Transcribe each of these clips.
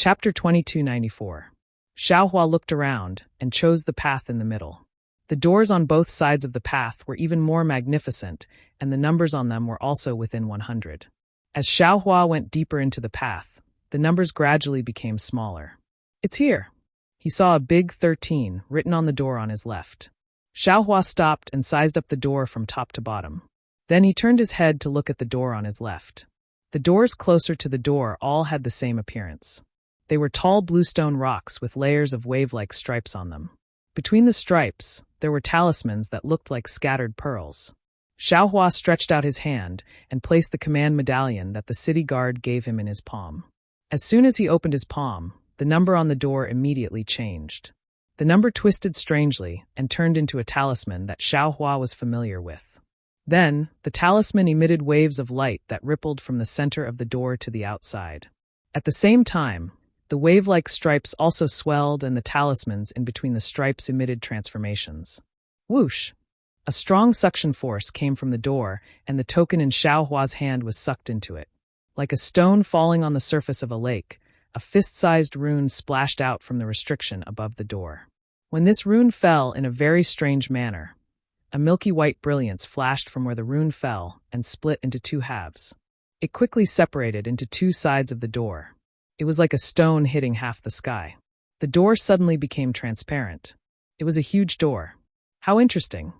Chapter 2294. Xiaohua looked around and chose the path in the middle. The doors on both sides of the path were even more magnificent, and the numbers on them were also within 100. As Xiaohua went deeper into the path, the numbers gradually became smaller. "It's here." He saw a big 13 written on the door on his left. Xiaohua stopped and sized up the door from top to bottom. Then he turned his head to look at the door on his left. The doors closer to the door all had the same appearance. They were tall bluestone rocks with layers of wave-like stripes on them. Between the stripes, there were talismans that looked like scattered pearls. Xiaohua stretched out his hand and placed the command medallion that the city guard gave him in his palm. As soon as he opened his palm, the number on the door immediately changed. The number twisted strangely and turned into a talisman that Xiaohua was familiar with. Then, the talisman emitted waves of light that rippled from the center of the door to the outside. At the same time, the wave-like stripes also swelled and the talismans in between the stripes emitted transformations. Whoosh! A strong suction force came from the door, and the token in Xiaohua's hand was sucked into it. Like a stone falling on the surface of a lake, a fist-sized rune splashed out from the restriction above the door. When this rune fell in a very strange manner, a milky white brilliance flashed from where the rune fell and split into two halves. It quickly separated into two sides of the door. It was like a stone hitting half the sky. The door suddenly became transparent. It was a huge door. How interesting.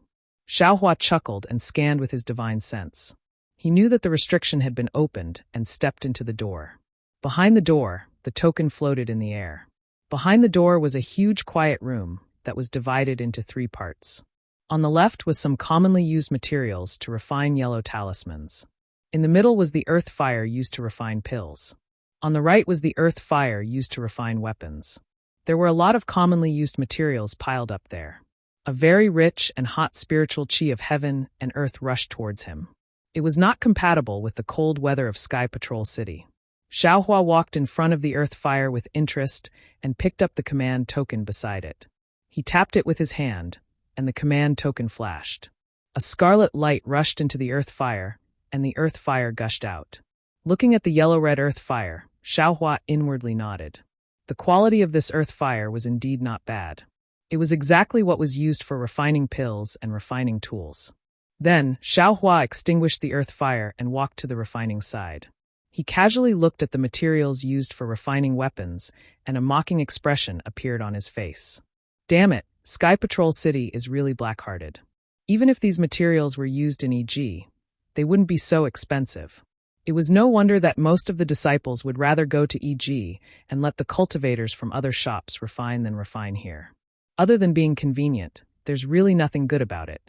Xiaohua chuckled and scanned with his divine sense. He knew that the restriction had been opened and stepped into the door. Behind the door, the token floated in the air. Behind the door was a huge quiet room that was divided into three parts. On the left was some commonly used materials to refine yellow talismans. In the middle was the earth fire used to refine pills. On the right was the earth fire used to refine weapons. There were a lot of commonly used materials piled up there. A very rich and hot spiritual qi of heaven and earth rushed towards him. It was not compatible with the cold weather of Sky Patrol City. Xiaohua walked in front of the earth fire with interest and picked up the command token beside it. He tapped it with his hand, and the command token flashed. A scarlet light rushed into the earth fire, and the earth fire gushed out. Looking at the yellow-red earth fire, Xiaohua inwardly nodded. The quality of this earth fire was indeed not bad. It was exactly what was used for refining pills and refining tools. Then, Xiaohua extinguished the earth fire and walked to the refining side. He casually looked at the materials used for refining weapons, and a mocking expression appeared on his face. Damn it, Sky Patrol City is really black-hearted. Even if these materials were used in EG, they wouldn't be so expensive. It was no wonder that most of the disciples would rather go to EG and let the cultivators from other shops refine than refine here. Other than being convenient, there's really nothing good about it.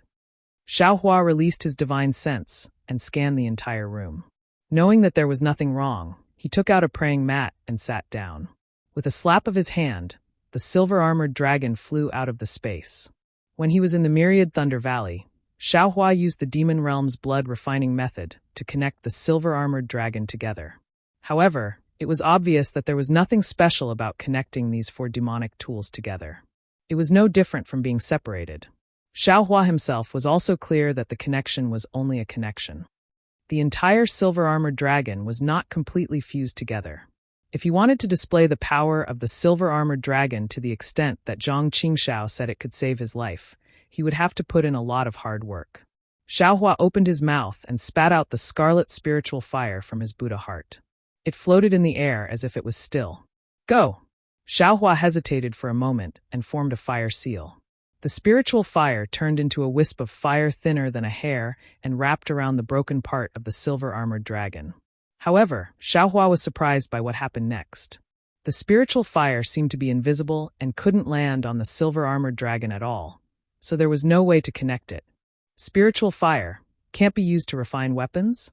Xiaohua released his divine sense and scanned the entire room. Knowing that there was nothing wrong, he took out a praying mat and sat down. With a slap of his hand, the silver-armored dragon flew out of the space. When he was in the Myriad Thunder Valley, Xiaohua used the Demon Realm's blood refining method to connect the silver-armored dragon together. However, it was obvious that there was nothing special about connecting these four demonic tools together. It was no different from being separated. Xiaohua himself was also clear that the connection was only a connection. The entire silver-armored dragon was not completely fused together. If he wanted to display the power of the silver-armored dragon to the extent that Zhang Qingxiao said it could save his life, he would have to put in a lot of hard work. Xiaohua opened his mouth and spat out the scarlet spiritual fire from his Buddha heart. It floated in the air as if it was still. Go! Xiaohua hesitated for a moment and formed a fire seal. The spiritual fire turned into a wisp of fire thinner than a hair and wrapped around the broken part of the silver-armored dragon. However, Xiaohua was surprised by what happened next. The spiritual fire seemed to be invisible and couldn't land on the silver-armored dragon at all, so there was no way to connect it. Spiritual fire can't be used to refine weapons?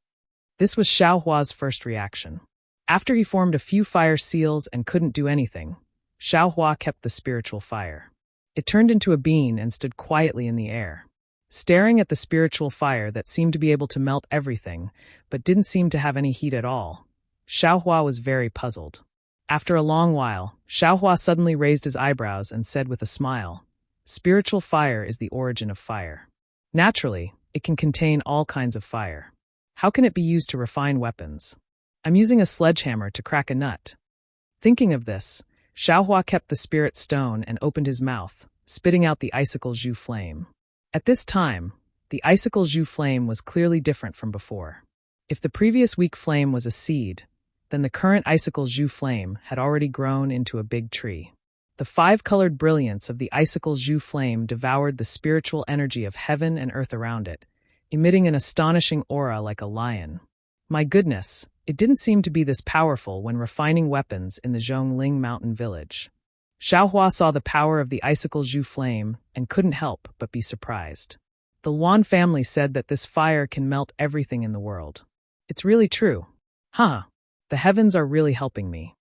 This was Xiaohua's first reaction. After he formed a few fire seals and couldn't do anything, Xiaohua kept the spiritual fire. It turned into a bean and stood quietly in the air. Staring at the spiritual fire that seemed to be able to melt everything, but didn't seem to have any heat at all, Xiaohua was very puzzled. After a long while, Xiaohua suddenly raised his eyebrows and said with a smile, "Spiritual fire is the origin of fire. Naturally, it can contain all kinds of fire. How can it be used to refine weapons? I'm using a sledgehammer to crack a nut." Thinking of this, Xiaohua kept the spirit stone and opened his mouth, spitting out the icicle Zhu flame. At this time, the icicle Zhu flame was clearly different from before. If the previous weak flame was a seed, then the current icicle Zhu flame had already grown into a big tree. The five-colored brilliance of the icicle Zhu flame devoured the spiritual energy of heaven and earth around it, emitting an astonishing aura like a lion. My goodness, it didn't seem to be this powerful when refining weapons in the Zhongling mountain village. Xiaohua saw the power of the icicle Zhu flame and couldn't help but be surprised. The Luan family said that this fire can melt everything in the world. It's really true. Huh. The heavens are really helping me.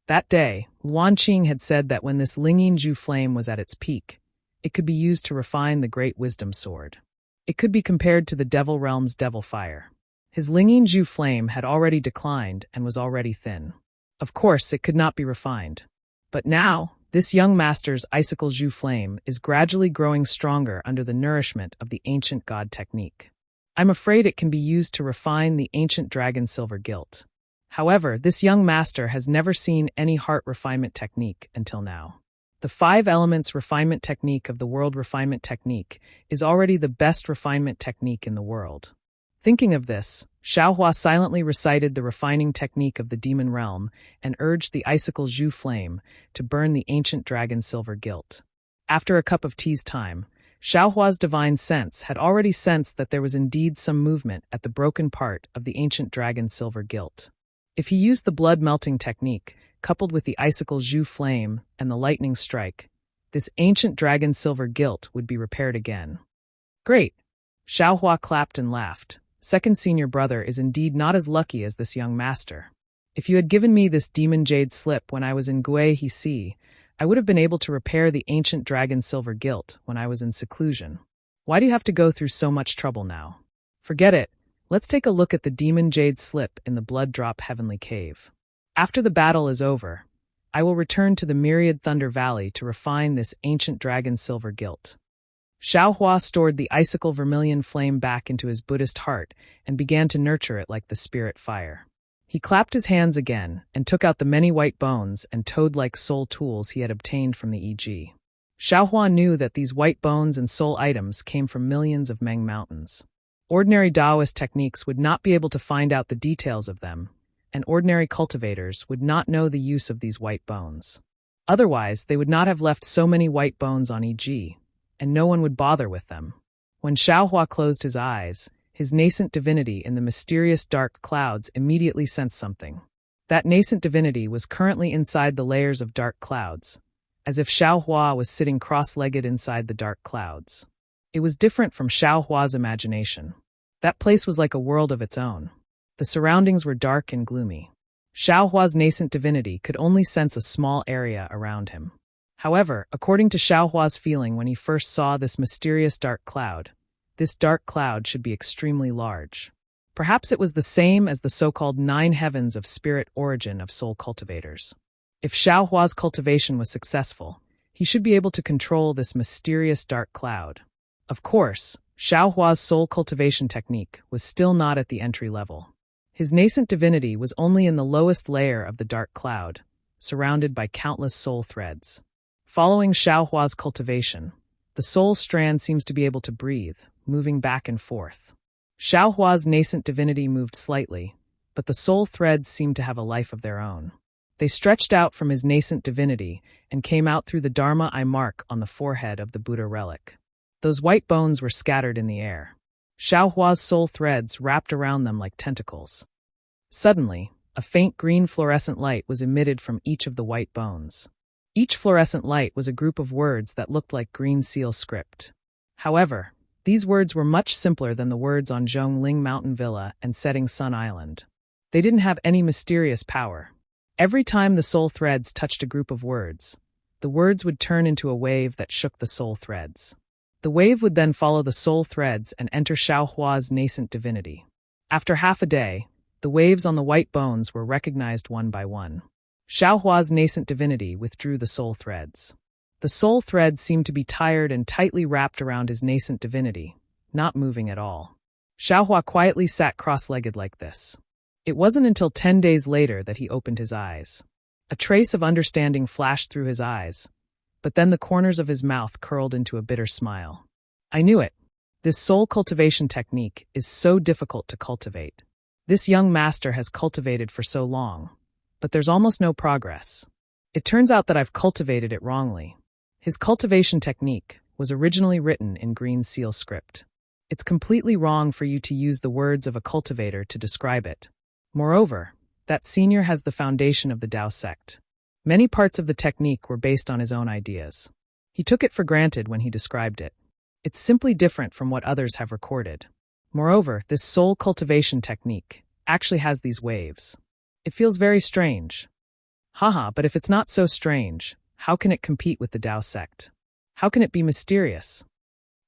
That day, Luan Qing had said that when this Lingyin Zhu flame was at its peak, it could be used to refine the great wisdom sword. It could be compared to the devil realm's devil fire. His Lingyin Zhu flame had already declined and was already thin. Of course, it could not be refined. But now, this young master's icicle Zhu flame is gradually growing stronger under the nourishment of the ancient god technique. I'm afraid it can be used to refine the ancient dragon silver gilt. However, this young master has never seen any heart refinement technique until now. The 5 elements refinement technique of the world refinement technique is already the best refinement technique in the world. Thinking of this, Xiaohua silently recited the refining technique of the demon realm and urged the icicle Zhu flame to burn the ancient dragon silver gilt. After a cup of tea's time, Xiaohua's divine sense had already sensed that there was indeed some movement at the broken part of the ancient dragon silver gilt. If he used the blood-melting technique, coupled with the icicle Zhu flame and the lightning strike, this ancient dragon silver gilt would be repaired again. Great! Xiaohua clapped and laughed. Second senior brother is indeed not as lucky as this young master. If you had given me this demon jade slip when I was in Guihisi, I would have been able to repair the ancient dragon silver gilt when I was in seclusion. Why do you have to go through so much trouble now? Forget it. Let's take a look at the demon jade slip in the blood drop heavenly cave. After the battle is over, I will return to the myriad Thunder Valley to refine this ancient dragon silver gilt. Xiaohua stored the icicle vermilion flame back into his Buddhist heart and began to nurture it like the spirit fire. He clapped his hands again and took out the many white bones and toad-like soul tools he had obtained from the EG. Xiaohua knew that these white bones and soul items came from millions of Meng mountains. Ordinary Taoist techniques would not be able to find out the details of them, and ordinary cultivators would not know the use of these white bones. Otherwise, they would not have left so many white bones on EG, and no one would bother with them. When Xiaohua closed his eyes, his nascent divinity in the mysterious dark clouds immediately sensed something. That nascent divinity was currently inside the layers of dark clouds, as if Xiaohua was sitting cross-legged inside the dark clouds. It was different from Xiaohua's imagination. That place was like a world of its own. The surroundings were dark and gloomy. Xiaohua's nascent divinity could only sense a small area around him. However, according to Xiaohua's feeling when he first saw this mysterious dark cloud, this dark cloud should be extremely large. Perhaps it was the same as the so-called 9 heavens of spirit origin of soul cultivators. If Xiaohua's cultivation was successful, he should be able to control this mysterious dark cloud. Of course, Xiaohua's soul cultivation technique was still not at the entry level. His nascent divinity was only in the lowest layer of the dark cloud, surrounded by countless soul threads. Following Xiaohua's cultivation, the soul strand seems to be able to breathe, moving back and forth. Xiaohua's nascent divinity moved slightly, but the soul threads seemed to have a life of their own. They stretched out from his nascent divinity and came out through the Dharma eye mark on the forehead of the Buddha relic. Those white bones were scattered in the air. Xiaohua's soul threads wrapped around them like tentacles. Suddenly, a faint green fluorescent light was emitted from each of the white bones. Each fluorescent light was a group of words that looked like green seal script. However, these words were much simpler than the words on Zhongling Mountain Villa and Setting Sun Island. They didn't have any mysterious power. Every time the soul threads touched a group of words, the words would turn into a wave that shook the soul threads. The wave would then follow the soul threads and enter Xiaohua's nascent divinity. After half a day, the waves on the white bones were recognized one by one. Xiaohua's nascent divinity withdrew the soul threads. The soul threads seemed to be tired and tightly wrapped around his nascent divinity, not moving at all. Xiaohua quietly sat cross-legged like this. It wasn't until 10 days later that he opened his eyes. A trace of understanding flashed through his eyes, but then the corners of his mouth curled into a bitter smile. I knew it. This soul cultivation technique is so difficult to cultivate. This young master has cultivated for so long, but there's almost no progress. It turns out that I've cultivated it wrongly. His cultivation technique was originally written in green seal script. It's completely wrong for you to use the words of a cultivator to describe it. Moreover, that senior has the foundation of the Tao sect. Many parts of the technique were based on his own ideas. He took it for granted when he described it. It's simply different from what others have recorded. Moreover, this soul cultivation technique actually has these waves. It feels very strange. Haha, but if it's not so strange, how can it compete with the Tao sect? How can it be mysterious?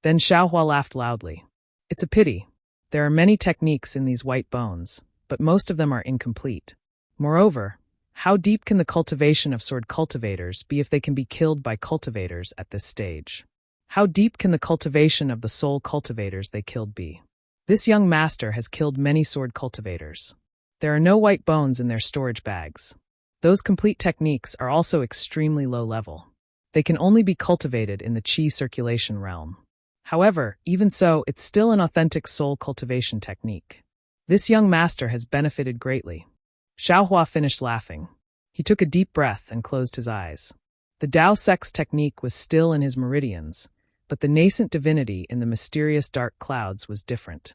Then Xiaohua laughed loudly. It's a pity. There are many techniques in these white bones, but most of them are incomplete. Moreover, how deep can the cultivation of sword cultivators be if they can be killed by cultivators at this stage? How deep can the cultivation of the soul cultivators they killed be? This young master has killed many sword cultivators. There are no white bones in their storage bags. Those complete techniques are also extremely low level. They can only be cultivated in the qi circulation realm. However, even so, it's still an authentic soul cultivation technique. This young master has benefited greatly. Xiaohua finished laughing. He took a deep breath and closed his eyes. The Tao sect's technique was still in his meridians, but the nascent divinity in the mysterious dark clouds was different.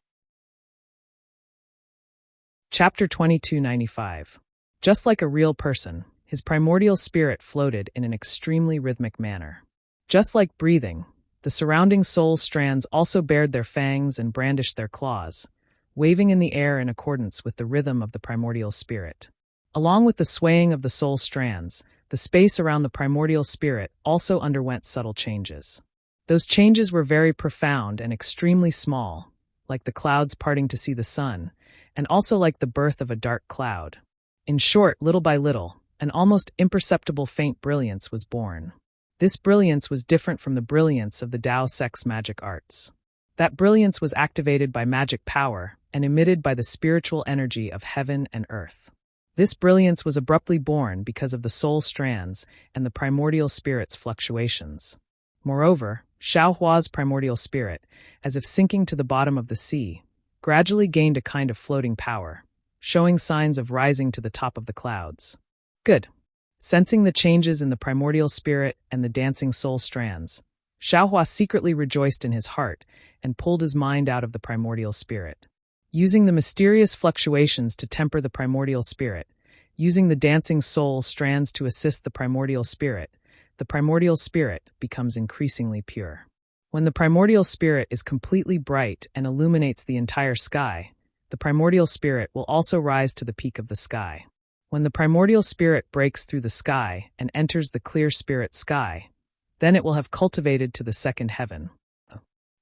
Chapter 2295. Just like a real person, his primordial spirit floated in an extremely rhythmic manner. Just like breathing, the surrounding soul strands also bared their fangs and brandished their claws, waving in the air in accordance with the rhythm of the primordial spirit. Along with the swaying of the soul strands, the space around the primordial spirit also underwent subtle changes. Those changes were very profound and extremely small, like the clouds parting to see the sun, and also like the birth of a dark cloud. In short, little by little, an almost imperceptible faint brilliance was born. This brilliance was different from the brilliance of the Tao sect's magic arts. That brilliance was activated by magic power and emitted by the spiritual energy of heaven and earth. This brilliance was abruptly born because of the soul strands and the primordial spirit's fluctuations. Moreover, Xiaohua's primordial spirit, as if sinking to the bottom of the sea, gradually gained a kind of floating power, showing signs of rising to the top of the clouds. Good. Sensing the changes in the primordial spirit and the dancing soul strands, Xiaohua secretly rejoiced in his heart and pulled his mind out of the primordial spirit. Using the mysterious fluctuations to temper the primordial spirit, using the dancing soul strands to assist the primordial spirit becomes increasingly pure. When the primordial spirit is completely bright and illuminates the entire sky, the primordial spirit will also rise to the peak of the sky. When the primordial spirit breaks through the sky and enters the clear spirit sky, then it will have cultivated to the second heaven.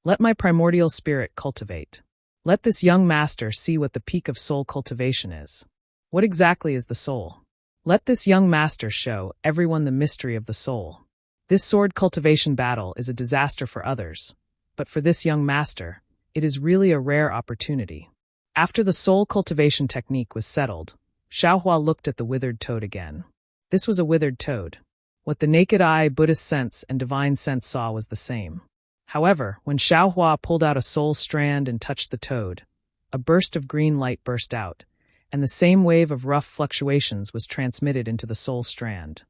Let my primordial spirit cultivate. Let this young master see what the peak of soul cultivation is. What exactly is the soul? Let this young master show everyone the mystery of the soul. This sword cultivation battle is a disaster for others, but for this young master, it is really a rare opportunity. After the soul cultivation technique was settled, Xiaohua looked at the withered toad again. This was a withered toad. What the naked eye, Buddhist sense, and divine sense saw was the same. However, when Xiaohua pulled out a soul strand and touched the toad, a burst of green light burst out, and the same wave of rough fluctuations was transmitted into the soul strand.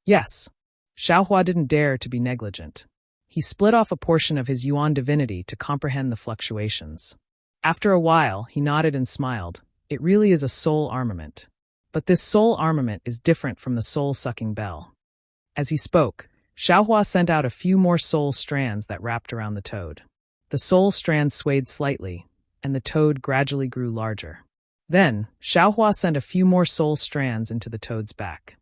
Yes, Xiaohua didn't dare to be negligent. He split off a portion of his Yuan divinity to comprehend the fluctuations. After a while, he nodded and smiled. It really is a soul armament. But this soul armament is different from the soul-sucking bell. As he spoke, Xiaohua sent out a few more soul strands that wrapped around the toad. The soul strands swayed slightly, and the toad gradually grew larger. Then, Xiaohua sent a few more soul strands into the toad's back.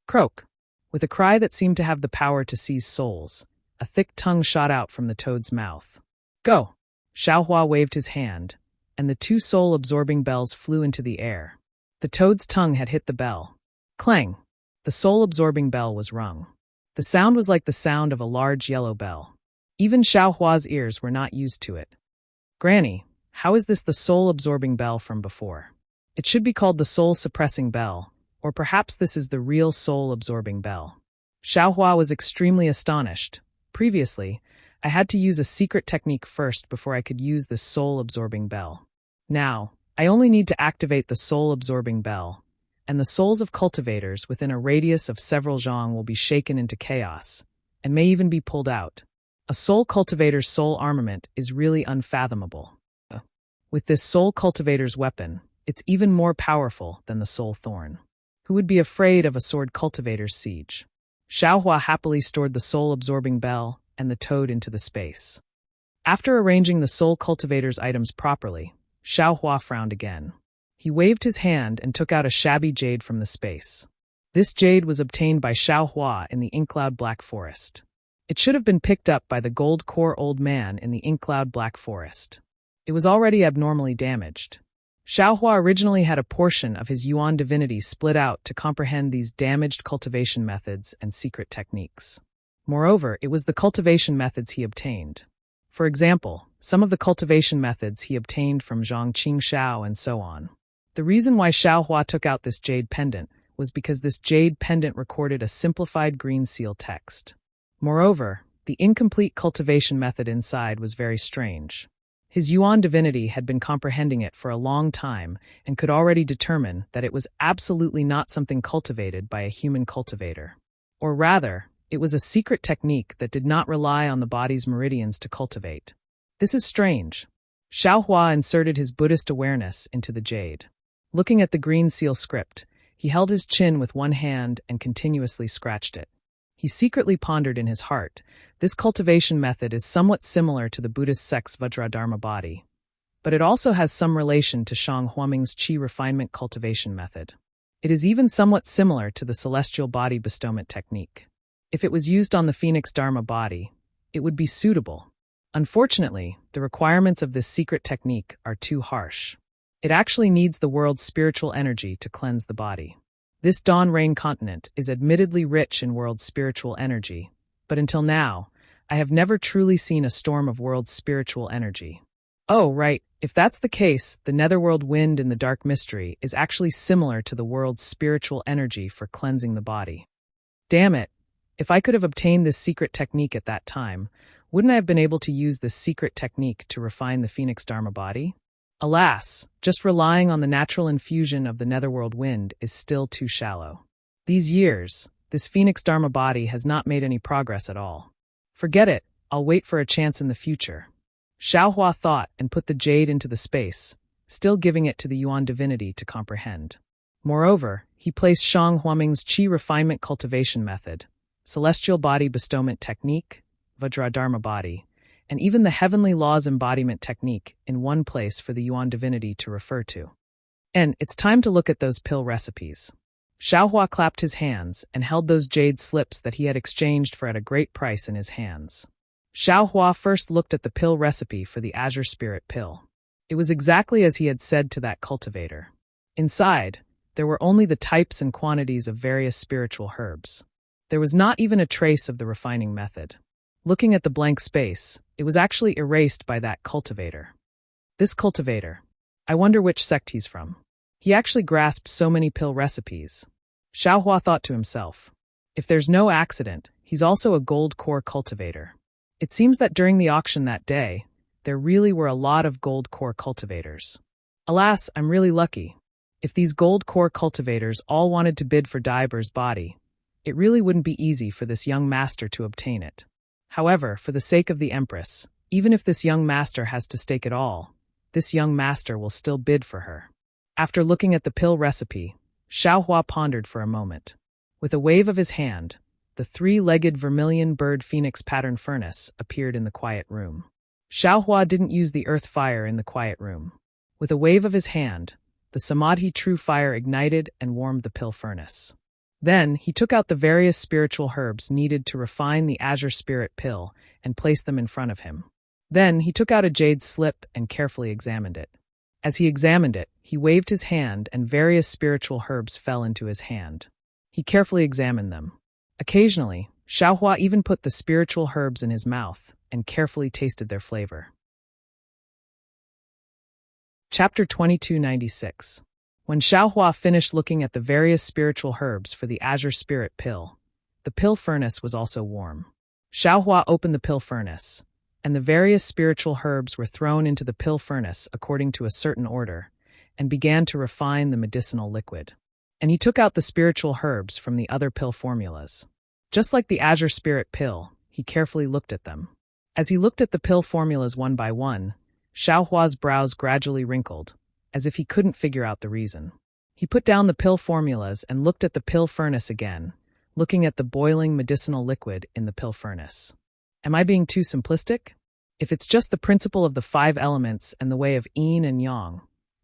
Croak! With a cry that seemed to have the power to seize souls, a thick tongue shot out from the toad's mouth. Go! Xiaohua waved his hand, and the two soul-absorbing bells flew into the air. The toad's tongue had hit the bell. Clang! The soul-absorbing bell was rung. The sound was like the sound of a large yellow bell. Even Xiaohua's ears were not used to it. Granny, how is this the soul-absorbing bell from before? It should be called the soul-suppressing bell, Or perhaps this is the real soul-absorbing bell. Xiaohua was extremely astonished. Previously, I had to use a secret technique first before I could use this soul-absorbing bell. Now, I only need to activate the soul-absorbing bell, and the souls of cultivators within a radius of several zhang will be shaken into chaos, and may even be pulled out. A soul cultivator's soul armament is really unfathomable. With this soul cultivator's weapon, it's even more powerful than the soul thorn. Who would be afraid of a sword cultivator's siege? Xiaohua happily stored the soul-absorbing bell and the toad into the space. After arranging the soul cultivator's items properly, Xiaohua frowned again. He waved his hand and took out a shabby jade from the space. This jade was obtained by Xiaohua in the Inkcloud Black Forest. It should have been picked up by the gold core old man in the Inkcloud Black Forest. It was already abnormally damaged. Xiaohua originally had a portion of his Yuan divinity split out to comprehend these damaged cultivation methods and secret techniques. Moreover, it was the cultivation methods he obtained. For example, some of the cultivation methods he obtained from Zhang Qingshao and so on. The reason why Xiaohua took out this jade pendant was because this jade pendant recorded a simplified green seal text. Moreover, the incomplete cultivation method inside was very strange. His Yuan divinity had been comprehending it for a long time and could already determine that it was absolutely not something cultivated by a human cultivator. Or rather, it was a secret technique that did not rely on the body's meridians to cultivate. This is strange. Xiaohua inserted his Buddhist awareness into the jade. Looking at the green seal script, he held his chin with one hand and continuously scratched it. He secretly pondered in his heart, this cultivation method is somewhat similar to the Buddhist sect's Vajradharma body, but it also has some relation to Shang Huaming's Qi refinement cultivation method. It is even somewhat similar to the celestial body bestowment technique. If it was used on the Phoenix Dharma body, it would be suitable. Unfortunately, the requirements of this secret technique are too harsh. It actually needs the world's spiritual energy to cleanse the body. This Dawn Rain continent is admittedly rich in world's spiritual energy, but until now, I have never truly seen a storm of world's spiritual energy. Oh, right, if that's the case, the netherworld wind in the dark mystery is actually similar to the world's spiritual energy for cleansing the body. Damn it, if I could have obtained this secret technique at that time, wouldn't I have been able to use this secret technique to refine the Phoenix Dharma body? Alas, just relying on the natural infusion of the netherworld wind is still too shallow. These years, this Phoenix Dharma body has not made any progress at all. Forget it, I'll wait for a chance in the future. Xiaohua thought and put the jade into the space, still giving it to the Yuan divinity to comprehend. Moreover, he placed Shang Huaming's Qi refinement cultivation method, celestial body bestowment technique, Vajradharma body, and even the heavenly laws embodiment technique in one place for the Yuan divinity to refer to. And it's time to look at those pill recipes. Xiaohua clapped his hands and held those jade slips that he had exchanged for at a great price in his hands. Xiaohua first looked at the pill recipe for the Azure Spirit pill. It was exactly as he had said to that cultivator. Inside, there were only the types and quantities of various spiritual herbs. There was not even a trace of the refining method. Looking at the blank space, it was actually erased by that cultivator. This cultivator, I wonder which sect he's from. He actually grasped so many pill recipes. Xiaohua thought to himself, if there's no accident, he's also a gold core cultivator. It seems that during the auction that day, there really were a lot of gold core cultivators. Alas, I'm really lucky. If these gold core cultivators all wanted to bid for Daiber's body, it really wouldn't be easy for this young master to obtain it. However, for the sake of the Empress, even if this young master has to stake it all, this young master will still bid for her. After looking at the pill recipe, Xiaohua pondered for a moment. With a wave of his hand, the three-legged vermilion bird phoenix pattern furnace appeared in the quiet room. Xiaohua didn't use the earth fire in the quiet room. With a wave of his hand, the Samadhi true fire ignited and warmed the pill furnace. Then, he took out the various spiritual herbs needed to refine the Azure Spirit pill and placed them in front of him. Then, he took out a jade slip and carefully examined it. As he examined it, he waved his hand and various spiritual herbs fell into his hand. He carefully examined them. Occasionally, Xiaohua even put the spiritual herbs in his mouth and carefully tasted their flavor. Chapter 2296. When Xiaohua finished looking at the various spiritual herbs for the Azure Spirit pill, the pill furnace was also warm. Xiaohua opened the pill furnace, and the various spiritual herbs were thrown into the pill furnace according to a certain order, and began to refine the medicinal liquid. And he took out the spiritual herbs from the other pill formulas. Just like the Azure Spirit pill, he carefully looked at them. As he looked at the pill formulas one by one, Xiaohua's brows gradually wrinkled, as if he couldn't figure out the reason. He put down the pill formulas and looked at the pill furnace again, looking at the boiling medicinal liquid in the pill furnace. Am I being too simplistic? If it's just the principle of the 5 elements and the way of yin and yang,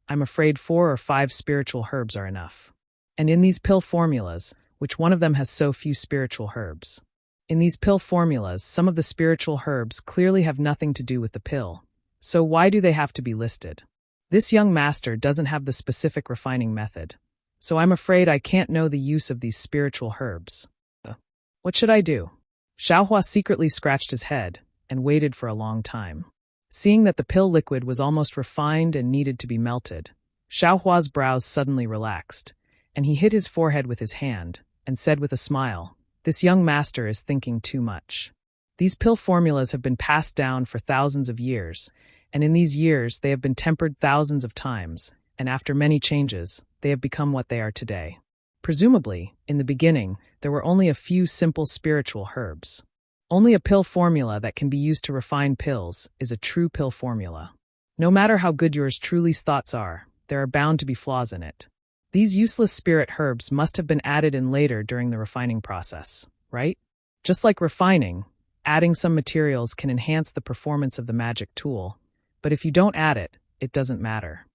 I'm afraid 4 or 5 spiritual herbs are enough. And in these pill formulas, which one of them has so few spiritual herbs? In these pill formulas, some of the spiritual herbs clearly have nothing to do with the pill, so why do they have to be listed? This young master doesn't have the specific refining method, so I'm afraid I can't know the use of these spiritual herbs. What should I do? Xiaohua secretly scratched his head and waited for a long time. Seeing that the pill liquid was almost refined and needed to be melted, Xiaohua's brows suddenly relaxed, and he hit his forehead with his hand and said with a smile, "This young master is thinking too much. These pill formulas have been passed down for thousands of years, and in these years they have been tempered thousands of times, and after many changes, they have become what they are today. Presumably, in the beginning, there were only a few simple spiritual herbs. Only a pill formula that can be used to refine pills is a true pill formula. No matter how good yours truly's thoughts are, there are bound to be flaws in it. These useless spirit herbs must have been added in later during the refining process, right? Just like refining, adding some materials can enhance the performance of the magic tool, but if you don't add it, it doesn't matter."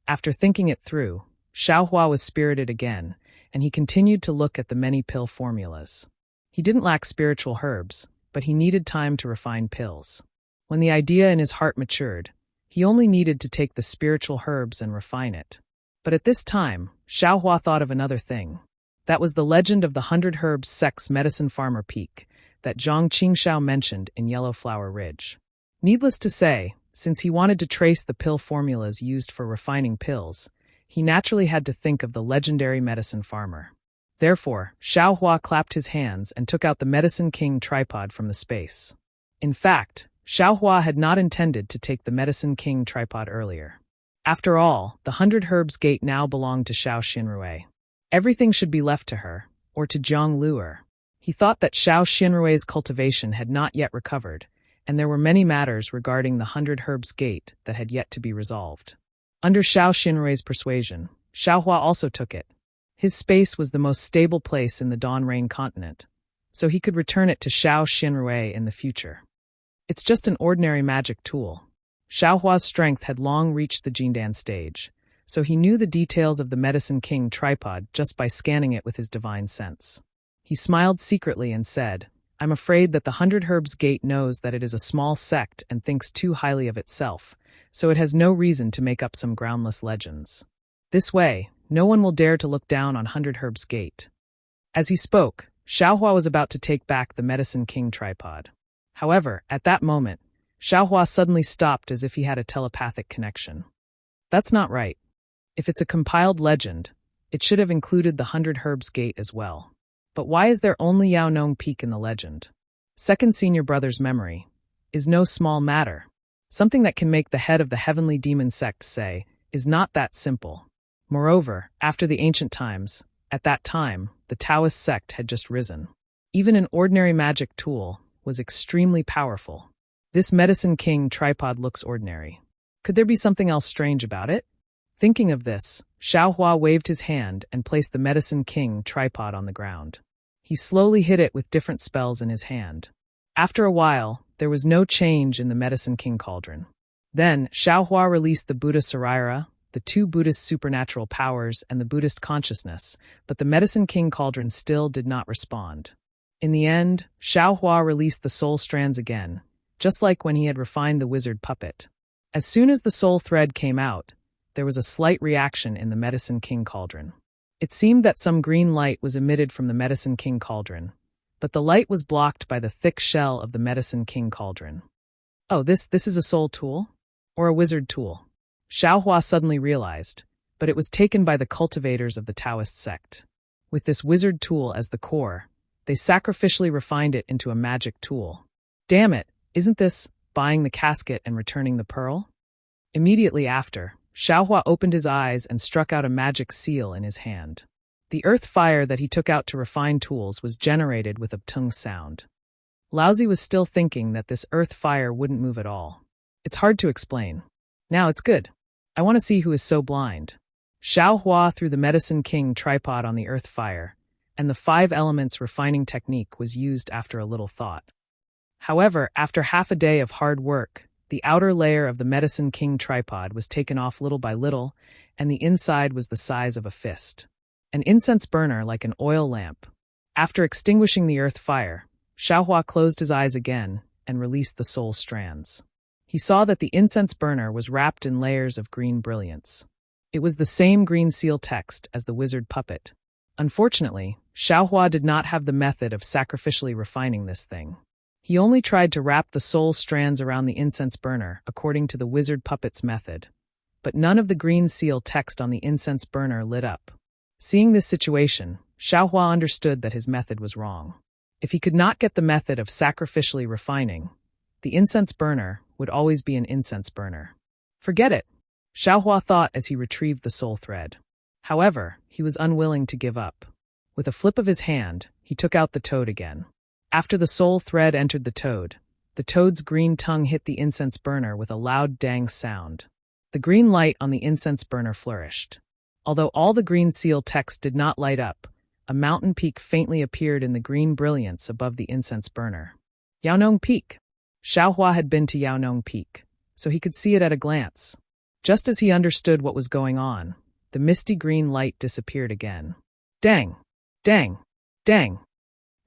After thinking it through, Xiaohua was spirited again, and he continued to look at the many pill formulas. He didn't lack spiritual herbs, but he needed time to refine pills. When the idea in his heart matured, he only needed to take the spiritual herbs and refine it. But at this time, Xiaohua thought of another thing. That was the legend of the 100 Herbs Sex Medicine Farmer Peak that Zhang Qingxiao mentioned in Yellow Flower Ridge. Needless to say, since he wanted to trace the pill formulas used for refining pills, he naturally had to think of the legendary medicine farmer. Therefore, Xiaohua clapped his hands and took out the Medicine King tripod from the space. In fact, Xiaohua had not intended to take the Medicine King tripod earlier. After all, the 100 Herbs Gate now belonged to Xiao Xinrui. Everything should be left to her, or to Zhang Luer. He thought that Xiao Xinrui's cultivation had not yet recovered, and there were many matters regarding the 100 Herbs Gate that had yet to be resolved. Under Xiao Xinrui's persuasion, Xiaohua also took it. His space was the most stable place in the Dawn Rain continent, so he could return it to Xiao Xinrui in the future. It's just an ordinary magic tool. Xiaohua's strength had long reached the Jindan stage, so he knew the details of the Medicine King tripod just by scanning it with his divine sense. He smiled secretly and said, "I'm afraid that the 100 Herbs Gate knows that it is a small sect and thinks too highly of itself, so it has no reason to make up some groundless legends. This way, no one will dare to look down on 100 Herbs Gate." As he spoke, Xiaohua was about to take back the Medicine King tripod. However, at that moment, Xiaohua suddenly stopped as if he had a telepathic connection. That's not right. If it's a compiled legend, it should have included the 100 Herbs Gate as well. But why is there only Yaonong Peak in the legend? Second senior brother's memory is no small matter. Something that can make the head of the heavenly demon sect say, is not that simple. Moreover, after the ancient times, at that time, the Taoist sect had just risen. Even an ordinary magic tool was extremely powerful. This Medicine King tripod looks ordinary. Could there be something else strange about it? Thinking of this, Xiaohua waved his hand and placed the Medicine King tripod on the ground. He slowly hit it with different spells in his hand. After a while, there was no change in the Medicine King cauldron. Then, Xiaohua released the Buddha Saraira, the 2 Buddhist supernatural powers, and the Buddhist consciousness, but the Medicine King cauldron still did not respond. In the end, Xiaohua released the soul strands again, just like when he had refined the wizard puppet. As soon as the soul thread came out, there was a slight reaction in the Medicine King cauldron. It seemed that some green light was emitted from the Medicine King cauldron, but the light was blocked by the thick shell of the Medicine King cauldron. Oh, this is a soul tool? Or a wizard tool? Xiaohua suddenly realized, but it was taken by the cultivators of the Taoist sect. With this wizard tool as the core, they sacrificially refined it into a magic tool. Damn it, isn't this buying the casket and returning the pearl? Immediately after, Xiaohua opened his eyes and struck out a magic seal in his hand. The earth fire that he took out to refine tools was generated with a tung sound. Laozi was still thinking that this earth fire wouldn't move at all. It's hard to explain. Now it's good. I want to see who is so blind. Xiaohua threw the Medicine King tripod on the earth fire, and the 5 elements refining technique was used after a little thought. However, after half a day of hard work, the outer layer of the Medicine King tripod was taken off little by little, and the inside was the size of a fist. An incense burner like an oil lamp. After extinguishing the earth fire, Xiaohua closed his eyes again and released the soul strands. He saw that the incense burner was wrapped in layers of green brilliance. It was the same green seal text as the wizard puppet. Unfortunately, Xiaohua did not have the method of sacrificially refining this thing. He only tried to wrap the soul strands around the incense burner according to the wizard puppet's method, but none of the green seal text on the incense burner lit up. Seeing this situation, Xiaohua understood that his method was wrong. If he could not get the method of sacrificially refining, the incense burner would always be an incense burner. Forget it, Xiaohua thought as he retrieved the soul thread. However, he was unwilling to give up. With a flip of his hand, he took out the toad again. After the soul thread entered the toad's green tongue hit the incense burner with a loud dang sound. The green light on the incense burner flourished. Although all the green seal text did not light up, a mountain peak faintly appeared in the green brilliance above the incense burner. Yaonong Peak. Xiaohua had been to Yaonong Peak, so he could see it at a glance. Just as he understood what was going on, the misty green light disappeared again. Dang! Dang! Dang!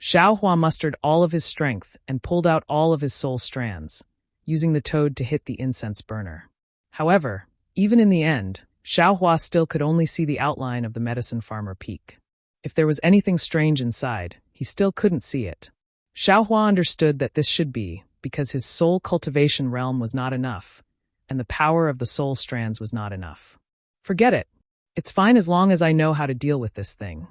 Xiaohua mustered all of his strength and pulled out all of his soul strands, using the toad to hit the incense burner. However, even in the end, Xiaohua still could only see the outline of the medicine farmer peak. If there was anything strange inside, he still couldn't see it. Xiaohua understood that this should be because his soul cultivation realm was not enough, and the power of the soul strands was not enough. Forget it. It's fine as long as I know how to deal with this thing.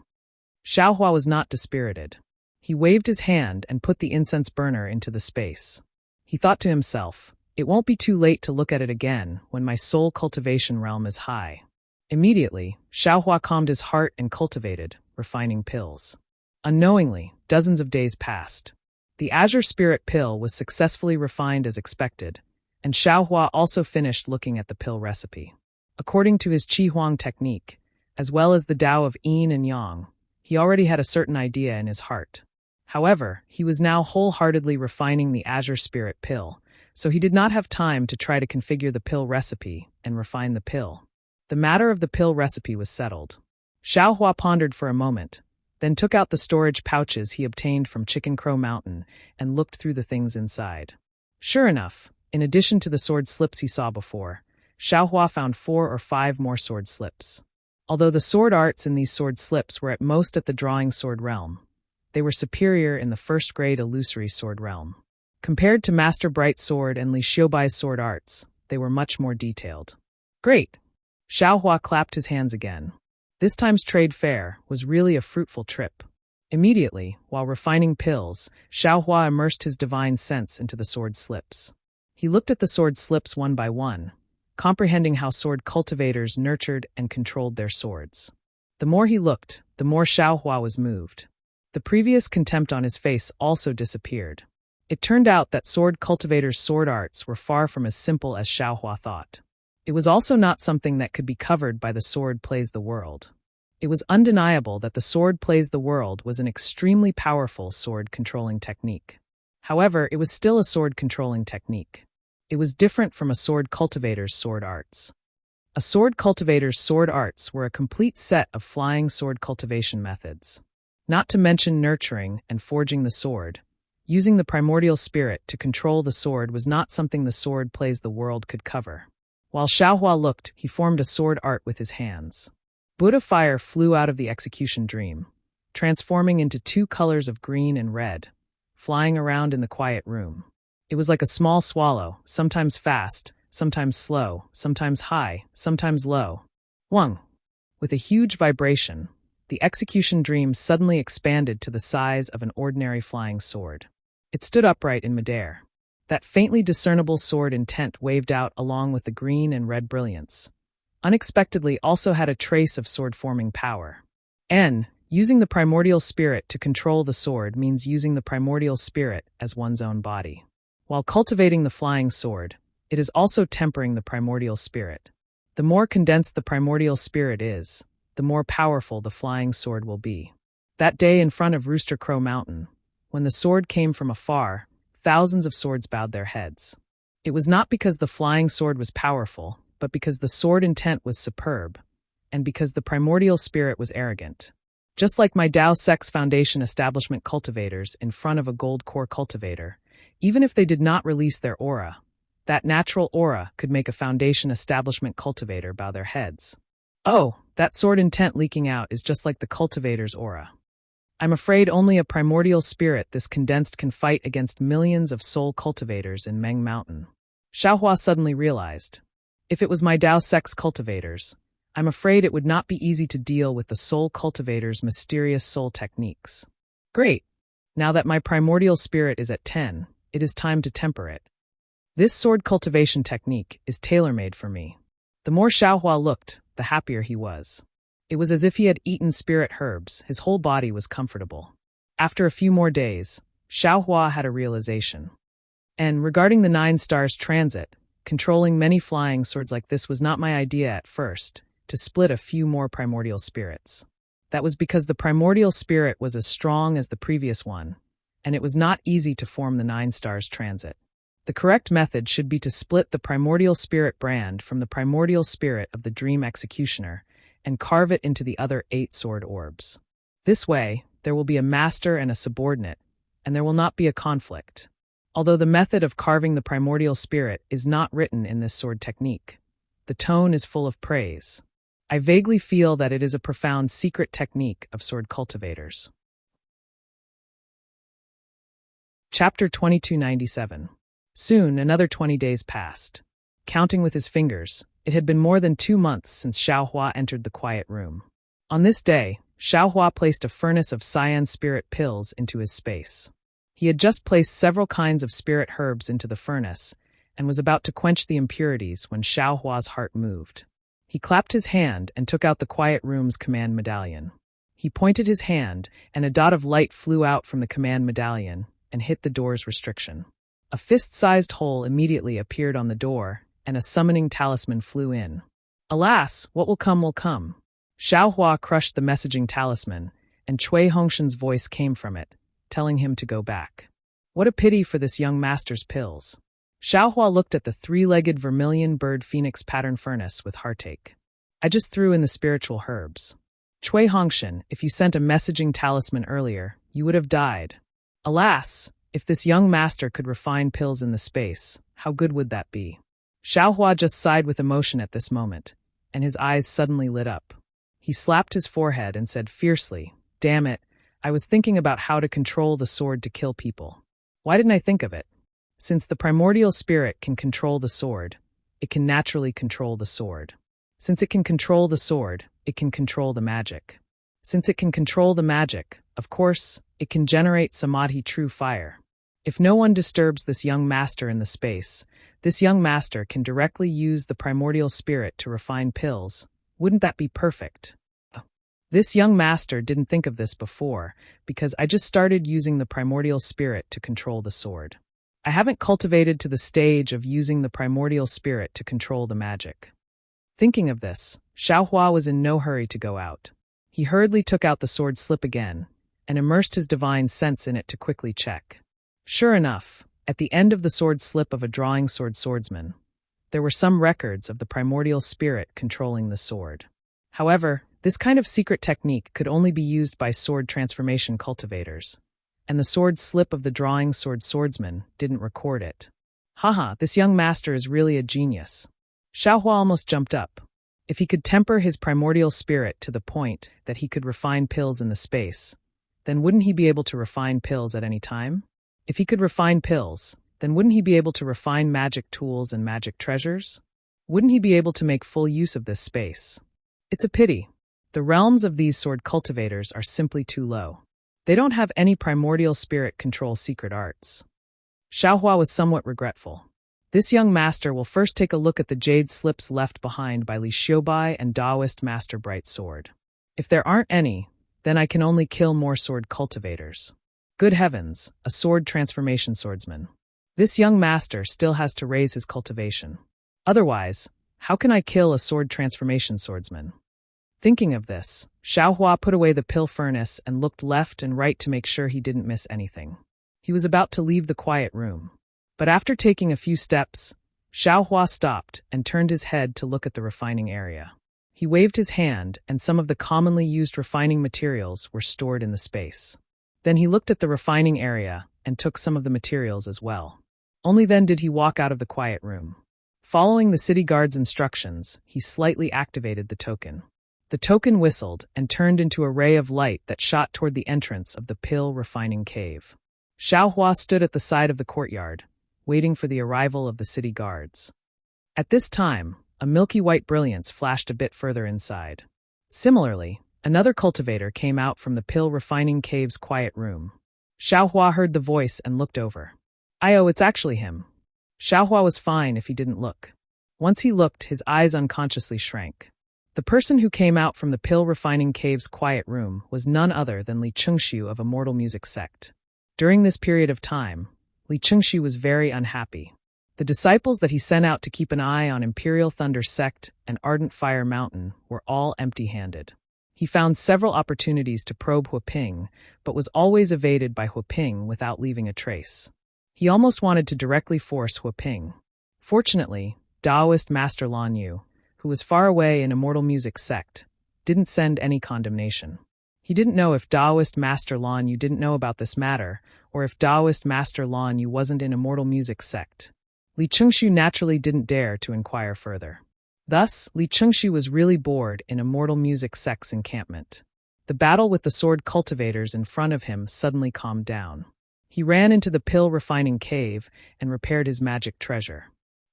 Xiaohua was not dispirited. He waved his hand and put the incense burner into the space. He thought to himself, it won't be too late to look at it again when my soul cultivation realm is high. Immediately, Xiaohua calmed his heart and cultivated, refining pills. Unknowingly, dozens of days passed. The Azure Spirit pill was successfully refined as expected, and Xiaohua also finished looking at the pill recipe. According to his Qi Huang technique, as well as the Tao of Yin and Yang, he already had a certain idea in his heart. However, he was now wholeheartedly refining the Azure Spirit pill, so he did not have time to try to configure the pill recipe and refine the pill. The matter of the pill recipe was settled. Xiaohua pondered for a moment, then took out the storage pouches he obtained from Chicken Crow Mountain and looked through the things inside. Sure enough, in addition to the sword slips he saw before, Xiaohua found 4 or 5 more sword slips. Although the sword arts in these sword slips were at most at the drawing sword realm, they were superior in the first-grade illusory sword realm. Compared to Master Bright Sword and Li Xiaobai's sword arts, they were much more detailed. Great! Xiaohua clapped his hands again. This time's trade fair was really a fruitful trip. Immediately, while refining pills, Xiaohua immersed his divine sense into the sword slips. He looked at the sword slips one by one, comprehending how sword cultivators nurtured and controlled their swords. The more he looked, the more Xiaohua was moved. The previous contempt on his face also disappeared. It turned out that sword cultivators' sword arts were far from as simple as Xiaohua thought. It was also not something that could be covered by the sword plays the world. It was undeniable that the sword plays the world was an extremely powerful sword-controlling technique. However, it was still a sword-controlling technique. It was different from a sword cultivator's sword arts. A sword cultivator's sword arts were a complete set of flying sword cultivation methods. Not to mention nurturing and forging the sword. Using the primordial spirit to control the sword was not something the sword plays the world could cover. While Xiaohua looked, he formed a sword art with his hands. Buddha fire flew out of the execution dream, transforming into 2 colors of green and red, flying around in the quiet room. It was like a small swallow, sometimes fast, sometimes slow, sometimes high, sometimes low. Wang, With a huge vibration, the execution dream suddenly expanded to the size of an ordinary flying sword. It stood upright in midair. That faintly discernible sword intent waved out along with the green and red brilliance. Unexpectedly also had a trace of sword-forming power. Using the primordial spirit to control the sword means using the primordial spirit as one's own body. While cultivating the flying sword, it is also tempering the primordial spirit. The more condensed the primordial spirit is, the more powerful the flying sword will be. That day in front of Rooster Crow Mountain, when the sword came from afar, thousands of swords bowed their heads. It was not because the flying sword was powerful, but because the sword intent was superb, and because the primordial spirit was arrogant. Just like my Tao Sex Foundation establishment cultivators in front of a gold core cultivator, even if they did not release their aura, that natural aura could make a foundation establishment cultivator bow their heads. Oh, that sword intent leaking out is just like the cultivator's aura. I'm afraid only a primordial spirit this condensed can fight against millions of soul cultivators in Meng Mountain. Xiaohua suddenly realized. If it was my Tao Sex cultivators, I'm afraid it would not be easy to deal with the soul cultivator's mysterious soul techniques. Great. Now that my primordial spirit is at 10, it is time to temper it. This sword cultivation technique is tailor-made for me. The more Xiaohua looked, the happier he was. It was as if he had eaten spirit herbs, his whole body was comfortable. After a few more days, Xiaohua had a realization. And regarding the 9 stars transit, controlling many flying swords like this was not my idea at first, to split a few more primordial spirits. That was because the primordial spirit was as strong as the previous one, and it was not easy to form the 9 stars transit. The correct method should be to split the primordial spirit brand from the primordial spirit of the dream executioner and carve it into the other 8 sword orbs. This way, there will be a master and a subordinate, and there will not be a conflict. Although the method of carving the primordial spirit is not written in this sword technique, the tone is full of praise. I vaguely feel that it is a profound secret technique of sword cultivators. Chapter 2297. Soon, another 20 days passed. Counting with his fingers, it had been more than 2 months since Xiaohua entered the quiet room. On this day, Xiaohua placed a furnace of cyan spirit pills into his space. He had just placed several kinds of spirit herbs into the furnace and was about to quench the impurities when Xiaohua's heart moved. He clapped his hand and took out the quiet room's command medallion. He pointed his hand, and a dot of light flew out from the command medallion and hit the door's restriction. A fist-sized hole immediately appeared on the door, and a summoning talisman flew in. Alas, what will come will come. Xiaohua crushed the messaging talisman, and Cui Hongshan's voice came from it, telling him to go back. What a pity for this young master's pills. Xiaohua looked at the 3-legged vermilion bird phoenix pattern furnace with heartache. I just threw in the spiritual herbs. Cui Hongshan, if you sent a messaging talisman earlier, you would have died. Alas, if this young master could refine pills in the space, how good would that be? Xiaohua just sighed with emotion at this moment, and his eyes suddenly lit up. He slapped his forehead and said fiercely, "Damn it, I was thinking about how to control the sword to kill people. Why didn't I think of it? Since the primordial spirit can control the sword, it can naturally control the sword. Since it can control the sword, it can control the magic. Since it can control the magic, of course, it can generate samadhi true fire. If no one disturbs this young master in the space, this young master can directly use the primordial spirit to refine pills. Wouldn't that be perfect?" This young master didn't think of this before, because I just started using the primordial spirit to control the sword. I haven't cultivated to the stage of using the primordial spirit to control the magic. Thinking of this, Xiaohua was in no hurry to go out. He hurriedly took out the sword slip again, and immersed his divine sense in it to quickly check. Sure enough, at the end of the sword slip of a drawing sword swordsman, there were some records of the primordial spirit controlling the sword. However, this kind of secret technique could only be used by sword transformation cultivators, and the sword slip of the drawing sword swordsman didn't record it. Haha, this young master is really a genius. Xiaohua almost jumped up. If he could temper his primordial spirit to the point that he could refine pills in the space, then wouldn't he be able to refine pills at any time? If he could refine pills, then wouldn't he be able to refine magic tools and magic treasures? Wouldn't he be able to make full use of this space? It's a pity. The realms of these sword cultivators are simply too low. They don't have any primordial spirit control secret arts. Xiaohua was somewhat regretful. This young master will first take a look at the jade slips left behind by Li Xiubai and Daoist Master Bright Sword. If there aren't any, then I can only kill more sword cultivators. Good heavens, a sword transformation swordsman. This young master still has to raise his cultivation. Otherwise, how can I kill a sword transformation swordsman? Thinking of this, Xiaohua put away the pill furnace and looked left and right to make sure he didn't miss anything. He was about to leave the quiet room. But after taking a few steps, Xiaohua stopped and turned his head to look at the refining area. He waved his hand, and some of the commonly used refining materials were stored in the space. Then he looked at the refining area and took some of the materials as well. Only then did he walk out of the quiet room. Following the city guard's instructions, he slightly activated the token. The token whistled and turned into a ray of light that shot toward the entrance of the pill refining cave. Xiaohua stood at the side of the courtyard, waiting for the arrival of the city guards. At this time, a milky white brilliance flashed a bit further inside. Similarly, another cultivator came out from the pill refining cave's quiet room. Xiaohua heard the voice and looked over. It's actually him. Xiaohua was fine if he didn't look. Once he looked, his eyes unconsciously shrank. The person who came out from the pill refining cave's quiet room was none other than Li Chengxiu of Immortal Music Sect. During this period of time, Li Chengxiu was very unhappy. The disciples that he sent out to keep an eye on Imperial Thunder Sect and Ardent Fire Mountain were all empty-handed. He found several opportunities to probe Huaping, but was always evaded by Huaping without leaving a trace. He almost wanted to directly force Huaping. Fortunately, Daoist Master Lan Yu, who was far away in Immortal Music Sect, didn't send any condemnation. He didn't know if Daoist Master Lan Yu didn't know about this matter, or if Daoist Master Lan Yu wasn't in Immortal Music Sect. Li Chengxiu naturally didn't dare to inquire further. Thus, Li Chengxiu was really bored in Immortal Music Sect's encampment. The battle with the sword cultivators in front of him suddenly calmed down. He ran into the pill refining cave and repaired his magic treasure.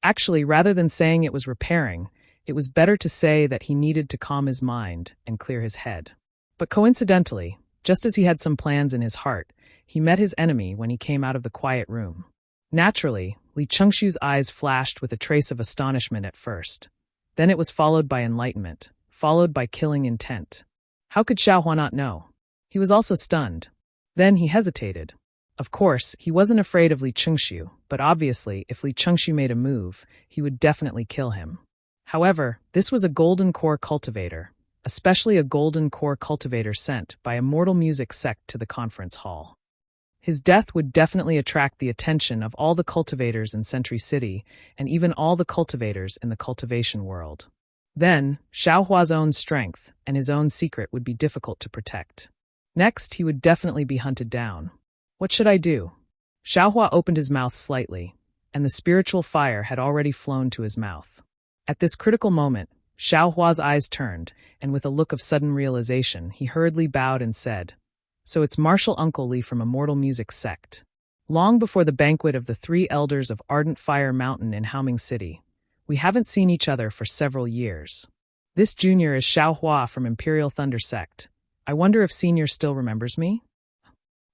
Actually, rather than saying it was repairing, it was better to say that he needed to calm his mind and clear his head. But coincidentally, just as he had some plans in his heart, he met his enemy when he came out of the quiet room. Naturally, Li Chengxiu's eyes flashed with a trace of astonishment at first. Then it was followed by enlightenment, followed by killing intent. How could Xiaohua not know? He was also stunned. Then he hesitated. Of course, he wasn't afraid of Li Chengxiu, but obviously, if Li Chengxiu made a move, he would definitely kill him. However, this was a golden core cultivator, especially a golden core cultivator sent by Immortal Music Sect to the conference hall. His death would definitely attract the attention of all the cultivators in Sentry City, and even all the cultivators in the cultivation world. Then, Xiaohua's own strength and his own secret would be difficult to protect. Next, he would definitely be hunted down. What should I do? Xiaohua opened his mouth slightly, and the spiritual fire had already flown to his mouth. At this critical moment, Xiaohua's eyes turned, and with a look of sudden realization, he hurriedly bowed and said, "So it's Martial Uncle Li from Immortal Music Sect." Long before the banquet of the 3 elders of Ardent Fire Mountain in Haoming City, we haven't seen each other for several years. This junior is Xiaohua from Imperial Thunder Sect. I wonder if senior still remembers me?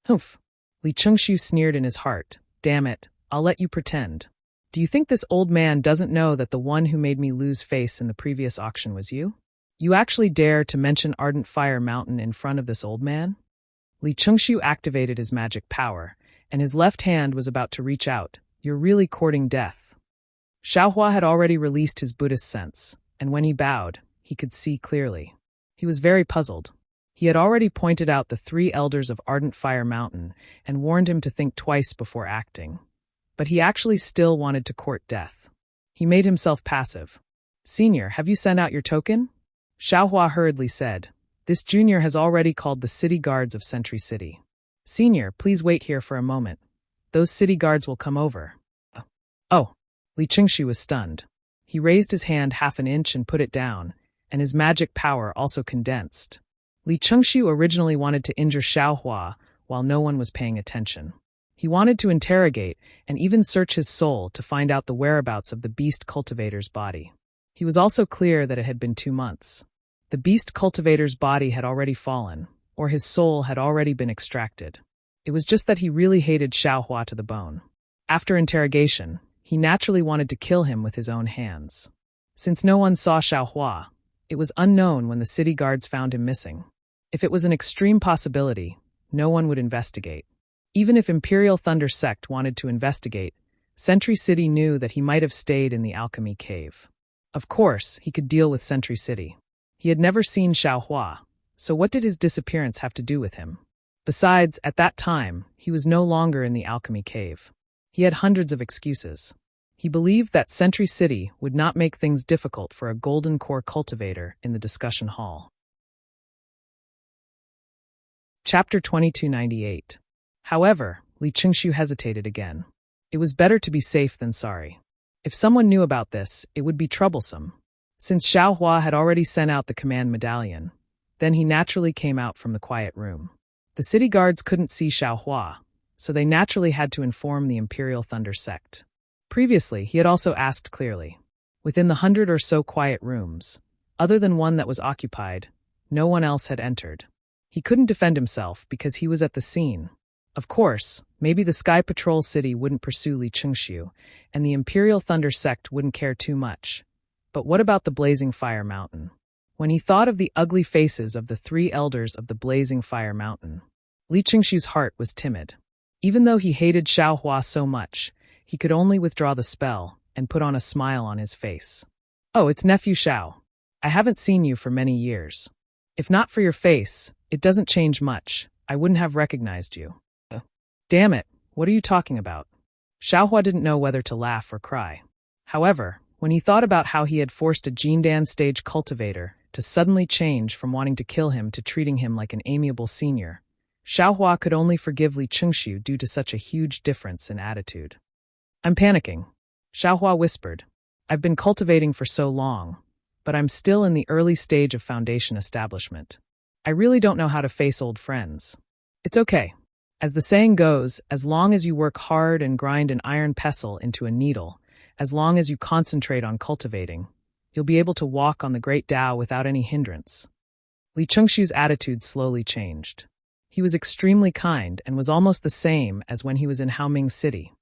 Humph. Li Chengxiu sneered in his heart. Damn it, I'll let you pretend. Do you think this old man doesn't know that the one who made me lose face in the previous auction was you? You actually dare to mention Ardent Fire Mountain in front of this old man? Li Chengxiu activated his magic power, and his left hand was about to reach out. You're really courting death. Xiaohua had already released his Buddhist sense, and when he bowed, he could see clearly. He was very puzzled. He had already pointed out the 3 elders of Ardent Fire Mountain and warned him to think twice before acting. But he actually still wanted to court death. He made himself passive. Senior, have you sent out your token? Xiaohua hurriedly said. This junior has already called the city guards of Sentry City. Senior, please wait here for a moment. Those city guards will come over. Oh. Li Chengxiu was stunned. He raised his hand half an inch and put it down, and his magic power also condensed. Li Chengxiu originally wanted to injure Xiaohua while no one was paying attention. He wanted to interrogate and even search his soul to find out the whereabouts of the beast cultivator's body. He was also clear that it had been 2 months. The beast cultivator's body had already fallen, or his soul had already been extracted. It was just that he really hated Xiaohua to the bone. After interrogation, he naturally wanted to kill him with his own hands. Since no one saw Xiaohua, it was unknown when the city guards found him missing. If it was an extreme possibility, no one would investigate. Even if Imperial Thunder Sect wanted to investigate, Sentry City knew that he might have stayed in the alchemy cave. Of course, he could deal with Sentry City. He had never seen Xiaohua, so what did his disappearance have to do with him? Besides, at that time, he was no longer in the alchemy cave. He had hundreds of excuses. He believed that Sentry City would not make things difficult for a golden core cultivator in the discussion hall. Chapter 2298. However, Li Qingshu hesitated again. It was better to be safe than sorry. If someone knew about this, it would be troublesome. Since Xiaohua had already sent out the command medallion, then he naturally came out from the quiet room. The city guards couldn't see Xiaohua, so they naturally had to inform the Imperial Thunder Sect. Previously, he had also asked clearly. Within the 100 or so quiet rooms, other than one that was occupied, no one else had entered. He couldn't defend himself because he was at the scene. Of course, maybe the Sky Patrol City wouldn't pursue Li Qingshu, and the Imperial Thunder Sect wouldn't care too much. But what about the Blazing Fire Mountain? When he thought of the ugly faces of the 3 elders of the Blazing Fire Mountain, Li Qingshu's heart was timid. Even though he hated Xiaohua so much, he could only withdraw the spell and put on a smile on his face. "Oh, it's Nephew Xiao. I haven't seen you for many years. If not for your face, it doesn't change much. I wouldn't have recognized you." Damn it, what are you talking about? Xiaohua didn't know whether to laugh or cry. However, when he thought about how he had forced a Jindan stage cultivator to suddenly change from wanting to kill him to treating him like an amiable senior, Xiaohua could only forgive Li Qingshu due to such a huge difference in attitude. "I'm panicking," Xiaohua whispered. "I've been cultivating for so long, but I'm still in the early stage of foundation establishment. I really don't know how to face old friends. It's okay. As the saying goes, as long as you work hard and grind an iron pestle into a needle, as long as you concentrate on cultivating, you'll be able to walk on the great Tao without any hindrance." Li Qingshu's attitude slowly changed. He was extremely kind and was almost the same as when he was in Haoming City.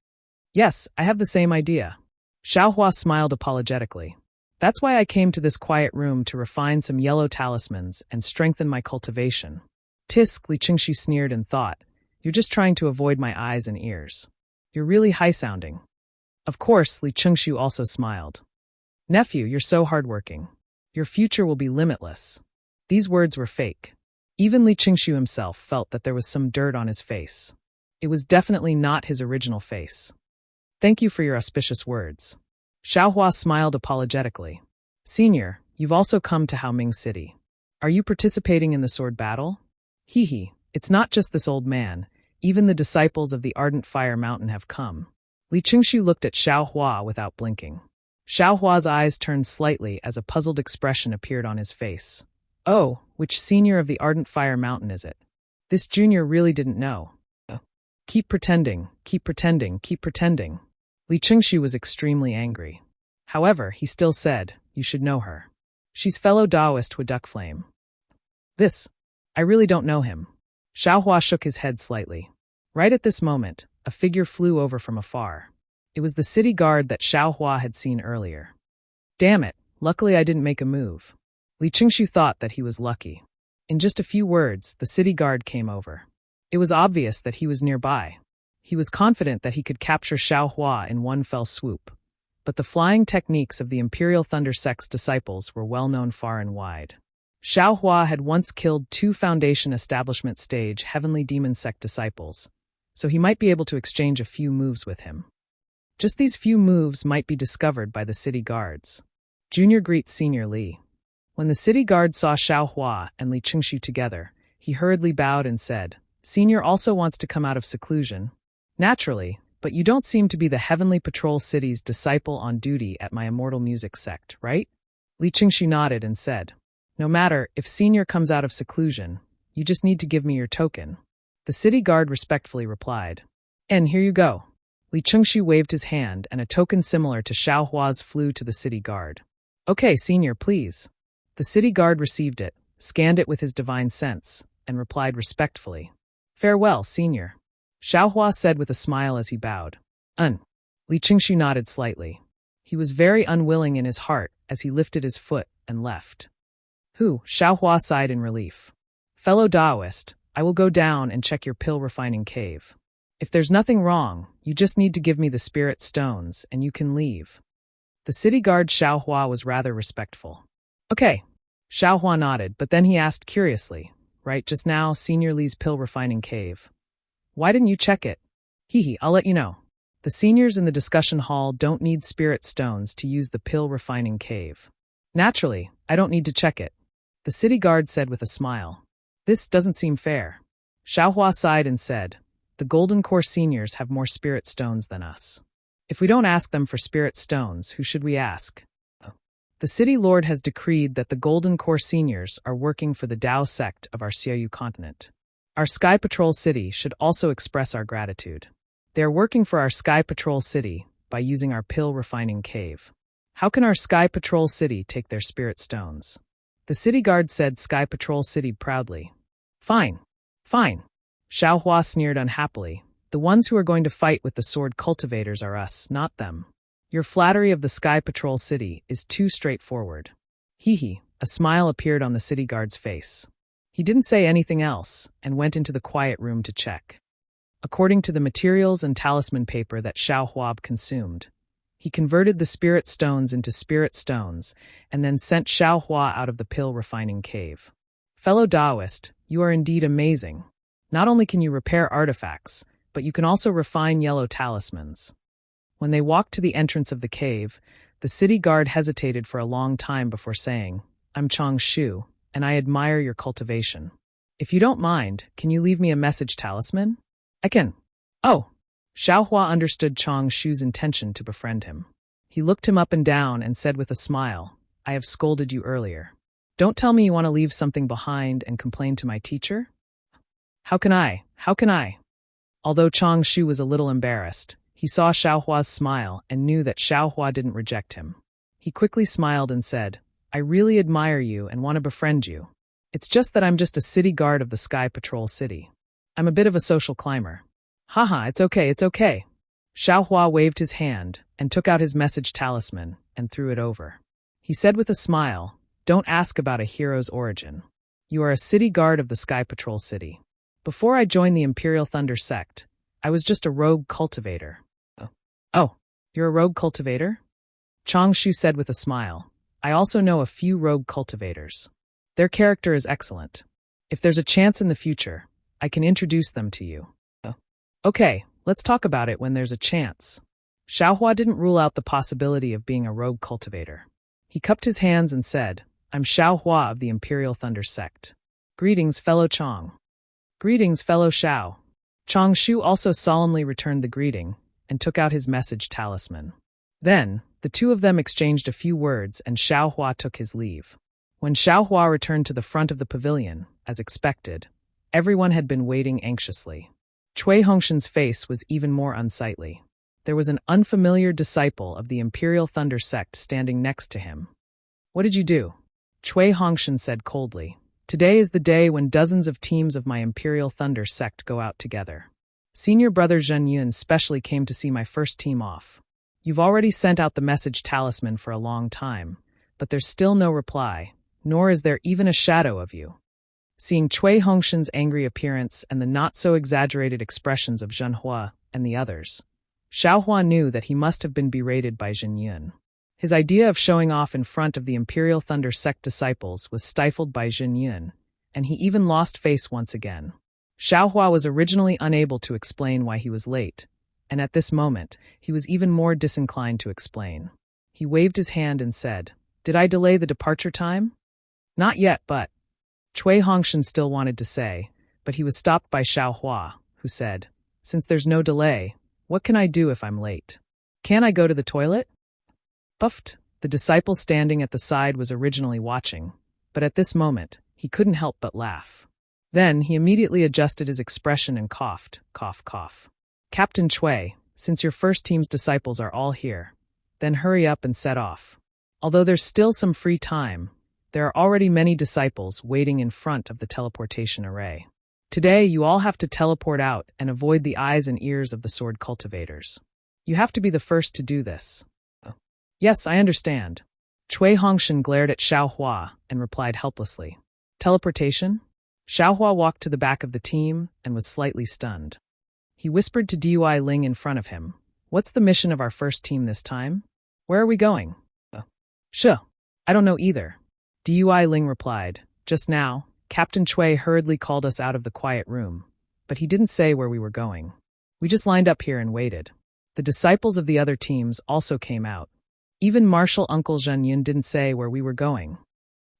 "Yes, I have the same idea." Xiaohua smiled apologetically. "That's why I came to this quiet room to refine some yellow talismans and strengthen my cultivation." "Tisk," Li Qingshu sneered and thought, "You're just trying to avoid my eyes and ears. You're really high-sounding." Of course, Li Qingshu also smiled. "Nephew, you're so hardworking. Your future will be limitless." These words were fake. Even Li Qingshu himself felt that there was some dirt on his face. It was definitely not his original face. "Thank you for your auspicious words." Xiaohua smiled apologetically. "Senior, you've also come to Haoming City. Are you participating in the sword battle?" "Hee, it's not just this old man. Even the disciples of the Ardent Fire Mountain have come." Li Qingshu looked at Xiaohua without blinking. Xiaohua's eyes turned slightly as a puzzled expression appeared on his face. "Oh, which senior of the Ardent Fire Mountain is it?" This junior really didn't know. Keep pretending, keep pretending, keep pretending." Li Qingshu was extremely angry. However, he still said, "You should know her. She's fellow Taoist with Duck Flame." I really don't know him." Xiaohua shook his head slightly. Right at this moment, a figure flew over from afar. It was the city guard that Xiaohua had seen earlier. "Damn it, luckily I didn't make a move." Li Qingshu thought that he was lucky. In just a few words, the city guard came over. It was obvious that he was nearby. He was confident that he could capture Xiaohua in one fell swoop. But the flying techniques of the Imperial Thunder Sect's disciples were well known far and wide. Xiaohua had once killed 2 Foundation Establishment stage Heavenly Demon Sect disciples, so he might be able to exchange a few moves with him. Just these few moves might be discovered by the city guards. Junior greets Senior Li. When the city guard saw Xiaohua and Li Qingshu together, he hurriedly bowed and said, "Senior also wants to come out of seclusion." "Naturally, but you don't seem to be the Heavenly Patrol City's disciple on duty at my Immortal Music Sect, right?" Li Qingshu nodded and said, "No matter if Senior comes out of seclusion, you just need to give me your token." The city guard respectfully replied, "And here you go." Li Qingshu waved his hand and a token similar to Xiaohua's flew to the city guard. "Okay, Senior, please." The city guard received it, scanned it with his divine sense, and replied respectfully. "Farewell, senior," Xiaohua said with a smile as he bowed. Li Qingshu nodded slightly. He was very unwilling in his heart as he lifted his foot and left. Xiaohua sighed in relief. "Fellow Taoist, I will go down and check your pill-refining cave. If there's nothing wrong, you just need to give me the spirit stones and you can leave." The city guard Xiaohua was rather respectful. "Okay." Xiaohua nodded, but then he asked curiously, "Right just now, Senior Li's pill-refining cave. Why didn't you check it?" I'll let you know. The seniors in the discussion hall don't need spirit stones to use the pill-refining cave. Naturally, I don't need to check it," the city guard said with a smile. "This doesn't seem fair." Xiaohua sighed and said, "The Golden Core seniors have more spirit stones than us. If we don't ask them for spirit stones, who should we ask? The city lord has decreed that the Golden Core seniors are working for the Tao sect of our Xiaoyu continent. Our Sky Patrol City should also express our gratitude. They are working for our Sky Patrol City by using our pill-refining cave. How can our Sky Patrol City take their spirit stones?" The city guard said Sky Patrol City proudly. Fine. Xiaohua sneered unhappily. "The ones who are going to fight with the sword cultivators are us, not them. Your flattery of the Sky Patrol City is too straightforward." A smile appeared on the city guard's face. He didn't say anything else and went into the quiet room to check. According to the materials and talisman paper that Xiaohua consumed, he converted the spirit stones into spirit stones and then sent Xiaohua out of the pill-refining cave. "Fellow Taoist, you are indeed amazing. Not only can you repair artifacts, but you can also refine yellow talismans." When they walked to the entrance of the cave, the city guard hesitated for a long time before saying, "I'm Chang Shu, and I admire your cultivation. If you don't mind, can you leave me a message talisman?" "I can." "Oh." Xiaohua understood Chang Shu's intention to befriend him. He looked him up and down and said with a smile, "I have scolded you earlier. Don't tell me you want to leave something behind and complain to my teacher?" How can I? Although Chang Shu was a little embarrassed, he saw Xiaohua's smile and knew that Xiaohua didn't reject him. He quickly smiled and said, "I really admire you and want to befriend you. It's just that I'm just a city guard of the Sky Patrol City. I'm a bit of a social climber." It's okay. Xiaohua waved his hand and took out his message talisman and threw it over. He said with a smile, "Don't ask about a hero's origin. You are a city guard of the Sky Patrol City. Before I joined the Imperial Thunder sect, I was just a rogue cultivator." "Oh, you're a rogue cultivator?" Chang Shu said with a smile. "I also know a few rogue cultivators. Their character is excellent. If there's a chance in the future, I can introduce them to you." "Okay, let's talk about it when there's a chance." Xiaohua didn't rule out the possibility of being a rogue cultivator. He cupped his hands and said, "I'm Xiaohua of the Imperial Thunder sect. Greetings, fellow Chang." "Greetings, fellow Xiao." Chang Shu also solemnly returned the greeting and took out his message talisman. Then, the two of them exchanged a few words and Xiaohua took his leave. When Xiaohua returned to the front of the pavilion, as expected, everyone had been waiting anxiously. Cui Hongshan's face was even more unsightly. There was an unfamiliar disciple of the Imperial Thunder sect standing next to him. "What did you do?" Cui Hongshan said coldly. "Today is the day when dozens of teams of my Imperial Thunder sect go out together. Senior brother Zhen Yun specially came to see my first team off. You've already sent out the message talisman for a long time, but there's still no reply, nor is there even a shadow of you." Seeing Cui Hongshan's angry appearance and the not-so-exaggerated expressions of Zhenhua and the others, Xiaohua knew that he must have been berated by Zhen Yun. His idea of showing off in front of the Imperial Thunder sect disciples was stifled by Zhen Yun, and he even lost face once again. Xiaohua was originally unable to explain why he was late, and at this moment, he was even more disinclined to explain. He waved his hand and said, "Did I delay the departure time?" "Not yet, but..." Cui Hongshan still wanted to say, but he was stopped by Xiaohua, who said, "Since there's no delay, what can I do if I'm late? Can I go to the toilet?" Buffed. The disciple standing at the side was originally watching, but at this moment, he couldn't help but laugh. Then he immediately adjusted his expression and coughed, cough. "Captain Cui, since your first team's disciples are all here, then hurry up and set off. Although there's still some free time, There are already many disciples waiting in front of the teleportation array. Today, you all have to teleport out and avoid the eyes and ears of the sword cultivators. You have to be the first to do this. Yes, I understand. Cui Hongshan glared at Xiao Hua and replied helplessly. Teleportation? Xiao Hua walked to the back of the team and was slightly stunned. He whispered to Dui Ling in front of him, "What's the mission of our first team this time? Where are we going?" I don't know either. Dui Ling replied, "Just now, Captain Cui hurriedly called us out of the quiet room, but he didn't say where we were going. We just lined up here and waited." The disciples of the other teams also came out. Even Martial Uncle Zhen Yun didn't say where we were going.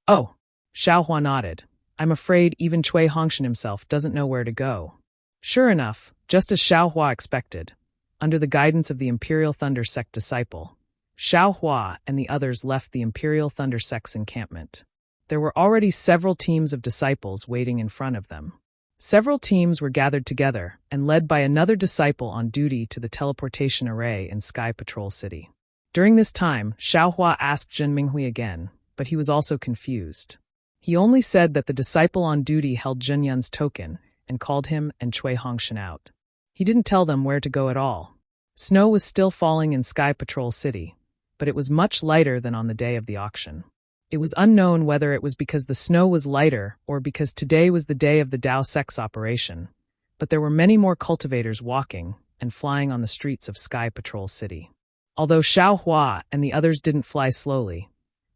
Oh, Xiao Hua nodded. I'm afraid even Cui Hongshan himself doesn't know where to go. Sure enough, just as Xiao Hua expected, under the guidance of the Imperial Thunder Sect disciple, Xiao Hua and the others left the Imperial Thunder Sect's encampment. There were already several teams of disciples waiting in front of them. Several teams were gathered together and led by another disciple on duty to the teleportation array in Sky Patrol City. During this time, Xiao Hua asked Zhen Minghui again, but he was also confused. He only said that the disciple on duty held Zhen Yun's token and called him and Cui Hongshan out. He didn't tell them where to go at all. Snow was still falling in Sky Patrol City, but it was much lighter than on the day of the auction. It was unknown whether it was because the snow was lighter or because today was the day of the Dao Sect's operation, but there were many more cultivators walking and flying on the streets of Sky Patrol City. Although Xiao Hua and the others didn't fly slowly,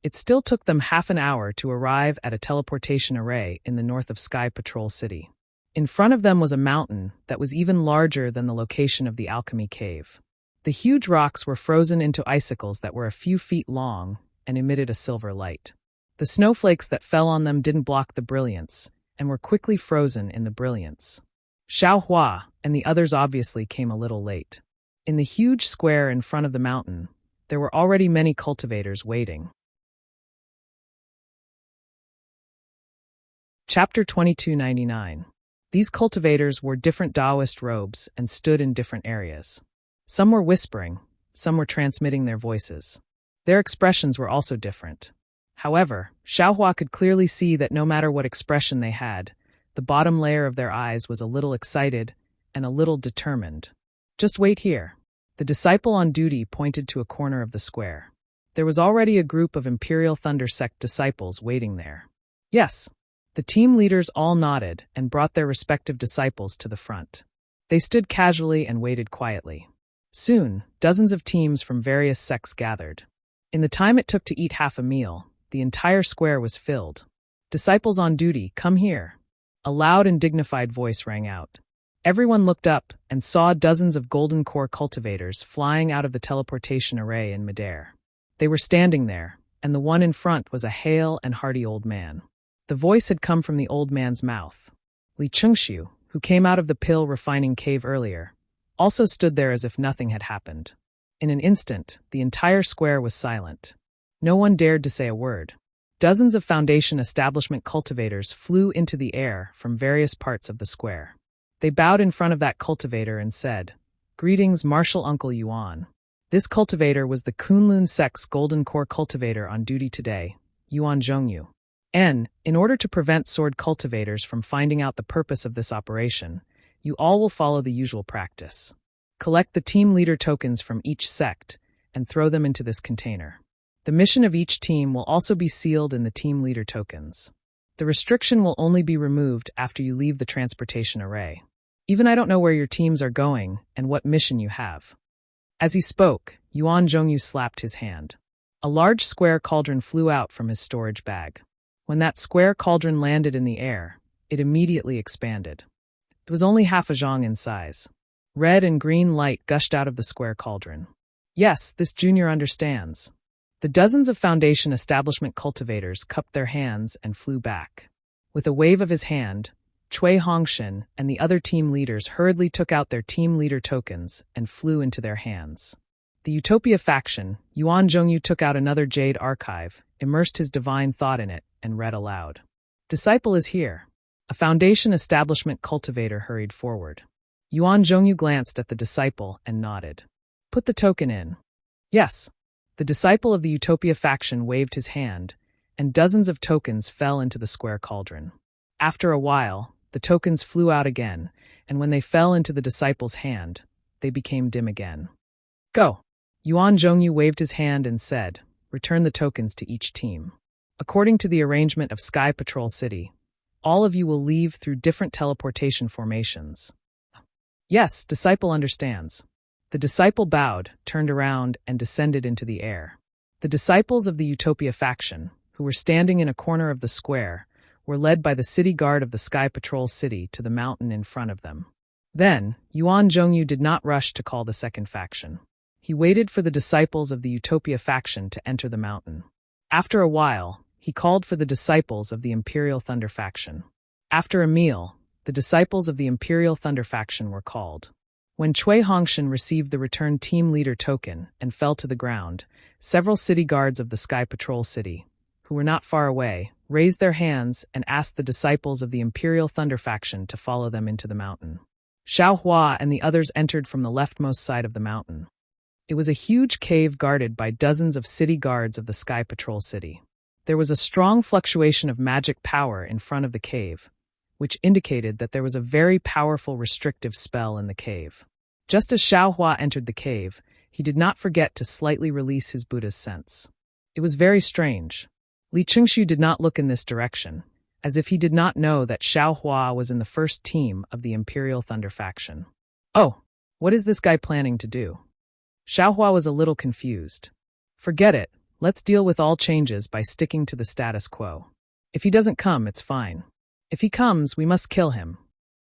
it still took them half an hour to arrive at a teleportation array in the north of Sky Patrol City. In front of them was a mountain that was even larger than the location of the alchemy cave. The huge rocks were frozen into icicles that were a few feet long and emitted a silver light. The snowflakes that fell on them didn't block the brilliance and were quickly frozen in the brilliance. Xiao Hua and the others obviously came a little late. In the huge square in front of the mountain, there were already many cultivators waiting. Chapter 2299. These cultivators wore different Taoist robes and stood in different areas. Some were whispering, some were transmitting their voices. Their expressions were also different. However, Xiao Hua could clearly see that no matter what expression they had, the bottom layer of their eyes was a little excited and a little determined. Just wait here. The disciple on duty pointed to a corner of the square. There was already a group of Imperial Thunder Sect disciples waiting there. Yes. The team leaders all nodded and brought their respective disciples to the front. They stood casually and waited quietly. Soon, dozens of teams from various sects gathered. In the time it took to eat half a meal, the entire square was filled. Disciples on duty, come here. A loud and dignified voice rang out. Everyone looked up and saw dozens of golden core cultivators flying out of the teleportation array in midair. They were standing there, and the one in front was a hale and hearty old man. The voice had come from the old man's mouth. Li Chengxiu, who came out of the pill refining cave earlier, also stood there as if nothing had happened. In an instant, the entire square was silent. No one dared to say a word. Dozens of Foundation establishment cultivators flew into the air from various parts of the square. They bowed in front of that cultivator and said, "Greetings, Martial Uncle Yuan." This cultivator was the Kunlun Sect's golden core cultivator on duty today, Yuan Zhongyu. In order to prevent sword cultivators from finding out the purpose of this operation, you all will follow the usual practice. Collect the team leader tokens from each sect and throw them into this container. The mission of each team will also be sealed in the team leader tokens. The restriction will only be removed after you leave the transportation array. Even I don't know where your teams are going and what mission you have. As he spoke, Yuan Zhongyu slapped his hand. A large square cauldron flew out from his storage bag. When that square cauldron landed in the air, it immediately expanded. It was only half a zhang in size. Red and green light gushed out of the square cauldron. Yes, this junior understands. The dozens of Foundation establishment cultivators cupped their hands and flew back. With a wave of his hand, Cui Hongshan and the other team leaders hurriedly took out their team leader tokens and flew into their hands. The Utopia faction, Yuan Zhongyu took out another jade archive, immersed his divine thought in it, and read aloud. "Disciple is here." A Foundation establishment cultivator hurried forward. Yuan Zhongyu glanced at the disciple and nodded. "Put the token in." "Yes." The disciple of the Utopia faction waved his hand, and dozens of tokens fell into the square cauldron. After a while, the tokens flew out again, and when they fell into the disciple's hand, they became dim again. Go! Yuan Zhongyu waved his hand and said, return the tokens to each team. According to the arrangement of Sky Patrol City, all of you will leave through different teleportation formations. Yes, disciple understands. The disciple bowed, turned around, and descended into the air. The disciples of the Utopia faction, who were standing in a corner of the square, were led by the city guard of the Sky Patrol City to the mountain in front of them. Then, Yuan Zhongyu did not rush to call the second faction. He waited for the disciples of the Utopia faction to enter the mountain. After a while, he called for the disciples of the Imperial Thunder faction. After a meal, the disciples of the Imperial Thunder faction were called. When Cui Hongshan received the returned team leader token and fell to the ground, several city guards of the Sky Patrol City, who were not far away, raised their hands and asked the disciples of the Imperial Thunder faction to follow them into the mountain. Xiao Hua and the others entered from the leftmost side of the mountain. It was a huge cave guarded by dozens of city guards of the Sky Patrol City. There was a strong fluctuation of magic power in front of the cave, which indicated that there was a very powerful restrictive spell in the cave. Just as Xiao Hua entered the cave, he did not forget to slightly release his Buddha's sense. It was very strange. Li Qingshu did not look in this direction, as if he did not know that Xiao Hua was in the first team of the Imperial Thunder faction. Oh, what is this guy planning to do? Xiao Hua was a little confused. Forget it, let's deal with all changes by sticking to the status quo. If he doesn't come, it's fine. If he comes, we must kill him.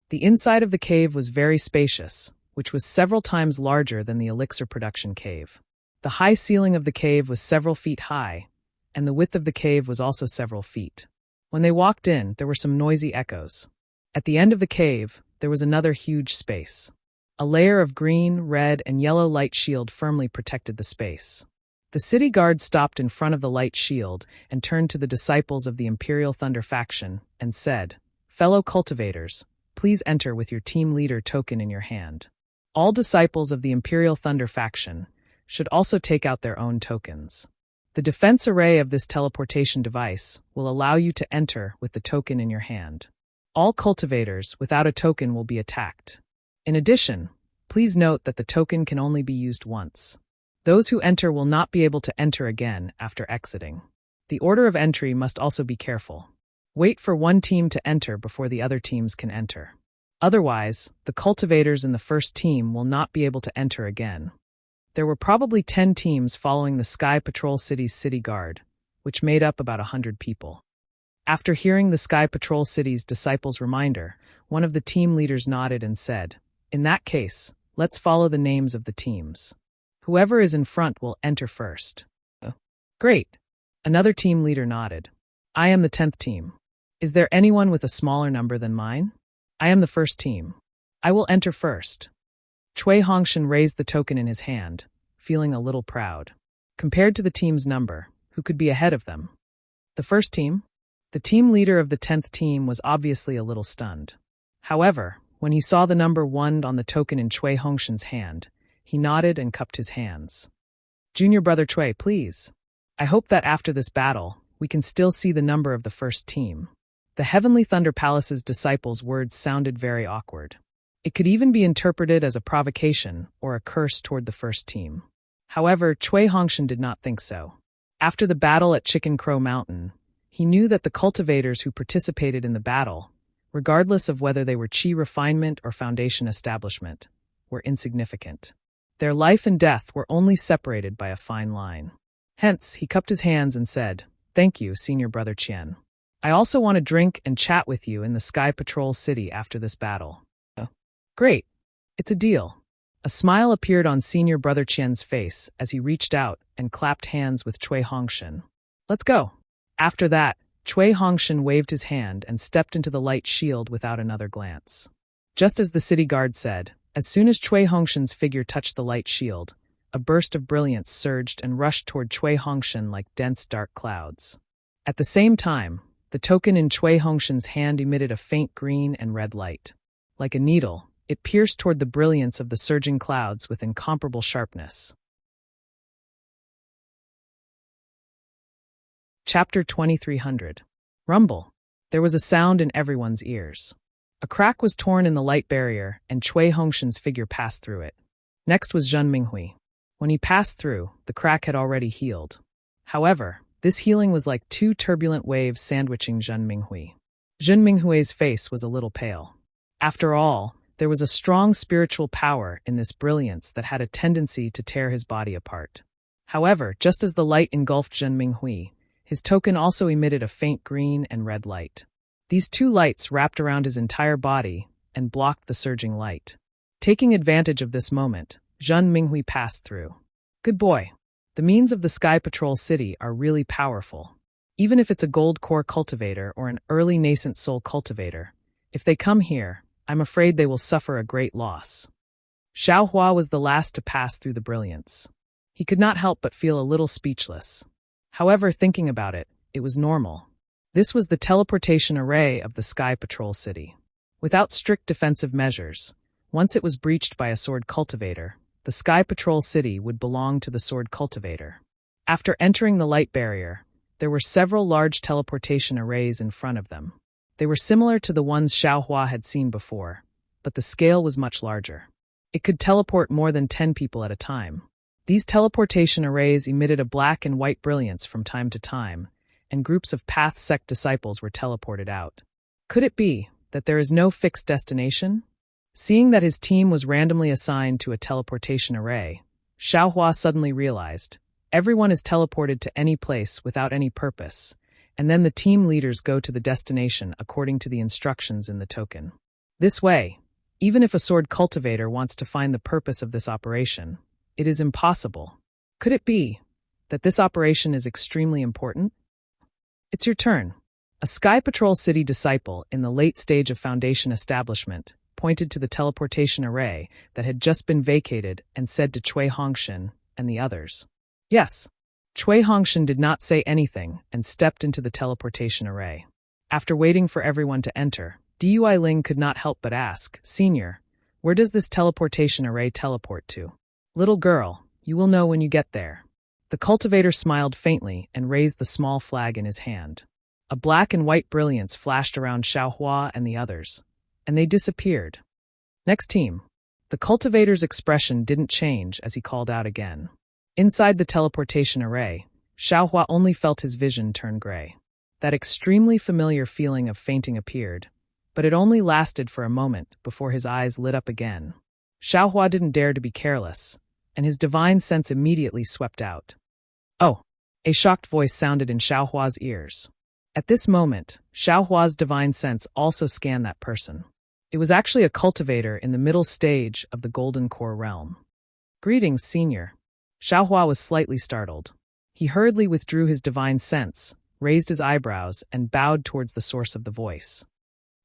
The inside of the cave was very spacious, which was several times larger than the elixir production cave. The high ceiling of the cave was several feet high, and the width of the cave was also several feet. When they walked in, there were some noisy echoes. At the end of the cave, there was another huge space. A layer of green, red, and yellow light shield firmly protected the space. The city guard stopped in front of the light shield and turned to the disciples of the Imperial Thunder faction and said, "Fellow cultivators, please enter with your team leader token in your hand. All disciples of the Imperial Thunder faction should also take out their own tokens. The defense array of this teleportation device will allow you to enter with the token in your hand. All cultivators without a token will be attacked. In addition, please note that the token can only be used once. Those who enter will not be able to enter again after exiting. The order of entry must also be careful. Wait for one team to enter before the other teams can enter. Otherwise, the cultivators in the first team will not be able to enter again." There were probably 10 teams following the Sky Patrol City's city guard, which made up about 100 people. After hearing the Sky Patrol City's disciples' reminder, one of the team leaders nodded and said, "In that case, let's follow the names of the teams. Whoever is in front will enter first." "Great." Another team leader nodded. "I am the 10th team. Is there anyone with a smaller number than mine? I am the first team. I will enter first." Cui Hongshan raised the token in his hand, feeling a little proud. Compared to the team's number, who could be ahead of them? The first team? The team leader of the 10th team was obviously a little stunned. However, when he saw the number 1 on the token in Cui Hongshan's hand, he nodded and cupped his hands. "Junior brother Cui, please. I hope that after this battle, we can still see the number of the first team." The Heavenly Thunder Palace's disciples' words sounded very awkward. It could even be interpreted as a provocation or a curse toward the first team. However, Cui Hongshan did not think so. After the battle at Chicken Crow Mountain, he knew that the cultivators who participated in the battle, regardless of whether they were Qi Refinement or Foundation Establishment, were insignificant. Their life and death were only separated by a fine line. Hence, he cupped his hands and said, "Thank you, Senior Brother Qian. I also want to drink and chat with you in the Sky Patrol City after this battle." "Great. It's a deal." A smile appeared on Senior Brother Qian's face as he reached out and clapped hands with Cui Hongshan. "Let's go." After that, Cui Hongshan waved his hand and stepped into the light shield without another glance. Just as the city guard said, as soon as Cui Hongshan's figure touched the light shield, a burst of brilliance surged and rushed toward Cui Hongshan like dense dark clouds. At the same time, the token in Cui Hongshan's hand emitted a faint green and red light. Like a needle, it pierced toward the brilliance of the surging clouds with incomparable sharpness. Chapter 2300. Rumble. There was a sound in everyone's ears. A crack was torn in the light barrier, and Cui Hongshan's figure passed through it. Next was Zhen Minghui. When he passed through, the crack had already healed. However, this healing was like two turbulent waves sandwiching Zhen Minghui. Zhen Minghui's face was a little pale. After all, there was a strong spiritual power in this brilliance that had a tendency to tear his body apart. However, just as the light engulfed Zhen Minghui, his token also emitted a faint green and red light. These two lights wrapped around his entire body and blocked the surging light. Taking advantage of this moment, Zhen Minghui passed through. Good boy. The means of the Sky Patrol City are really powerful. Even if it's a gold core cultivator or an early nascent soul cultivator, if they come here, I'm afraid they will suffer a great loss. Xiaohua was the last to pass through the brilliance. He could not help but feel a little speechless. However, thinking about it, it was normal. This was the teleportation array of the Sky Patrol City. Without strict defensive measures, once it was breached by a sword cultivator, the Sky Patrol City would belong to the sword cultivator. After entering the light barrier, there were several large teleportation arrays in front of them. They were similar to the ones Xiaohua had seen before, but the scale was much larger. It could teleport more than 10 people at a time. These teleportation arrays emitted a black and white brilliance from time to time, and groups of Path Sect disciples were teleported out. Could it be that there is no fixed destination? Seeing that his team was randomly assigned to a teleportation array, Xiaohua suddenly realized, everyone is teleported to any place without any purpose, and then the team leaders go to the destination according to the instructions in the token. This way, even if a sword cultivator wants to find the purpose of this operation, it is impossible. Could it be that this operation is extremely important? It's your turn. A Sky Patrol City disciple in the late stage of Foundation establishment pointed to the teleportation array that had just been vacated and said to Cui Hongshan and the others. Yes. Cui Hongshan did not say anything and stepped into the teleportation array. After waiting for everyone to enter, Dui Ling could not help but ask, Senior, where does this teleportation array teleport to? Little girl, you will know when you get there. The cultivator smiled faintly and raised the small flag in his hand. A black and white brilliance flashed around Xiaohua and the others, and they disappeared. Next team. The cultivator's expression didn't change as he called out again. Inside the teleportation array, Xiaohua only felt his vision turn gray. That extremely familiar feeling of fainting appeared, but it only lasted for a moment before his eyes lit up again. Xiaohua didn't dare to be careless, and his divine sense immediately swept out. Oh! A shocked voice sounded in Xiaohua's ears. At this moment, Xiaohua's divine sense also scanned that person. It was actually a cultivator in the middle stage of the Golden Core realm. Greetings, Senior. Xiaohua was slightly startled. He hurriedly withdrew his divine sense, raised his eyebrows, and bowed towards the source of the voice.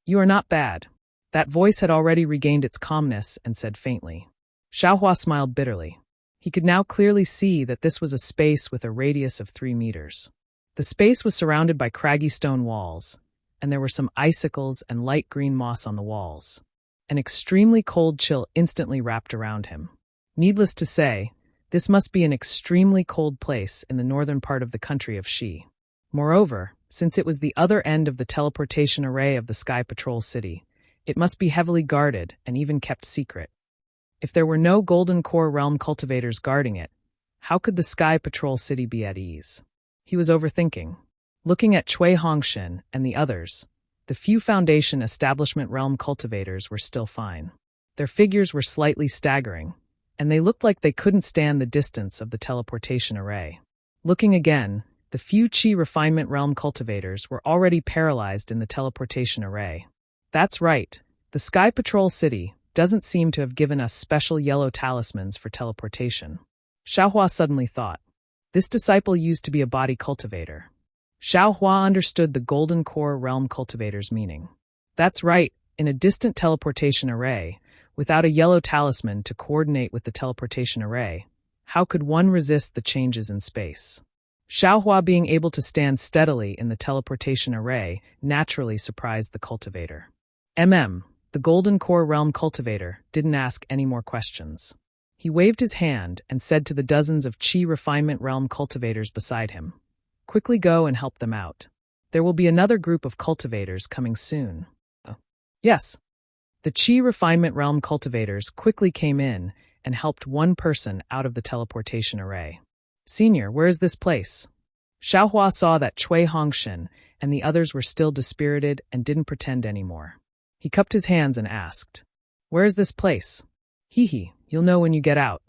You are not bad. That voice had already regained its calmness and said faintly. Xiaohua smiled bitterly. He could now clearly see that this was a space with a radius of 3 meters. The space was surrounded by craggy stone walls, and there were some icicles and light green moss on the walls. An extremely cold chill instantly wrapped around him. Needless to say, this must be an extremely cold place in the northern part of the country of Shi. Moreover, since it was the other end of the teleportation array of the Sky Patrol City, it must be heavily guarded and even kept secret. If there were no Golden Core realm cultivators guarding it, how could the Sky Patrol City be at ease? He was overthinking. Looking at Cui Hongshan and the others, the few Foundation Establishment realm cultivators were still fine. Their figures were slightly staggering, and they looked like they couldn't stand the distance of the teleportation array. Looking again, the few Qi Refinement realm cultivators were already paralyzed in the teleportation array. That's right, the Sky Patrol City doesn't seem to have given us special yellow talismans for teleportation. Xiaohua suddenly thought. This disciple used to be a body cultivator. Xiaohua understood the Golden Core realm cultivator's meaning. That's right, in a distant teleportation array, without a yellow talisman to coordinate with the teleportation array, how could one resist the changes in space? Xiaohua being able to stand steadily in the teleportation array naturally surprised the cultivator. The Golden Core realm cultivator didn't ask any more questions. He waved his hand and said to the dozens of Qi Refinement realm cultivators beside him, Quickly go and help them out. There will be another group of cultivators coming soon. Yes. The Qi Refinement Realm cultivators quickly came in and helped one person out of the teleportation array. Senior, where is this place? Xiaohua saw that Cui Hongshan and the others were still dispirited and didn't pretend anymore. He cupped his hands and asked, "Where is this place?" "Hee, you'll know when you get out."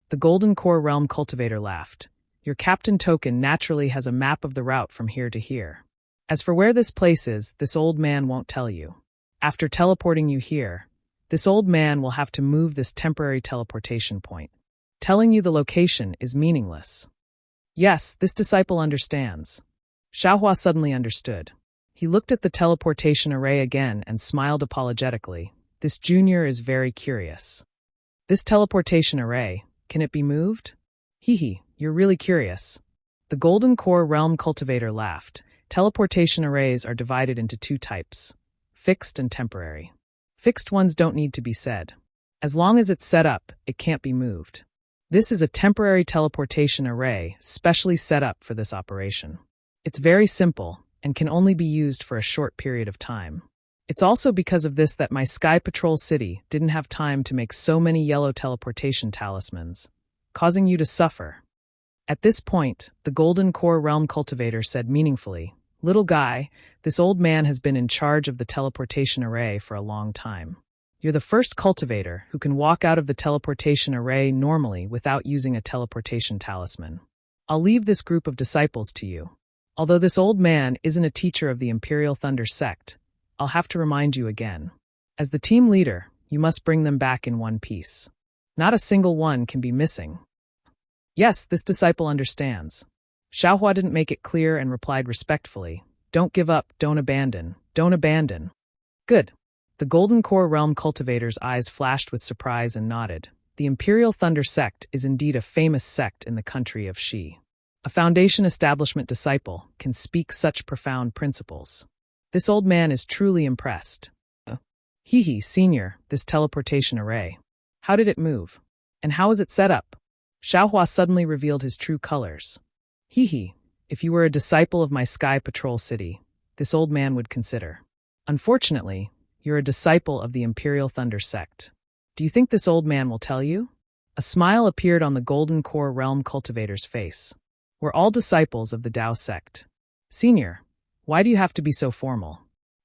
The Golden Core Realm cultivator laughed. "Your captain token naturally has a map of the route from here to here. As for where this place is, this old man won't tell you. After teleporting you here, this old man will have to move this temporary teleportation point. Telling you the location is meaningless." Yes, this disciple understands. Xiaohua suddenly understood. He looked at the teleportation array again and smiled apologetically. This junior is very curious. This teleportation array, can it be moved? Hee, you're really curious. The Golden Core Realm cultivator laughed. Teleportation arrays are divided into two types, fixed and temporary. Fixed ones don't need to be said. As long as it's set up, it can't be moved. This is a temporary teleportation array specially set up for this operation. It's very simple and can only be used for a short period of time. It's also because of this that my Sky Patrol City didn't have time to make so many yellow teleportation talismans, causing you to suffer. At this point, the Golden Core Realm cultivator said meaningfully, "Little guy, this old man has been in charge of the teleportation array for a long time. You're the first cultivator who can walk out of the teleportation array normally without using a teleportation talisman. I'll leave this group of disciples to you. Although this old man isn't a teacher of the Imperial Thunder sect, I'll have to remind you again. As the team leader, you must bring them back in one piece. Not a single one can be missing." Yes, this disciple understands. Xiaohua didn't make it clear and replied respectfully, "Don't give up, don't abandon, don't abandon." Good. The Golden Core Realm cultivator's eyes flashed with surprise and nodded. The Imperial Thunder sect is indeed a famous sect in the country of Xi. A Foundation establishment disciple can speak such profound principles. This old man is truly impressed. Hee, senior, this teleportation array. How did it move? And how is it set up? Xiaohua suddenly revealed his true colors. Hee, if you were a disciple of my Sky Patrol City, this old man would consider. Unfortunately, you're a disciple of the Imperial Thunder sect. Do you think this old man will tell you? A smile appeared on the Golden Core Realm cultivator's face. We're all disciples of the Dao sect. Senior, why do you have to be so formal?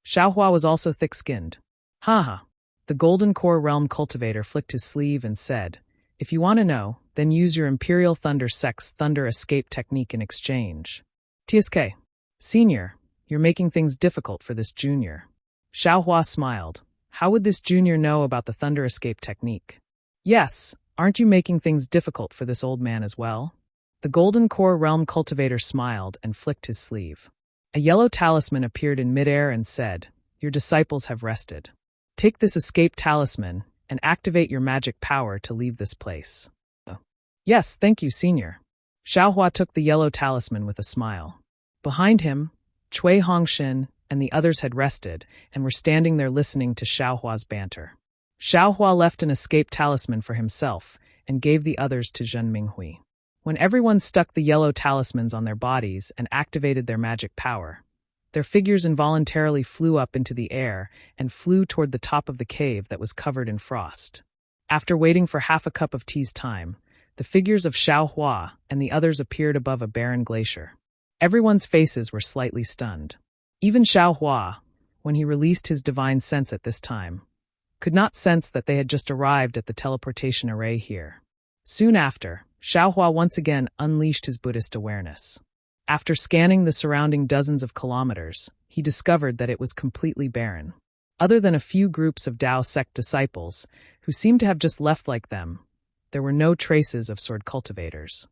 Xiaohua was also thick-skinned. Haha. The Golden Core Realm cultivator flicked his sleeve and said, "If you want to know, then use your Imperial Thunder sect's Thunder Escape technique in exchange." TSK. Senior, you're making things difficult for this junior. Xiaohua smiled. How would this junior know about the Thunder Escape technique? Yes, aren't you making things difficult for this old man as well? The Golden Core Realm cultivator smiled and flicked his sleeve. A yellow talisman appeared in midair and said, "Your disciples have rested. Take this escape talisman and activate your magic power to leave this place." Yes, thank you, senior. Xiaohua took the yellow talisman with a smile. Behind him, Cui Hongshan and the others had rested and were standing there listening to Xiaohua's banter. Xiaohua left an escape talisman for himself and gave the others to Zhen Minghui. When everyone stuck the yellow talismans on their bodies and activated their magic power, their figures involuntarily flew up into the air and flew toward the top of the cave that was covered in frost. After waiting for half a cup of tea's time, the figures of Xiaohua and the others appeared above a barren glacier. Everyone's faces were slightly stunned. Even Xiaohua, when he released his divine sense at this time, could not sense that they had just arrived at the teleportation array here. Soon after, Xiaohua once again unleashed his Buddhist awareness. After scanning the surrounding dozens of kilometers, he discovered that it was completely barren. Other than a few groups of Dao sect disciples, who seemed to have just left like them, there were no traces of sword cultivators.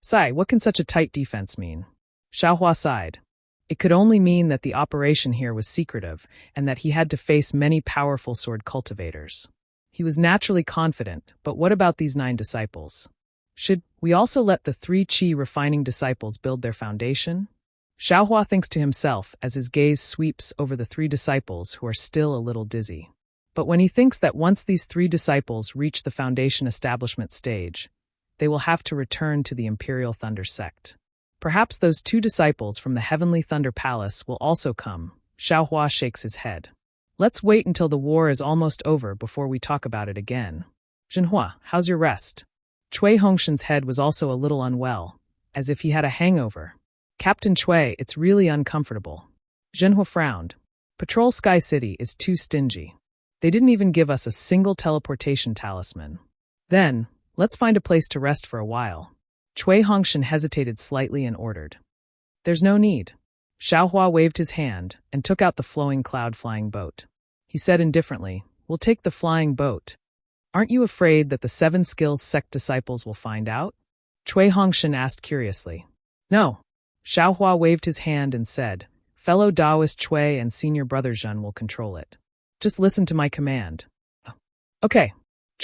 Sai, what can such a tight defense mean? Xiaohua sighed. It could only mean that the operation here was secretive and that he had to face many powerful sword cultivators. He was naturally confident, but what about these 9 disciples? Should we also let the 3 Qi refining disciples build their foundation? Xiaohua thinks to himself as his gaze sweeps over the 3 disciples who are still a little dizzy. But when he thinks that once these 3 disciples reach the foundation establishment stage, they will have to return to the Imperial Thunder sect. Perhaps those two disciples from the heavenly Thunder Palace will also come. Xiaohua shakes his head. Let's wait until the war is almost over before we talk about it again. Zhenhua, how's your rest? Cui Hongshan's head was also a little unwell, as if he had a hangover. Captain Cui, it's really uncomfortable. Zhenhua frowned. Patrol Sky City is too stingy. They didn't even give us a single teleportation talisman. Then, let's find a place to rest for a while. Cui Hongshan hesitated slightly and ordered. There's no need. Xiaohua waved his hand and took out the flowing cloud-flying boat. He said indifferently, We'll take the flying boat. Aren't you afraid that the 7 Skills sect disciples will find out? Cui Hongshan asked curiously. No. Xiaohua waved his hand and said, Fellow Taoist Cui and senior brother Zhen will control it. Just listen to my command. Okay.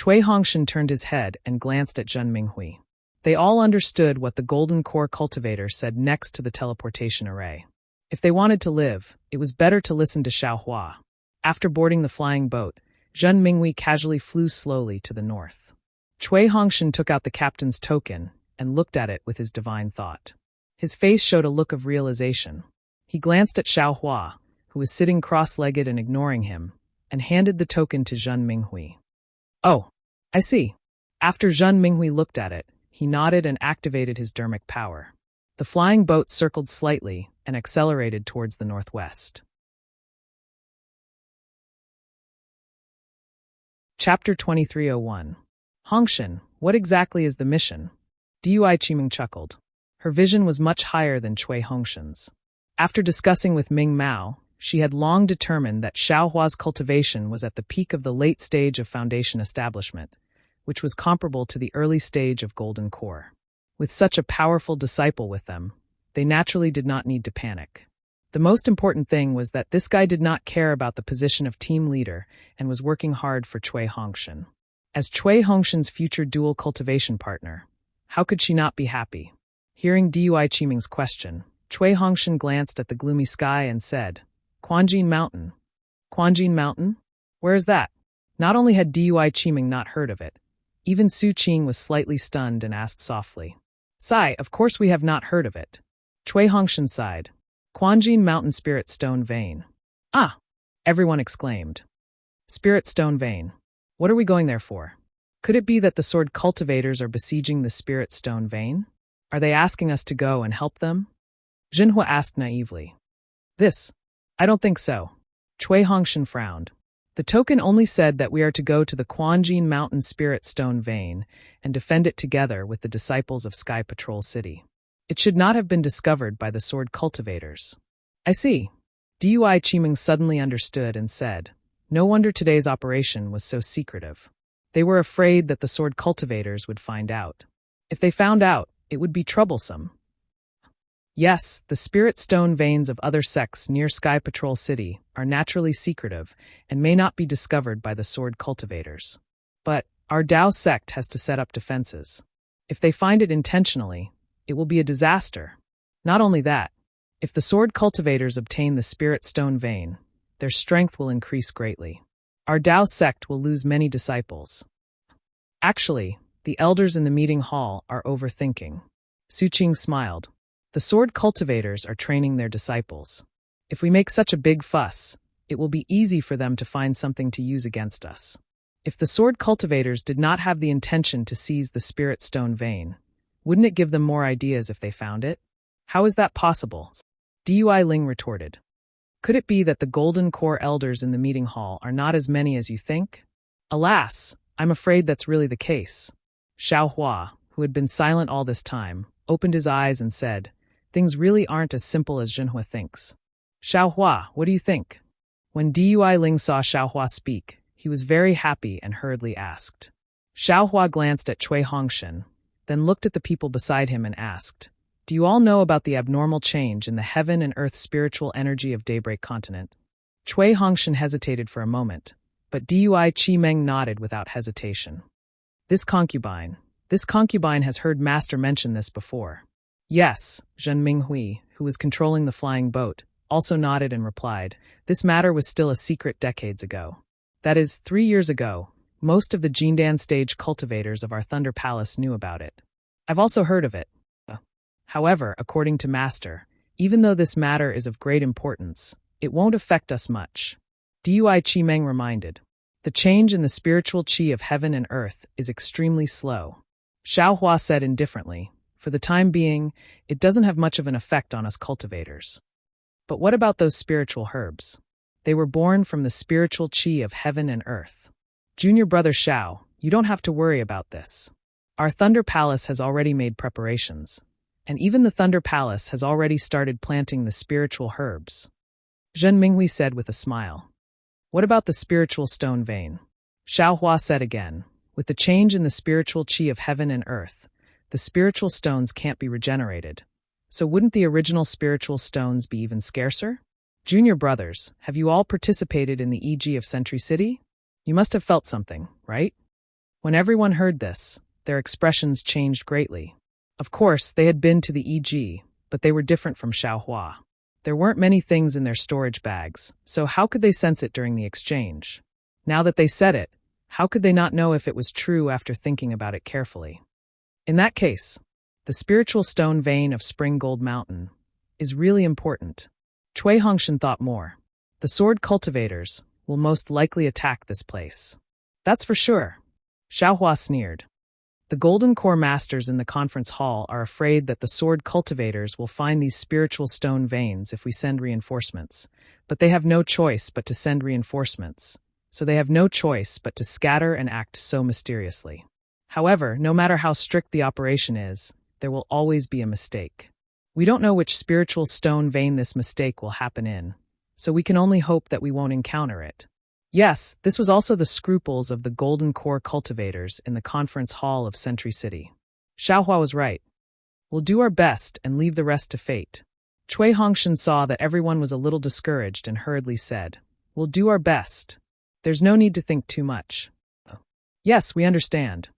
Cui Hongshan turned his head and glanced at Zhen Minghui. They all understood what the Golden Core cultivator said next to the teleportation array. If they wanted to live, it was better to listen to Xiaohua. After boarding the flying boat, Zhen Minghui casually flew slowly to the north. Cui Hongshan took out the captain's token and looked at it with his divine thought. His face showed a look of realization. He glanced at Xiaohua, who was sitting cross-legged and ignoring him, and handed the token to Zhen Minghui. Oh, I see. After Zhen Minghui looked at it, he nodded and activated his dermic power. The flying boat circled slightly and accelerated towards the northwest. Chapter 2301. Hongshan, what exactly is the mission? Dui Qiming chuckled. Her vision was much higher than Cui Hongshan's. After discussing with Ming Mao, she had long determined that Xiaohua's cultivation was at the peak of the late stage of foundation establishment, which was comparable to the early stage of Golden Core. With such a powerful disciple with them, they naturally did not need to panic. The most important thing was that this guy did not care about the position of team leader and was working hard for Cui Hongshan. As Cui Hongshan's future dual cultivation partner, how could she not be happy? Hearing Dui Qiming's question, Cui Hongshan glanced at the gloomy sky and said, Quanjin Mountain. Quanjin Mountain? Where is that? Not only had Dui Qiming not heard of it, even Su Qing was slightly stunned and asked softly. Sigh, of course we have not heard of it. Cui Hongshan sighed. Quanjin Mountain Spirit Stone Vein. Ah! Everyone exclaimed. Spirit Stone Vein. What are we going there for? Could it be that the sword cultivators are besieging the Spirit Stone Vein? Are they asking us to go and help them? Zhenhua asked naively. I don't think so. Cui Hongshan frowned. The token only said that we are to go to the Quanjin Mountain Spirit Stone Vein and defend it together with the disciples of Sky Patrol City. It should not have been discovered by the sword cultivators. I see. Dui Qiming suddenly understood and said, No wonder today's operation was so secretive. They were afraid that the sword cultivators would find out. If they found out, it would be troublesome. Yes, the spirit stone veins of other sects near Sky Patrol City are naturally secretive and may not be discovered by the sword cultivators. But our Dao sect has to set up defenses. If they find it intentionally, it will be a disaster. Not only that, if the sword cultivators obtain the spirit stone vein, their strength will increase greatly. Our Dao sect will lose many disciples. Actually, the elders in the meeting hall are overthinking. Su Qing smiled. The sword cultivators are training their disciples. If we make such a big fuss, it will be easy for them to find something to use against us. If the sword cultivators did not have the intention to seize the spirit stone vein, wouldn't it give them more ideas if they found it? How is that possible? Dui Ling retorted. Could it be that the Golden Core elders in the meeting hall are not as many as you think? Alas, I'm afraid that's really the case. Xiaohua, who had been silent all this time, opened his eyes and said, Things really aren't as simple as Zhenhua thinks. Xiaohua, what do you think? When Dui Ling saw Xiaohua speak, he was very happy and hurriedly asked. Xiaohua glanced at Cui Hongshan, then looked at the people beside him and asked, Do you all know about the abnormal change in the heaven and earth spiritual energy of Daybreak Continent? Cui Hongshan hesitated for a moment, but Dui Qiming nodded without hesitation. This concubine has heard Master mention this before. Yes, Zhen Minghui, who was controlling the flying boat, also nodded and replied, This matter was still a secret decades ago. That is, 3 years ago, most of the Jindan stage cultivators of our Thunder Palace knew about it. I've also heard of it. However, according to Master, even though this matter is of great importance, it won't affect us much. Dui Qimeng reminded. The change in the spiritual qi of heaven and earth is extremely slow. Xiaohua said indifferently, for the time being, it doesn't have much of an effect on us cultivators. But what about those spiritual herbs? They were born from the spiritual qi of heaven and earth. Junior brother Xiao, you don't have to worry about this. Our Thunder Palace has already made preparations, and even the Thunder Palace has already started planting the spiritual herbs. Zhen Minghui said with a smile. What about the spiritual stone vein? Xiaohua said again, with the change in the spiritual qi of heaven and earth, the spiritual stones can't be regenerated. So wouldn't the original spiritual stones be even scarcer? Junior brothers, have you all participated in the EG of Century City? You must have felt something, right? When everyone heard this, their expressions changed greatly. Of course, they had been to the EG, but they were different from Xiaohua. There weren't many things in their storage bags, so how could they sense it during the exchange? Now that they said it, how could they not know if it was true after thinking about it carefully? In that case, the spiritual stone vein of Spring Gold Mountain is really important. Cui Hongshan thought more. The sword cultivators will most likely attack this place. That's for sure. Xiaohua sneered. The Golden Core Masters in the conference hall are afraid that the sword cultivators will find these spiritual stone veins if we send reinforcements, but they have no choice but to send reinforcements, so they have no choice but to scatter and act so mysteriously. However, no matter how strict the operation is, there will always be a mistake. We don't know which spiritual stone vein this mistake will happen in, so we can only hope that we won't encounter it. Yes, this was also the scruples of the Golden Core cultivators in the conference hall of Century City. Xiaohua was right. We'll do our best and leave the rest to fate. Cui Hongshan saw that everyone was a little discouraged and hurriedly said, We'll do our best. There's no need to think too much. Yes, we understand.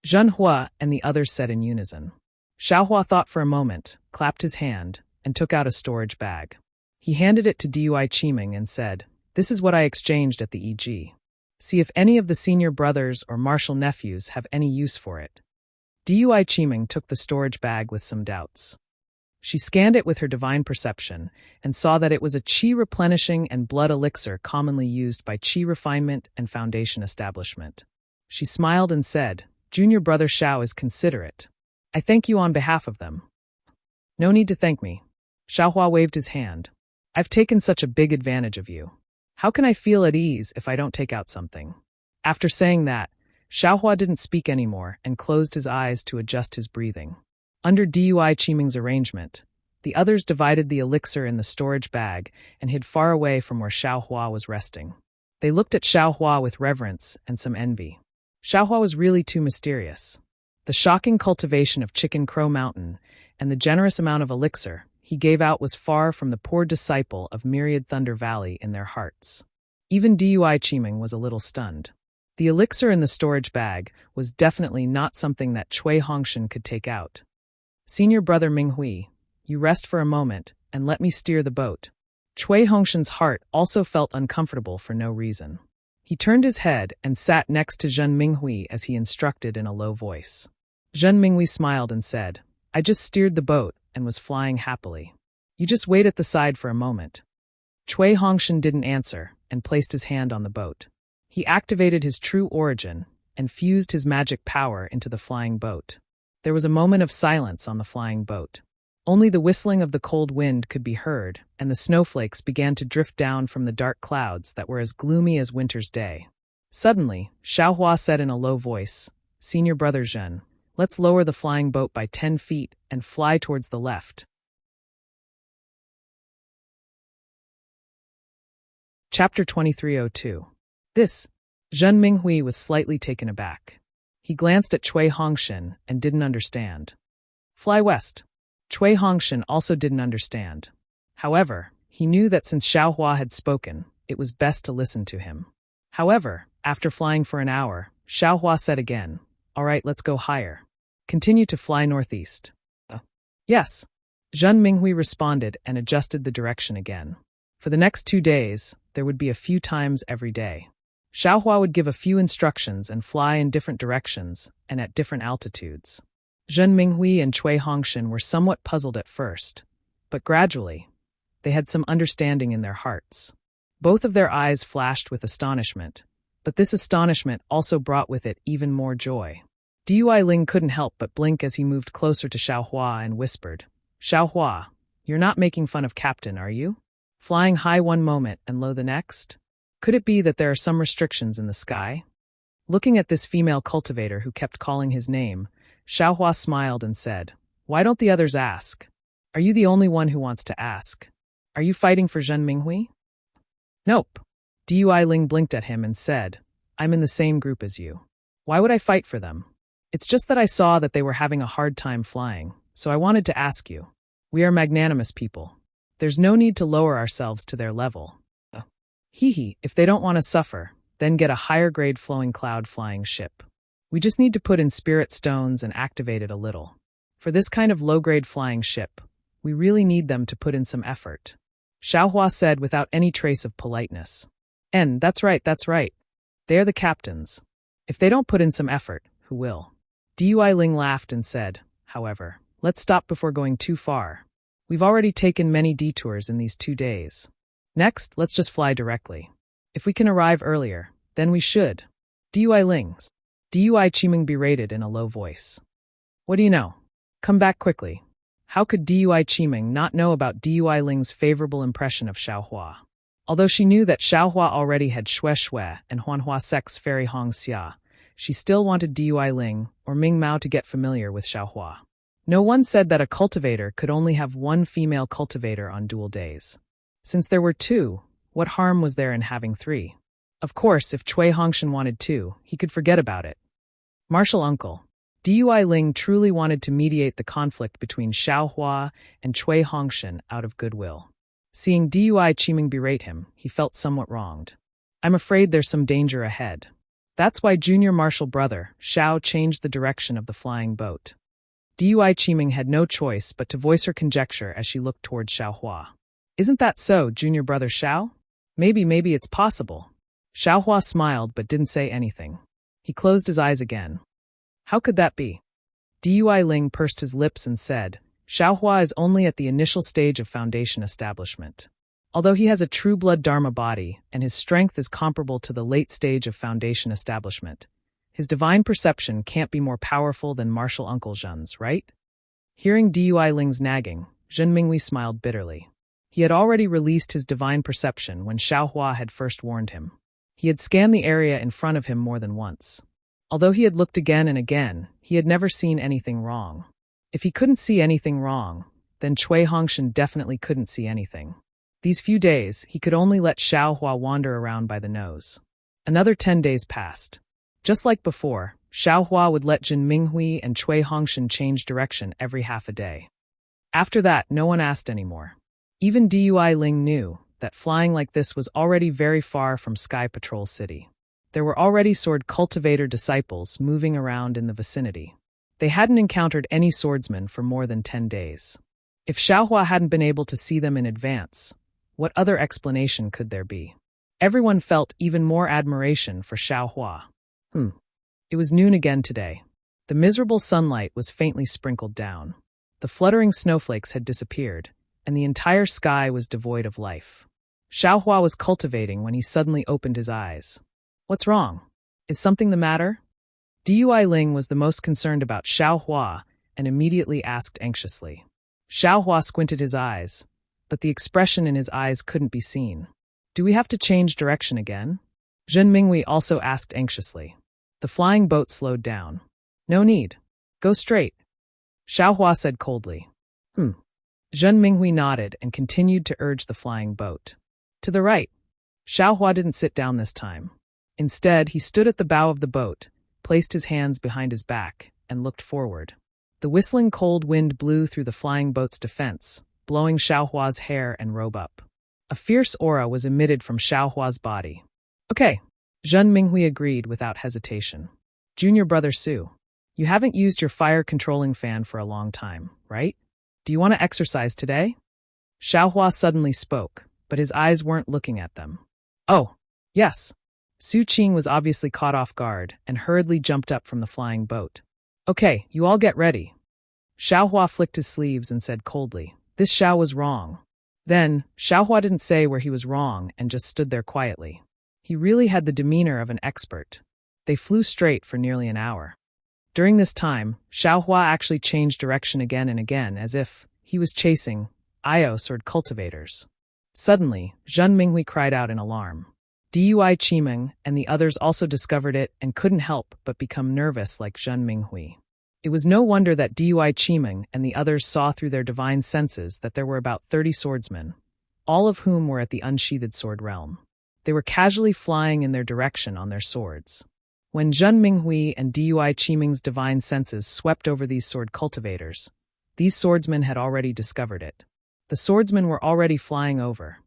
Zhen Hua and the others said in unison. Xiaohua thought for a moment, clapped his hand, and took out a storage bag. He handed it to Dui Qimeng and said, This is what I exchanged at the EG. See if any of the senior brothers or martial nephews have any use for it. Dui Qimeng took the storage bag with some doubts. She scanned it with her divine perception and saw that it was a qi replenishing and blood elixir commonly used by qi refinement and foundation establishment. She smiled and said, Junior brother Xiao is considerate. I thank you on behalf of them. No need to thank me. Xiaohua waved his hand. I've taken such a big advantage of you. How can I feel at ease if I don't take out something? After saying that, Xiaohua didn't speak anymore and closed his eyes to adjust his breathing. Under Dui Qimeng's arrangement, the others divided the elixir in the storage bag and hid far away from where Xiaohua was resting. They looked at Xiaohua with reverence and some envy. Xiaohua was really too mysterious. The shocking cultivation of Chicken Crow Mountain and the generous amount of elixir he gave out was far from the poor disciple of Myriad Thunder Valley in their hearts. Even Dui Qimeng was a little stunned. The elixir in the storage bag was definitely not something that Cui Hongshan could take out. Senior brother Minghui, you rest for a moment and let me steer the boat. Cui Hongshan's heart also felt uncomfortable for no reason. He turned his head and sat next to Zhen Minghui as he instructed in a low voice. Zhen Minghui smiled and said, I just steered the boat and was flying happily. You just wait at the side for a moment. Cui Hongshan didn't answer and placed his hand on the boat. He activated his true origin and fused his magic power into the flying boat. There was a moment of silence on the flying boat. Only the whistling of the cold wind could be heard, and the snowflakes began to drift down from the dark clouds that were as gloomy as winter's day. Suddenly, Xiaohua said in a low voice, Senior brother Zhen, let's lower the flying boat by 10 feet and fly towards the left. Chapter 2302. This, Zhen Minghui was slightly taken aback. He glanced at Cui Hongshan and didn't understand. Fly west. Cui Hongshan also didn't understand. However, he knew that since Xiaohua had spoken, it was best to listen to him. However, after flying for an hour, Xiaohua said again, All right, let's go higher. Continue to fly northeast. Yes. Zhen Minghui responded and adjusted the direction again. For the next 2 days, there would be a few times every day. Xiaohua would give a few instructions and fly in different directions and at different altitudes. Zhen Minghui and Cui Hongshan were somewhat puzzled at first, but gradually, they had some understanding in their hearts. Both of their eyes flashed with astonishment, but this astonishment also brought with it even more joy. Dui Ling couldn't help but blink as he moved closer to Xiaohua and whispered, "Xiaohua, you're not making fun of Captain, are you? Flying high one moment and low the next? Could it be that there are some restrictions in the sky?" Looking at this female cultivator who kept calling his name, Xiaohua smiled and said, "Why don't the others ask? Are you the only one who wants to ask? Are you fighting for Zhen Minghui?" "Nope." Dui Ling blinked at him and said, "I'm in the same group as you. Why would I fight for them? It's just that I saw that they were having a hard time flying, so I wanted to ask you. We are magnanimous people. There's no need to lower ourselves to their level. If they don't want to suffer, then get a higher grade flowing cloud flying ship. We just need to put in spirit stones and activate it a little. For this kind of low-grade flying ship, we really need them to put in some effort," Xiaohua said without any trace of politeness. "And that's right. They are the captains. If they don't put in some effort, who will?" Dui Ling laughed and said, "However, let's stop before going too far. We've already taken many detours in these 2 days. Next, let's just fly directly. If we can arrive earlier, then we should." Dui Qiming berated in a low voice. "What do you know? Come back quickly." How could Dui Qiming not know about Dui Ling's favorable impression of Xiaohua? Although she knew that Xiaohua already had Shui and Huanhua Sec's fairy Hong Xia, she still wanted Dui Ling or Ming Mao to get familiar with Xiaohua. No one said that a cultivator could only have one female cultivator on dual days. Since there were 2, what harm was there in having 3? Of course, if Cui Hongshan wanted 2, he could forget about it. Martial uncle. Dui Ling truly wanted to mediate the conflict between Xiaohua and Cui Hongshan out of goodwill. Seeing Dui Qiming berate him, he felt somewhat wronged. "I'm afraid there's some danger ahead." That's why junior martial brother, Xiao, changed the direction of the flying boat. Dui Qiming had no choice but to voice her conjecture as she looked towards Xiaohua. "Isn't that so, junior brother Xiao? Maybe it's possible." Xiaohua smiled but didn't say anything. He closed his eyes again. "How could that be?" Dui Ling pursed his lips and said, "Xiaohua is only at the initial stage of foundation establishment. Although he has a true-blood Dharma body and his strength is comparable to the late stage of foundation establishment, his divine perception can't be more powerful than martial uncle Zhen's, right?" Hearing Dui Ling's nagging, Zhen Minghui smiled bitterly. He had already released his divine perception when Xiaohua had first warned him. He had scanned the area in front of him more than once. Although he had looked again and again, he had never seen anything wrong. If he couldn't see anything wrong, then Cui Hongshan definitely couldn't see anything. These few days, he could only let Xiaohua wander around by the nose. Another 10 days passed. Just like before, Xiaohua would let Zhen Minghui and Cui Hongshan change direction every half a day. After that, no one asked anymore. Even Dui Ling knew that flying like this was already very far from Sky Patrol City. There were already sword cultivator disciples moving around in the vicinity. They hadn't encountered any swordsmen for more than 10 days. If Xiaohua hadn't been able to see them in advance, what other explanation could there be? Everyone felt even more admiration for Xiaohua. It was noon again today. The miserable sunlight was faintly sprinkled down. The fluttering snowflakes had disappeared, and the entire sky was devoid of life. Xiaohua was cultivating when he suddenly opened his eyes. "What's wrong? Is something the matter?" Dui Ling was the most concerned about Xiaohua and immediately asked anxiously. Xiaohua squinted his eyes, but the expression in his eyes couldn't be seen. "Do we have to change direction again?" Zhen Minghui also asked anxiously. The flying boat slowed down. "No need. Go straight," Xiaohua said coldly. Zhen Minghui nodded and continued to urge the flying boat. To the right. Xiaohua didn't sit down this time. Instead, he stood at the bow of the boat, placed his hands behind his back, and looked forward. The whistling cold wind blew through the flying boat's defense, blowing Xiaohua's hair and robe up. A fierce aura was emitted from Xiaohua's body. "Okay," Zhen Minghui agreed without hesitation. "Junior brother Su, you haven't used your fire-controlling fan for a long time, right? Do you want to exercise today?" Xiaohua suddenly spoke, but his eyes weren't looking at them. "Oh, yes." Su Qing was obviously caught off guard and hurriedly jumped up from the flying boat. "Okay, you all get ready. Xiaohua flicked his sleeves and said coldly, "This Xiao was wrong." Then, Xiaohua didn't say where he was wrong and just stood there quietly. He really had the demeanor of an expert. They flew straight for nearly an hour. During this time, Xiaohua actually changed direction again and again, as if he was chasing sword cultivators. Suddenly, Zhen Minghui cried out in alarm. Dui Qimeng and the others also discovered it and couldn't help but become nervous like Zhen Minghui. It was no wonder that Dui Qimeng and the others saw through their divine senses that there were about 30 swordsmen, all of whom were at the unsheathed sword realm. They were casually flying in their direction on their swords. When Zhen Minghui and Dui Qimeng's divine senses swept over these sword cultivators, these swordsmen had already discovered it. The swordsmen were already flying over.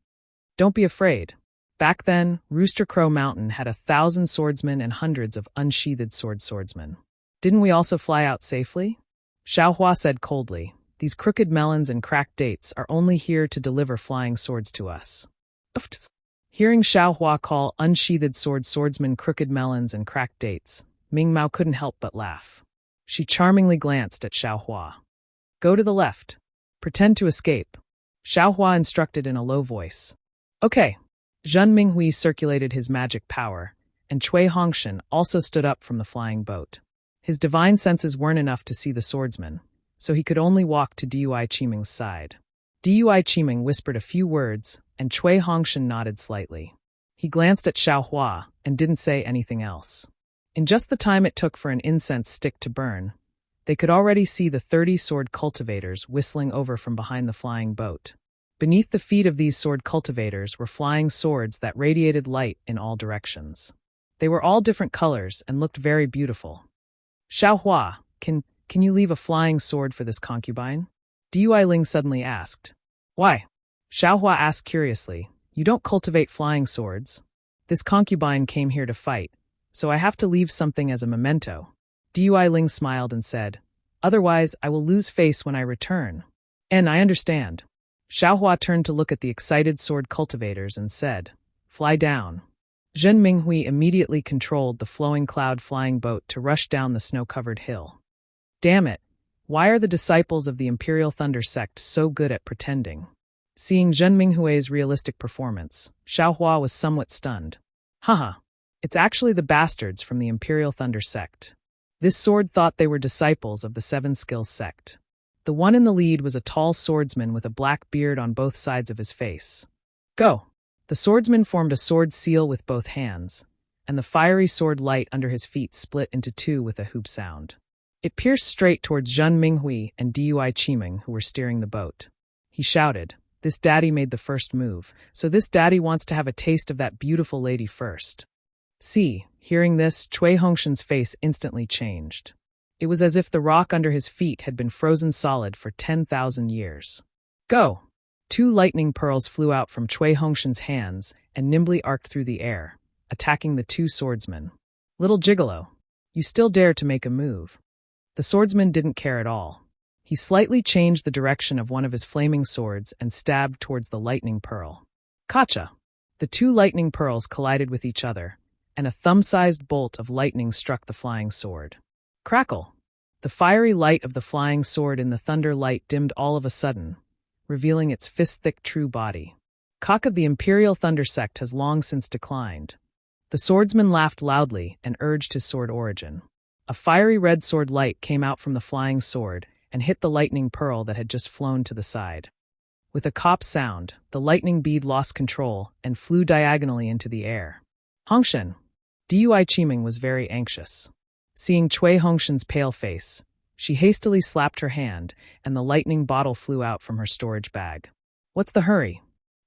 Don't be afraid. Back then, Rooster Crow Mountain had 1,000 swordsmen and hundreds of unsheathed swordsmen. Didn't we also fly out safely? Xiaohua said coldly, "These crooked melons and cracked dates are only here to deliver flying swords to us." Hearing Xiaohua call unsheathed swordsmen crooked melons and cracked dates, Ming Mao couldn't help but laugh. She charmingly glanced at Xiaohua. "Go to the left. Pretend to escape," Xiaohua instructed in a low voice. "Okay." Zhen Minghui circulated his magic power, and Cui Hongshan also stood up from the flying boat. His divine senses weren't enough to see the swordsman, so he could only walk to Dui Qimeng's side. Dui Qimeng whispered a few words, and Cui Hongshan nodded slightly. He glanced at Xiaohua and didn't say anything else. In just the time it took for an incense stick to burn, they could already see the 30 sword cultivators whistling over from behind the flying boat. Beneath the feet of these sword cultivators were flying swords that radiated light in all directions. They were all different colors and looked very beautiful. "Xiaohua, can you leave a flying sword for this concubine?" Dui Ling suddenly asked. "Why?" Xiaohua asked curiously. "You don't cultivate flying swords. This concubine came here to fight, so I have to leave something as a memento." Dui Ling smiled and said, "Otherwise, I will lose face when I return." "And I understand." Xiaohua turned to look at the excited sword cultivators and said, "Fly down." Zhen Minghui immediately controlled the flowing cloud flying boat to rush down the snow-covered hill. Damn it! Why are the disciples of the Imperial Thunder sect so good at pretending? Seeing Zhen Minghui's realistic performance, Xiaohua was somewhat stunned. Haha, it's actually the bastards from the Imperial Thunder sect. This sword thought they were disciples of the Seven Skills sect. The one in the lead was a tall swordsman with a black beard on both sides of his face. Go! The swordsman formed a sword seal with both hands, and the fiery sword light under his feet split into two with a hoop sound. It pierced straight towards Zhen Minghui and Dui Qimeng, who were steering the boat. He shouted, "This daddy made the first move, so this daddy wants to have a taste of that beautiful lady first." See, hearing this, Cui Hongshan's face instantly changed. It was as if the rock under his feet had been frozen solid for 10,000 years. Go! 2 lightning pearls flew out from Cui Hongshan's hands and nimbly arced through the air, attacking the 2 swordsmen. "Little gigolo, you still dare to make a move." The swordsman didn't care at all. He slightly changed the direction of one of his flaming swords and stabbed towards the lightning pearl. Kacha! The 2 lightning pearls collided with each other, and a thumb-sized bolt of lightning struck the flying sword. Crackle! The fiery light of the flying sword in the thunder light dimmed all of a sudden, revealing its fist-thick true body. Cock of the Imperial Thunder sect has long since declined. The swordsman laughed loudly and urged his sword origin. A fiery red sword light came out from the flying sword and hit the lightning pearl that had just flown to the side. With a cop sound, the lightning bead lost control and flew diagonally into the air. Hongshan! Dui Qimeng was very anxious. Seeing Cui Hongshan's pale face, she hastily slapped her hand, and the lightning bottle flew out from her storage bag. "What's the hurry?"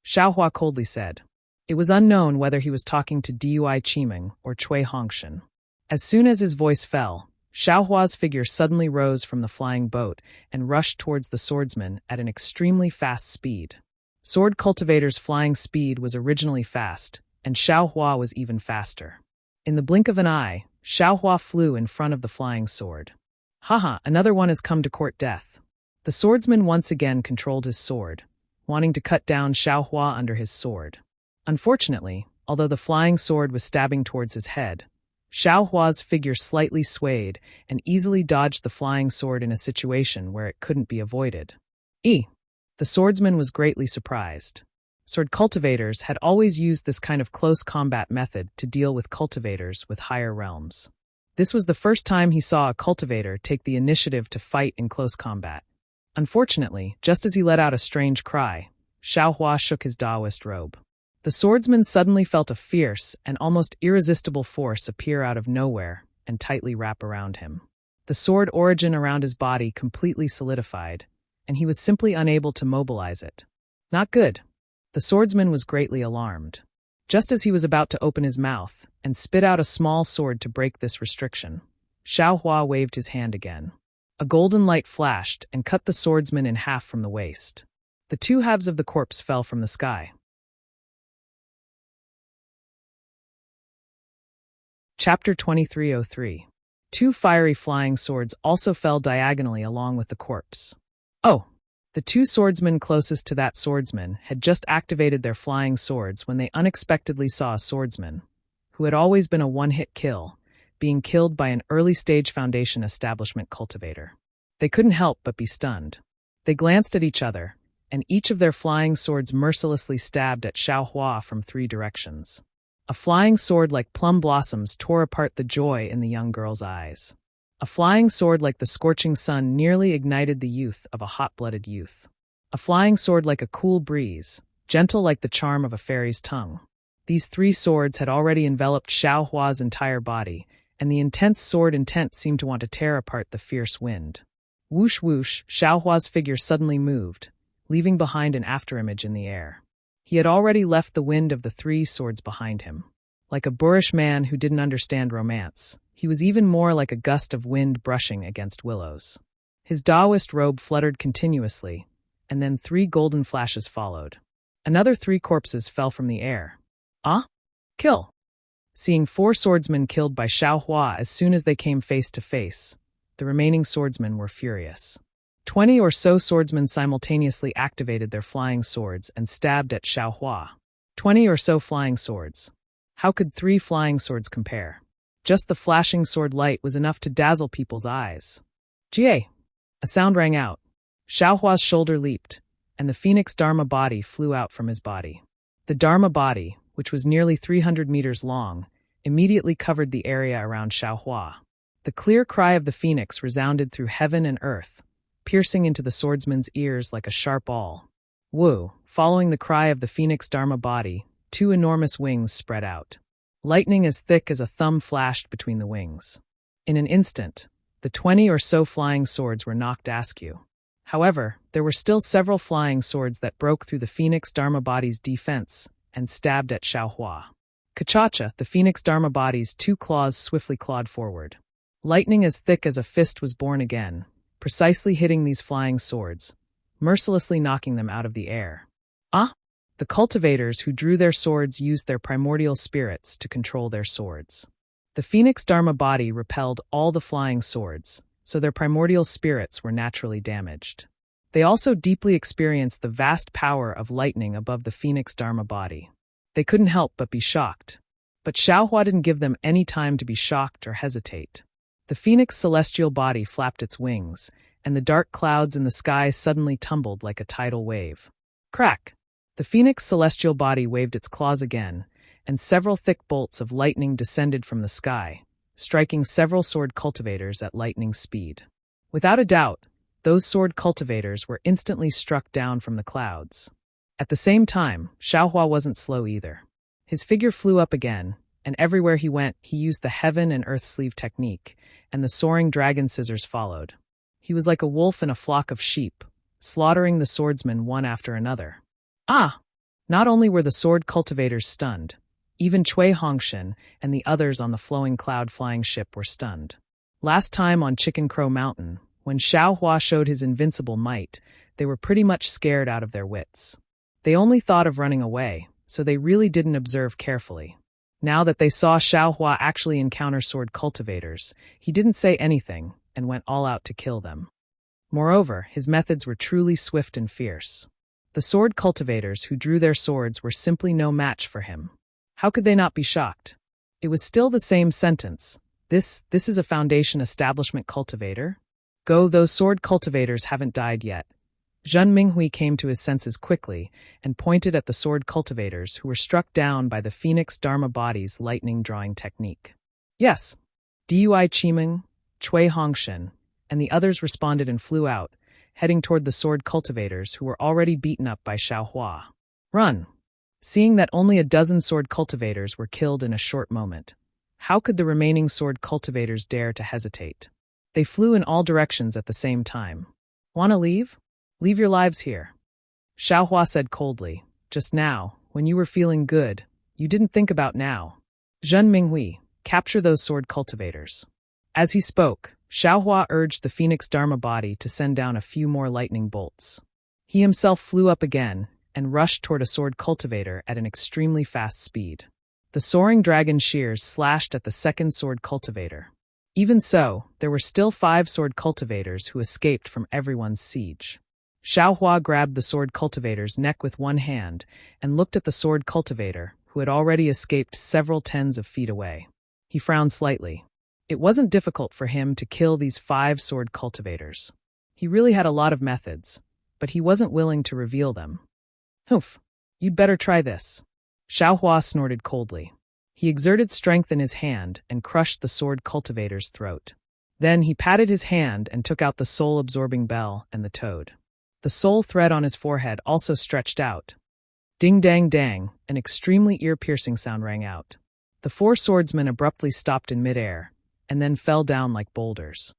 Xiaohua coldly said. It was unknown whether he was talking to Dui Qimeng or Cui Hongshan. As soon as his voice fell, Xiaohua's figure suddenly rose from the flying boat and rushed towards the swordsman at an extremely fast speed. Sword cultivators' flying speed was originally fast, and Xiaohua was even faster. In the blink of an eye, Xiaohua flew in front of the flying sword. Haha, another one has come to court death. The swordsman once again controlled his sword, wanting to cut down Xiaohua under his sword. Unfortunately, although the flying sword was stabbing towards his head, Xiao Hua's figure slightly swayed and easily dodged the flying sword in a situation where it couldn't be avoided. The swordsman was greatly surprised. Sword cultivators had always used this kind of close combat method to deal with cultivators with higher realms. This was the first time he saw a cultivator take the initiative to fight in close combat. Unfortunately, just as he let out a strange cry, Xiao Hua shook his Daoist robe. The swordsman suddenly felt a fierce and almost irresistible force appear out of nowhere and tightly wrap around him. The sword origin around his body completely solidified, and he was simply unable to mobilize it. Not good. The swordsman was greatly alarmed. Just as he was about to open his mouth and spit out a small sword to break this restriction, Xiao Hua waved his hand again. A golden light flashed and cut the swordsman in half from the waist. The two halves of the corpse fell from the sky. Chapter 2303. Two fiery flying swords also fell diagonally along with the corpse. The two swordsmen closest to that swordsman had just activated their flying swords when they unexpectedly saw a swordsman, who had always been a one-hit kill, being killed by an early-stage Foundation establishment cultivator. They couldn't help but be stunned. They glanced at each other, and each of their flying swords mercilessly stabbed at Xiao Hua from 3 directions. A flying sword like plum blossoms tore apart the joy in the young girl's eyes. A flying sword like the scorching sun nearly ignited the youth of a hot-blooded youth. A flying sword like a cool breeze, gentle like the charm of a fairy's tongue. These 3 swords had already enveloped Xiao Hua's entire body, and the intense sword intent seemed to want to tear apart the fierce wind. Whoosh whoosh, Xiao Hua's figure suddenly moved, leaving behind an afterimage in the air. He had already left the wind of the 3 swords behind him. Like a boorish man who didn't understand romance, he was even more like a gust of wind brushing against willows. His Daoist robe fluttered continuously, and then 3 golden flashes followed. Another 3 corpses fell from the air. Kill! Seeing 4 swordsmen killed by Xiao Hua as soon as they came face to face, the remaining swordsmen were furious. 20 or so swordsmen simultaneously activated their flying swords and stabbed at Xiao Hua. 20 or so flying swords. How could 3 flying swords compare? Just the flashing sword light was enough to dazzle people's eyes. Jie! A sound rang out. Xiao Hua's shoulder leaped, and the phoenix Dharma body flew out from his body. The Dharma body, which was nearly 300 meters long, immediately covered the area around Xiao Hua. The clear cry of the phoenix resounded through heaven and earth, piercing into the swordsman's ears like a sharp awl. Woo! Following the cry of the phoenix Dharma body, 2 enormous wings spread out. Lightning as thick as a thumb flashed between the wings. In an instant, the 20 or so flying swords were knocked askew. However, there were still several flying swords that broke through the phoenix Dharma body's defense and stabbed at Xiao Hua. Kachacha, the phoenix Dharma body's 2 claws swiftly clawed forward. Lightning as thick as a fist was born again, precisely hitting these flying swords, mercilessly knocking them out of the air. The cultivators who drew their swords used their primordial spirits to control their swords. The phoenix Dharma body repelled all the flying swords, so their primordial spirits were naturally damaged. They also deeply experienced the vast power of lightning above the phoenix Dharma body. They couldn't help but be shocked. But Xiao Hua didn't give them any time to be shocked or hesitate. The phoenix celestial body flapped its wings, and the dark clouds in the sky suddenly tumbled like a tidal wave. Crack! The phoenix celestial body waved its claws again, and several thick bolts of lightning descended from the sky, striking several sword cultivators at lightning speed. Without a doubt, those sword cultivators were instantly struck down from the clouds. At the same time, Xiao Hua wasn't slow either. His figure flew up again, and everywhere he went, he used the heaven and earth sleeve technique, and the soaring dragon scissors followed. He was like a wolf in a flock of sheep, slaughtering the swordsmen one after another. Not only were the sword cultivators stunned, even Cui Hongshan and the others on the flowing cloud flying ship were stunned. Last time on Chicken Crow Mountain, when Xiao Hua showed his invincible might, they were pretty much scared out of their wits. They only thought of running away, so they really didn't observe carefully. Now that they saw Xiao Hua actually encounter sword cultivators, he didn't say anything and went all out to kill them. Moreover, his methods were truly swift and fierce. The sword cultivators who drew their swords were simply no match for him. How could they not be shocked? It was still the same sentence. This is a Foundation establishment cultivator? Go, those sword cultivators haven't died yet. Zhen Minghui came to his senses quickly and pointed at the sword cultivators who were struck down by the Phoenix Dharma body's lightning drawing technique. Yes. Dui Qiming, Cui Hongshen, and the others responded and flew out, heading toward the sword cultivators who were already beaten up by Xiao Hua. Run! Seeing that only a dozen sword cultivators were killed in a short moment, how could the remaining sword cultivators dare to hesitate? They flew in all directions at the same time. Wanna leave? Leave your lives here. Xiao Hua said coldly. Just now, when you were feeling good, you didn't think about now. Zhen Minghui, capture those sword cultivators. As he spoke, Xiao Hua urged the Phoenix Dharma body to send down a few more lightning bolts. He himself flew up again and rushed toward a sword cultivator at an extremely fast speed. The soaring dragon shears slashed at the second sword cultivator. Even so, there were still 5 sword cultivators who escaped from everyone's siege. Xiao Hua grabbed the sword cultivator's neck with one hand and looked at the sword cultivator, who had already escaped several tens of feet away. He frowned slightly. It wasn't difficult for him to kill these 5 sword cultivators. He really had a lot of methods, but he wasn't willing to reveal them. Humph, you'd better try this. Xiao Hua snorted coldly. He exerted strength in his hand and crushed the sword cultivator's throat. Then he patted his hand and took out the soul-absorbing bell and the toad. The soul thread on his forehead also stretched out. Ding-dang-dang, an extremely ear-piercing sound rang out. The 4 swordsmen abruptly stopped in midair, and then fell down like boulders.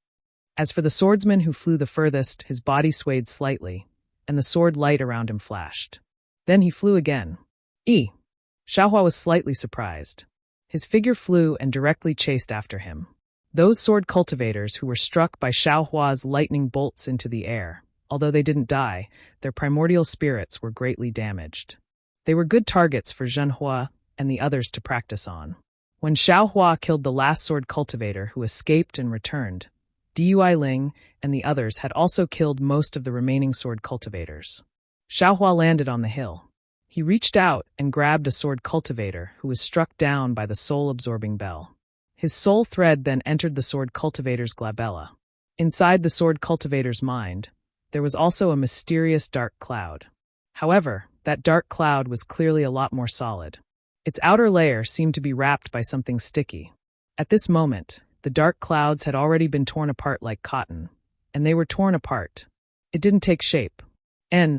As for the swordsman who flew the furthest, his body swayed slightly, and the sword light around him flashed. Then he flew again. Xiao Hua was slightly surprised. His figure flew and directly chased after him. Those sword cultivators who were struck by Xiao Hua's lightning bolts into the air, although they didn't die, their primordial spirits were greatly damaged. They were good targets for Zhen Hua and the others to practice on. When Xiao Hua killed the last sword cultivator who escaped and returned, Dui Ling and the others had also killed most of the remaining sword cultivators. Xiao Hua landed on the hill. He reached out and grabbed a sword cultivator who was struck down by the soul-absorbing bell. His soul thread then entered the sword cultivator's glabella. Inside the sword cultivator's mind, there was also a mysterious dark cloud. However, that dark cloud was clearly a lot more solid. Its outer layer seemed to be wrapped by something sticky. At this moment, the dark clouds had already been torn apart like cotton, and they were torn apart. It didn't take shape.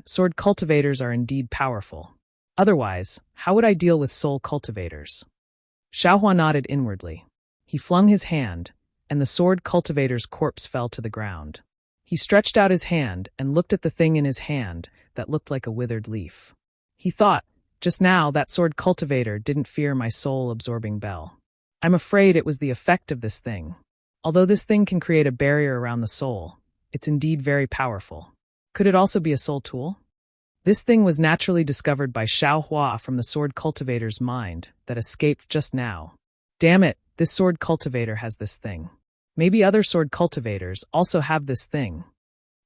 Sword cultivators are indeed powerful. Otherwise, how would I deal with soul cultivators? Xiao Hua nodded inwardly. He flung his hand, and the sword cultivator's corpse fell to the ground. He stretched out his hand and looked at the thing in his hand that looked like a withered leaf. He thought, just now that sword cultivator didn't fear my soul-absorbing bell. I'm afraid it was the effect of this thing. Although this thing can create a barrier around the soul, it's indeed very powerful. Could it also be a soul tool? This thing was naturally discovered by Xiao Hua from the sword cultivator's mind that escaped just now. Damn it, this sword cultivator has this thing. Maybe other sword cultivators also have this thing.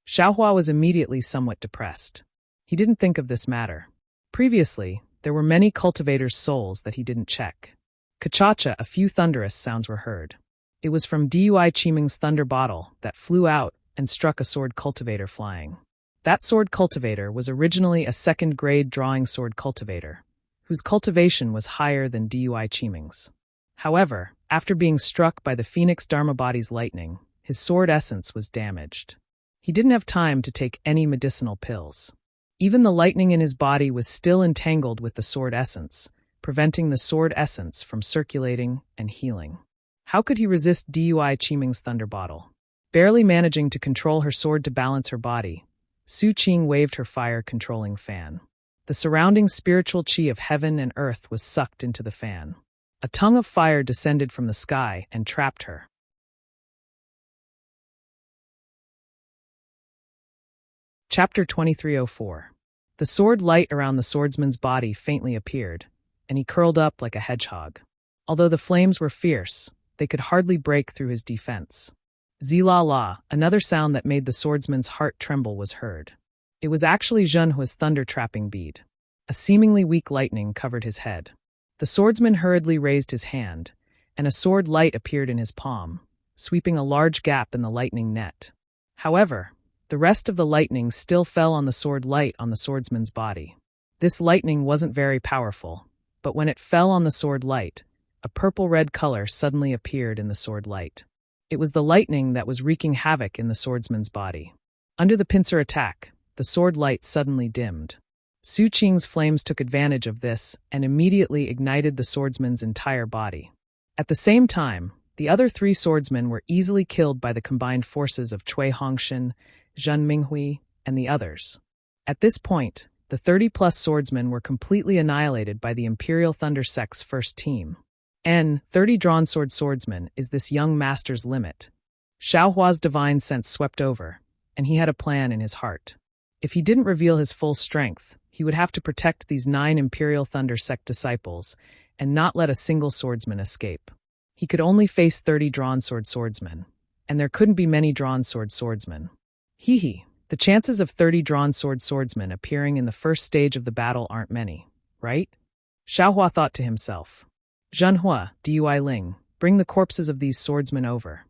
Xiao Hua was immediately somewhat depressed. He didn't think of this matter. Previously, there were many cultivators' souls that he didn't check. Ka-cha-cha, a few thunderous sounds were heard. It was from Dui Qiming's thunder bottle that flew out and struck a sword cultivator flying. That sword cultivator was originally a second-grade drawing sword cultivator, whose cultivation was higher than Dui Qiming's. However, after being struck by the Phoenix Dharma body's lightning, his sword essence was damaged. He didn't have time to take any medicinal pills. Even the lightning in his body was still entangled with the sword essence, preventing the sword essence from circulating and healing. How could he resist Dui Qiming's thunder bottle? Barely managing to control her sword to balance her body, Su Qing waved her fire-controlling fan. The surrounding spiritual chi of heaven and earth was sucked into the fan. A tongue of fire descended from the sky and trapped her. Chapter 2304. The sword light around the swordsman's body faintly appeared, and he curled up like a hedgehog. Although the flames were fierce, they could hardly break through his defense. Zila-la, another sound that made the swordsman's heart tremble, was heard. It was actually Zhen Hua's thunder-trapping bead. A seemingly weak lightning covered his head. The swordsman hurriedly raised his hand, and a sword light appeared in his palm, sweeping a large gap in the lightning net. However, the rest of the lightning still fell on the sword light on the swordsman's body. This lightning wasn't very powerful, but when it fell on the sword light, a purple-red color suddenly appeared in the sword light. It was the lightning that was wreaking havoc in the swordsman's body. Under the pincer attack, the sword light suddenly dimmed. Su Qing's flames took advantage of this and immediately ignited the swordsman's entire body. At the same time, the other 3 swordsmen were easily killed by the combined forces of Cui Hongxin, Zhen Minghui, and the others. At this point, the 30-plus swordsmen were completely annihilated by the Imperial Thunder Sect's first team. 30 drawn sword swordsmen is this young master's limit. Xiaohua's divine sense swept over, and he had a plan in his heart. If he didn't reveal his full strength, he would have to protect these 9 Imperial Thunder Sect disciples and not let a single swordsman escape. He could only face 30 drawn sword swordsmen, and there couldn't be many drawn sword swordsmen. The chances of 30 drawn sword swordsmen appearing in the first stage of the battle aren't many, right? Xiaohua thought to himself. Zhenhua, Dui Ling, bring the corpses of these swordsmen over.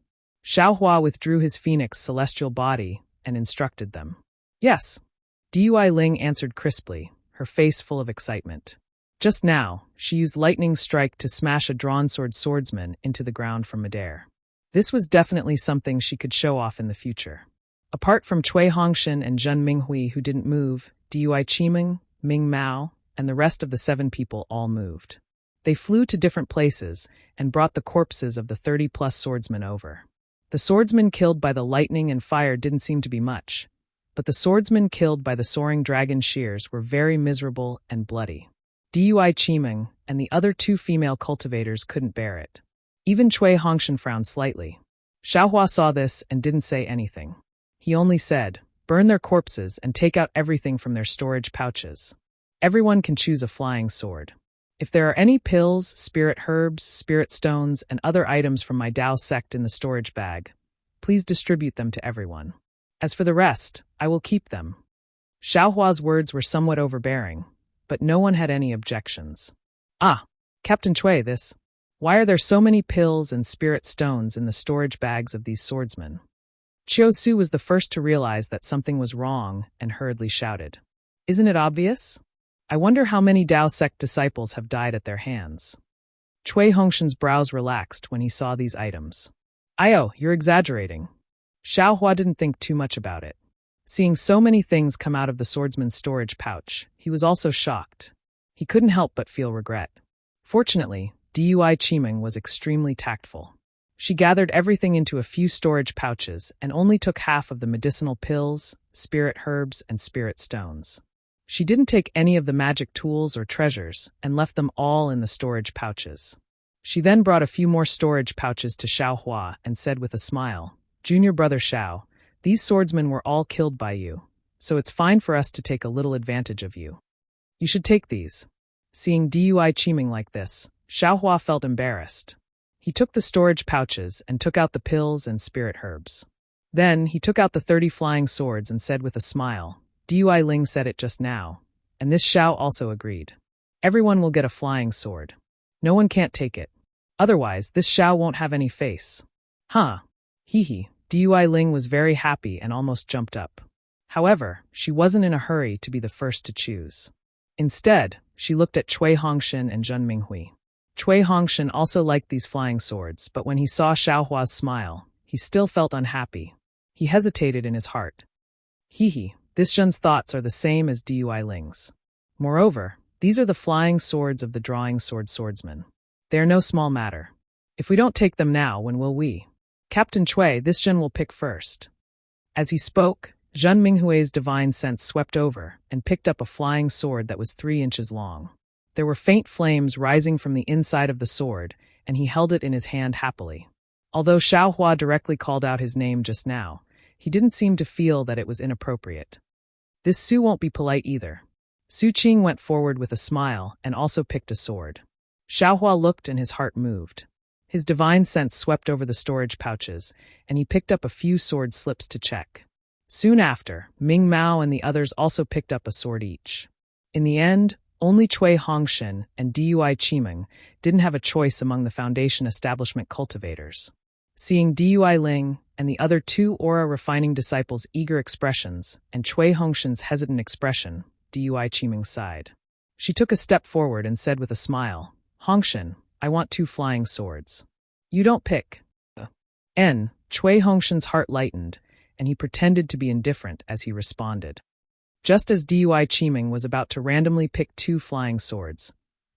Xiaohua withdrew his phoenix celestial body and instructed them. Yes. Dui Ling answered crisply, her face full of excitement. Just now, she used lightning strike to smash a drawn sword swordsman into the ground from midair. This was definitely something she could show off in the future. Apart from Cui Hongxin and Zhen Minghui who didn't move, Dui Qiming, Ming Mao, and the rest of the 7 people all moved. They flew to different places and brought the corpses of the 30-plus swordsmen over. The swordsmen killed by the lightning and fire didn't seem to be much, but the swordsmen killed by the soaring dragon shears were very miserable and bloody. Dui Qiming and the other 2 female cultivators couldn't bear it. Even Cui Hongxin frowned slightly. Xiaohua saw this and didn't say anything. He only said, burn their corpses and take out everything from their storage pouches. Everyone can choose a flying sword. If there are any pills, spirit herbs, spirit stones, and other items from my Dao sect in the storage bag, please distribute them to everyone. As for the rest, I will keep them. Xiaohua's words were somewhat overbearing, but no one had any objections. Captain Cui, why are there so many pills and spirit stones in the storage bags of these swordsmen? Qiu Su was the first to realize that something was wrong and hurriedly shouted. Isn't it obvious? I wonder how many Dao sect disciples have died at their hands. Cui Hongxin's brows relaxed when he saw these items. You're exaggerating. Xiaohua didn't think too much about it. Seeing so many things come out of the swordsman's storage pouch, he was also shocked. He couldn't help but feel regret. Fortunately, Dui Qiming was extremely tactful. She gathered everything into a few storage pouches and only took half of the medicinal pills, spirit herbs, and spirit stones. She didn't take any of the magic tools or treasures and left them all in the storage pouches. She then brought a few more storage pouches to Xiaohua and said with a smile, Junior brother Xiao, these swordsmen were all killed by you, so it's fine for us to take a little advantage of you. You should take these. Seeing Dui Qiming like this, Xiaohua felt embarrassed. He took the storage pouches and took out the pills and spirit herbs. Then he took out the 30 flying swords and said with a smile, Dui Ling said it just now, and this Xiao also agreed. Everyone will get a flying sword. No one can't take it. Otherwise, this Xiao won't have any face. Dui Ling was very happy and almost jumped up. However, she wasn't in a hurry to be the first to choose. Instead, she looked at Cui Hongxin and Zhen Minghui. Cui Hongxin also liked these flying swords, but when he saw Xiaohua's smile, he still felt unhappy. He hesitated in his heart. This Zhen's thoughts are the same as Dui Ling's. Moreover, these are the flying swords of the drawing sword swordsman. They are no small matter. If we don't take them now, when will we? Captain Cui, this Zhen will pick first. As he spoke, Zhen Minghui's divine sense swept over and picked up a flying sword that was 3 inches long. There were faint flames rising from the inside of the sword, and he held it in his hand happily. Although Xiaohua directly called out his name just now, he didn't seem to feel that it was inappropriate. This Su won't be polite either. Su Qing went forward with a smile and also picked a sword. Xiaohua looked and his heart moved. His divine sense swept over the storage pouches, and he picked up a few sword slips to check. Soon after, Ming Mao and the others also picked up a sword each. In the end, Only Cui Hongshan and Dui Qimeng didn't have a choice among the Foundation establishment cultivators. Seeing Dui Ling and the other two aura-refining disciples' eager expressions and Cui Hongshan's hesitant expression, Dui Qimeng sighed. She took a step forward and said with a smile, "Hongshan, I want 2 flying swords." "You don't pick." Cui Hongshan's heart lightened, and he pretended to be indifferent as he responded. Just as Dui Qimeng was about to randomly pick 2 flying swords,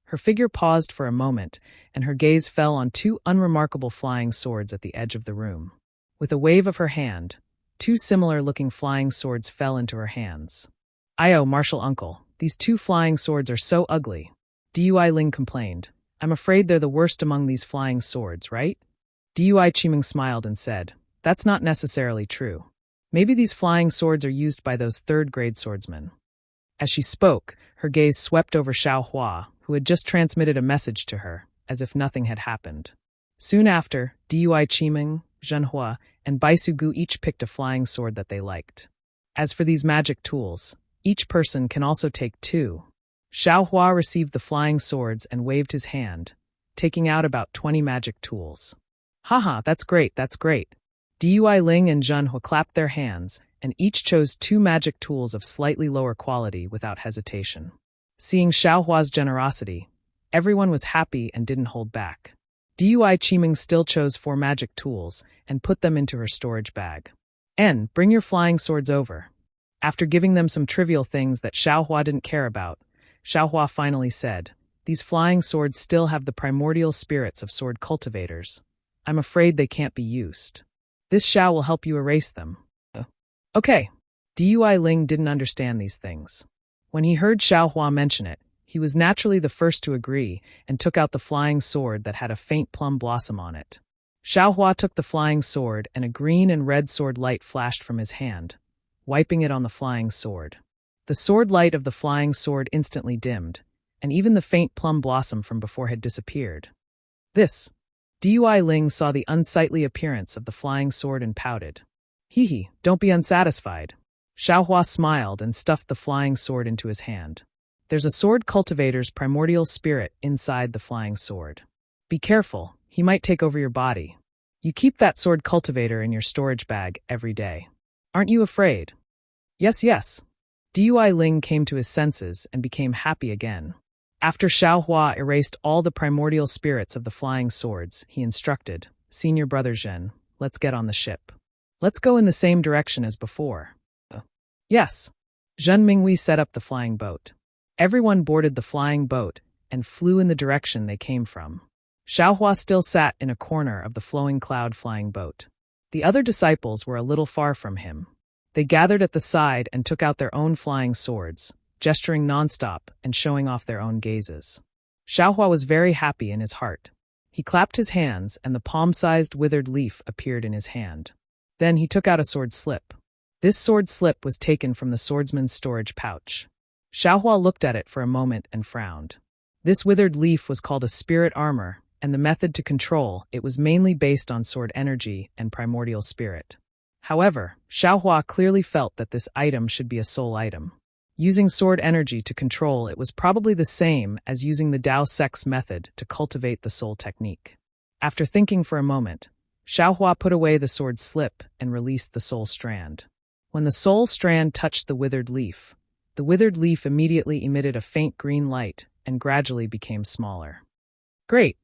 her figure paused for a moment, and her gaze fell on 2 unremarkable flying swords at the edge of the room. With a wave of her hand, 2 similar-looking flying swords fell into her hands. "Io, martial uncle, these 2 flying swords are so ugly," Dui Ling complained. "I'm afraid they're the worst among these flying swords, right?" Dui Qimeng smiled and said, "That's not necessarily true. Maybe these flying swords are used by those 3rd-grade swordsmen." As she spoke, her gaze swept over Xiaohua, who had just transmitted a message to her, as if nothing had happened. Soon after, Dui Qimeng, Zhenhua, and Baisugu each picked a flying sword that they liked. As for these magic tools, each person can also take 2. Xiaohua received the flying swords and waved his hand, taking out about 20 magic tools. "Haha, that's great, that's great." Dui Ling and Zhenhua clapped their hands, and each chose 2 magic tools of slightly lower quality without hesitation. Seeing Xiaohua's generosity, everyone was happy and didn't hold back. Dui Qimeng still chose 4 magic tools and put them into her storage bag. Bring your flying swords over." After giving them some trivial things that Xiaohua didn't care about, Xiaohua finally said, "These flying swords still have the primordial spirits of sword cultivators. I'm afraid they can't be used. This Xiao will help you erase them." "Okay." Dui Ling didn't understand these things. When he heard Xiaohua mention it, he was naturally the first to agree and took out the flying sword that had a faint plum blossom on it. Xiaohua took the flying sword and a green and red sword light flashed from his hand, wiping it on the flying sword. The sword light of the flying sword instantly dimmed, and even the faint plum blossom from before had disappeared. Dui Ling saw the unsightly appearance of the flying sword and pouted. "Hee, don't be unsatisfied." Xiaohua smiled and stuffed the flying sword into his hand. "There's a sword cultivator's primordial spirit inside the flying sword. Be careful, he might take over your body. You keep that sword cultivator in your storage bag every day. Aren't you afraid?" Yes. Dui Ling came to his senses and became happy again. After Xiaohua erased all the primordial spirits of the flying swords, he instructed, "Senior brother Zhen, let's get on the ship. Let's go in the same direction as before." "Yes." Zhen Mingwei set up the flying boat. Everyone boarded the flying boat and flew in the direction they came from. Xiaohua still sat in a corner of the flowing cloud flying boat. The other disciples were a little far from him. They gathered at the side and took out their own flying swords, gesturing nonstop and showing off their own gazes. Xiaohua was very happy in his heart. He clapped his hands and the palm-sized withered leaf appeared in his hand. Then he took out a sword slip. This sword slip was taken from the swordsman's storage pouch. Xiaohua looked at it for a moment and frowned. This withered leaf was called a spirit armor, and the method to control it was mainly based on sword energy and primordial spirit. However, Xiaohua clearly felt that this item should be a soul item. Using sword energy to control it was probably the same as using the Dao Sex method to cultivate the soul technique. After thinking for a moment, Xiaohua put away the sword slip and released the soul strand. When the soul strand touched the withered leaf immediately emitted a faint green light and gradually became smaller. Great!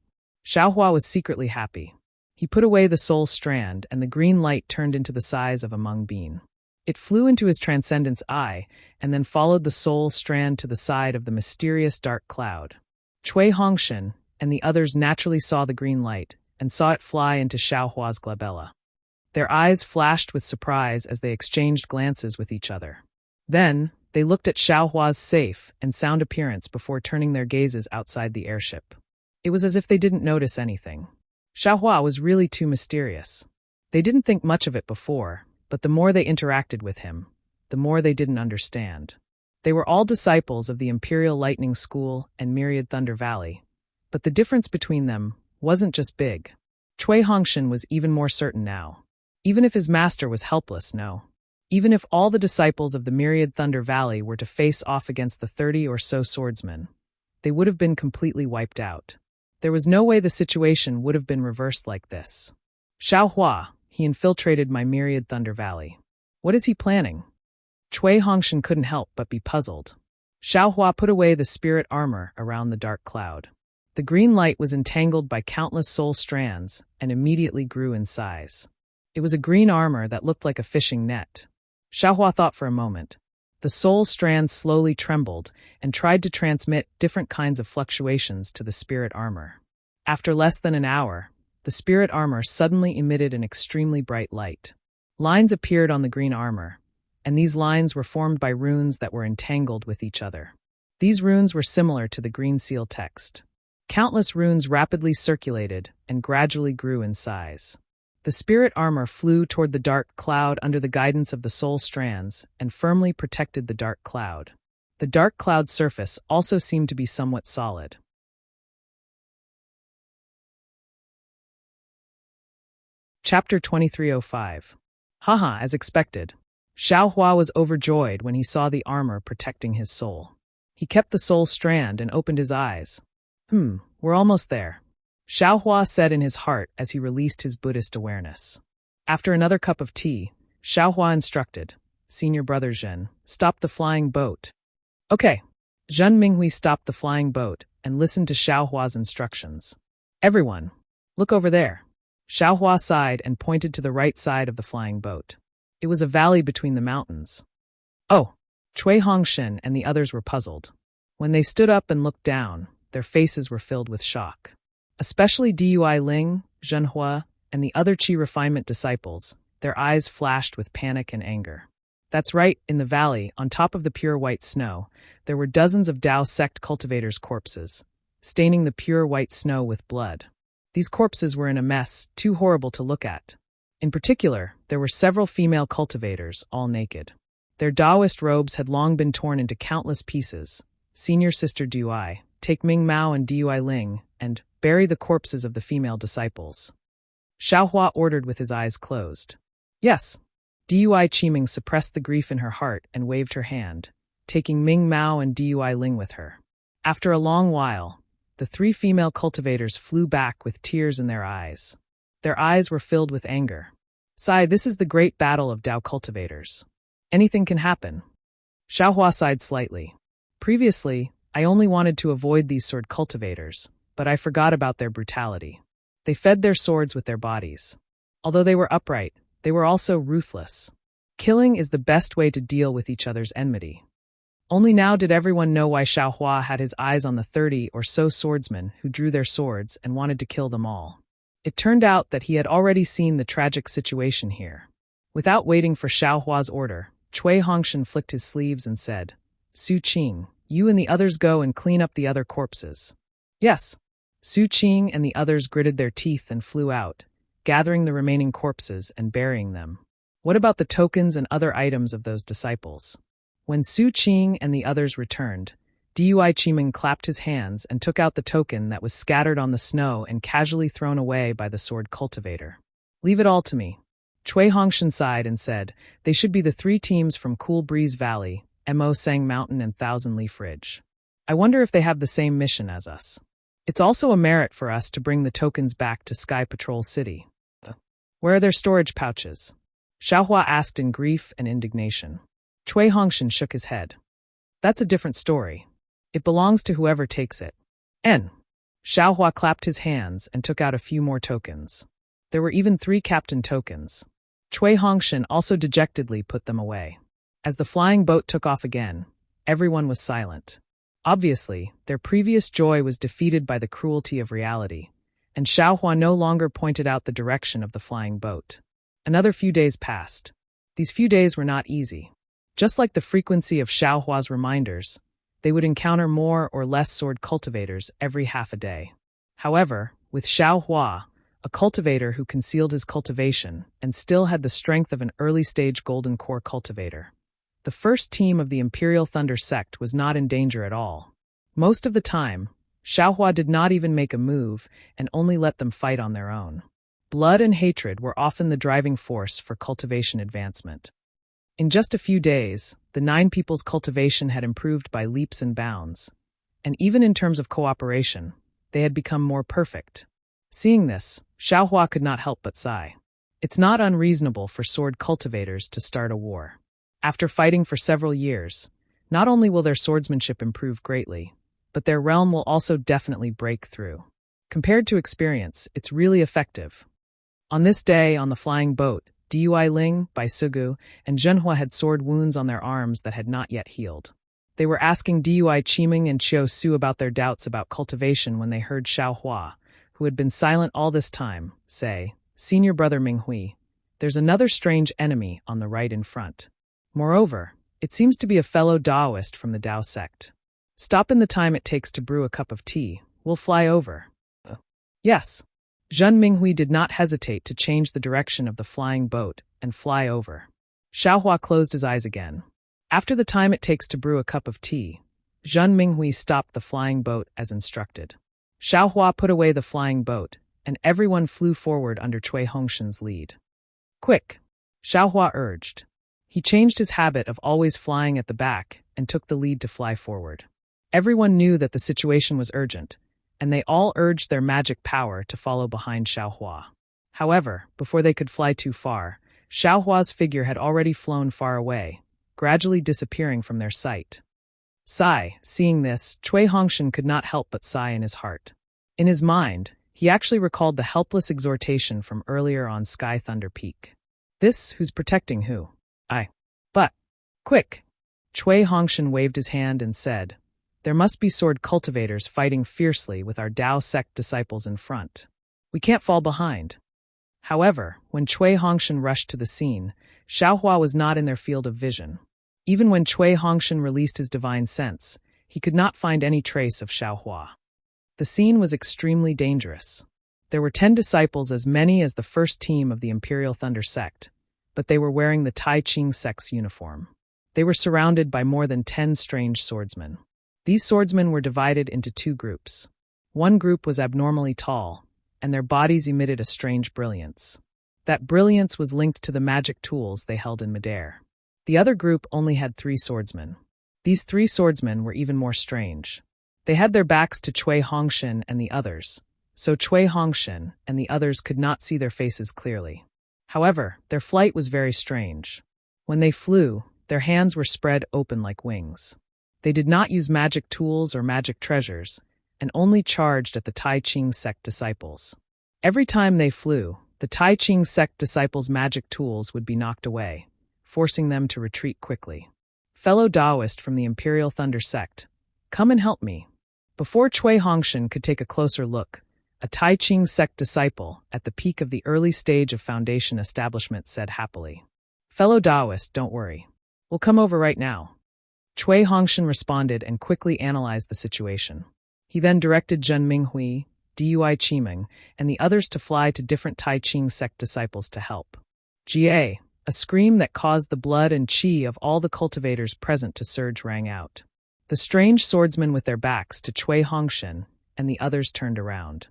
Xiaohua was secretly happy. He put away the soul strand and the green light turned into the size of a mung bean. It flew into his transcendence eye and then followed the soul strand to the side of the mysterious dark cloud. Cui Hongshan and the others naturally saw the green light and saw it fly into Xiaohua's glabella. Their eyes flashed with surprise as they exchanged glances with each other. Then, they looked at Xiaohua's safe and sound appearance before turning their gazes outside the airship. It was as if they didn't notice anything. Xiaohua was really too mysterious. They didn't think much of it before, but the more they interacted with him, the more they didn't understand. They were all disciples of the Imperial Lightning School and Myriad Thunder Valley, but the difference between them wasn't just big. Cui Hongshan was even more certain now. Even if his master was helpless, no. Even if all the disciples of the myriad Thunder Valley were to face off against the 30 or so swordsmen, they would have been completely wiped out. There was no way the situation would have been reversed like this. Xiaohua, he infiltrated my myriad Thunder Valley. What is he planning? Cui Hongshan couldn't help but be puzzled. Xiaohua put away the spirit armor around the dark cloud. The green light was entangled by countless soul strands and immediately grew in size. It was a green armor that looked like a fishing net. Xiaohua thought for a moment. The soul strands slowly trembled and tried to transmit different kinds of fluctuations to the spirit armor. After less than an hour, the spirit armor suddenly emitted an extremely bright light. Lines appeared on the green armor, and these lines were formed by runes that were entangled with each other. These runes were similar to the green seal text. Countless runes rapidly circulated and gradually grew in size. The spirit armor flew toward the dark cloud under the guidance of the soul strands and firmly protected the dark cloud. The dark cloud surface also seemed to be somewhat solid. Chapter 2305. Haha, as expected. Xiaohua was overjoyed when he saw the armor protecting his soul. He kept the soul strand and opened his eyes. We're almost there, Xiaohua said in his heart as he released his Buddhist awareness. After another cup of tea, Xiaohua instructed, Senior Brother Zhen, stop the flying boat. Okay. Zhen Minghui stopped the flying boat and listened to Xiaohua's instructions. Everyone, look over there. Xiaohua sighed and pointed to the right side of the flying boat. It was a valley between the mountains. Oh, Cui Hongshan and the others were puzzled. When they stood up and looked down, their faces were filled with shock. Especially Dui Ling, Zhenhua, and the other Qi refinement disciples, their eyes flashed with panic and anger. That's right, in the valley, on top of the pure white snow, there were dozens of Dao sect cultivators' corpses, staining the pure white snow with blood. These corpses were in a mess, too horrible to look at. In particular, there were several female cultivators, all naked. Their Daoist robes had long been torn into countless pieces. Senior Sister Dui, take Ming Mao and Dui Ling, and bury the corpses of the female disciples. Xiaohua ordered with his eyes closed. Yes. Dui Qiming suppressed the grief in her heart and waved her hand, taking Ming Mao and Dui Ling with her. After a long while, the three female cultivators flew back with tears in their eyes. Their eyes were filled with anger. Sai, this is the great battle of Dao cultivators. Anything can happen. Xiaohua sighed slightly. Previously, I only wanted to avoid these sword cultivators, but I forgot about their brutality. They fed their swords with their bodies. Although they were upright, they were also ruthless. Killing is the best way to deal with each other's enmity. Only now did everyone know why Xiaohua had his eyes on the 30 or so swordsmen who drew their swords and wanted to kill them all. It turned out that he had already seen the tragic situation here. Without waiting for Xiaohua's order, Cui Hongshan flicked his sleeves and said, Su Qing, you and the others go and clean up the other corpses. Yes. Su Qing and the others gritted their teeth and flew out, gathering the remaining corpses and burying them. What about the tokens and other items of those disciples? When Su Qing and the others returned, Dui Qiming clapped his hands and took out the token that was scattered on the snow and casually thrown away by the sword cultivator. Leave it all to me. Cui Hongshan sighed and said, they should be the three teams from Cool Breeze Valley, Mo Sang Mountain and Thousand Leaf Ridge. I wonder if they have the same mission as us. It's also a merit for us to bring the tokens back to Sky Patrol City. Where are their storage pouches? Xiaohua asked in grief and indignation. Cui Hongshan shook his head. That's a different story. It belongs to whoever takes it. Xiaohua clapped his hands and took out a few more tokens. There were even 3 captain tokens. Cui Hongshan also dejectedly put them away. As the flying boat took off again, everyone was silent. Obviously, their previous joy was defeated by the cruelty of reality, and Xiaohua no longer pointed out the direction of the flying boat. Another few days passed. These few days were not easy. Just like the frequency of Xiaohua's reminders, they would encounter more or less sword cultivators every half a day. However, with Xiaohua, a cultivator who concealed his cultivation and still had the strength of an early-stage golden core cultivator, the first team of the Imperial Thunder sect was not in danger at all. Most of the time, Xiaohua did not even make a move and only let them fight on their own. Blood and hatred were often the driving force for cultivation advancement. In just a few days, the 9 people's cultivation had improved by leaps and bounds. And even in terms of cooperation, they had become more perfect. Seeing this, Xiaohua could not help but sigh. It's not unreasonable for sword cultivators to start a war. After fighting for several years, not only will their swordsmanship improve greatly, but their realm will also definitely break through. Compared to experience, it's really effective. On this day, on the flying boat, Dui Ling, Bai Sugu, and Zhenhua had sword wounds on their arms that had not yet healed. They were asking Dui Qiming and Qiu Su about their doubts about cultivation when they heard Xiaohua, who had been silent all this time, say, "Senior brother Minghui, there's another strange enemy on the right in front. Moreover, it seems to be a fellow Taoist from the Tao sect. Stop in the time it takes to brew a cup of tea. We'll fly over." Yes. Zhen Minghui did not hesitate to change the direction of the flying boat and fly over. Xiaohua closed his eyes again. After the time it takes to brew a cup of tea, Zhen Minghui stopped the flying boat as instructed. Xiaohua put away the flying boat, and everyone flew forward under Cui Hongshan's lead. "Quick!" Xiaohua urged. He changed his habit of always flying at the back and took the lead to fly forward. Everyone knew that the situation was urgent, and they all urged their magic power to follow behind Xiaohua. However, before they could fly too far, Xiaohua's figure had already flown far away, gradually disappearing from their sight. Sigh, seeing this, Cui Hongshan could not help but sigh in his heart. In his mind, he actually recalled the helpless exhortation from earlier on Sky Thunder Peak. This who's protecting who? But, quick! Cui Hongshan waved his hand and said, "There must be sword cultivators fighting fiercely with our Tao sect disciples in front. We can't fall behind." However, when Cui Hongshan rushed to the scene, Xiaohua was not in their field of vision. Even when Cui Hongshan released his divine sense, he could not find any trace of Xiaohua. The scene was extremely dangerous. There were 10 disciples, as many as the first team of the Imperial Thunder sect, but they were wearing the Tai Ching sect's uniform. They were surrounded by more than 10 strange swordsmen. These swordsmen were divided into 2 groups. One group was abnormally tall, and their bodies emitted a strange brilliance. That brilliance was linked to the magic tools they held in midair. The other group only had 3 swordsmen. These 3 swordsmen were even more strange. They had their backs to Cui Hongshan and the others, so Cui Hongshan and the others could not see their faces clearly. However, their flight was very strange. When they flew, their hands were spread open like wings. They did not use magic tools or magic treasures, and only charged at the Tai Ching sect disciples. Every time they flew, the Tai Ching sect disciples' magic tools would be knocked away, forcing them to retreat quickly. "Fellow Taoist from the Imperial Thunder sect, come and help me." Before Cui Hongshan could take a closer look, a Tai Ching sect disciple at the peak of the early stage of foundation establishment said happily, "Fellow Taoist, don't worry. We'll come over right now." Cui Hongshan responded and quickly analyzed the situation. He then directed Zhen Minghui, Dui Qiming, and the others to fly to different Tai Ching sect disciples to help. "Jie!" A scream that caused the blood and qi of all the cultivators present to surge rang out. The strange swordsmen with their backs to Cui Hongshan and the others turned around.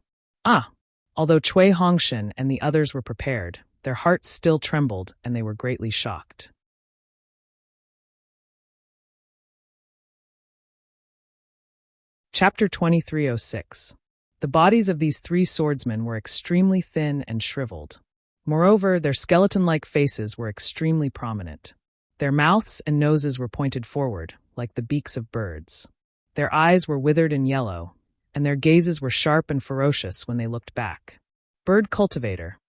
Although Cui Hongshan and the others were prepared, their hearts still trembled and they were greatly shocked. Chapter 2306. The bodies of these 3 swordsmen were extremely thin and shriveled. Moreover, their skeleton-like faces were extremely prominent. Their mouths and noses were pointed forward, like the beaks of birds. Their eyes were withered and yellow, and their gazes were sharp and ferocious when they looked back. Bird cultivator.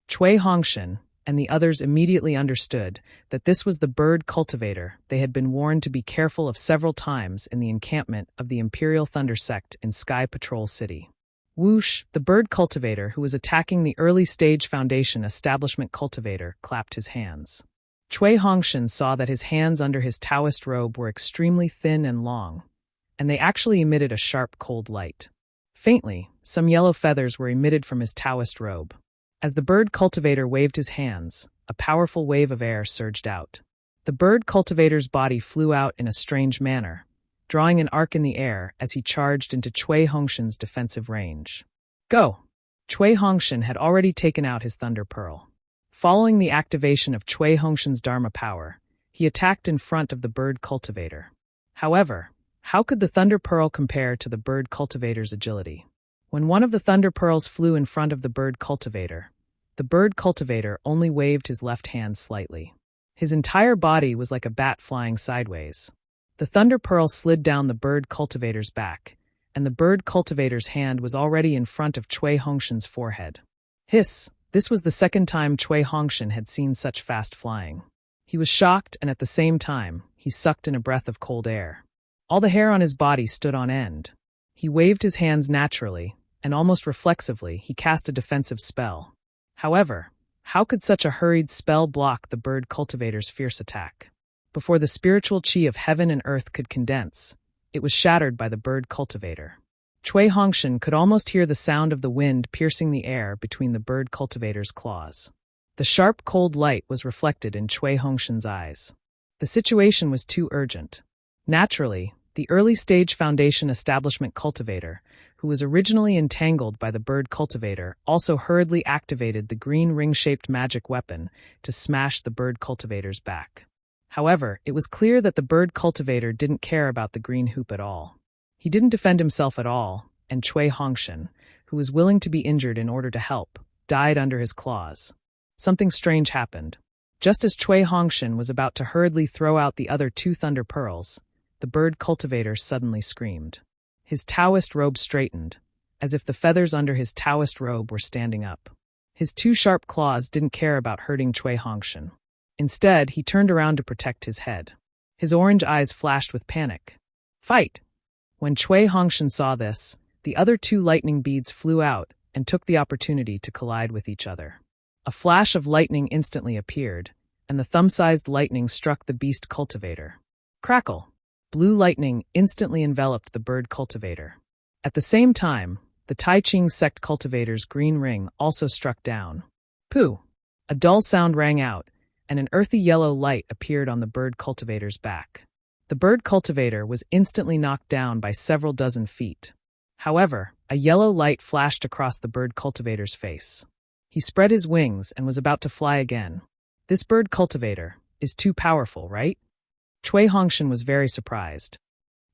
Cui Hongshan and the others immediately understood that this was the bird cultivator they had been warned to be careful of several times in the encampment of the Imperial Thunder sect in Sky Patrol City. Whoosh, the bird cultivator who was attacking the early stage foundation establishment cultivator, clapped his hands. Cui Hongshan saw that his hands under his Taoist robe were extremely thin and long, and they actually emitted a sharp cold light. Faintly, some yellow feathers were emitted from his Taoist robe. As the bird cultivator waved his hands, a powerful wave of air surged out. The bird cultivator's body flew out in a strange manner, drawing an arc in the air as he charged into Cui Hongshan's defensive range. Go! Cui Hongshan had already taken out his Thunder Pearl. Following the activation of Cui Hongshan's Dharma power, He attacked in front of the bird cultivator. However, how could the thunder pearl compare to the bird cultivator's agility? When one of the thunder pearls flew in front of the bird cultivator only waved his left hand slightly. His entire body was like a bat flying sideways. The thunder pearl slid down the bird cultivator's back, and the bird cultivator's hand was already in front of Cui Hongshan's forehead. Hiss! This was the second time Cui Hongshan had seen such fast flying. He was shocked, and at the same time, he sucked in a breath of cold air. All the hair on his body stood on end. He waved his hands naturally, and almost reflexively he cast a defensive spell. However, how could such a hurried spell block the bird cultivator's fierce attack? Before the spiritual chi of heaven and earth could condense, it was shattered by the bird cultivator. Cui Hongshan could almost hear the sound of the wind piercing the air between the bird cultivator's claws. The sharp, cold light was reflected in Cui Hongshan's eyes. The situation was too urgent. Naturally, the early-stage Foundation Establishment cultivator, who was originally entangled by the bird cultivator, also hurriedly activated the green ring-shaped magic weapon to smash the bird cultivator's back. However, it was clear that the bird cultivator didn't care about the green hoop at all. He didn't defend himself at all, and Cui Hongshan, who was willing to be injured in order to help, died under his claws. Something strange happened. Just as Cui Hongshan was about to hurriedly throw out the other two thunder pearls, the bird cultivator suddenly screamed. His Taoist robe straightened, as if the feathers under his Taoist robe were standing up. His two sharp claws didn't care about hurting Cui Hongshan. Instead, he turned around to protect his head. His orange eyes flashed with panic. Fight! When Cui Hongshan saw this, the other two lightning beads flew out and took the opportunity to collide with each other. A flash of lightning instantly appeared, and the thumb-sized lightning struck the beast cultivator. Crackle! Blue lightning instantly enveloped the bird cultivator. At the same time, the Tai Ching sect cultivator's green ring also struck down. Pooh! A dull sound rang out, and an earthy yellow light appeared on the bird cultivator's back. The bird cultivator was instantly knocked down by several dozen feet. However, a yellow light flashed across the bird cultivator's face. He spread his wings and was about to fly again. This bird cultivator is too powerful, right? Cui Hongshan was very surprised.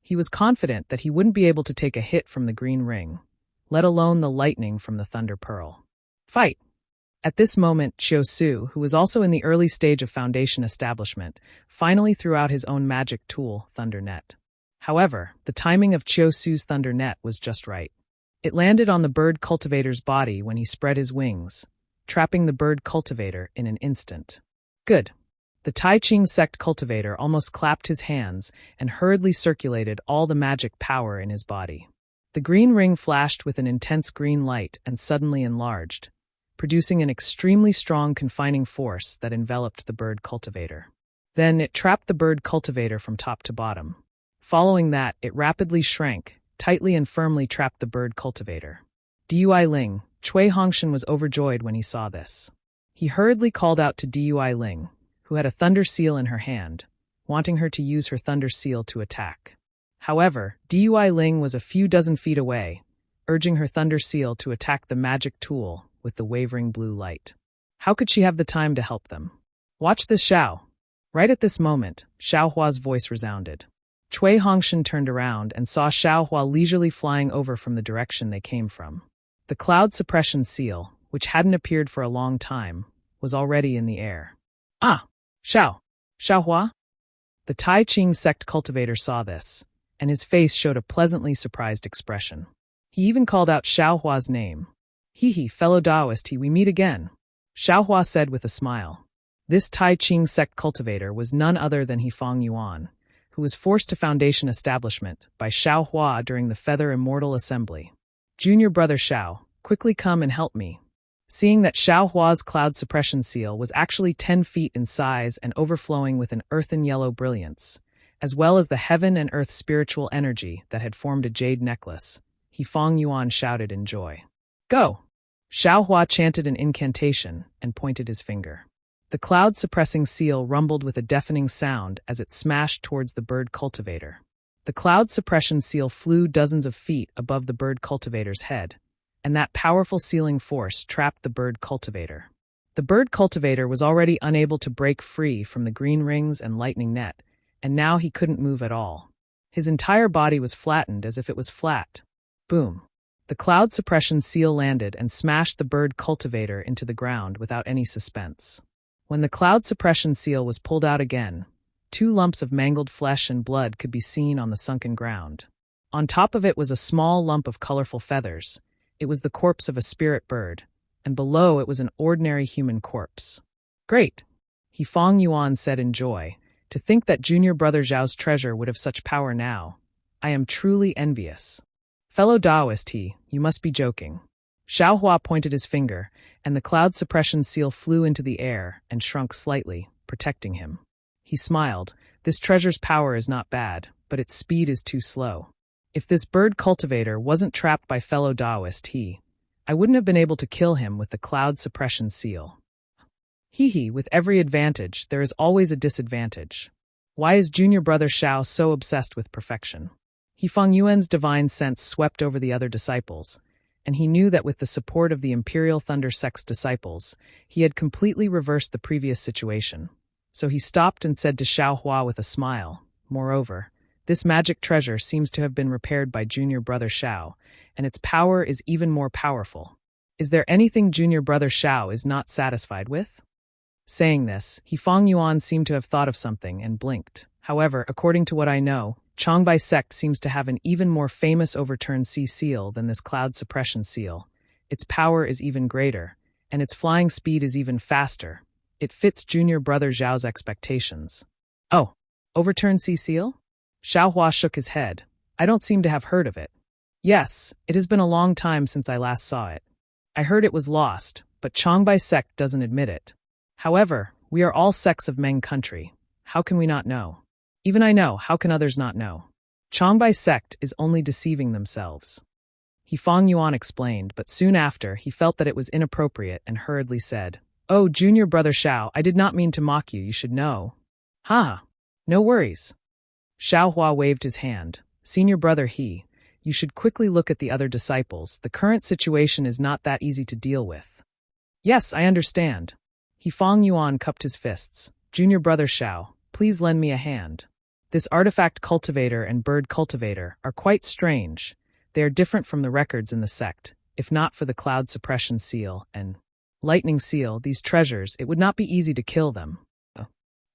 He was confident that he wouldn't be able to take a hit from the green ring, let alone the lightning from the thunder pearl. Fight! At this moment, Chiu Su, who was also in the early stage of Foundation establishment, finally threw out his own magic tool, Thunder Net. However, the timing of Chiu Su's Thunder Net was just right. It landed on the bird cultivator's body when he spread his wings, trapping the bird cultivator in an instant. Good. The Tai Ching sect cultivator almost clapped his hands and hurriedly circulated all the magic power in his body. The green ring flashed with an intense green light and suddenly enlarged, producing an extremely strong confining force that enveloped the bird cultivator. Then it trapped the bird cultivator from top to bottom. Following that, it rapidly shrank, tightly and firmly trapped the bird cultivator. Dui Ling, Cui Hongshan was overjoyed when he saw this. He hurriedly called out to Dui Ling, who had a thunder seal in her hand, wanting her to use her thunder seal to attack. However, Dui Ling was a few dozen feet away, urging her thunder seal to attack the magic tool with the wavering blue light. How could she have the time to help them? Watch this, Xiao! Right at this moment, Xiao Hua's voice resounded. Cui Hongshan turned around and saw Xiao Hua leisurely flying over from the direction they came from. The cloud suppression seal, which hadn't appeared for a long time, was already in the air. Ah! Xiao! Xiao Hua? The Tai Ching sect cultivator saw this, and his face showed a pleasantly surprised expression. He even called out Xiao Hua's name. Hee, fellow Taoist, we meet again, Xiao Hua said with a smile. This Tai Ching sect cultivator was none other than Fang Yuan, who was forced to Foundation establishment by Xiao Hua during the Feather Immortal Assembly. Junior brother Xiao, quickly come and help me. Seeing that Xiao Hua's cloud suppression seal was actually 10 feet in size and overflowing with an earthen yellow brilliance, as well as the heaven and earth spiritual energy that had formed a jade necklace, Fang Yuan shouted in joy. Go! Xiao Hua chanted an incantation and pointed his finger. The cloud-suppressing seal rumbled with a deafening sound as it smashed towards the bird cultivator. The cloud suppression seal flew dozens of feet above the bird cultivator's head, and that powerful sealing force trapped the bird cultivator. The bird cultivator was already unable to break free from the green rings and lightning net, and now he couldn't move at all. His entire body was flattened as if it was flat. Boom. The cloud suppression seal landed and smashed the bird cultivator into the ground without any suspense. When the cloud suppression seal was pulled out again, 2 lumps of mangled flesh and blood could be seen on the sunken ground. On top of it was a small lump of colorful feathers. It was the corpse of a spirit bird, and below it was an ordinary human corpse. Great, Fong Yuan said in joy. To think that junior brother Zhao's treasure would have such power now. I am truly envious. Fellow Taoist you must be joking. Xiao Hua pointed his finger, and the cloud suppression seal flew into the air and shrunk slightly, protecting him. He smiled. This treasure's power is not bad, but its speed is too slow. If this bird cultivator wasn't trapped by fellow Taoist I wouldn't have been able to kill him with the cloud suppression seal. With every advantage, there is always a disadvantage. Why is junior brother Xiao so obsessed with perfection? Fong Yuan's divine sense swept over the other disciples, and he knew that with the support of the Imperial Thunder Sect's disciples, he had completely reversed the previous situation. So he stopped and said to Xiao Hua with a smile, "Moreover, this magic treasure seems to have been repaired by junior brother Xiao, and its power is even more powerful. Is there anything junior brother Xiao is not satisfied with?" Saying this, Fong Yuan seemed to have thought of something and blinked. However, according to what I know, Changbai sect seems to have an even more famous overturned sea seal than this cloud suppression seal. Its power is even greater, and its flying speed is even faster. It fits junior brother Zhao's expectations. Oh, overturned sea seal? Xiao Hua shook his head. I don't seem to have heard of it. Yes, it has been a long time since I last saw it. I heard it was lost, but Changbai sect doesn't admit it. However, we are all sects of Meng country. How can we not know? Even I know, how can others not know? Changbai sect is only deceiving themselves. Fong Yuan explained, but soon after, he felt that it was inappropriate and hurriedly said, "Oh, junior brother Xiao, I did not mean to mock you, you should know." "Ha! No worries." Xiao Hua waved his hand. "Senior brother you should quickly look at the other disciples. The current situation is not that easy to deal with." "Yes, I understand." Fong Yuan cupped his fists. "Junior brother Xiao, please lend me a hand. This artifact cultivator and bird cultivator are quite strange. They are different from the records in the sect. If not for the cloud suppression seal and lightning seal, these treasures, it would not be easy to kill them."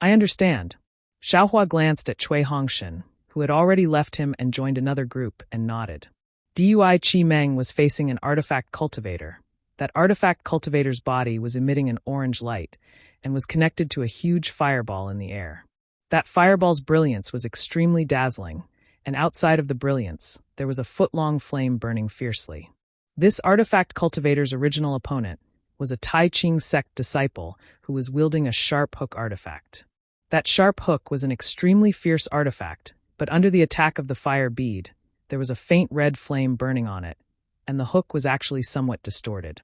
"I understand." Xiao Hua glanced at Cui Hongshin, who had already left him and joined another group, and nodded. Dui Chi Meng was facing an artifact cultivator. That artifact cultivator's body was emitting an orange light and was connected to a huge fireball in the air. That fireball's brilliance was extremely dazzling, and outside of the brilliance, there was a foot-long flame burning fiercely. This artifact cultivator's original opponent was a Tai Ching sect disciple who was wielding a sharp hook artifact. That sharp hook was an extremely fierce artifact, but under the attack of the fire bead, there was a faint red flame burning on it, and the hook was actually somewhat distorted.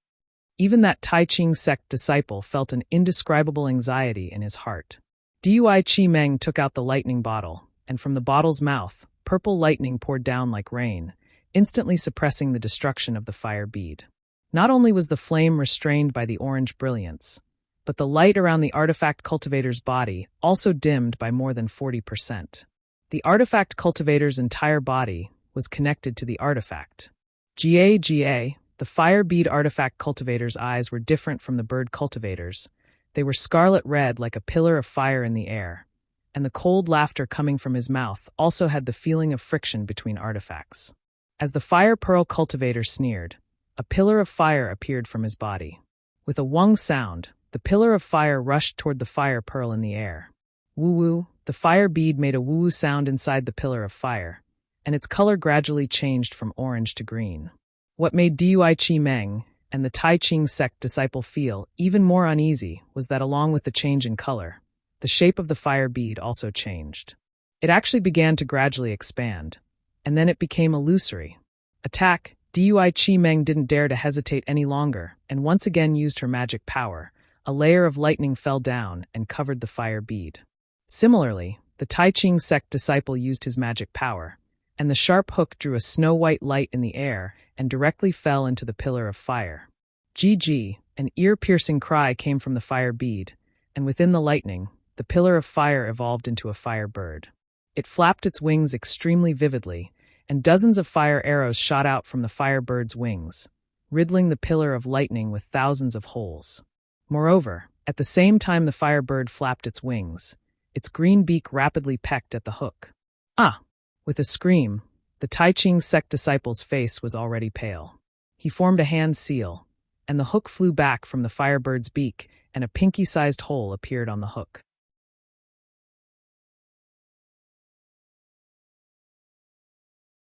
Even that Tai Ching sect disciple felt an indescribable anxiety in his heart. Dui Chi Meng took out the lightning bottle, and from the bottle's mouth, purple lightning poured down like rain, instantly suppressing the destruction of the fire bead. Not only was the flame restrained by the orange brilliance, but the light around the artifact cultivator's body also dimmed by more than 40%. The artifact cultivator's entire body was connected to the artifact. GA, the fire bead artifact cultivator's eyes were different from the bird cultivator's. They were scarlet red like a pillar of fire in the air, and the cold laughter coming from his mouth also had the feeling of friction between artifacts. As the fire pearl cultivator sneered, a pillar of fire appeared from his body. With a wung sound, the pillar of fire rushed toward the fire pearl in the air. Woo-woo, the fire bead made a woo-woo sound inside the pillar of fire, and its color gradually changed from orange to green. What made Dui Chi Meng and the Tai Ching sect disciple feel even more uneasy was that along with the change in color, the shape of the fire bead also changed. It actually began to gradually expand, and then it became illusory. Attack! Dui Chi Meng didn't dare to hesitate any longer, and once again used her magic power. A layer of lightning fell down and covered the fire bead. Similarly, the Tai Ching sect disciple used his magic power, and the sharp hook drew a snow-white light in the air and directly fell into the pillar of fire. GG, An ear-piercing cry came from the fire bead, and within the lightning, the pillar of fire evolved into a fire bird. It flapped its wings extremely vividly, and dozens of fire arrows shot out from the fire bird's wings, riddling the pillar of lightning with thousands of holes. Moreover, at the same time the fire bird flapped its wings, its green beak rapidly pecked at the hook. Ah! With a scream, the Tai Ching sect disciple's face was already pale. He formed a hand seal, and the hook flew back from the firebird's beak, and a pinky-sized hole appeared on the hook.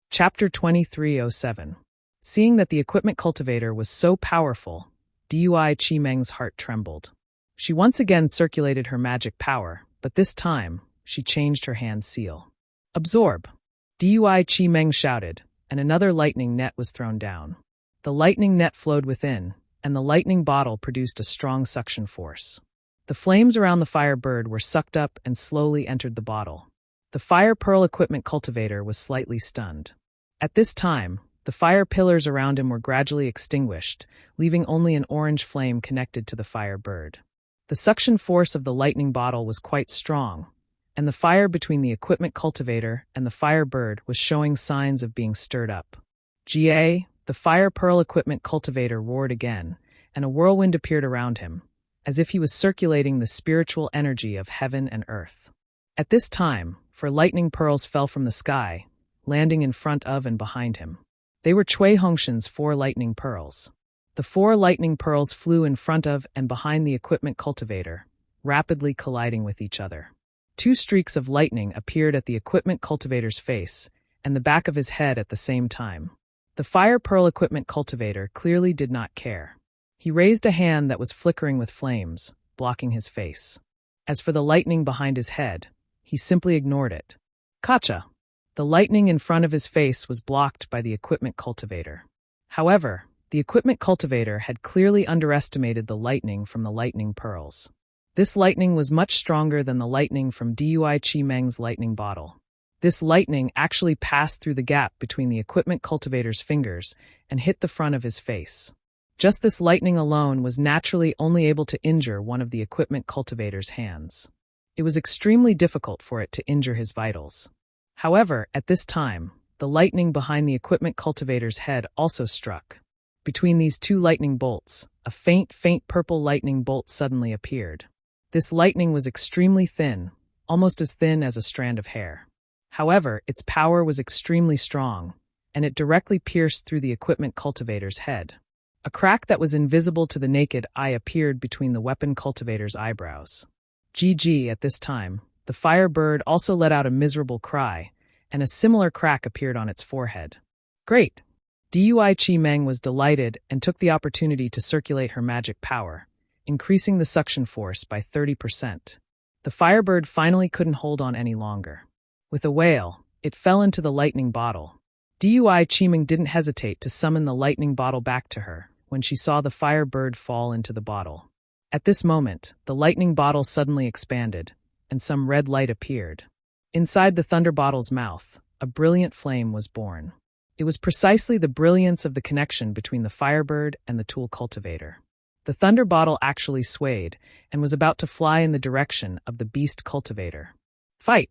Chapter 2307. Seeing that the equipment cultivator was so powerful, Dui Chimeng's heart trembled. She once again circulated her magic power, but this time, she changed her hand seal. Absorb! Dui Chimeng shouted, and another lightning net was thrown down. The lightning net flowed within, and the lightning bottle produced a strong suction force. The flames around the fire bird were sucked up and slowly entered the bottle. The fire pearl equipment cultivator was slightly stunned. At this time, the fire pillars around him were gradually extinguished, leaving only an orange flame connected to the fire bird. The suction force of the lightning bottle was quite strong, and the fire between the equipment cultivator and the fire bird was showing signs of being stirred up. The fire pearl equipment cultivator roared again, and a whirlwind appeared around him, as if he was circulating the spiritual energy of heaven and earth. At this time, 4 lightning pearls fell from the sky, landing in front of and behind him. They were Cui Hongshan's 4 lightning pearls. The 4 lightning pearls flew in front of and behind the equipment cultivator, rapidly colliding with each other. 2 streaks of lightning appeared at the equipment cultivator's face and the back of his head at the same time. The fire pearl equipment cultivator clearly did not care. He raised a hand that was flickering with flames, blocking his face. As for the lightning behind his head, he simply ignored it. Kacha! The lightning in front of his face was blocked by the equipment cultivator. However, the equipment cultivator had clearly underestimated the lightning from the lightning pearls. This lightning was much stronger than the lightning from Dui Chimeng's lightning bottle. This lightning actually passed through the gap between the equipment cultivator's fingers and hit the front of his face. Just this lightning alone was naturally only able to injure one of the equipment cultivator's hands. It was extremely difficult for it to injure his vitals. However, at this time, the lightning behind the equipment cultivator's head also struck. Between these 2 lightning bolts, a faint purple lightning bolt suddenly appeared. This lightning was extremely thin, almost as thin as a strand of hair. However, its power was extremely strong, and it directly pierced through the equipment cultivator's head. A crack that was invisible to the naked eye appeared between the weapon cultivator's eyebrows. At this time, the fire bird also let out a miserable cry, and a similar crack appeared on its forehead. Great! Dui Chimeng was delighted and took the opportunity to circulate her magic power, increasing the suction force by 30%. The firebird finally couldn't hold on any longer. With a wail, it fell into the lightning bottle. Dui Chimeng didn't hesitate to summon the lightning bottle back to her when she saw the firebird fall into the bottle. At this moment, the lightning bottle suddenly expanded, and some red light appeared. Inside the thunder bottle's mouth, a brilliant flame was born. It was precisely the brilliance of the connection between the firebird and the tool cultivator. The thunder bottle actually swayed and was about to fly in the direction of the beast cultivator. Fight!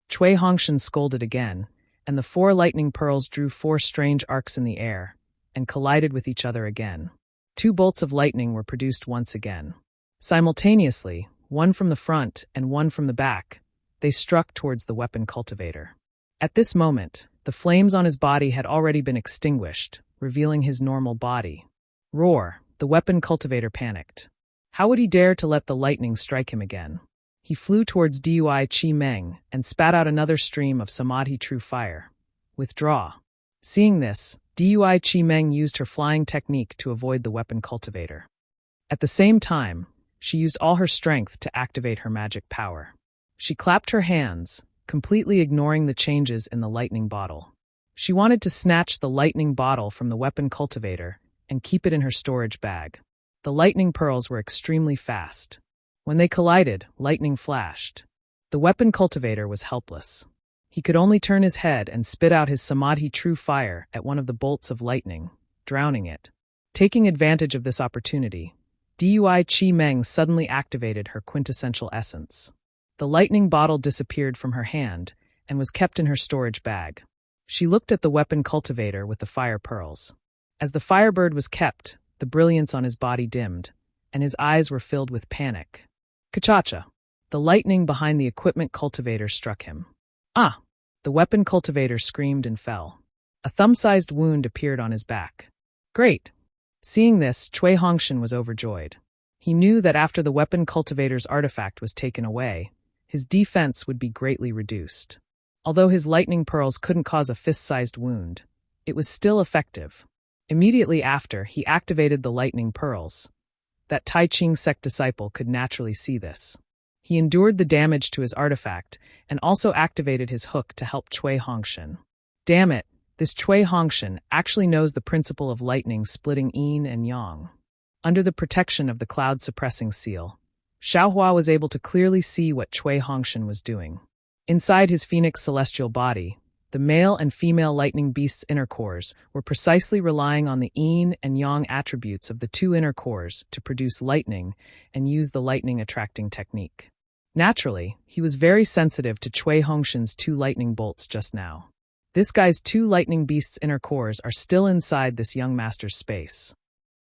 Cui Hongshan scolded again, and the 4 lightning pearls drew 4 strange arcs in the air and collided with each other again. 2 bolts of lightning were produced once again. Simultaneously, one from the front and one from the back, they struck towards the weapon cultivator. At this moment, the flames on his body had already been extinguished, revealing his normal body. Roar! The weapon cultivator panicked. How would he dare to let the lightning strike him again? He flew towards Dui Chimeng and spat out another stream of Samadhi true fire. Withdraw. Seeing this, Dui Chimeng used her flying technique to avoid the weapon cultivator. At the same time, she used all her strength to activate her magic power. She clapped her hands, completely ignoring the changes in the lightning bottle. She wanted to snatch the lightning bottle from the weapon cultivator and keep it in her storage bag. The lightning pearls were extremely fast. When they collided, lightning flashed. The weapon cultivator was helpless. He could only turn his head and spit out his Samadhi true fire at one of the bolts of lightning, drowning it. Taking advantage of this opportunity, Dui Chi Meng suddenly activated her quintessential essence. The lightning bottle disappeared from her hand and was kept in her storage bag. She looked at the weapon cultivator with the fire pearls. As the firebird was kept, the brilliance on his body dimmed, and his eyes were filled with panic. Kachacha! The lightning behind the equipment cultivator struck him. Ah! The weapon cultivator screamed and fell. A thumb-sized wound appeared on his back. Great! Seeing this, Cui Hongshan was overjoyed. He knew that after the weapon cultivator's artifact was taken away, his defense would be greatly reduced. Although his lightning pearls couldn't cause a fist-sized wound, it was still effective. Immediately after, he activated the lightning pearls. That Tai Ching sect disciple could naturally see this. He endured the damage to his artifact and also activated his hook to help Cui Hongshan. Damn it, this Cui Hongshan actually knows the principle of lightning splitting yin and yang. Under the protection of the cloud-suppressing seal, Xiaohua was able to clearly see what Cui Hongshan was doing. Inside his phoenix celestial body, the male and female lightning beast's inner cores were precisely relying on the yin and yang attributes of the two inner cores to produce lightning and use the lightning attracting technique. Naturally, he was very sensitive to Cui Hongshan's two lightning bolts just now. This guy's two lightning beast's inner cores are still inside this young master's space.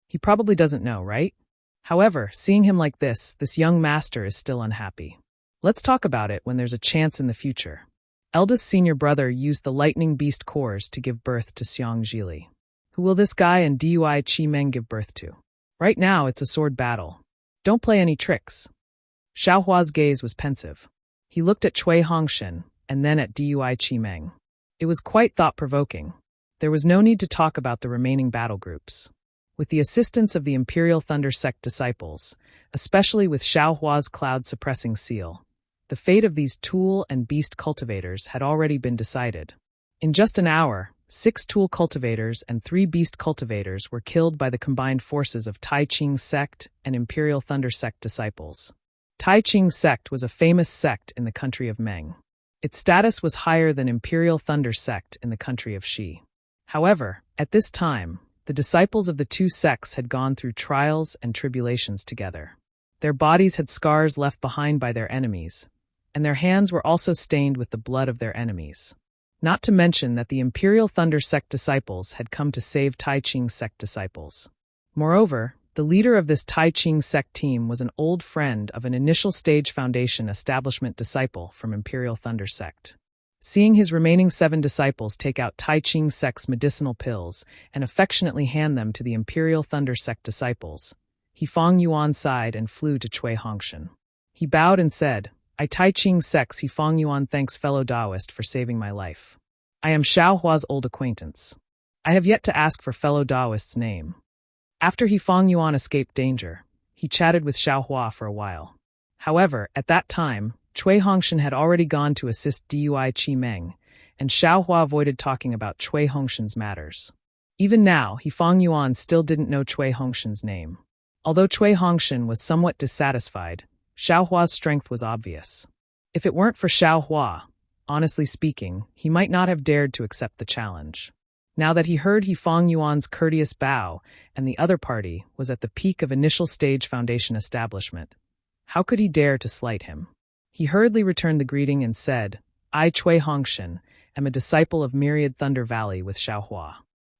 He probably doesn't know, right? However, seeing him like this young master is still unhappy. Let's talk about it when there's a chance in the future. Eldest senior brother used the lightning beast cores to give birth to Xiang Zhili. Who will this guy and Dui Chi Meng give birth to? Right now, it's a sword battle. Don't play any tricks. Xiaohua's gaze was pensive. He looked at Cui Hongshan and then at Dui Chi Meng. It was quite thought-provoking. There was no need to talk about the remaining battle groups. With the assistance of the Imperial Thunder Sect disciples, especially with Xiaohua's cloud-suppressing seal, the fate of these tool and beast cultivators had already been decided. In just an hour, 6 tool cultivators and 3 beast cultivators were killed by the combined forces of Tai Ching sect and Imperial Thunder Sect disciples. Tai Ching sect was a famous sect in the country of Meng. Its status was higher than Imperial Thunder sect in the country of Shi. However, at this time, the disciples of the two sects had gone through trials and tribulations together. Their bodies had scars left behind by their enemies, and their hands were also stained with the blood of their enemies. Not to mention that the Imperial Thunder Sect disciples had come to save Tai Ching Sect disciples. Moreover, the leader of this Tai Ching Sect team was an old friend of an initial stage Foundation establishment disciple from Imperial Thunder Sect. Seeing his remaining 7 disciples take out Tai Ching Sect's medicinal pills and affectionately hand them to the Imperial Thunder Sect disciples, he Fong Yuan sighed and flew to Cui Hongshan. He bowed and said, I Tai Ching Sect's He Fong Yuan thanks fellow Taoist for saving my life. I am Xiaohua's old acquaintance. I have yet to ask for fellow Taoist's name. After He Fong Yuan escaped danger, he chatted with Xiaohua for a while. However, at that time, Cui Hongshan had already gone to assist Dui Chi Meng, and Xiaohua avoided talking about Cui Hongshan's matters. Even now, He Fong Yuan still didn't know Cui Hongshan's name. Although Cui Hongshan was somewhat dissatisfied, Xiaohua's strength was obvious. If it weren't for Xiaohua, honestly speaking, he might not have dared to accept the challenge. Now that he heard He Fong Yuan's courteous bow and the other party was at the peak of initial stage Foundation establishment, how could he dare to slight him? He hurriedly returned the greeting and said, I, Cui Hongshan, am a disciple of Myriad Thunder Valley with Xiaohua.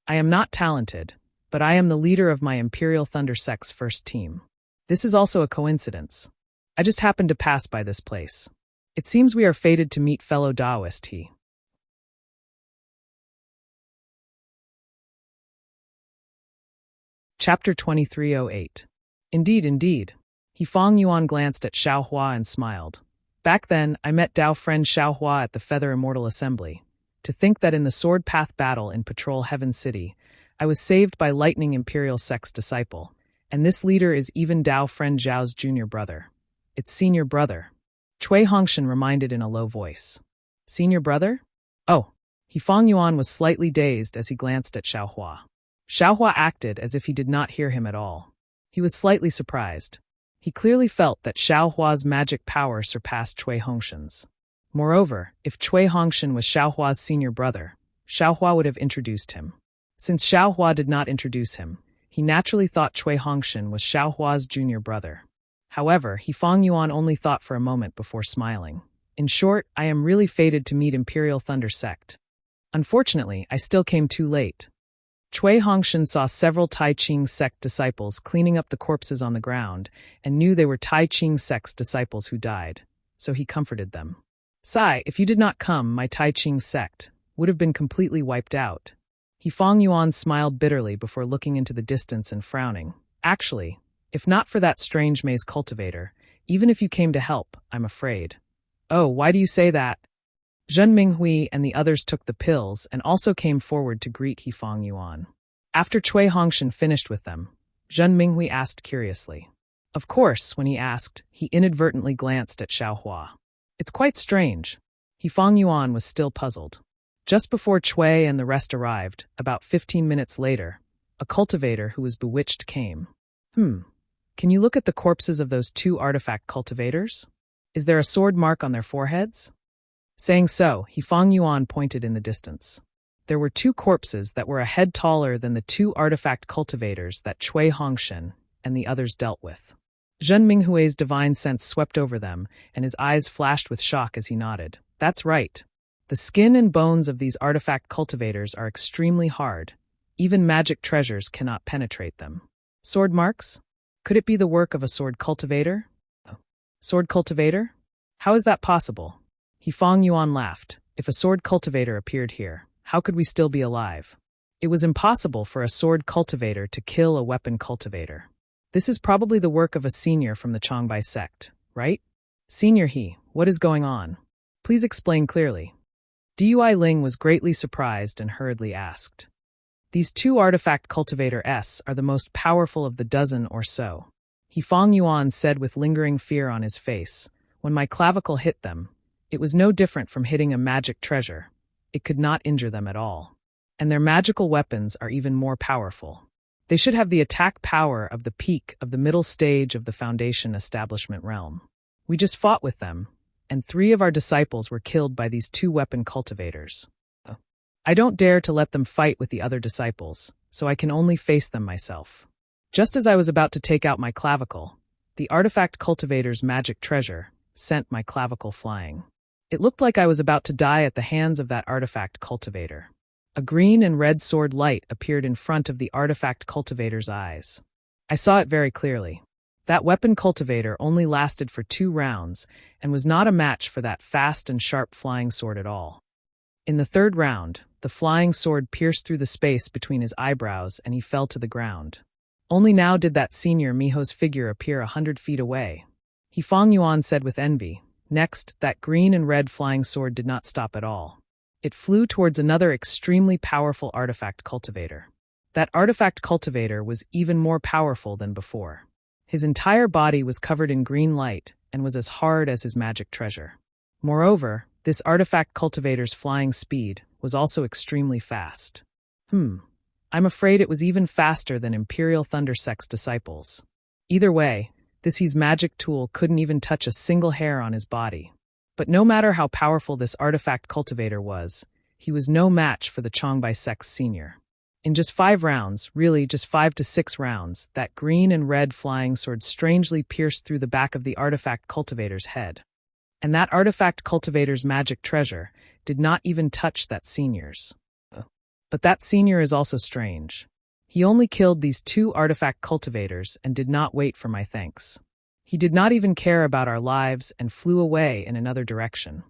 I am not talented, but I am the leader of my Imperial Thunder Sect's first team. This is also a coincidence. I just happened to pass by this place. It seems we are fated to meet fellow Taoist he. Chapter 2308. Indeed. He Fong Yuan glanced at Xiaohua and smiled. Back then, I met Dao friend Xiaohua at the Feather Immortal Assembly. To think that in the Sword Path battle in Patrol Heaven City, I was saved by Lightning Imperial Sect's disciple, and this leader is even Dao friend Zhao's junior brother. It's senior brother. Cui Hongshan reminded in a low voice. Senior brother? Oh. He Fong Yuan was slightly dazed as he glanced at Xiaohua. Xiaohua acted as if he did not hear him at all. He was slightly surprised. He clearly felt that Xiaohua's magic power surpassed Cui Hongshan's. Moreover, if Cui Hongshan was Xiaohua's senior brother, Xiaohua would have introduced him. Since Xiaohua did not introduce him, He naturally thought Cui Hongshan was Xiaohua's junior brother. However, Fang Yuan only thought for a moment before smiling. In short, I am really fated to meet Imperial Thunder Sect. Unfortunately, I still came too late. Cui Hongshan saw several Tai Ching sect disciples cleaning up the corpses on the ground and knew they were Tai Ching sect's disciples who died, so he comforted them. Sai, if you did not come, my Tai Ching sect would have been completely wiped out. Fang Yuan smiled bitterly before looking into the distance and frowning. Actually, if not for that strange maze cultivator, even if you came to help, I'm afraid. Oh, why do you say that? Zhen Minghui and the others took the pills and also came forward to greet Fang Yuan. After Cui Hongshan finished with them, Zhen Minghui asked curiously. Of course, when he asked, he inadvertently glanced at Xiaohua. It's quite strange. Fang Yuan was still puzzled. Just before Cui and the rest arrived, about 15 minutes later, a cultivator who was bewitched came. Can you look at the corpses of those 2 artifact cultivators? Is there a sword mark on their foreheads? Saying so, Fang Yuan pointed in the distance. There were 2 corpses that were a head taller than the 2 artifact cultivators that Cui Hongshan and the others dealt with. Zhen Minghui's divine sense swept over them, and his eyes flashed with shock as he nodded. That's right. The skin and bones of these artifact cultivators are extremely hard. Even magic treasures cannot penetrate them. Sword marks? Could it be the work of a sword cultivator? Sword cultivator? How is that possible? Fang Yuan laughed. If a sword cultivator appeared here, how could we still be alive? It was impossible for a sword cultivator to kill a weapon cultivator. This is probably the work of a senior from the Changbai sect, right? Senior He, what is going on? Please explain clearly. Dui Ling was greatly surprised and hurriedly asked. These 2 artifact cultivator S are the most powerful of the dozen or so. Fang Yuan said with lingering fear on his face. When my clavicle hit them, it was no different from hitting a magic treasure. It could not injure them at all. And their magical weapons are even more powerful. They should have the attack power of the peak of the middle stage of the Foundation establishment realm. We just fought with them, and 3 of our disciples were killed by these 2 weapon cultivators. I don't dare to let them fight with the other disciples, so I can only face them myself. Just as I was about to take out my clavicle, the artifact cultivator's magic treasure sent my clavicle flying. It looked like I was about to die at the hands of that artifact cultivator. A green and red sword light appeared in front of the artifact cultivator's eyes. I saw it very clearly. That weapon cultivator only lasted for 2 rounds and was not a match for that fast and sharp flying sword at all. In the 3rd round, the flying sword pierced through the space between his eyebrows and he fell to the ground. Only now did that senior Miho's figure appear 100 feet away. Fang Yuan said with envy. Next, that green and red flying sword did not stop at all. It flew towards another extremely powerful artifact cultivator. That artifact cultivator was even more powerful than before. His entire body was covered in green light and was as hard as his magic treasure. Moreover, this artifact cultivator's flying speed was also extremely fast. I'm afraid it was even faster than Imperial Thunder Sect's disciples. Either way, his magic tool couldn't even touch a single hair on his body. But no matter how powerful this artifact cultivator was, he was no match for the Changbai Sect's senior. In just 5 rounds, really just 5 to 6 rounds, that green and red flying sword strangely pierced through the back of the artifact cultivator's head. And that artifact cultivator's magic treasure did not even touch that senior's. But that senior is also strange. He only killed these 2 artifact cultivators and did not wait for my thanks. He did not even care about our lives and flew away in another direction.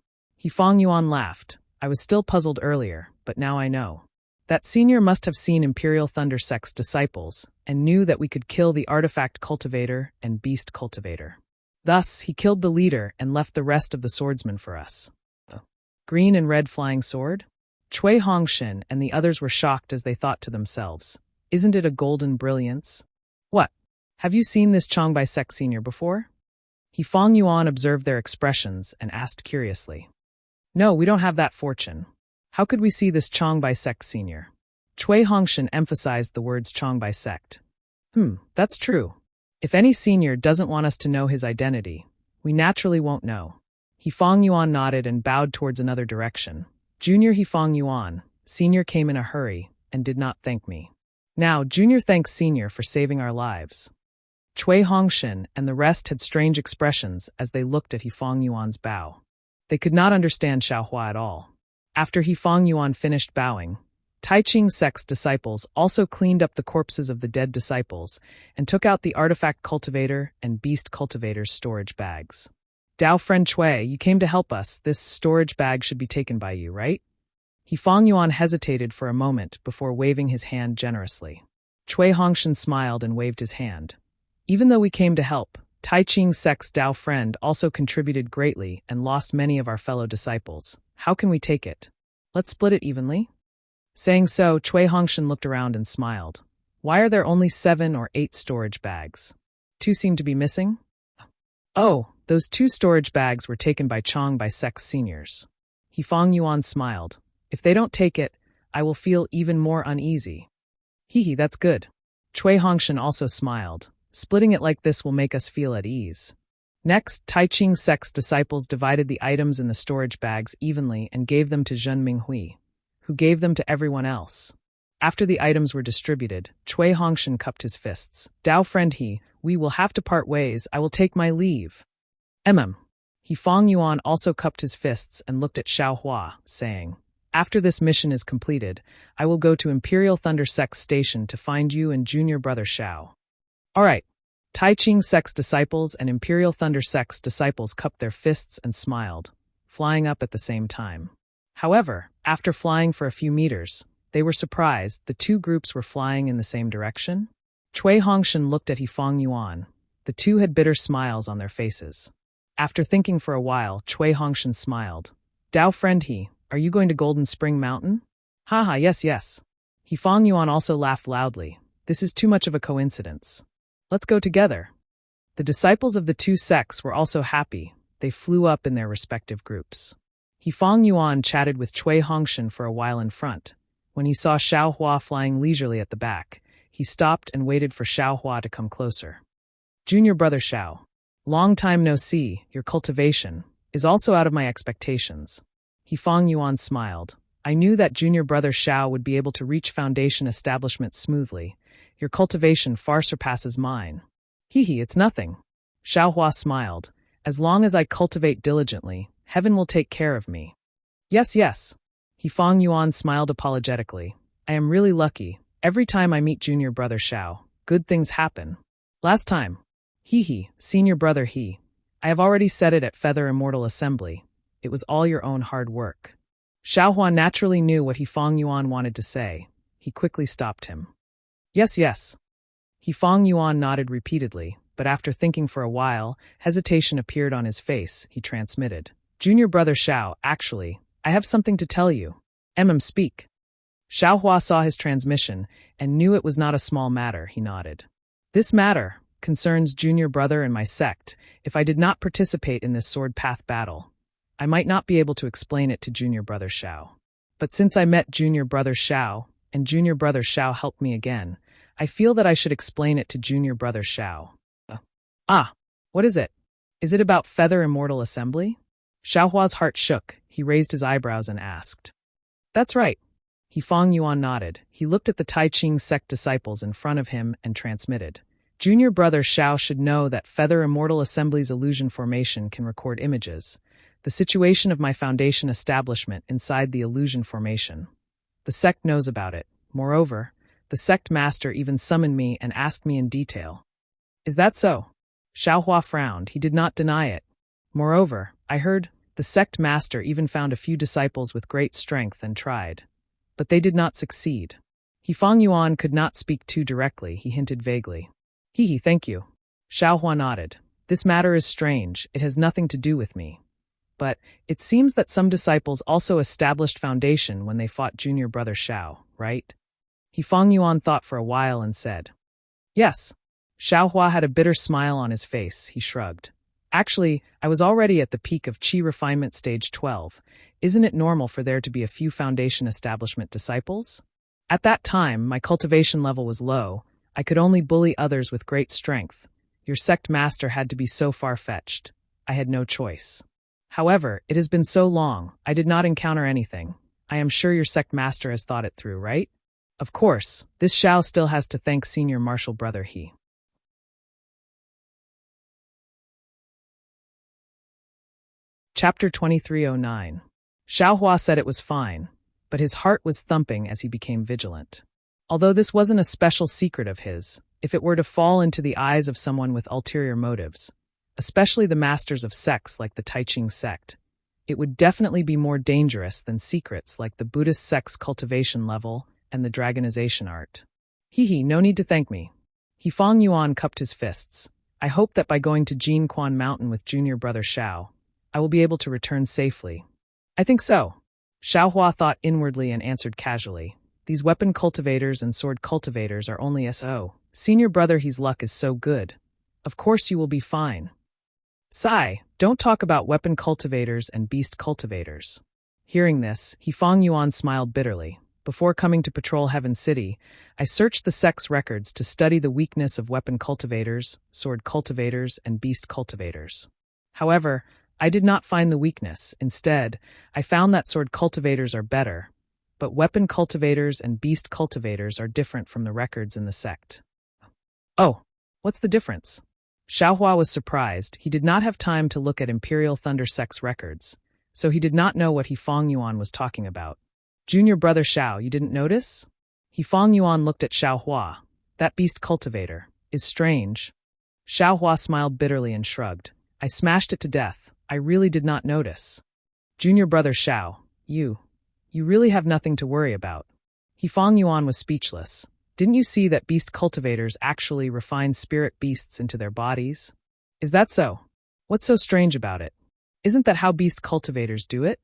Fang Yuan laughed. I was still puzzled earlier, but now I know. That senior must have seen Imperial Thunder Sect's disciples and knew that we could kill the artifact cultivator and beast cultivator. Thus, he killed the leader and left the rest of the swordsmen for us. Green and red flying sword? Cui Hongshan and the others were shocked as they thought to themselves, isn't it a golden brilliance? What? Have you seen this Changbai Sect senior before? Fang Yuan observed their expressions and asked curiously. No, we don't have that fortune. How could we see this Changbai Sect senior? Cui Hongshan emphasized the words Changbai Sect. That's true. If any senior doesn't want us to know his identity, we naturally won't know. Fang Yuan nodded and bowed towards another direction. Junior Fang Yuan, senior came in a hurry and did not thank me. Now, Junior thanks Senior for saving our lives. Cui Hongshin and the rest had strange expressions as they looked at Hifang Yuan's bow. They could not understand Xiaohua at all. After Hifang Yuan finished bowing, Tai Ching sect's disciples also cleaned up the corpses of the dead disciples and took out the artifact cultivator and beast cultivator's storage bags. Dao friend Cui, you came to help us. This storage bag should be taken by you, right? Hifang Yuan hesitated for a moment before waving his hand generously. Cui Hongshin smiled and waved his hand. Even though we came to help, Tai Ching sect's Dao friend also contributed greatly and lost many of our fellow disciples. How can we take it? Let's split it evenly? Saying so, Cui Hongshin looked around and smiled. Why are there only 7 or 8 storage bags? 2 seem to be missing? Oh, those 2 storage bags were taken by Chong by sect's seniors. Hifang Yuan smiled. If they don't take it, I will feel even more uneasy. Hee, that's good. Cui Hongshin also smiled. Splitting it like this will make us feel at ease. Next, Tai Ching sect's disciples divided the items in the storage bags evenly and gave them to Zhen Minghui, who gave them to everyone else. After the items were distributed, Cui Hongshin cupped his fists. Dao friend he, we will have to part ways. I will take my leave. Hifang Yuan also cupped his fists and looked at Xiaohua, saying, after this mission is completed, I will go to Imperial Thunder Sect's station to find you and junior brother Xiao. All right. Tai Ching sect's disciples and Imperial Thunder sect's disciples cupped their fists and smiled, flying up at the same time. However, after flying for a few meters, they were surprised the 2 groups were flying in the same direction. Cui Hongshin looked at Hifang Yuan. The 2 had bitter smiles on their faces. After thinking for a while, Cui Hongshin smiled. Dao friend he, are you going to Golden Spring Mountain? Haha, yes. Hifang Yuan also laughed loudly. This is too much of a coincidence. Let's go together. The disciples of the 2 sects were also happy. They flew up in their respective groups. Hifang Yuan chatted with Cui Hongshin for a while in front. When he saw Xiaohua flying leisurely at the back, he stopped and waited for Xiaohua to come closer. Junior brother Xiao, long time no see, your cultivation is also out of my expectations. Hifang Yuan smiled. I knew that junior brother Xiao would be able to reach foundation establishment smoothly. Your cultivation far surpasses mine. Hee, it's nothing. Xiaohua smiled. As long as I cultivate diligently, heaven will take care of me. Yes. Hifang Yuan smiled apologetically. I am really lucky. Every time I meet junior brother Xiao, good things happen. Last time. Hee, senior brother he. I have already said it at Feather Immortal Assembly. It was all your own hard work. Xiaohua naturally knew what Hifang Yuan wanted to say. He quickly stopped him. Yes. Hifang Yuan nodded repeatedly, but after thinking for a while, hesitation appeared on his face. He transmitted. Junior brother Xiao, actually, I have something to tell you. Speak. Xiaohua saw his transmission and knew it was not a small matter. He nodded. This matter concerns junior brother and my sect. If I did not participate in this sword path battle, I might not be able to explain it to junior brother Xiao. But since I met junior brother Xiao, and junior brother Xiao helped me again, I feel that I should explain it to junior brother Xiao. What is it? Is it about Feather Immortal Assembly? Xiaohua's heart shook. He raised his eyebrows and asked. That's right. Hifang Yuan nodded. He looked at the Tai Ching sect disciples in front of him and transmitted. Junior brother Xiao should know that Feather Immortal Assembly's illusion formation can record images. The situation of my foundation establishment inside the illusion formation. The sect knows about it. Moreover, the sect master even summoned me and asked me in detail. Is that so? Xiaohua frowned. He did not deny it. Moreover, I heard the sect master even found a few disciples with great strength and tried. But they did not succeed. Hifang Yuan could not speak too directly. He hinted vaguely. Thank you. Xiaohua nodded. This matter is strange. It has nothing to do with me. But it seems that some disciples also established foundation when they fought junior brother Xiao, right? Hifang Yuan thought for a while and said, yes. Xiaohua had a bitter smile on his face. He shrugged. Actually, I was already at the peak of Qi refinement stage 12. Isn't it normal for there to be a few foundation establishment disciples? At that time, my cultivation level was low. I could only bully others with great strength. Your sect master had to be so far-fetched. I had no choice. However, it has been so long, I did not encounter anything. I am sure your sect master has thought it through, right? Of course, this Xiao still has to thank Senior Marshal Brother He. Chapter 2309. Xiao Hua said it was fine, but his heart was thumping as he became vigilant. Although this wasn't a special secret of his, if it were to fall into the eyes of someone with ulterior motives, especially the masters of sects like the Taiching sect, it would definitely be more dangerous than secrets like the Buddhist sect's cultivation level and the dragonization art. Hee, no need to thank me. He Fong Yuan cupped his fists. I hope that by going to Jin Quan Mountain with junior brother Xiao, I will be able to return safely. I think so. Xiao Hua thought inwardly and answered casually. These weapon cultivators and sword cultivators are only SO. Senior brother He's luck is so good. Of course you will be fine. Sigh, don't talk about weapon cultivators and beast cultivators. Hearing this, He Fong Yuan smiled bitterly. Before coming to patrol Heaven City, I searched the sect's records to study the weakness of weapon cultivators, sword cultivators, and beast cultivators. However, I did not find the weakness. Instead, I found that sword cultivators are better, but weapon cultivators and beast cultivators are different from the records in the sect. Oh, what's the difference? Xiao Hua was surprised. He did not have time to look at Imperial Thunder Sect's records, so he did not know what He Fong Yuan was talking about. Junior brother Xiao, you didn't notice? He Fong Yuan looked at Xiao Hua. That beast cultivator is strange. Xiao Hua smiled bitterly and shrugged. I smashed it to death. I really did not notice. Junior brother Xiao, you really have nothing to worry about. He Fong Yuan was speechless. Didn't you see that beast cultivators actually refine spirit beasts into their bodies? Is that so? What's so strange about it? Isn't that how beast cultivators do it?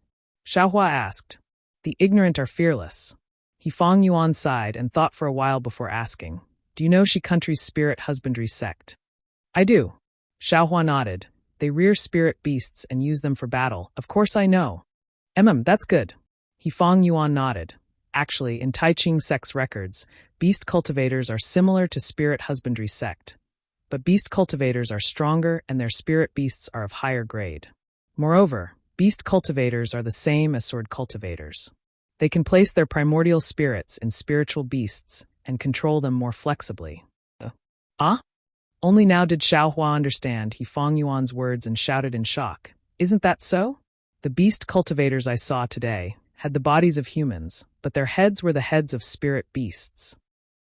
Xiao Hua asked. The ignorant are fearless. He Fong Yuan sighed and thought for a while before asking, do you know Shi Country's spirit husbandry sect? I do. Xiao Hua nodded. They rear spirit beasts and use them for battle. Of course I know. That's good. He Fong Yuan nodded. Actually, in Taiching sect's records, beast cultivators are similar to spirit husbandry sect. But beast cultivators are stronger and their spirit beasts are of higher grade. Moreover, beast cultivators are the same as sword cultivators. They can place their primordial spirits in spiritual beasts and control them more flexibly. Only now did Xiao Hua understand He Fong Yuan's words and shouted in shock. Isn't that so? The beast cultivators I saw today had the bodies of humans, but their heads were the heads of spirit beasts.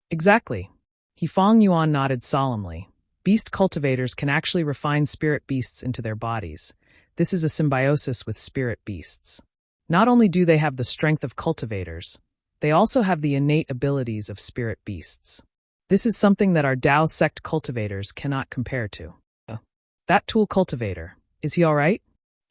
Exactly. He Fong Yuan nodded solemnly. Beast cultivators can actually refine spirit beasts into their bodies. This is a symbiosis with spirit beasts. Not only do they have the strength of cultivators, they also have the innate abilities of spirit beasts. This is something that our Dao sect cultivators cannot compare to. That tool cultivator, is he all right?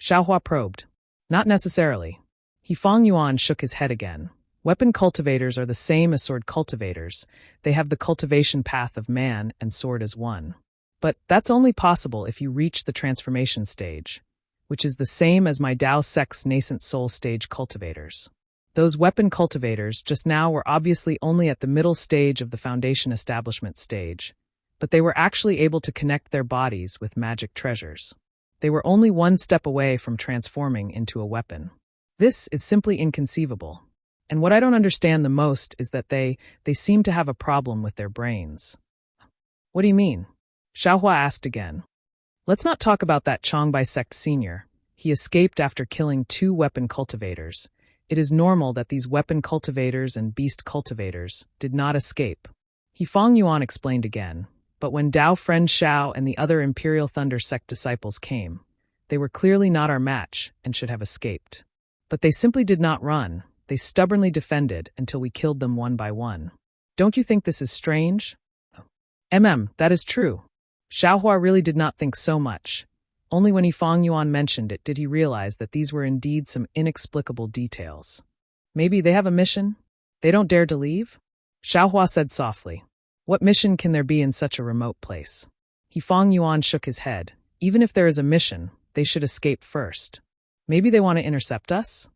Xiao Hua probed. Not necessarily. He Fong Yuan shook his head again. Weapon cultivators are the same as sword cultivators. They have the cultivation path of man and sword as one. But that's only possible if you reach the transformation stage, which is the same as my Dao sect's nascent soul stage cultivators. Those weapon cultivators just now were obviously only at the middle stage of the foundation establishment stage, but they were actually able to connect their bodies with magic treasures. They were only one step away from transforming into a weapon. This is simply inconceivable. And what I don't understand the most is that they seem to have a problem with their brains. What do you mean? Xiao Hua asked again. Let's not talk about that Changbai sect senior. He escaped after killing 2 weapon cultivators. It is normal that these weapon cultivators and beast cultivators did not escape. He Fong Yuan explained again, but when Dao friend Xiao and the other Imperial Thunder sect disciples came, they were clearly not our match and should have escaped. But they simply did not run. They stubbornly defended until we killed them one by one. Don't you think this is strange? That is true. Xiao Hua really did not think so much. Only when He Fong Yuan mentioned it did he realize that these were indeed some inexplicable details. Maybe they have a mission? They don't dare to leave? Xiao Hua said softly. What mission can there be in such a remote place? He Fong Yuan shook his head. Even if there is a mission, they should escape first. Maybe they want to intercept us?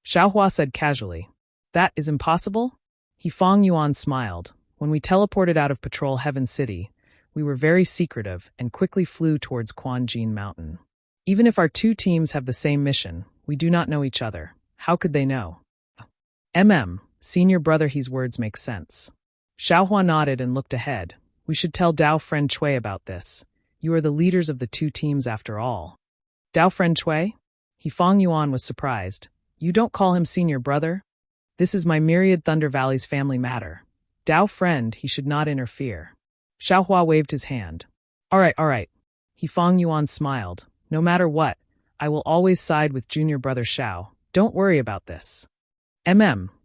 Xiao Hua said casually. That is impossible? He Fong Yuan smiled. When we teleported out of Patrol Heaven City, we were very secretive and quickly flew towards Quanjin Mountain. Even if our 2 teams have the same mission, we do not know each other. How could they know? Senior brother, his words make sense. Xiaohua nodded and looked ahead. We should tell Dao friend Cui about this. You are the leaders of the two teams after all. Dao friend Cui? Fang Yuan was surprised. You don't call him senior brother? This is my myriad Thunder Valley's family matter. Dao friend, he should not interfere. Xiaohua waved his hand. All right. Fang Yuan smiled. No matter what, I will always side with junior brother Xiao. Don't worry about this.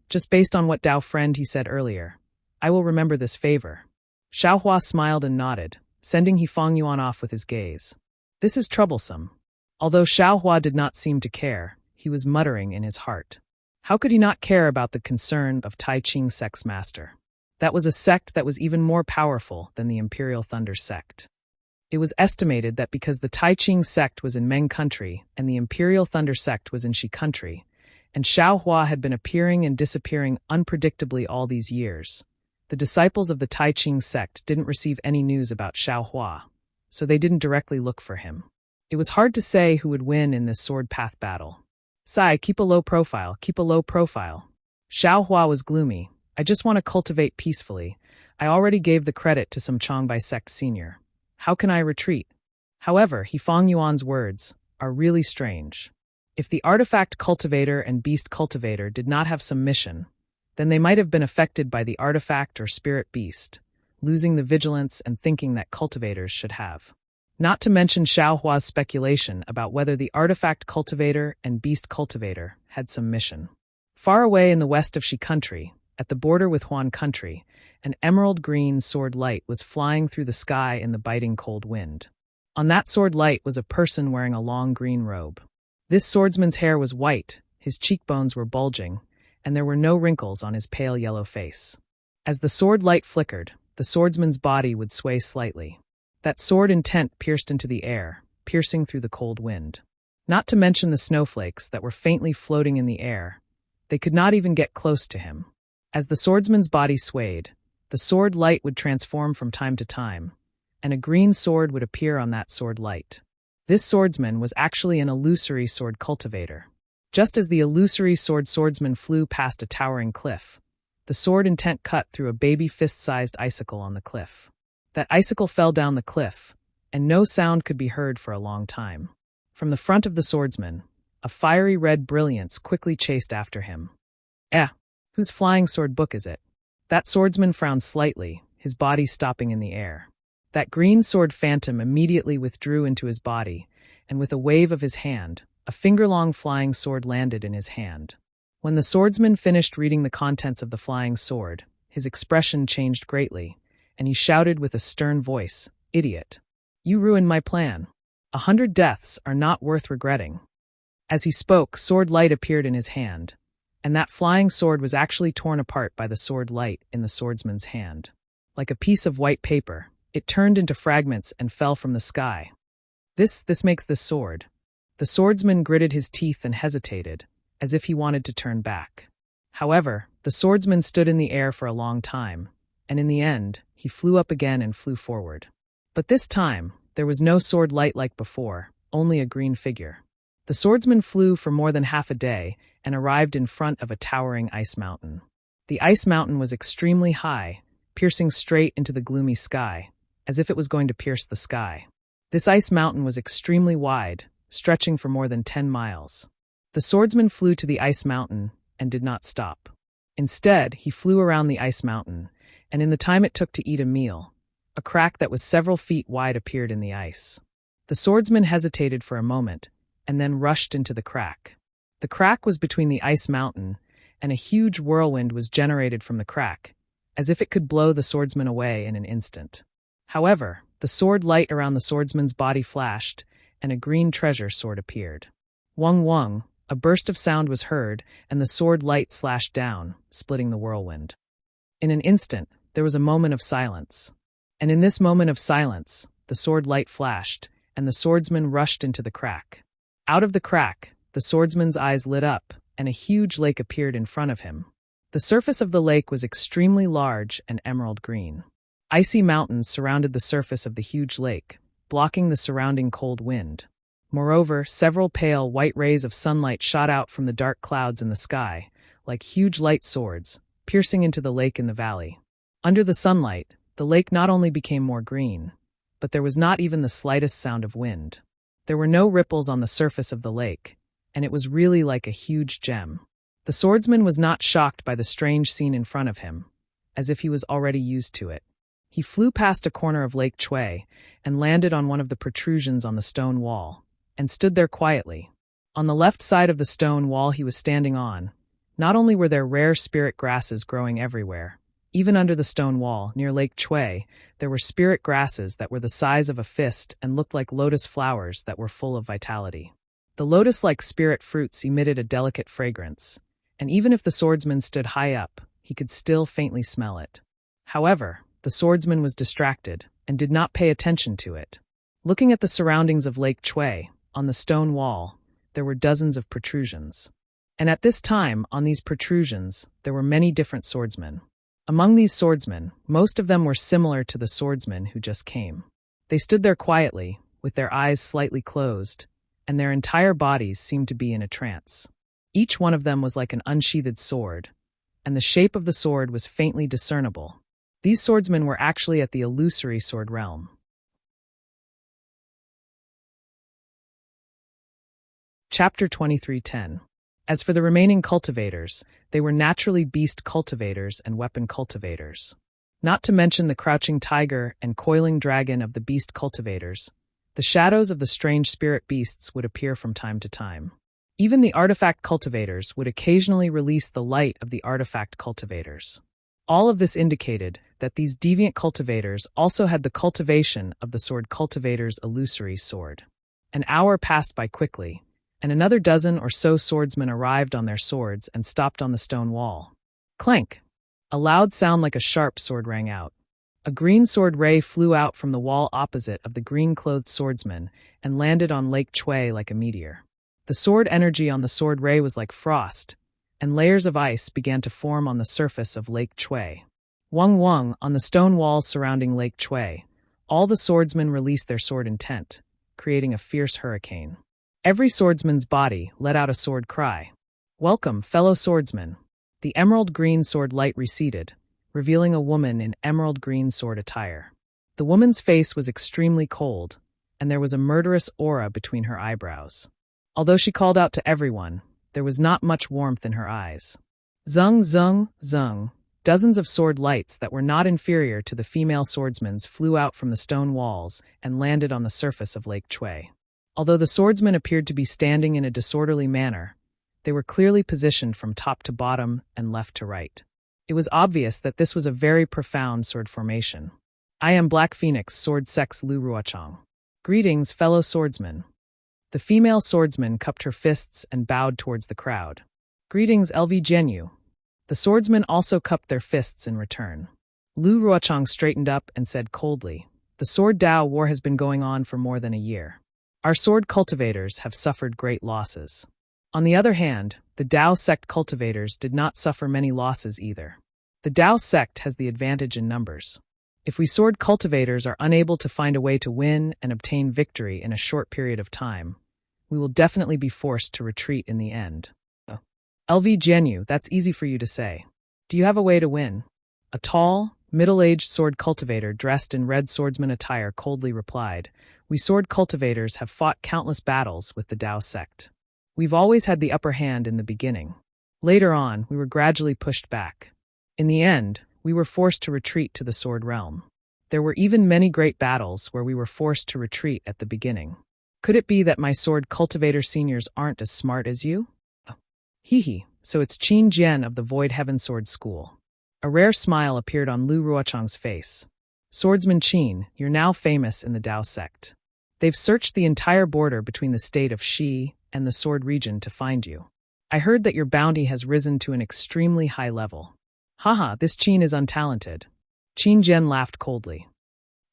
Just based on what Dao friend he said earlier. I will remember this favor. Xiaohua smiled and nodded, sending Fang Yuan off with his gaze. This is troublesome. Although Xiaohua did not seem to care, he was muttering in his heart. How could he not care about the concern of Tai Ching sect's master? That was a sect that was even more powerful than the Imperial Thunder sect. It was estimated that because the Tai Ching sect was in Meng country and the Imperial Thunder sect was in Shi country, and Xiaohua had been appearing and disappearing unpredictably all these years, the disciples of the Tai Ching sect didn't receive any news about Xiaohua, so they didn't directly look for him. It was hard to say who would win in this sword path battle. Sai, keep a low profile. Xiaohua was gloomy. I just want to cultivate peacefully. I already gave the credit to some Changbai sect senior. How can I retreat? However, Fang Yuan's words are really strange. If the artifact cultivator and beast cultivator did not have some mission, then they might have been affected by the artifact or spirit beast, losing the vigilance and thinking that cultivators should have. Not to mention Xiaohua's speculation about whether the artifact cultivator and beast cultivator had some mission. Far away in the west of Shi country, at the border with Huan country, an emerald green sword light was flying through the sky in the biting cold wind. On that sword light was a person wearing a long green robe. This swordsman's hair was white, his cheekbones were bulging, and there were no wrinkles on his pale yellow face. As the sword light flickered, the swordsman's body would sway slightly. That sword intent pierced into the air, piercing through the cold wind. Not to mention the snowflakes that were faintly floating in the air. They could not even get close to him. As the swordsman's body swayed, the sword light would transform from time to time, and a green sword would appear on that sword light. This swordsman was actually an illusory sword cultivator. Just as the illusory swordsman flew past a towering cliff, the sword intent cut through a baby fist-sized icicle on the cliff. That icicle fell down the cliff, and no sound could be heard for a long time. From the front of the swordsman, a fiery red brilliance quickly chased after him. Whose flying sword book is it? That swordsman frowned slightly, his body stopping in the air. That green sword phantom immediately withdrew into his body, and with a wave of his hand, a finger-long flying sword landed in his hand. When the swordsman finished reading the contents of the flying sword, his expression changed greatly, and he shouted with a stern voice, "Idiot! You ruined my plan. 100 deaths are not worth regretting." As he spoke, sword light appeared in his hand, and that flying sword was actually torn apart by the sword light in the swordsman's hand. Like a piece of white paper, it turned into fragments and fell from the sky. This makes this sword. The swordsman gritted his teeth and hesitated, as if he wanted to turn back. However, the swordsman stood in the air for a long time, and in the end, he flew up again and flew forward. But this time, there was no sword light like before, only a green figure. The swordsman flew for more than half a day and arrived in front of a towering ice mountain. The ice mountain was extremely high, piercing straight into the gloomy sky, as if it was going to pierce the sky. This ice mountain was extremely wide, stretching for more than 10 miles. The swordsman flew to the ice mountain and did not stop. Instead, he flew around the ice mountain, and in the time it took to eat a meal, a crack that was several feet wide appeared in the ice. The swordsman hesitated for a moment, and then rushed into the crack. The crack was between the ice mountain, and a huge whirlwind was generated from the crack, as if it could blow the swordsman away in an instant. However, the sword light around the swordsman's body flashed, and a green treasure sword appeared. Wung wung, a burst of sound was heard, and the sword light slashed down, splitting the whirlwind. In an instant, there was a moment of silence. And in this moment of silence, the sword light flashed, and the swordsman rushed into the crack. Out of the crack, the swordsman's eyes lit up, and a huge lake appeared in front of him. The surface of the lake was extremely large and emerald green. Icy mountains surrounded the surface of the huge lake, blocking the surrounding cold wind. Moreover, several pale white rays of sunlight shot out from the dark clouds in the sky, like huge light swords, piercing into the lake in the valley. Under the sunlight, the lake not only became more green, but there was not even the slightest sound of wind. There were no ripples on the surface of the lake, and it was really like a huge gem. The swordsman was not shocked by the strange scene in front of him, as if he was already used to it. He flew past a corner of Lake Chui and landed on one of the protrusions on the stone wall, and stood there quietly. On the left side of the stone wall he was standing on, not only were there rare spirit grasses growing everywhere, even under the stone wall, near Lake Chui, there were spirit grasses that were the size of a fist and looked like lotus flowers that were full of vitality. The lotus-like spirit fruits emitted a delicate fragrance, and even if the swordsman stood high up, he could still faintly smell it. However, the swordsman was distracted and did not pay attention to it. Looking at the surroundings of Lake Chui, on the stone wall, there were dozens of protrusions. And at this time, on these protrusions, there were many different swordsmen. Among these swordsmen, most of them were similar to the swordsman who just came. They stood there quietly, with their eyes slightly closed, and their entire bodies seemed to be in a trance. Each one of them was like an unsheathed sword, and the shape of the sword was faintly discernible. These swordsmen were actually at the illusory sword realm. Chapter 23:10. As for the remaining cultivators, they were naturally beast cultivators and weapon cultivators. Not to mention the crouching tiger and coiling dragon of the beast cultivators, the shadows of the strange spirit beasts would appear from time to time. Even the artifact cultivators would occasionally release the light of the artifact cultivators. All of this indicated that these deviant cultivators also had the cultivation of the sword cultivator's illusory sword. An hour passed by quickly, and another dozen or so swordsmen arrived on their swords and stopped on the stone wall. Clank! A loud sound like a sharp sword rang out. A green sword ray flew out from the wall opposite of the green-clothed swordsman and landed on Lake Chui like a meteor. The sword energy on the sword ray was like frost, and layers of ice began to form on the surface of Lake Chui. Wung, on the stone walls surrounding Lake Chui, all the swordsmen released their sword intent, creating a fierce hurricane. Every swordsman's body let out a sword cry. Welcome, fellow swordsmen. The emerald green sword light receded, revealing a woman in emerald green sword attire. The woman's face was extremely cold, and there was a murderous aura between her eyebrows. Although she called out to everyone, there was not much warmth in her eyes. Zung. Dozens of sword lights that were not inferior to the female swordsman's flew out from the stone walls and landed on the surface of Lake Chui. Although the swordsmen appeared to be standing in a disorderly manner, they were clearly positioned from top to bottom and left to right. It was obvious that this was a very profound sword formation. I am Black Phoenix, Sword Sex Lu Ruochang. Greetings, fellow swordsmen. The female swordsman cupped her fists and bowed towards the crowd. Greetings, LV Jianyu. The swordsmen also cupped their fists in return. Lu Ruochang straightened up and said coldly, "The sword Dao war has been going on for more than a year. Our sword cultivators have suffered great losses. On the other hand, the Dao sect cultivators did not suffer many losses either. The Dao sect has the advantage in numbers. If we sword cultivators are unable to find a way to win and obtain victory in a short period of time, we will definitely be forced to retreat in the end." LV Jianyu, that's easy for you to say. Do you have a way to win? A tall, middle-aged sword cultivator dressed in red swordsman attire coldly replied, "We sword cultivators have fought countless battles with the Dao sect. We've always had the upper hand in the beginning. Later on, we were gradually pushed back. In the end, we were forced to retreat to the sword realm. There were even many great battles where we were forced to retreat at the beginning. Could it be that my sword cultivator seniors aren't as smart as you?" So it's Qin Jian of the Void Heaven Sword School. A rare smile appeared on Lu Ruochang's face. "Swordsman Qin, you're now famous in the Dao sect. They've searched the entire border between the state of Shi and the Sword region to find you. I heard that your bounty has risen to an extremely high level." This Qin is untalented." Qin Jian laughed coldly.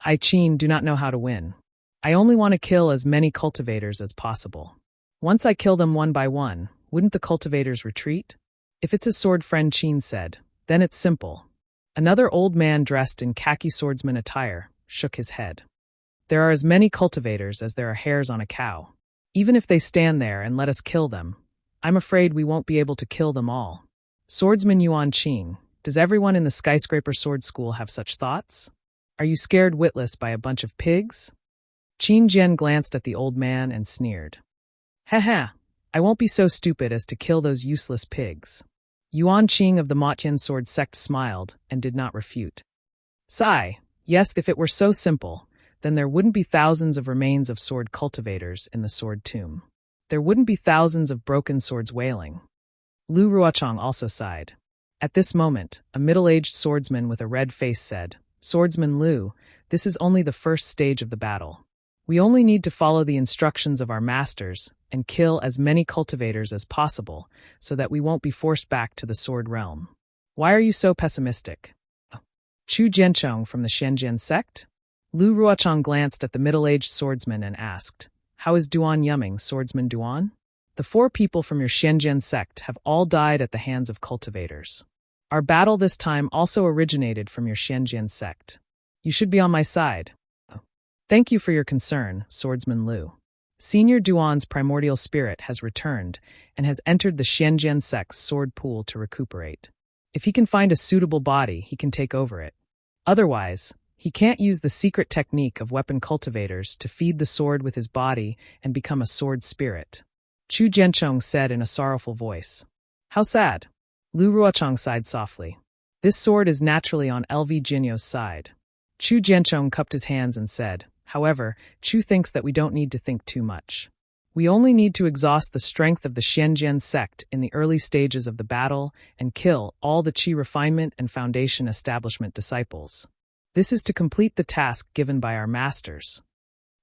"I, Qin, do not know how to win. I only want to kill as many cultivators as possible. Once I kill them one by one, wouldn't the cultivators retreat?" "If it's his sword friend," Qin said, "then it's simple." Another old man dressed in khaki swordsman attire shook his head. "There are as many cultivators as there are hairs on a cow. Even if they stand there and let us kill them, I'm afraid we won't be able to kill them all." Swordsman Yuan Qin, Does everyone in the skyscraper sword school have such thoughts? Are you scared witless by a bunch of pigs? Qin Jian glanced at the old man and sneered. Ha, I won't be so stupid as to kill those useless pigs. Yuan Qing of the Motian sword sect smiled and did not refute. Sigh, yes, if it were so simple, then there wouldn't be thousands of remains of sword cultivators in the sword tomb. There wouldn't be thousands of broken swords wailing. Lu Ruochang also sighed. At this moment, a middle-aged swordsman with a red face said, Swordsman Lu, this is only the first stage of the battle. We only need to follow the instructions of our masters and kill as many cultivators as possible so that we won't be forced back to the sword realm. Why are you so pessimistic? Chu Jianchong from the Shenzhen sect? Lu Ruochang glanced at the middle-aged swordsman and asked, How is Duan Yuming, swordsman Duan? The 4 people from your Shenzhen sect have all died at the hands of cultivators. Our battle this time also originated from your Shenzhen sect. You should be on my side. Thank you for your concern, Swordsman Lu. Senior Duan's primordial spirit has returned and has entered the Shenzhen sect's sword pool to recuperate. If he can find a suitable body, he can take over it. Otherwise, he can't use the secret technique of weapon cultivators to feed the sword with his body and become a sword spirit. Chu Jianchong said in a sorrowful voice. How sad. Lu Ruochang sighed softly. This sword is naturally on LV Jinyo's side. Chu Jianchong cupped his hands and said, However, Chu thinks that we don't need to think too much. We only need to exhaust the strength of the Shenzhen sect in the early stages of the battle and kill all the Qi refinement and foundation establishment disciples. This is to complete the task given by our masters.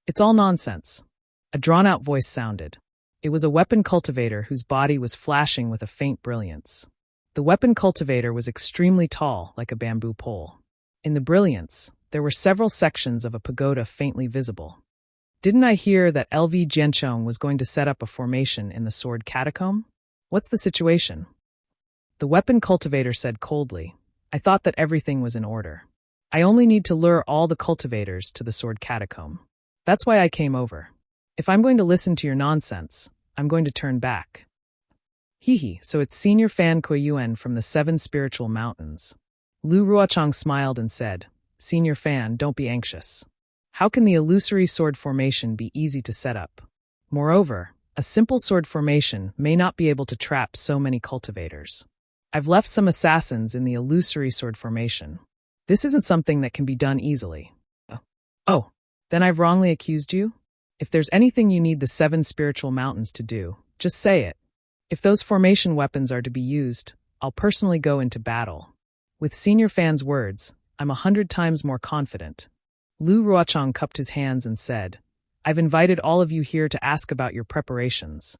It's all nonsense. A drawn-out voice sounded. It was a weapon cultivator whose body was flashing with a faint brilliance. The weapon cultivator was extremely tall, like a bamboo pole. In the brilliance, there were several sections of a pagoda faintly visible. Didn't I hear that LV Jianchong was going to set up a formation in the sword catacomb? What's the situation? The weapon cultivator said coldly, I thought that everything was in order. I only need to lure all the cultivators to the sword catacomb. That's why I came over. If I'm going to listen to your nonsense, I'm going to turn back. So it's Senior Fan Kuiyuan from the 7 Spiritual Mountains. Lu Ruochang smiled and said, Senior Fan, don't be anxious. How can the illusory sword formation be easy to set up? Moreover, a simple sword formation may not be able to trap so many cultivators. I've left some assassins in the illusory sword formation. This isn't something that can be done easily. Oh, then I've wrongly accused you? If there's anything you need the 7 Spiritual Mountains to do, just say it. If those formation weapons are to be used, I'll personally go into battle. With Senior Fan's words, I'm 100 times more confident. Lu Ruochang cupped his hands and said, I've invited all of you here to ask about your preparations.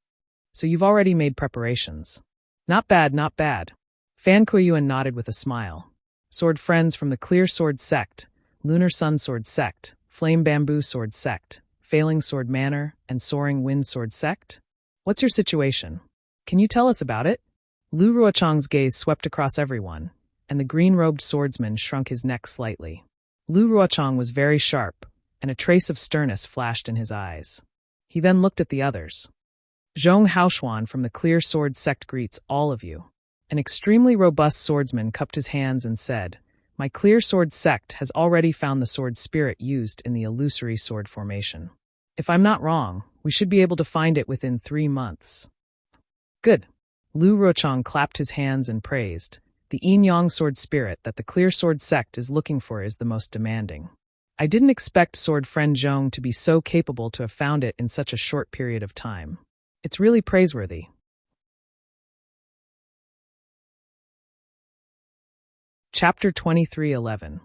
So you've already made preparations. Not bad, not bad. Fan Kuiyuan nodded with a smile. Sword friends from the Clear Sword Sect, Lunar Sun Sword Sect, Flame Bamboo Sword Sect, Failing Sword Manor, and Soaring Wind Sword Sect? What's your situation? Can you tell us about it? Lu Ruochang's gaze swept across everyone, and the green-robed swordsman shrunk his neck slightly. Lu Ruochang was very sharp, and a trace of sternness flashed in his eyes. He then looked at the others. Zhong Haoshuan from the Clear Sword Sect greets all of you. An extremely robust swordsman cupped his hands and said, My Clear Sword Sect has already found the sword spirit used in the illusory sword formation. If I'm not wrong, we should be able to find it within 3 months. Good. Lu Ruochang clapped his hands and praised. The yin-yang sword spirit that the Clear Sword Sect is looking for is the most demanding. I didn't expect sword friend Zhong to be so capable to have found it in such a short period of time. It's really praiseworthy. Chapter 23:11.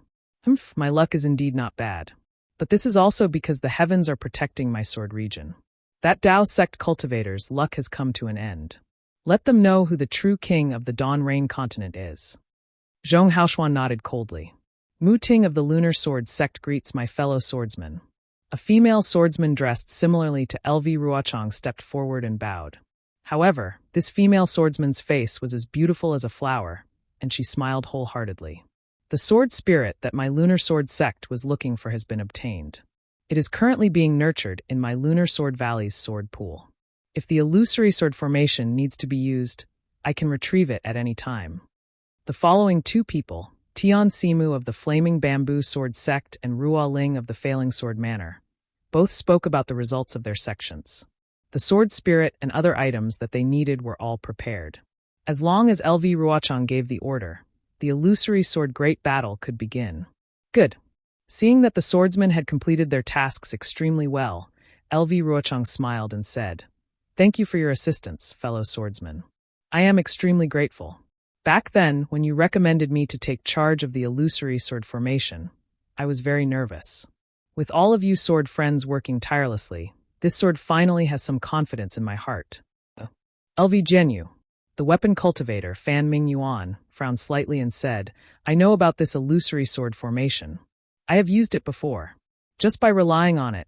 My luck is indeed not bad. But this is also because the heavens are protecting my sword region. That Dao sect cultivator's luck has come to an end. Let them know who the true king of the Dawn Rain continent is. Zhong Haoshuan nodded coldly. Mu Ting of the Lunar Sword Sect greets my fellow swordsman. A female swordsman dressed similarly to LV Ruochang stepped forward and bowed. However, this female swordsman's face was as beautiful as a flower, and she smiled wholeheartedly. The sword spirit that my Lunar Sword Sect was looking for has been obtained. It is currently being nurtured in my Lunar Sword Valley's sword pool. If the illusory sword formation needs to be used, I can retrieve it at any time. The following two people, Tian Simu of the Flaming Bamboo Sword Sect and Ruo Ling of the Failing Sword Manor, both spoke about the results of their sections. The sword spirit and other items that they needed were all prepared. As long as LV Ruochang gave the order, the illusory sword great battle could begin. Good. Seeing that the swordsmen had completed their tasks extremely well, LV Ruochang smiled and said, "Thank you for your assistance, fellow swordsmen. I am extremely grateful. Back then, when you recommended me to take charge of the illusory sword formation, I was very nervous. With all of you sword friends working tirelessly, this sword finally has some confidence in my heart." LV Jianyu, the weapon cultivator, Fan Ming Yuan, frowned slightly and said, "I know about this illusory sword formation. I have used it before. Just by relying on it,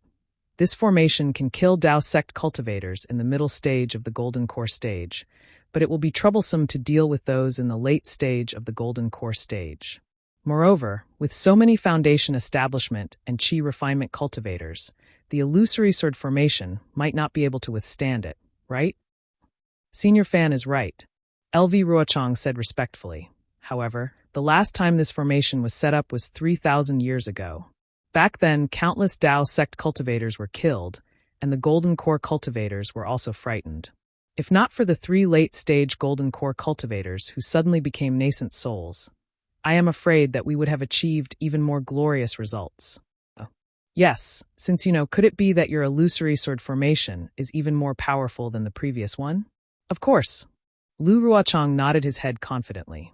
this formation can kill Dao sect cultivators in the middle stage of the Golden Core stage, but it will be troublesome to deal with those in the late stage of the Golden Core stage. Moreover, with so many foundation establishment and qi refinement cultivators, the illusory sword formation might not be able to withstand it, right?" Senior Fan is right, LV Ruochang said respectfully. However, the last time this formation was set up was 3,000 years ago. Back then, countless Dao sect cultivators were killed, and the Golden Core cultivators were also frightened. If not for the 3 late-stage Golden Core cultivators who suddenly became nascent souls, I am afraid that we would have achieved even more glorious results. Yes, since could it be that your illusory sword formation is even more powerful than the previous one? Of course. Lu Ruochang nodded his head confidently.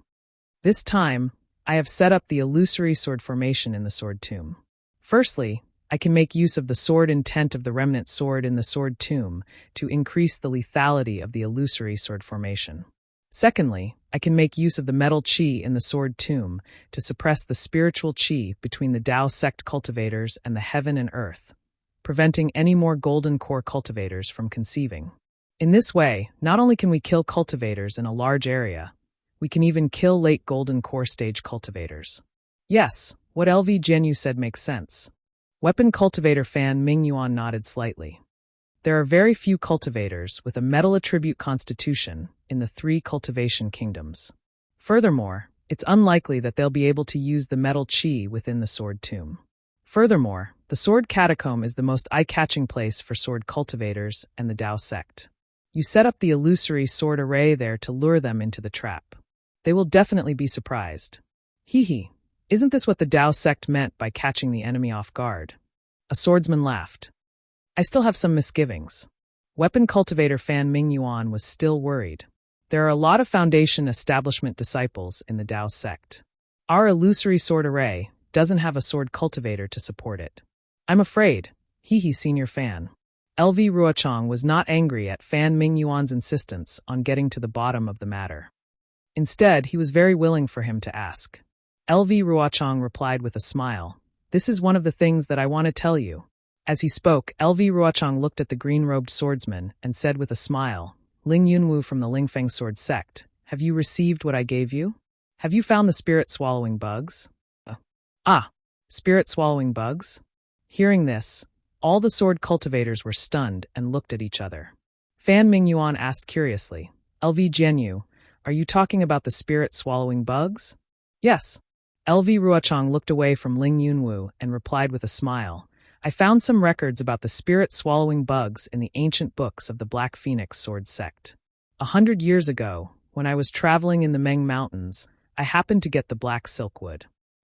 This time, I have set up the illusory sword formation in the sword tomb. Firstly, I can make use of the sword intent of the remnant sword in the sword tomb to increase the lethality of the illusory sword formation. Secondly, I can make use of the metal qi in the sword tomb to suppress the spiritual qi between the Dao sect cultivators and the heaven and earth, preventing any more Golden Core cultivators from conceiving. In this way, not only can we kill cultivators in a large area, we can even kill late Golden Core stage cultivators. Yes, what LV Jianyu said makes sense. Weapon cultivator Fan Ming Yuan nodded slightly. There are very few cultivators with a metal attribute constitution in the 3 cultivation kingdoms. Furthermore, it's unlikely that they'll be able to use the metal qi within the sword tomb. Furthermore, the sword catacomb is the most eye-catching place for sword cultivators and the Dao sect. You set up the illusory sword array there to lure them into the trap. They will definitely be surprised. Hee. Isn't this what the Dao sect meant by catching the enemy off guard? A swordsman laughed. I still have some misgivings. Weapon cultivator Fan Ming Yuan was still worried. There are a lot of foundation establishment disciples in the Dao sect. Our illusory sword array doesn't have a sword cultivator to support it. I'm afraid, Senior Fan. LV Ruochang was not angry at Fan Ming Yuan's insistence on getting to the bottom of the matter. Instead, he was very willing for him to ask. LV Ruochang replied with a smile, "This is one of the things that I want to tell you." As he spoke, LV Ruochang looked at the green-robed swordsman and said with a smile, "Ling Yunwu from the Lingfeng Sword Sect, have you received what I gave you? Have you found the spirit-swallowing bugs?" Spirit-swallowing bugs? Hearing this, all the sword cultivators were stunned and looked at each other. Fan Ming Yuan asked curiously, "LV Jianyu, are you talking about the spirit-swallowing bugs?" "Yes." LV Ruochang looked away from Ling Yunwu and replied with a smile, "I found some records about the spirit-swallowing bugs in the ancient books of the Black Phoenix Sword Sect. 100 years ago, when I was traveling in the Meng Mountains, I happened to get the black silkwood.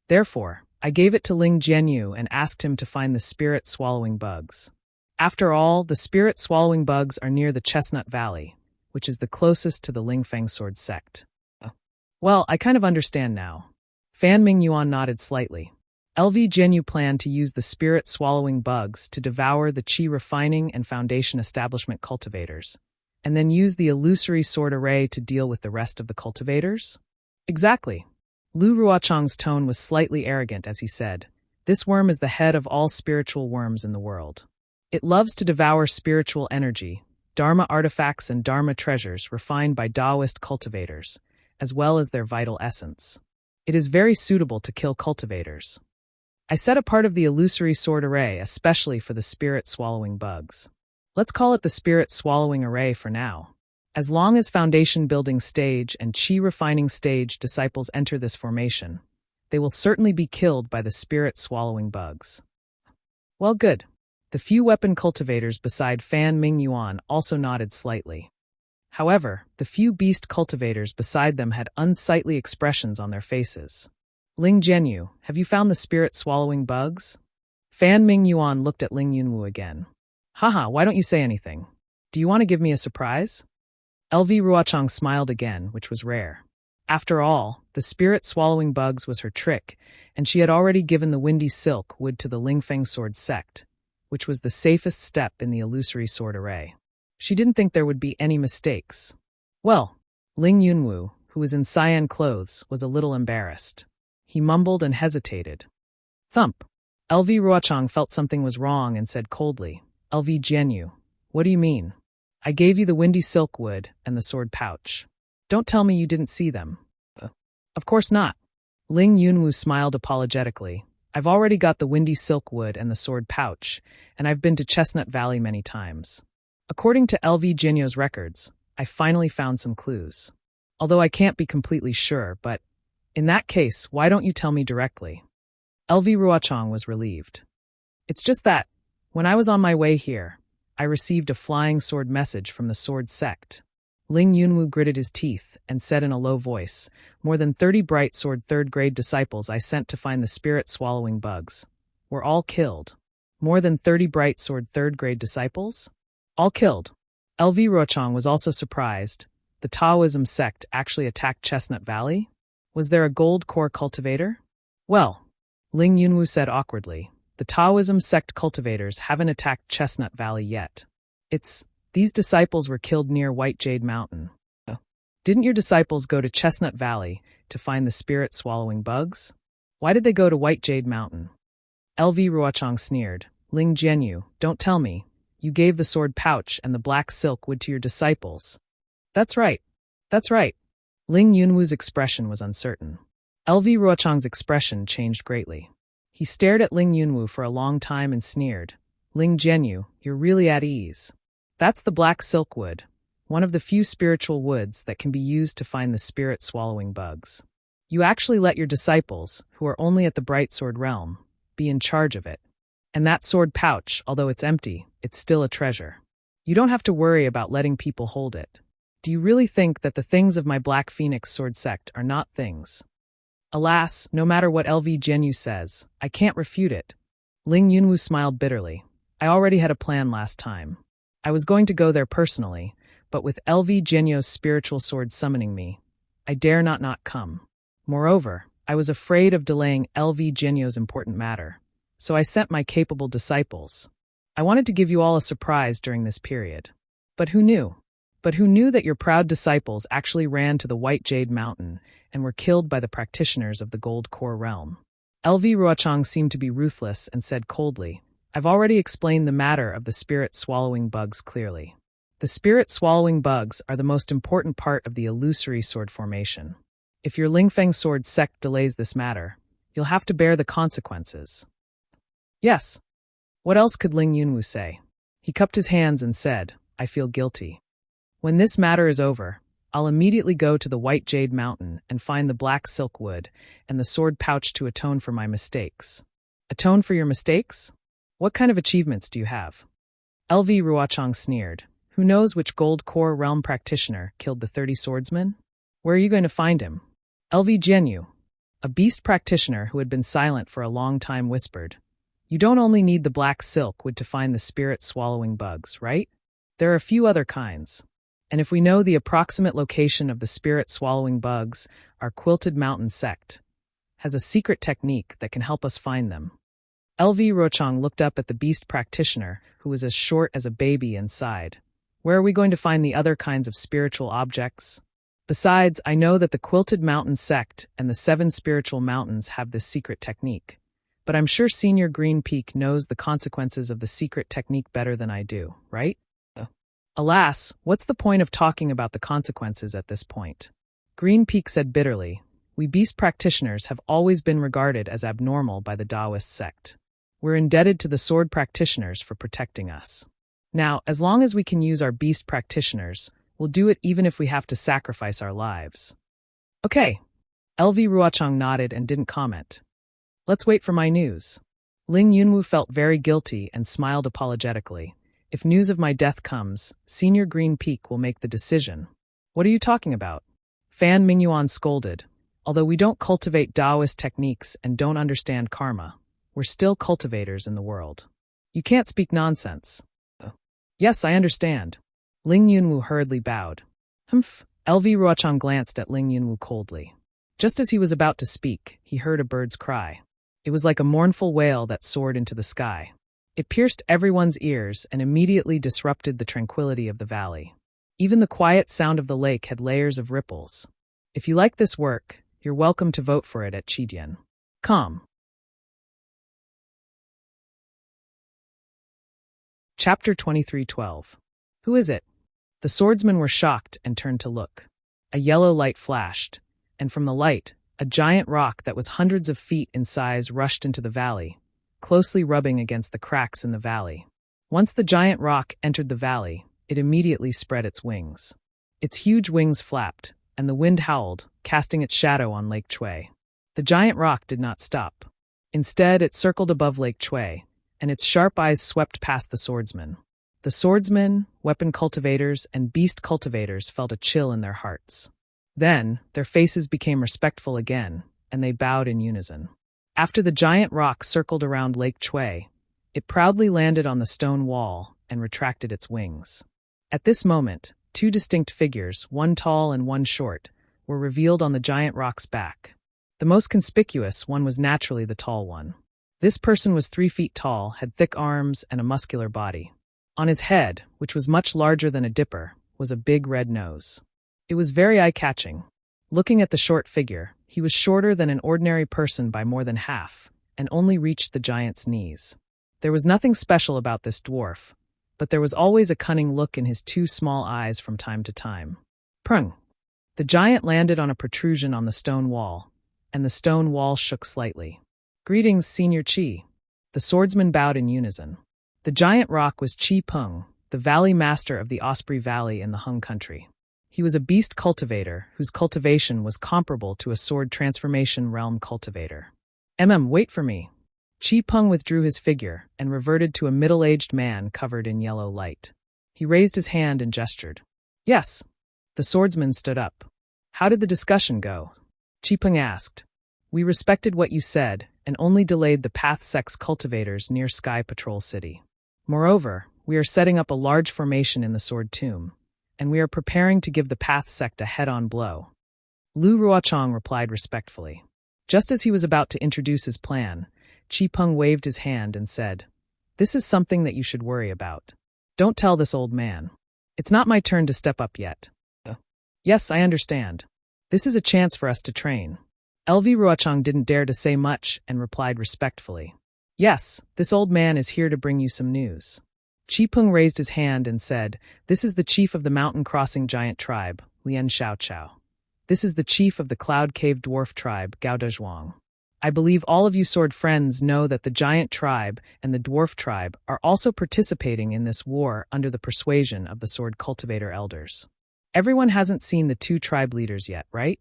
Therefore, I gave it to Ling Jianyu and asked him to find the spirit-swallowing bugs. After all, the spirit-swallowing bugs are near the Chestnut Valley, which is the closest to the Lingfeng Sword Sect." Well, I kind of understand now. Fan Ming Yuan nodded slightly. LV Jianyu planned to use the spirit-swallowing bugs to devour the qi refining and foundation establishment cultivators, and then use the illusory sword array to deal with the rest of the cultivators? Exactly. Lu Ruochang's tone was slightly arrogant as he said, "This worm is the head of all spiritual worms in the world. It loves to devour spiritual energy, Dharma artifacts and Dharma treasures refined by Taoist cultivators, as well as their vital essence. It is very suitable to kill cultivators. I set a part of the illusory sword array especially for the spirit-swallowing bugs. Let's call it the spirit-swallowing array for now." As long as foundation building stage and chi refining stage disciples enter this formation, they will certainly be killed by the spirit swallowing bugs. Well, good. The few weapon cultivators beside Fan Ming Yuan also nodded slightly. However, the few beast cultivators beside them had unsightly expressions on their faces. Ling Jianyu, have you found the spirit-swallowing bugs? Fan Ming Yuan looked at Ling Yunwu again. Haha, why don't you say anything? Do you want to give me a surprise? LV Ruochang smiled again, which was rare. After all, the spirit-swallowing bugs was her trick, and she had already given the windy silk wood to the Lingfeng sword sect, which was the safest step in the illusory sword array. She didn't think there would be any mistakes. Well, Ling Yunwu, who was in cyan clothes, was a little embarrassed. He mumbled and hesitated. Thump. LV Ruochang felt something was wrong and said coldly, LV Jianyu, what do you mean? I gave you the windy silk wood and the sword pouch. Don't tell me you didn't see them. Of course not. Ling Yunwu smiled apologetically. I've already got the windy silk wood and the sword pouch, and I've been to Chestnut Valley many times. According to LV Jianyu's records, I finally found some clues. Although I can't be completely sure, but in that case, why don't you tell me directly? LV Ruochang was relieved. It's just that, when I was on my way here, I received a flying sword message from the sword sect. Ling Yunwu gritted his teeth and said in a low voice, more than 30 bright sword third-grade disciples I sent to find the spirit-swallowing bugs were all killed. More than 30 bright sword third-grade disciples? All killed. LV Ruochang was also surprised. The Taoism sect actually attacked Chestnut Valley? Was there a gold core cultivator? Well, Ling Yunwu said awkwardly, the Taoism sect cultivators haven't attacked Chestnut Valley yet. These disciples were killed near White Jade Mountain. Didn't your disciples go to Chestnut Valley to find the spirit-swallowing bugs? Why did they go to White Jade Mountain? LV Ruochang sneered. Ling Jianyu, don't tell me. You gave the sword pouch and the black silk wood to your disciples. That's right. That's right. Ling Yunwu's expression was uncertain. LV Ruochang's expression changed greatly. He stared at Ling Yunwu for a long time and sneered. Ling Jianyu, you're really at ease. That's the black silk wood, one of the few spiritual woods that can be used to find the spirit-swallowing bugs. You actually let your disciples, who are only at the bright sword realm, be in charge of it. And that sword pouch, although it's empty, it's still a treasure. You don't have to worry about letting people hold it. Do you really think that the things of my Black Phoenix sword sect are not things? Alas, no matter what LV Jianyu says, I can't refute it. Ling Yunwu smiled bitterly. I already had a plan last time. I was going to go there personally, but with LV Jianyu's spiritual sword summoning me, I dare not come. Moreover, I was afraid of delaying LV Jianyu's important matter, so I sent my capable disciples. I wanted to give you all a surprise during this period. But who knew? But who knew that your proud disciples actually ran to the White Jade Mountain and were killed by the practitioners of the Gold Core realm? LV Ruochang seemed to be ruthless and said coldly, I've already explained the matter of the spirit-swallowing bugs clearly. The spirit-swallowing bugs are the most important part of the illusory sword formation. If your Lingfeng sword sect delays this matter, you'll have to bear the consequences. Yes. What else could Ling Yunwu say? He cupped his hands and said, I feel guilty. When this matter is over, I'll immediately go to the White Jade Mountain and find the black silk wood and the sword pouch to atone for my mistakes. Atone for your mistakes? What kind of achievements do you have? LV Ruochang sneered. Who knows which Gold Core realm practitioner killed the 30 swordsmen? Where are you going to find him? LV Jianyu, a beast practitioner who had been silent for a long time, whispered, You don't only need the black silk wood to find the spirit-swallowing bugs, right? There are a few other kinds. And if we know the approximate location of the spirit-swallowing bugs, our Quilted Mountain sect has a secret technique that can help us find them. LV Ruochang looked up at the beast practitioner, who was as short as a baby, and sighed. Where are we going to find the other kinds of spiritual objects? Besides, I know that the Quilted Mountain sect and the 7 spiritual mountains have this secret technique. But I'm sure Senior Green Peak knows the consequences of the secret technique better than I do, right? Alas, what's the point of talking about the consequences at this point? Green Peak said bitterly, We beast practitioners have always been regarded as abnormal by the Taoist sect. We're indebted to the sword practitioners for protecting us. Now, as long as we can use our beast practitioners, We'll do it even if we have to sacrifice our lives. Okay. LV Ruochang nodded and didn't comment. Let's wait for my news. Ling Yunwu felt very guilty and smiled apologetically. If news of my death comes, Senior Green Peak will make the decision. What are you talking about? Fan Mingyuan scolded. Although we don't cultivate Taoist techniques and don't understand karma, we're still cultivators in the world. You can't speak nonsense. Yes, I understand. Ling Yunwu hurriedly bowed. Humph. LV Ruochang glanced at Ling Yunwu coldly. Just as he was about to speak, he heard a bird's cry. It was like a mournful wail that soared into the sky. It pierced everyone's ears and immediately disrupted the tranquility of the valley. Even the quiet sound of the lake had layers of ripples. If you like this work, you're welcome to vote for it at Chidian. Calm. Chapter 23:12. Who is it? The swordsmen were shocked and turned to look. A yellow light flashed, and from the light, a giant rock that was hundreds of feet in size rushed into the valley, closely rubbing against the cracks in the valley. Once the giant rock entered the valley, it immediately spread its wings. Its huge wings flapped, and the wind howled, casting its shadow on Lake Chui. The giant rock did not stop. Instead, it circled above Lake Chui, and its sharp eyes swept past the swordsmen. The swordsmen, weapon cultivators, and beast cultivators felt a chill in their hearts. Then, their faces became respectful again, and they bowed in unison. After the giant rock circled around Lake Chui, it proudly landed on the stone wall and retracted its wings. At this moment, two distinct figures, one tall and one short, were revealed on the giant rock's back. The most conspicuous one was naturally the tall one. This person was 3 feet tall, had thick arms, and a muscular body. On his head, which was much larger than a dipper, was a big red nose. It was very eye-catching. Looking at the short figure, he was shorter than an ordinary person by more than half, and only reached the giant's knees. There was nothing special about this dwarf, but there was always a cunning look in his 2 small eyes from time to time. Prung! The giant landed on a protrusion on the stone wall, and the stone wall shook slightly. Greetings, Senior Qi. The swordsman bowed in unison. The giant rock was Qi Peng, the valley master of the Osprey Valley in the Hung country. He was a beast cultivator whose cultivation was comparable to a sword transformation realm cultivator. Wait for me. Qi Peng withdrew his figure and reverted to a middle-aged man covered in yellow light. He raised his hand and gestured. Yes. The swordsman stood up. How did the discussion go? Qi Peng asked. We respected what you said and only delayed the Path Sect's cultivators near Sky Patrol City. Moreover, we are setting up a large formation in the Sword Tomb, and we are preparing to give the Path Sect a head-on blow. Lu Ruochang replied respectfully. Just as he was about to introduce his plan, Qi Peng waved his hand and said, This is something that you should worry about. Don't tell this old man. It's not my turn to step up yet. Yes, I understand. This is a chance for us to train. LV Ruochang didn't dare to say much and replied respectfully. Yes, this old man is here to bring you some news. Qi Peng raised his hand and said, This is the chief of the mountain-crossing giant tribe, Lian Xiaochao. This is the chief of the Cloud Cave dwarf tribe, Gao Dezhuang. I believe all of you sword friends know that the giant tribe and the dwarf tribe are also participating in this war under the persuasion of the sword cultivator elders. Everyone hasn't seen the 2 tribe leaders yet, right?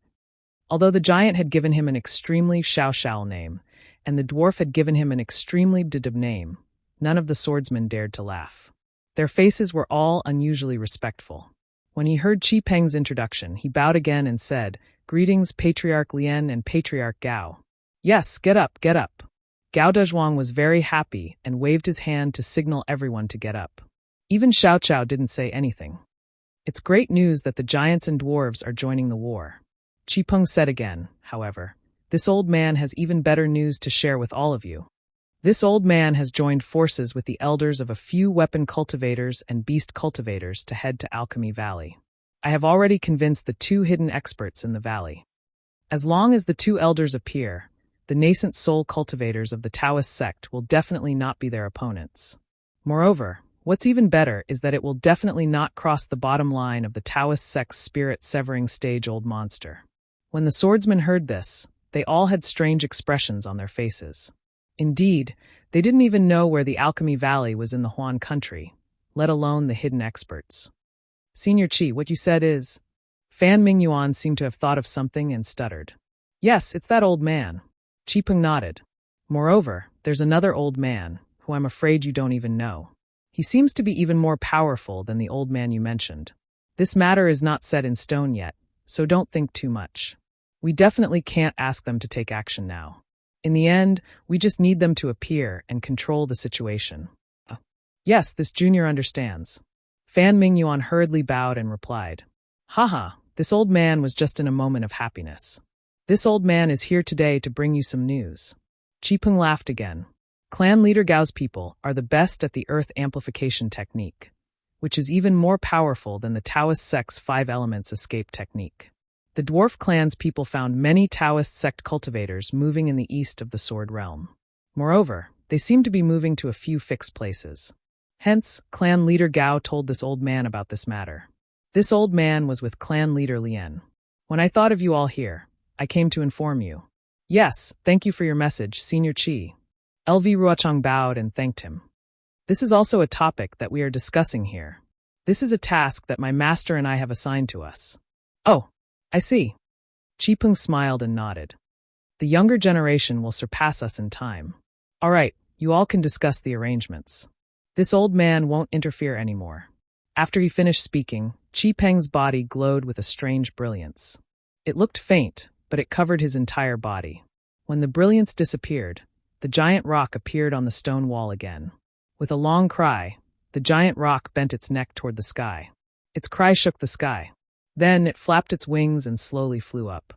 Although the giant had given him an extremely Xiao name, and the dwarf had given him an extremely Didib name, none of the swordsmen dared to laugh. Their faces were all unusually respectful. When he heard Qi Peng's introduction, he bowed again and said, Greetings, Patriarch Lian and Patriarch Gao. Yes, get up, get up. Gao Dezhuang was very happy and waved his hand to signal everyone to get up. Even Xiaochao didn't say anything. It's great news that the giants and dwarves are joining the war. Qi Peng said again, however, This old man has even better news to share with all of you. This old man has joined forces with the elders of a few weapon cultivators and beast cultivators to head to Alchemy Valley. I have already convinced the 2 hidden experts in the valley. As long as the 2 elders appear, the nascent soul cultivators of the Taoist sect will definitely not be their opponents. Moreover, what's even better is that it will definitely not cross the bottom line of the Taoist sect's spirit-severing stage-old monster. When the swordsmen heard this, they all had strange expressions on their faces. Indeed, they didn't even know where the Alchemy Valley was in the Huan country, let alone the hidden experts. Senior Chi, what you said is… Fan Mingyuan seemed to have thought of something and stuttered. Yes, it's that old man. Chi Peng nodded. Moreover, there's another old man, who I'm afraid you don't even know. He seems to be even more powerful than the old man you mentioned. This matter is not set in stone yet, so don't think too much. We definitely can't ask them to take action now. In the end, we just need them to appear and control the situation. Yes, this junior understands. Fan Mingyuan hurriedly bowed and replied. Haha, this old man was just in a moment of happiness. This old man is here today to bring you some news. Chi Peng laughed again. Clan leader Gao's people are the best at the earth amplification technique, which is even more powerful than the Taoist sect's 5 elements escape technique. The dwarf clan's people found many Taoist sect cultivators moving in the east of the Sword Realm. Moreover, they seem to be moving to a few fixed places. Hence, clan leader Gao told this old man about this matter. This old man was with clan leader Lien. When I thought of you all here, I came to inform you. Yes, thank you for your message, Senior Chi. LV Ruochang bowed and thanked him. This is also a topic that we are discussing here. This is a task that my master and I have assigned to us. Oh, I see. Chi Peng smiled and nodded. The younger generation will surpass us in time. All right, you all can discuss the arrangements. This old man won't interfere anymore. After he finished speaking, Chi Peng's body glowed with a strange brilliance. It looked faint, but it covered his entire body. When the brilliance disappeared, the giant rock appeared on the stone wall again. With a long cry, the giant rock bent its neck toward the sky. Its cry shook the sky. Then it flapped its wings and slowly flew up.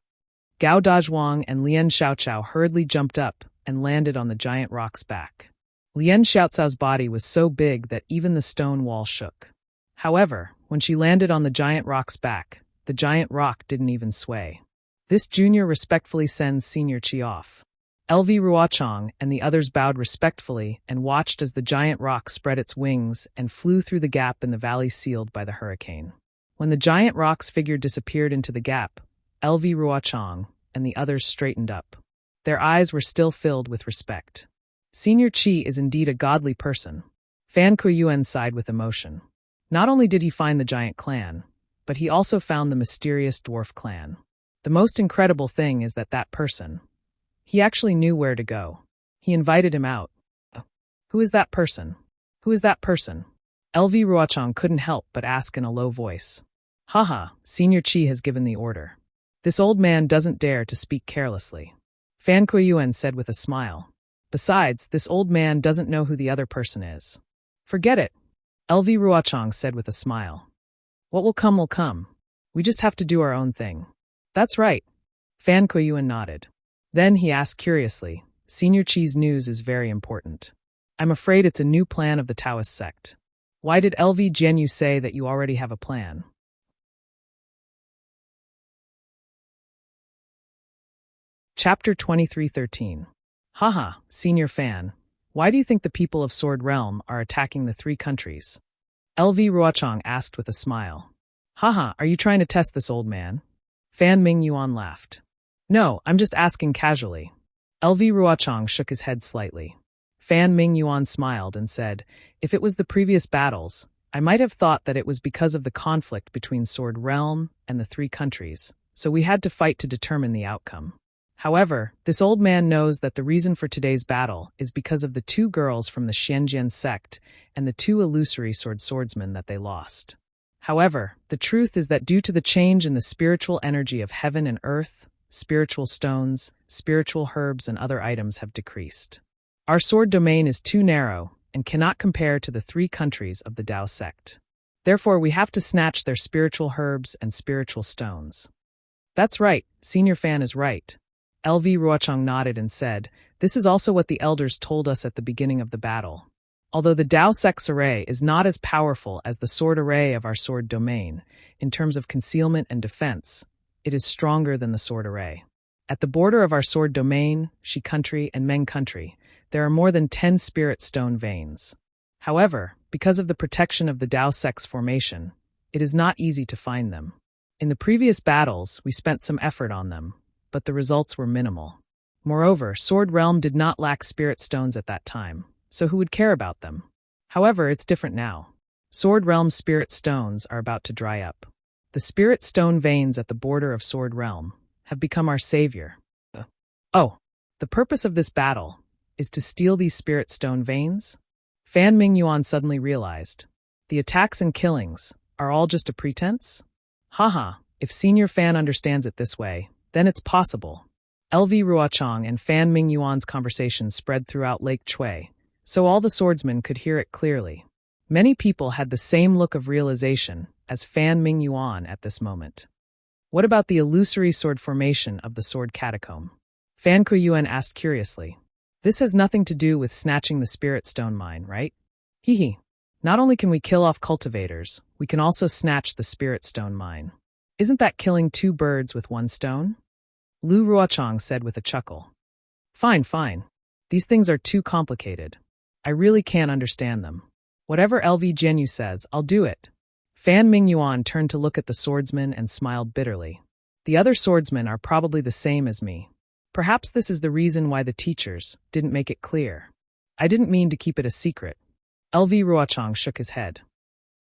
Gao Dazhuang and Lien Xiaochao hurriedly jumped up and landed on the giant rock's back. Lien Xiaocao's body was so big that even the stone wall shook. However, when she landed on the giant rock's back, the giant rock didn't even sway. This junior respectfully sends Senior Chi off. LV Ruochang and the others bowed respectfully and watched as the giant rock spread its wings and flew through the gap in the valley sealed by the hurricane. When the giant rock's figure disappeared into the gap, LV Ruochang and the others straightened up. Their eyes were still filled with respect. Senior Chi is indeed a godly person. Fan Kuyuan sighed with emotion. Not only did he find the giant clan, but he also found the mysterious dwarf clan. The most incredible thing is that person, he actually knew where to go. He invited him out. Who is that person? Who is that person? LV Ruochang couldn't help but ask in a low voice. Haha, Senior Chi has given the order. This old man doesn't dare to speak carelessly. Fan Kuyuan said with a smile. Besides, this old man doesn't know who the other person is. Forget it, LV Ruochang said with a smile. What will come will come. We just have to do our own thing. That's right. Fan Kuyuan nodded. Then he asked curiously, Senior Chi's news is very important. I'm afraid it's a new plan of the Taoist sect. Why did LV Jianyu say that you already have a plan? Chapter 23:13. Haha, Senior Fan, why do you think the people of Sword Realm are attacking the 3 countries? LV Ruochang asked with a smile. Haha, are you trying to test this old man? Fan Mingyuan laughed. No, I'm just asking casually. LV Ruochang shook his head slightly. Fan Mingyuan smiled and said, if it was the previous battles, I might have thought that it was because of the conflict between Sword Realm and the 3 countries, so we had to fight to determine the outcome. However, this old man knows that the reason for today's battle is because of the 2 girls from the Xianjian sect and the 2 illusory swordsmen that they lost. However, the truth is that due to the change in the spiritual energy of heaven and earth, spiritual stones, spiritual herbs, and other items have decreased. Our sword domain is too narrow and cannot compare to the 3 countries of the Dao sect. Therefore, we have to snatch their spiritual herbs and spiritual stones. That's right, Senior Fan is right. LV Ruochang nodded and said, this is also what the elders told us at the beginning of the battle. Although the Dao sect's array is not as powerful as the sword array of our sword domain, in terms of concealment and defense, it is stronger than the sword array. At the border of our sword domain, Shi country, and Meng country, there are more than 10 spirit stone veins. However, because of the protection of the Dao sect's formation, it is not easy to find them. In the previous battles, we spent some effort on them, but the results were minimal. Moreover, Sword Realm did not lack spirit stones at that time, so who would care about them? However, it's different now. Sword Realm's spirit stones are about to dry up. The spirit stone veins at the border of Sword Realm have become our savior. Oh, the purpose of this battle is to steal these spirit stone veins? Fan Mingyuan suddenly realized. The attacks and killings are all just a pretense? Haha, if Senior Fan understands it this way, then it's possible. LV Ruochang and Fan Mingyuan's conversation spread throughout Lake Chui, so all the swordsmen could hear it clearly. Many people had the same look of realization as Fan Mingyuan at this moment. What about the illusory sword formation of the sword catacomb? Fan Kuyuan asked curiously. This has nothing to do with snatching the spirit stone mine, right? Hehe. Not only can we kill off cultivators, we can also snatch the spirit stone mine. Isn't that killing two birds with one stone? Lu Ruochang said with a chuckle. Fine. These things are too complicated. I really can't understand them. Whatever LV Jianyu says, I'll do it. Fan Mingyuan turned to look at the swordsman and smiled bitterly. The other swordsmen are probably the same as me. Perhaps this is the reason why the teachers didn't make it clear. I didn't mean to keep it a secret. LV Ruochang shook his head.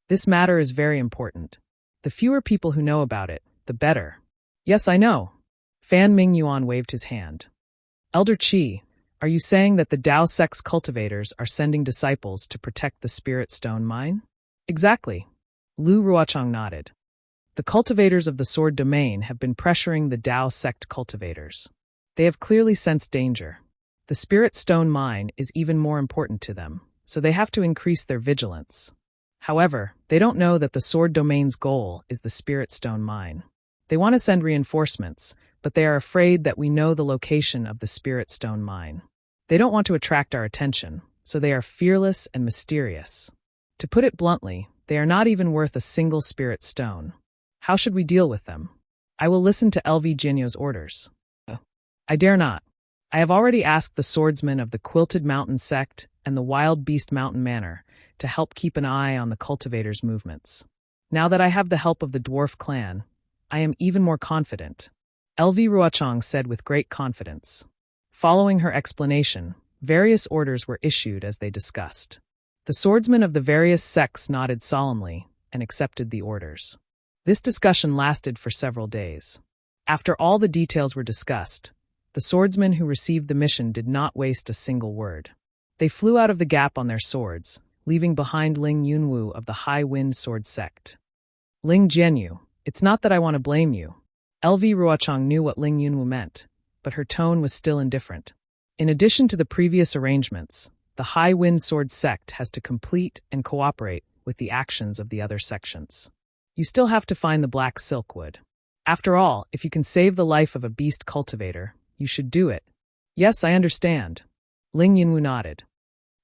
This matter is very important. The fewer people who know about it, the better. Yes, I know. Fan Mingyuan waved his hand. Elder Qi, are you saying that the Dao sect's cultivators are sending disciples to protect the spirit stone mine? Exactly. Lu Ruochang nodded. The cultivators of the sword domain have been pressuring the Dao sect cultivators. They have clearly sensed danger. The spirit stone mine is even more important to them, so they have to increase their vigilance. However, they don't know that the sword domain's goal is the spirit stone mine. They want to send reinforcements, but they are afraid that we know the location of the spirit stone mine. They don't want to attract our attention, so they are fearless and mysterious. To put it bluntly, they are not even worth a single spirit stone. How should we deal with them? I will listen to LV Jianyu's orders. I dare not. I have already asked the swordsmen of the Quilted Mountain sect and the Wild Beast Mountain Manor to help keep an eye on the cultivators' movements. Now that I have the help of the dwarf clan, I am even more confident. LV Ruochang said with great confidence. Following her explanation, various orders were issued as they discussed. The swordsmen of the various sects nodded solemnly and accepted the orders. This discussion lasted for several days. After all the details were discussed, the swordsmen who received the mission did not waste a single word. They flew out of the gap on their swords, leaving behind Ling Yunwu of the High Wind Sword sect. Ling Jianyu, it's not that I want to blame you. LV Ruochang knew what Ling Yunwu meant, but her tone was still indifferent. In addition to the previous arrangements, the High Wind Sword sect has to complete and cooperate with the actions of the other sections. You still have to find the black silk wood. After all, if you can save the life of a beast cultivator, you should do it. Yes, I understand. Ling Yunwu nodded.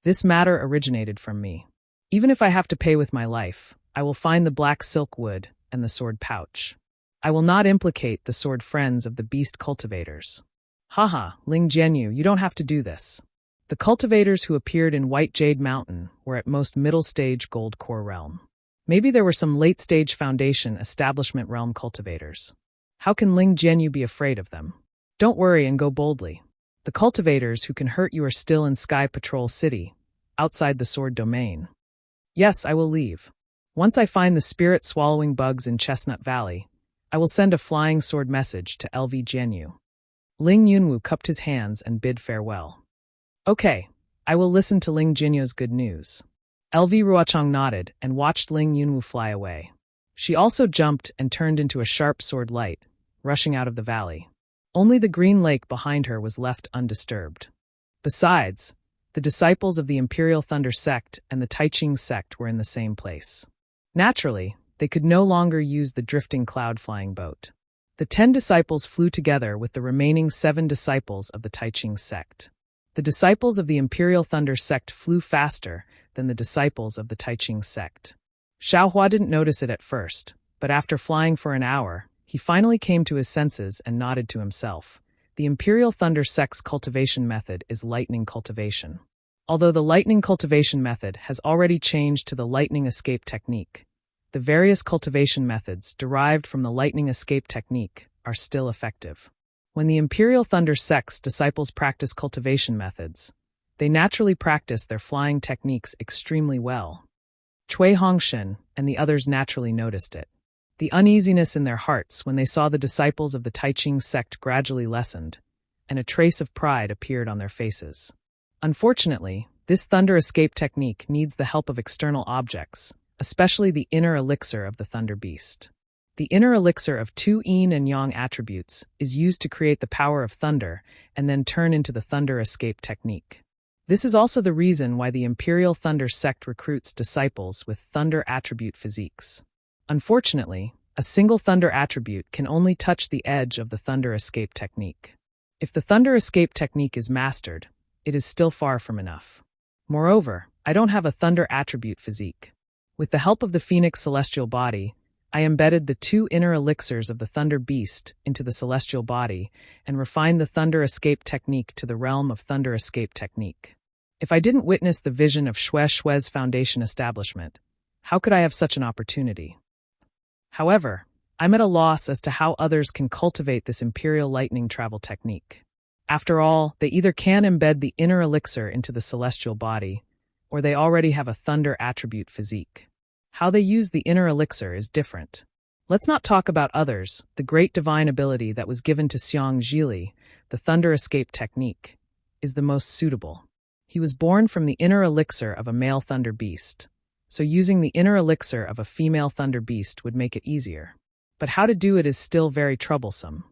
This matter originated from me. Even if I have to pay with my life, I will find the black silk wood and the sword pouch. I will not implicate the sword friends of the beast cultivators. Haha, Ling Jianyu, you don't have to do this. The cultivators who appeared in White Jade Mountain were at most middle-stage Gold Core Realm. Maybe there were some late-stage Foundation Establishment Realm cultivators. How can Ling Jianyu be afraid of them? Don't worry and go boldly. The cultivators who can hurt you are still in Sky Patrol City, outside the sword domain. Yes, I will leave. Once I find the spirit-swallowing bugs in Chestnut Valley, I will send a flying sword message to LV Jianyu. Ling Yunwu cupped his hands and bid farewell. Okay, I will listen to Ling Jianyu's good news. LV Ruochang nodded and watched Ling Yunwu fly away. She also jumped and turned into a sharp sword light, rushing out of the valley. Only the green lake behind her was left undisturbed. Besides, the disciples of the Imperial Thunder sect and the Taiching sect were in the same place. Naturally, they could no longer use the drifting cloud-flying boat. The 10 disciples flew together with the remaining 7 disciples of the Taiching sect. The disciples of the Imperial Thunder sect flew faster than the disciples of the Taiching sect. Xiaohua didn't notice it at first, but after flying for an hour, he finally came to his senses and nodded to himself. The Imperial Thunder sect's cultivation method is lightning cultivation. Although the lightning cultivation method has already changed to the lightning escape technique, the various cultivation methods derived from the lightning escape technique are still effective. When the Imperial Thunder sect's disciples practice cultivation methods, they naturally practice their flying techniques extremely well. Cui Hongshen and the others naturally noticed it. The uneasiness in their hearts when they saw the disciples of the Taiching sect gradually lessened, and a trace of pride appeared on their faces. Unfortunately, this thunder escape technique needs the help of external objects, especially the inner elixir of the thunder beast. The inner elixir of two yin and yang attributes is used to create the power of thunder and then turn into the thunder escape technique. This is also the reason why the Imperial Thunder sect recruits disciples with thunder attribute physiques. Unfortunately, a single thunder attribute can only touch the edge of the thunder escape technique. If the thunder escape technique is mastered, it is still far from enough. Moreover, I don't have a thunder attribute physique. With the help of the Phoenix celestial body, I embedded the two inner elixirs of the thunder beast into the celestial body and refined the thunder escape technique to the realm of thunder escape technique. If I didn't witness the vision of Xue Xue's foundation establishment, how could I have such an opportunity? However, I'm at a loss as to how others can cultivate this imperial lightning travel technique. After all, they either can embed the inner elixir into the celestial body, or they already have a thunder attribute physique. How they use the inner elixir is different. Let's not talk about others. The great divine ability that was given to Xiang Zhili, the thunder escape technique, is the most suitable. He was born from the inner elixir of a male thunder beast, so using the inner elixir of a female thunder beast would make it easier. But how to do it is still very troublesome.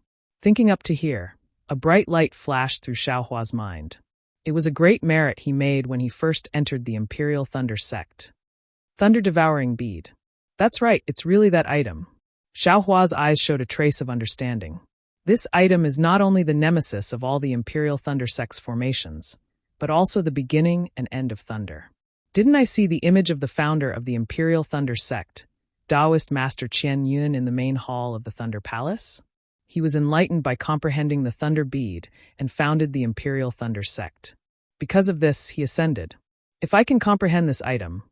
Thinking up to here, a bright light flashed through Xiaohua's mind. It was a great merit he made when he first entered the Imperial Thunder sect. Thunder-devouring bead. That's right, it's really that item. Xiaohua's eyes showed a trace of understanding. This item is not only the nemesis of all the Imperial Thunder sect's formations, but also the beginning and end of thunder. Didn't I see the image of the founder of the Imperial Thunder sect, Taoist Master Qian Yun, in the main hall of the Thunder Palace? He was enlightened by comprehending the Thunder Bead and founded the Imperial Thunder sect. Because of this, he ascended. If I can comprehend this item,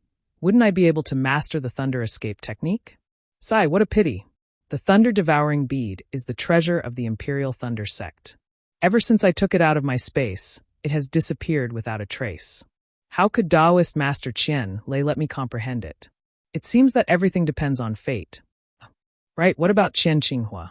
wouldn't I be able to master the thunder escape technique? Sigh, what a pity. The thunder-devouring bead is the treasure of the Imperial Thunder sect. Ever since I took it out of my space, it has disappeared without a trace. How could Taoist Master Qian let me comprehend it? It seems that everything depends on fate. Right, what about Qian Qinghua?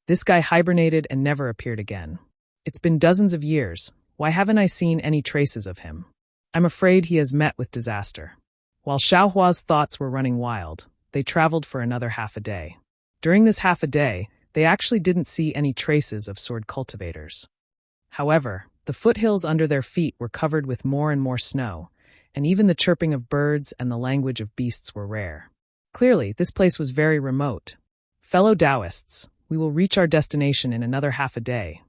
This guy hibernated and never appeared again. It's been dozens of years. Why haven't I seen any traces of him? I'm afraid he has met with disaster. While Xiaohua's thoughts were running wild, they traveled for another half a day. During this half a day, they actually didn't see any traces of sword cultivators. However, the foothills under their feet were covered with more and more snow, and even the chirping of birds and the language of beasts were rare. Clearly, this place was very remote. Fellow Taoists, we will reach our destination in another half a day.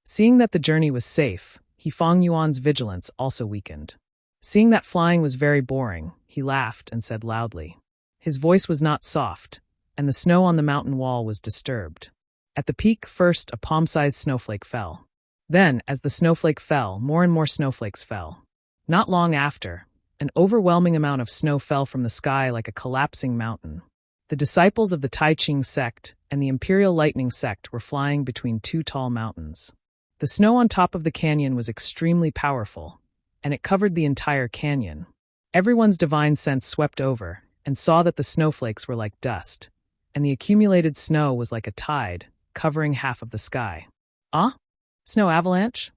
Seeing that the journey was safe, Fang Yuan's vigilance also weakened. Seeing that flying was very boring, he laughed and said loudly. His voice was not soft, and the snow on the mountain wall was disturbed. At the peak, first a palm-sized snowflake fell. Then, as the snowflake fell, more and more snowflakes fell. Not long after, an overwhelming amount of snow fell from the sky like a collapsing mountain. The disciples of the Taiching sect and the Imperial Lightning sect were flying between two tall mountains. The snow on top of the canyon was extremely powerful, and it covered the entire canyon. Everyone's divine sense swept over and saw that the snowflakes were like dust, and the accumulated snow was like a tide, covering half of the sky. Ah? Snow avalanche?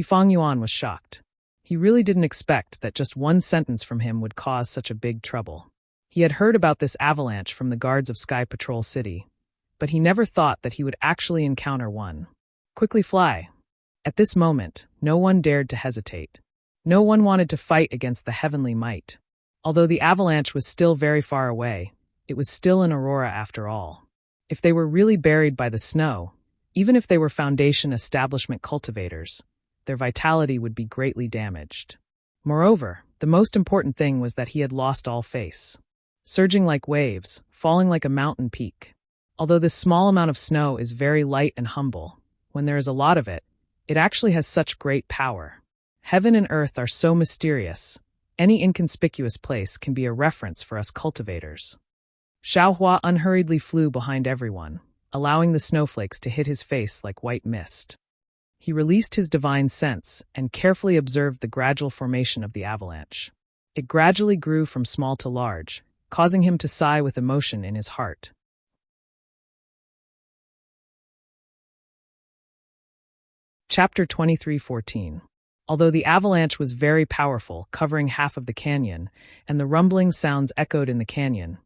Fang Yuan was shocked. He really didn't expect that just one sentence from him would cause such a big trouble. He had heard about this avalanche from the guards of Sky Patrol City, but he never thought that he would actually encounter one. Quickly fly. At this moment, no one dared to hesitate. No one wanted to fight against the heavenly might. Although the avalanche was still very far away, it was still an aurora after all. If they were really buried by the snow, even if they were Foundation establishment cultivators, their vitality would be greatly damaged. Moreover, the most important thing was that he had lost all face. Surging like waves, falling like a mountain peak. Although this small amount of snow is very light and humble, when there is a lot of it, it actually has such great power. Heaven and earth are so mysterious. Any inconspicuous place can be a reference for us cultivators. Xiaohua unhurriedly flew behind everyone, allowing the snowflakes to hit his face like white mist. He released his divine sense and carefully observed the gradual formation of the avalanche. It gradually grew from small to large, causing him to sigh with emotion in his heart. Chapter 23:14. Although the avalanche was very powerful, covering half of the canyon, and the rumbling sounds echoed in the canyon,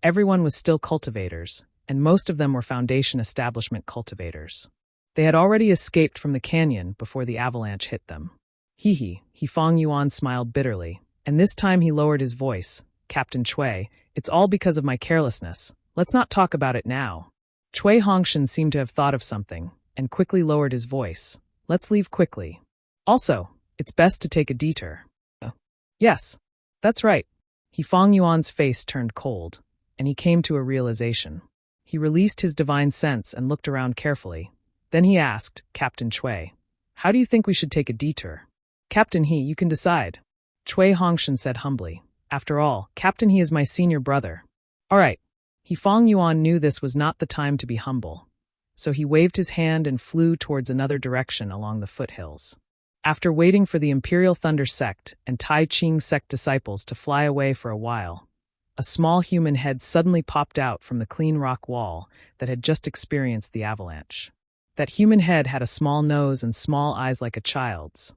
everyone was still cultivators, and most of them were Foundation establishment cultivators. They had already escaped from the canyon before the avalanche hit them. Hee, Fong Yuan smiled bitterly, and this time he lowered his voice. Captain Cui, it's all because of my carelessness. Let's not talk about it now. Cui Hongshan seemed to have thought of something, and quickly lowered his voice. Let's leave quickly. Also, it's best to take a detour. Yes, that's right. Fong Yuan's face turned cold, and he came to a realization. He released his divine sense and looked around carefully. Then he asked, Captain Cui, how do you think we should take a detour? Captain He, you can decide. Cui Hongshan said humbly. After all, Captain He is my senior brother. All right. Fong Yuan knew this was not the time to be humble, so he waved his hand and flew towards another direction along the foothills. After waiting for the Imperial Thunder Sect and Tai Ching Sect disciples to fly away for a while, a small human head suddenly popped out from the clean rock wall that had just experienced the avalanche. That human head had a small nose and small eyes like a child's.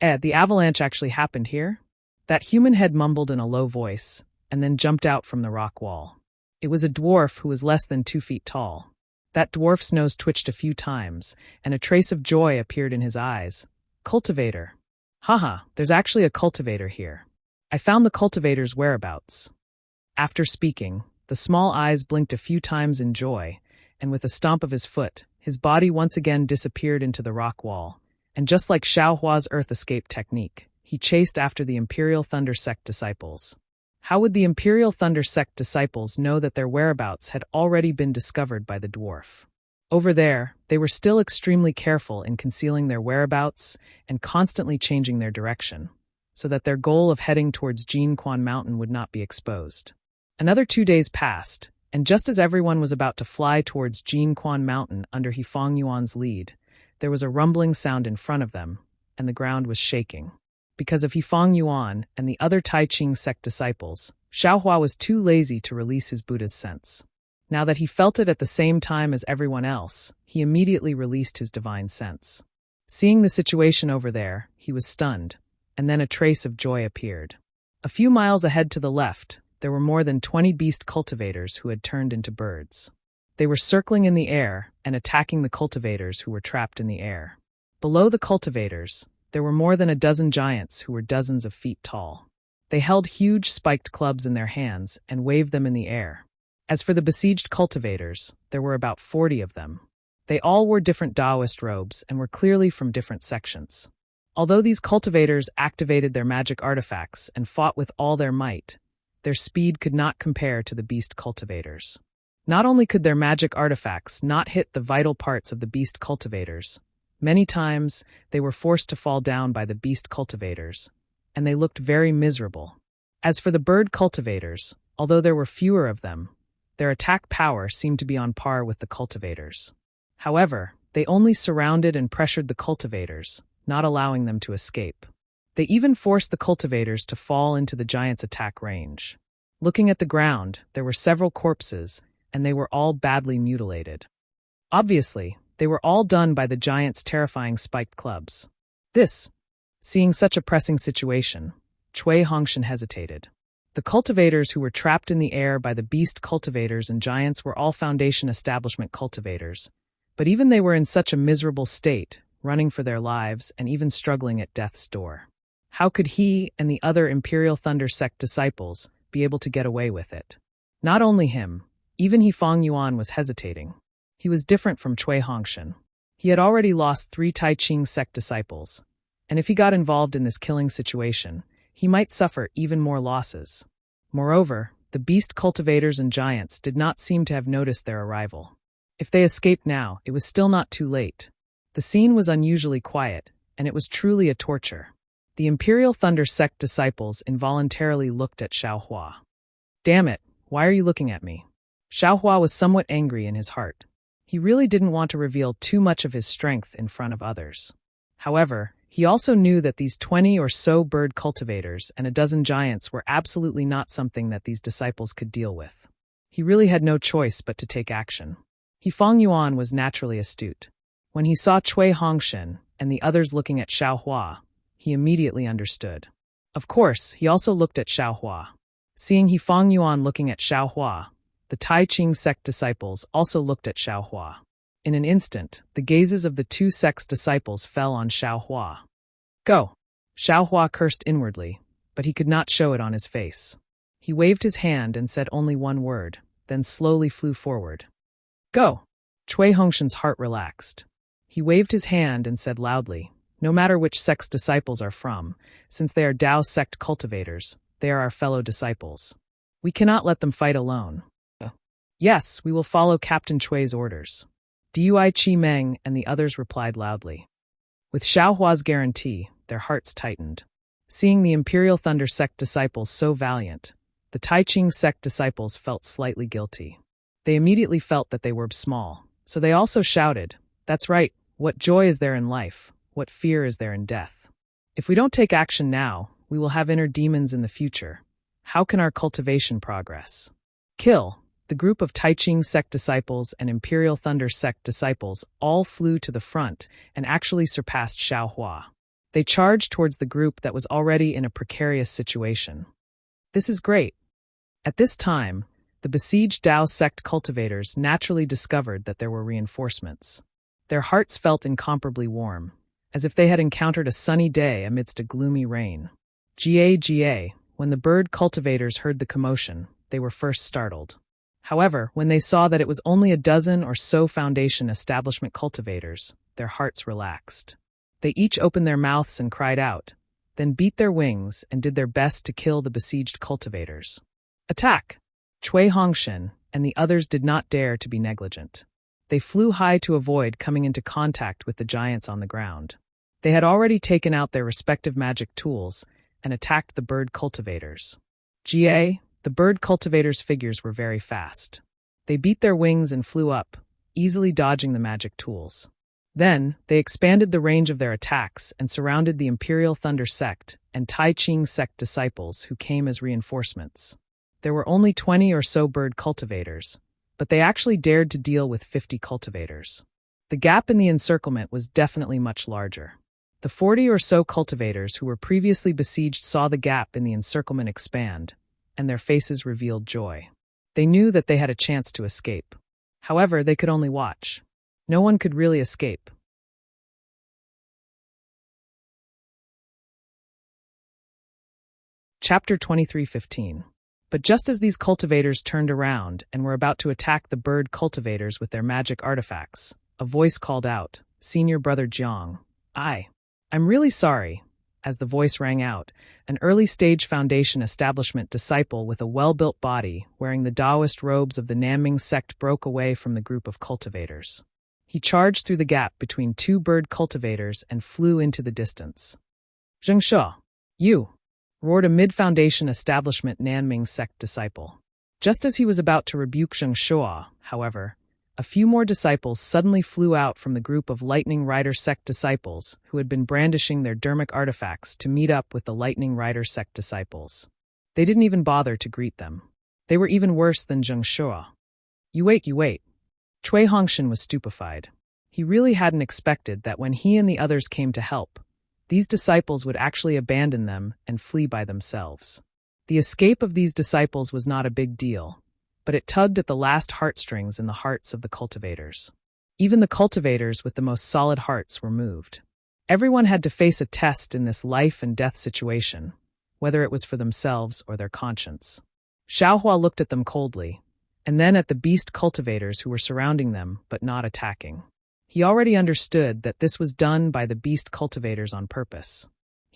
The avalanche actually happened here? That human head mumbled in a low voice, and then jumped out from the rock wall. It was a dwarf who was less than 2 feet tall. That dwarf's nose twitched a few times, and a trace of joy appeared in his eyes. Cultivator. Haha, there's actually a cultivator here. I found the cultivator's whereabouts. After speaking, the small eyes blinked a few times in joy, and with a stomp of his foot, his body once again disappeared into the rock wall, and just like Xiaohua's earth escape technique, he chased after the Imperial Thunder Sect disciples. How would the Imperial Thunder Sect disciples know that their whereabouts had already been discovered by the dwarf? Over there, they were still extremely careful in concealing their whereabouts and constantly changing their direction, so that their goal of heading towards Jinquan Mountain would not be exposed. Another 2 days passed, and just as everyone was about to fly towards Jinquan Mountain under Fong Yuan's lead, there was a rumbling sound in front of them, and the ground was shaking. Because of Fong Yuan and the other Tai Ching Sect disciples, Xiaohua was too lazy to release his Buddha's sense. Now that he felt it at the same time as everyone else, he immediately released his divine sense. Seeing the situation over there, he was stunned, and then a trace of joy appeared. A few miles ahead to the left, there were more than 20 beast cultivators who had turned into birds. They were circling in the air and attacking the cultivators who were trapped in the air. Below the cultivators, there were more than a dozen giants who were dozens of feet tall. They held huge spiked clubs in their hands and waved them in the air. As for the besieged cultivators, there were about 40 of them. They all wore different Taoist robes and were clearly from different sections. Although these cultivators activated their magic artifacts and fought with all their might, their speed could not compare to the beast cultivators. Not only could their magic artifacts not hit the vital parts of the beast cultivators, many times they were forced to fall down by the beast cultivators, and they looked very miserable. As for the bird cultivators, although there were fewer of them, their attack power seemed to be on par with the cultivators. However, they only surrounded and pressured the cultivators, not allowing them to escape. They even forced the cultivators to fall into the giants' attack range. Looking at the ground, there were several corpses, and they were all badly mutilated. Obviously, they were all done by the giants' terrifying spiked clubs. Seeing such a pressing situation, Cui Hongshan hesitated. The cultivators who were trapped in the air by the beast cultivators and giants were all Foundation establishment cultivators, but even they were in such a miserable state, running for their lives and even struggling at death's door. How could he and the other Imperial Thunder Sect disciples be able to get away with it? Not only him, even Fong Yuan was hesitating. He was different from Cui Hongshan. He had already lost 3 Tai Ching Sect disciples, and if he got involved in this killing situation, he might suffer even more losses. Moreover, the beast cultivators and giants did not seem to have noticed their arrival. If they escaped now, it was still not too late. The scene was unusually quiet, and it was truly a torture. The Imperial Thunder Sect disciples involuntarily looked at Xiaohua. Damn it, why are you looking at me? Xiaohua was somewhat angry in his heart. He really didn't want to reveal too much of his strength in front of others. However, He also knew that these 20 or so bird cultivators and a dozen giants were absolutely not something that these disciples could deal with. He really had no choice but to take action. Feng Yuan was naturally astute. When he saw Cui Hongshan and the others looking at Xiao Hua, he immediately understood. Of course, he also looked at Xiao Hua. Seeing Feng Yuan looking at Xiao Hua, the Tai Ching sect disciples also looked at Xiao Hua. In an instant, the gazes of the two sect's disciples fell on Xiao Hua. Go! Xiao Hua cursed inwardly, but he could not show it on his face. He waved his hand and said only one word, then slowly flew forward. Go! Cui Hongshan's heart relaxed. He waved his hand and said loudly, no matter which sect's disciples are from, since they are Dao sect cultivators, they are our fellow disciples. We cannot let them fight alone. Yes, we will follow Captain Cui's orders. Dui Chi Meng and the others replied loudly. With Xiao Hua's guarantee, their hearts tightened. Seeing the Imperial Thunder sect disciples so valiant, the Tai Ching sect disciples felt slightly guilty. They immediately felt that they were small, so they also shouted, "That's right, what joy is there in life, what fear is there in death? If we don't take action now, we will have inner demons in the future. How can our cultivation progress?" Kill! The group of Tai Ching sect disciples and Imperial Thunder sect disciples all flew to the front and actually surpassed Xiao Hua. They charged towards the group that was already in a precarious situation. This is great. At this time, the besieged Dao sect cultivators naturally discovered that there were reinforcements. Their hearts felt incomparably warm, as if they had encountered a sunny day amidst a gloomy rain. Ga, when the bird cultivators heard the commotion, they were first startled. However, when they saw that it was only a dozen or so Foundation establishment cultivators, their hearts relaxed. They each opened their mouths and cried out, then beat their wings and did their best to kill the besieged cultivators. Attack! Cui Hongshan and the others did not dare to be negligent. They flew high to avoid coming into contact with the giants on the ground. They had already taken out their respective magic tools and attacked the bird cultivators. The bird cultivators' figures were very fast. They beat their wings and flew up, easily dodging the magic tools. Then, they expanded the range of their attacks and surrounded the Imperial Thunder sect and Tai Ching sect disciples who came as reinforcements. There were only 20 or so bird cultivators, but they actually dared to deal with 50 cultivators. The gap in the encirclement was definitely much larger. The 40 or so cultivators who were previously besieged saw the gap in the encirclement expand, and their faces revealed joy. They knew that they had a chance to escape. However, they could only watch. No one could really escape. Chapter 23:15. But just as these cultivators turned around and were about to attack the bird cultivators with their magic artifacts, a voice called out, "Senior Brother Jiang, I'm really sorry." As the voice rang out, an early-stage Foundation establishment disciple with a well-built body, wearing the Taoist robes of the Nanming sect, broke away from the group of cultivators. He charged through the gap between two bird cultivators and flew into the distance. "Zheng She, you!" roared a mid-Foundation establishment Nanming sect disciple. Just as he was about to rebuke Zheng She, however, a few more disciples suddenly flew out from the group of Lightning Rider sect disciples who had been brandishing their dermic artifacts to meet up with the Lightning Rider sect disciples. They didn't even bother to greet them. They were even worse than Zheng She. You wait. Cui Hongshan was stupefied. He really hadn't expected that when he and the others came to help, these disciples would actually abandon them and flee by themselves. The escape of these disciples was not a big deal, but it tugged at the last heartstrings in the hearts of the cultivators. Even the cultivators with the most solid hearts were moved. Everyone had to face a test in this life and death situation, whether it was for themselves or their conscience. Xiao Hua looked at them coldly, and then at the beast cultivators who were surrounding them but not attacking. He already understood that this was done by the beast cultivators on purpose.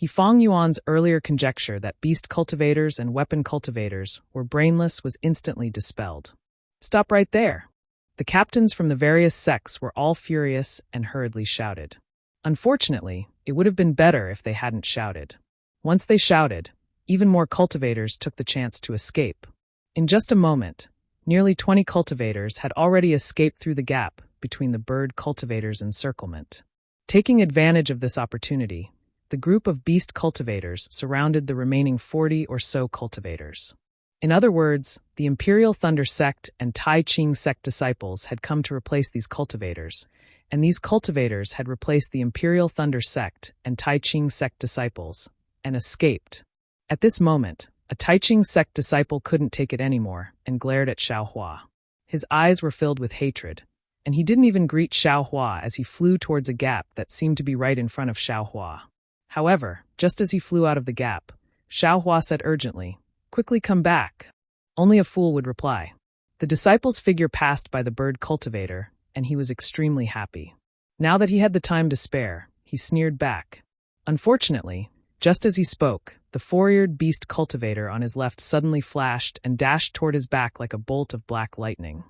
Feng Yuan's earlier conjecture that beast cultivators and weapon cultivators were brainless was instantly dispelled. Stop right there! The captains from the various sects were all furious and hurriedly shouted. Unfortunately, it would have been better if they hadn't shouted. Once they shouted, even more cultivators took the chance to escape. In just a moment, nearly 20 cultivators had already escaped through the gap between the bird cultivators' encirclement. Taking advantage of this opportunity, the group of beast cultivators surrounded the remaining 40 or so cultivators. In other words, the Imperial Thunder Sect and Tai Ching Sect disciples had come to replace these cultivators, and these cultivators had replaced the Imperial Thunder Sect and Tai Ching Sect disciples, and escaped. At this moment, a Tai Ching Sect disciple couldn't take it anymore and glared at Xiao Hua. His eyes were filled with hatred, and he didn't even greet Xiao Hua as he flew towards a gap that seemed to be right in front of Xiao Hua. However, just as he flew out of the gap, Xiao Hua said urgently, "Quickly come back." Only a fool would reply. The disciple's figure passed by the bird cultivator, and he was extremely happy. Now that he had the time to spare, he sneered back. Unfortunately, just as he spoke, the four-eared beast cultivator on his left suddenly flashed and dashed toward his back like a bolt of black lightning.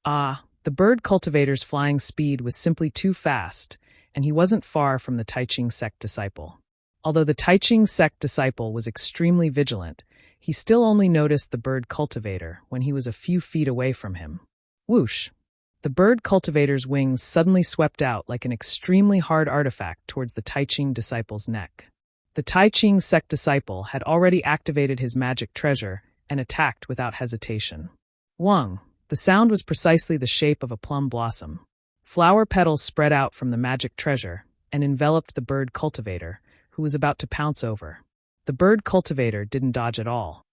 The bird cultivator's flying speed was simply too fast, and he wasn't far from the Tai Ching Sect disciple. Although the Tai Ching Sect disciple was extremely vigilant, he still only noticed the bird cultivator when he was a few feet away from him. Whoosh! The bird cultivator's wings suddenly swept out like an extremely hard artifact towards the Tai Ching disciple's neck. The Tai Ching Sect disciple had already activated his magic treasure and attacked without hesitation. Wang! The sound was precisely the shape of a plum blossom. Flower petals spread out from the magic treasure and enveloped the bird cultivator, who was about to pounce over. The bird cultivator didn't dodge at all.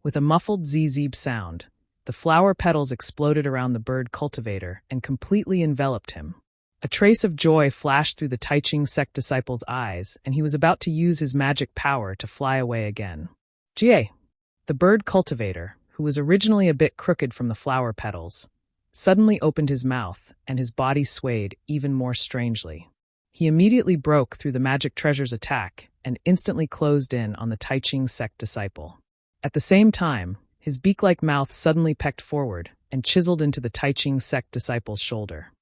With a muffled zzz sound, the flower petals exploded around the bird cultivator and completely enveloped him. A trace of joy flashed through the Tai Ching Sect disciple's eyes, and he was about to use his magic power to fly away again. Jie! The bird cultivator, who was originally a bit crooked from the flower petals, suddenly opened his mouth, and his body swayed even more strangely. He immediately broke through the magic treasure's attack and instantly closed in on the Tai Ching Sect disciple. At the same time, his beak-like mouth suddenly pecked forward and chiseled into the Tai Ching Sect disciple's shoulder.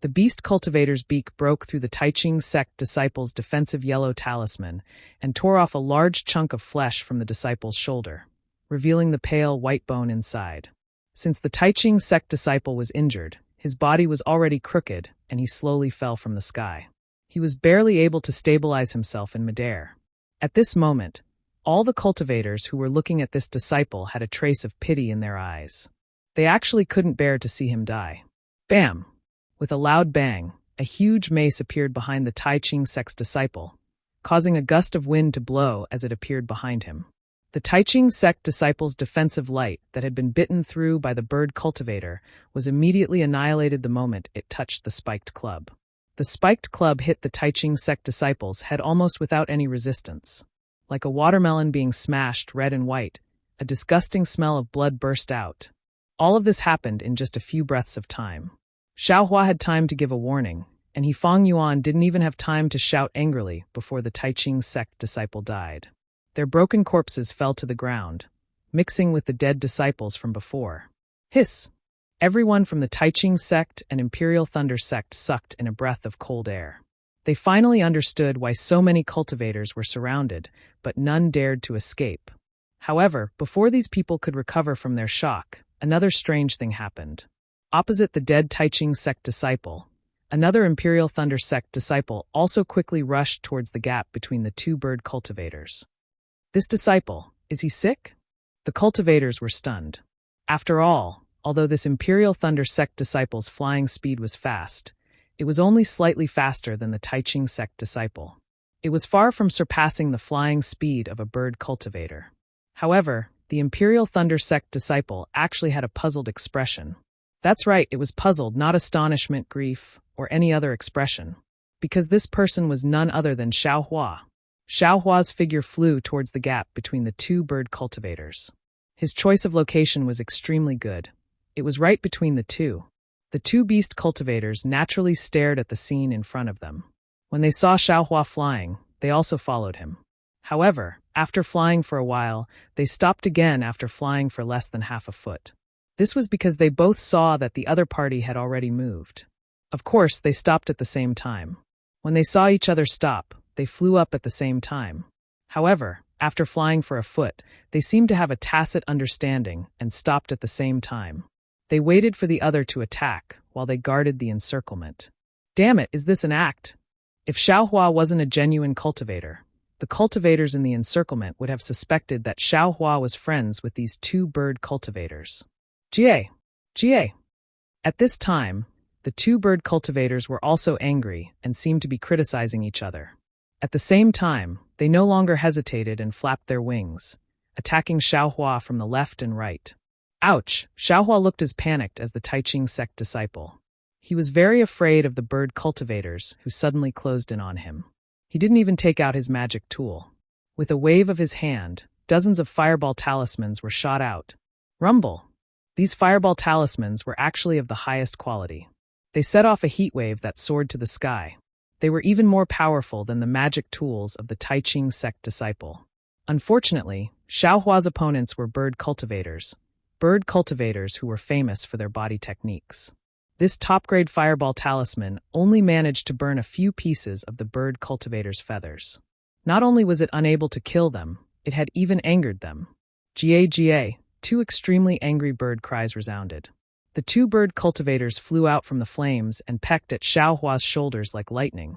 The beast cultivator's beak broke through the Tai Ching Sect disciple's defensive yellow talisman and tore off a large chunk of flesh from the disciple's shoulder, revealing the pale white bone inside. Since the Tai Ching Sect disciple was injured, his body was already crooked, and he slowly fell from the sky. He was barely able to stabilize himself in midair. At this moment, all the cultivators who were looking at this disciple had a trace of pity in their eyes. They actually couldn't bear to see him die. Bam! With a loud bang, a huge mace appeared behind the Tai Ching Sect's disciple, causing a gust of wind to blow as it appeared behind him. The Tai Ching Sect disciple's defensive light that had been bitten through by the bird cultivator was immediately annihilated the moment it touched the spiked club. The spiked club hit the Tai Ching Sect disciple's head almost without any resistance. Like a watermelon being smashed red and white, a disgusting smell of blood burst out. All of this happened in just a few breaths of time. Xiao Hua had time to give a warning, and Fang Yuan didn't even have time to shout angrily before the Tai Ching Sect disciple died. Their broken corpses fell to the ground, mixing with the dead disciples from before. Hiss! Everyone from the Tai Ching Sect and Imperial Thunder Sect sucked in a breath of cold air. They finally understood why so many cultivators were surrounded, but none dared to escape. However, before these people could recover from their shock, another strange thing happened. Opposite the dead Tai Ching Sect disciple, another Imperial Thunder Sect disciple also quickly rushed towards the gap between the two bird cultivators. This disciple, is he sick? The cultivators were stunned. After all, although this Imperial Thunder Sect disciple's flying speed was fast, it was only slightly faster than the Tai Ching Sect disciple. It was far from surpassing the flying speed of a bird cultivator. However, the Imperial Thunder Sect disciple actually had a puzzled expression. That's right, it was puzzled, not astonishment, grief, or any other expression. Because this person was none other than Xiao Hua. Xiao Hua's figure flew towards the gap between the two bird cultivators. His choice of location was extremely good. It was right between the two. The two beast cultivators naturally stared at the scene in front of them. When they saw Xiao Hua flying, they also followed him. However, after flying for a while, they stopped again after flying for less than half a foot. This was because they both saw that the other party had already moved. Of course, they stopped at the same time. When they saw each other stop, they flew up at the same time. However, after flying for a foot, they seemed to have a tacit understanding and stopped at the same time. They waited for the other to attack while they guarded the encirclement. Damn it, is this an act? If Xiaohua wasn't a genuine cultivator, the cultivators in the encirclement would have suspected that Xiaohua was friends with these two bird cultivators. Jie! Jie! At this time, the two bird cultivators were also angry and seemed to be criticizing each other. At the same time, they no longer hesitated and flapped their wings, attacking Xiaohua from the left and right. Ouch! Xiaohua looked as panicked as the Taiching sect disciple. He was very afraid of the bird cultivators who suddenly closed in on him. He didn't even take out his magic tool. With a wave of his hand, dozens of fireball talismans were shot out. Rumble! These fireball talismans were actually of the highest quality. They set off a heat wave that soared to the sky. They were even more powerful than the magic tools of the Taiching sect disciple. Unfortunately, Xiaohua's opponents were bird cultivators who were famous for their body techniques. This top-grade fireball talisman only managed to burn a few pieces of the bird cultivator's feathers. Not only was it unable to kill them, it had even angered them. Jie, Jie! Two extremely angry bird cries resounded. The two bird cultivators flew out from the flames and pecked at Xiaohua's shoulders like lightning.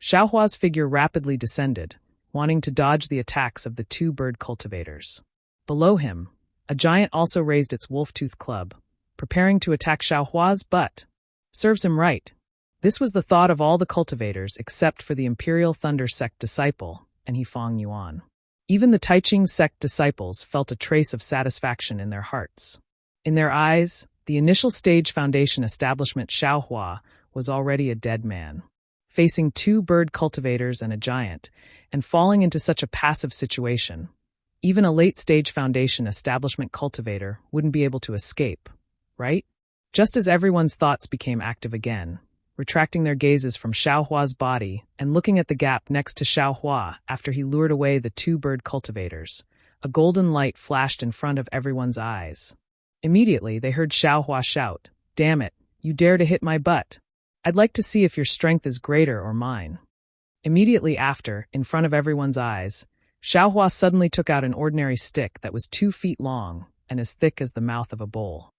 Xiaohua's figure rapidly descended, wanting to dodge the attacks of the two bird cultivators. Below him, a giant also raised its wolf-tooth club, preparing to attack Xiaohua's butt. Serves him right. This was the thought of all the cultivators except for the Imperial Thunder sect disciple, and Feng Yuan. Even the Taiching sect disciples felt a trace of satisfaction in their hearts. In their eyes, the initial stage foundation establishment Xiaohua was already a dead man. Facing two bird cultivators and a giant, and falling into such a passive situation, even a late-stage foundation establishment cultivator wouldn't be able to escape, right? Just as everyone's thoughts became active again, retracting their gazes from Xiaohua's body and looking at the gap next to Xiaohua after he lured away the two bird cultivators, a golden light flashed in front of everyone's eyes. Immediately, they heard Xiaohua shout, "Damn it, you dare to hit my butt! I'd like to see if your strength is greater or mine." Immediately after, in front of everyone's eyes, Xiaohua suddenly took out an ordinary stick that was 2 feet long and as thick as the mouth of a bowl.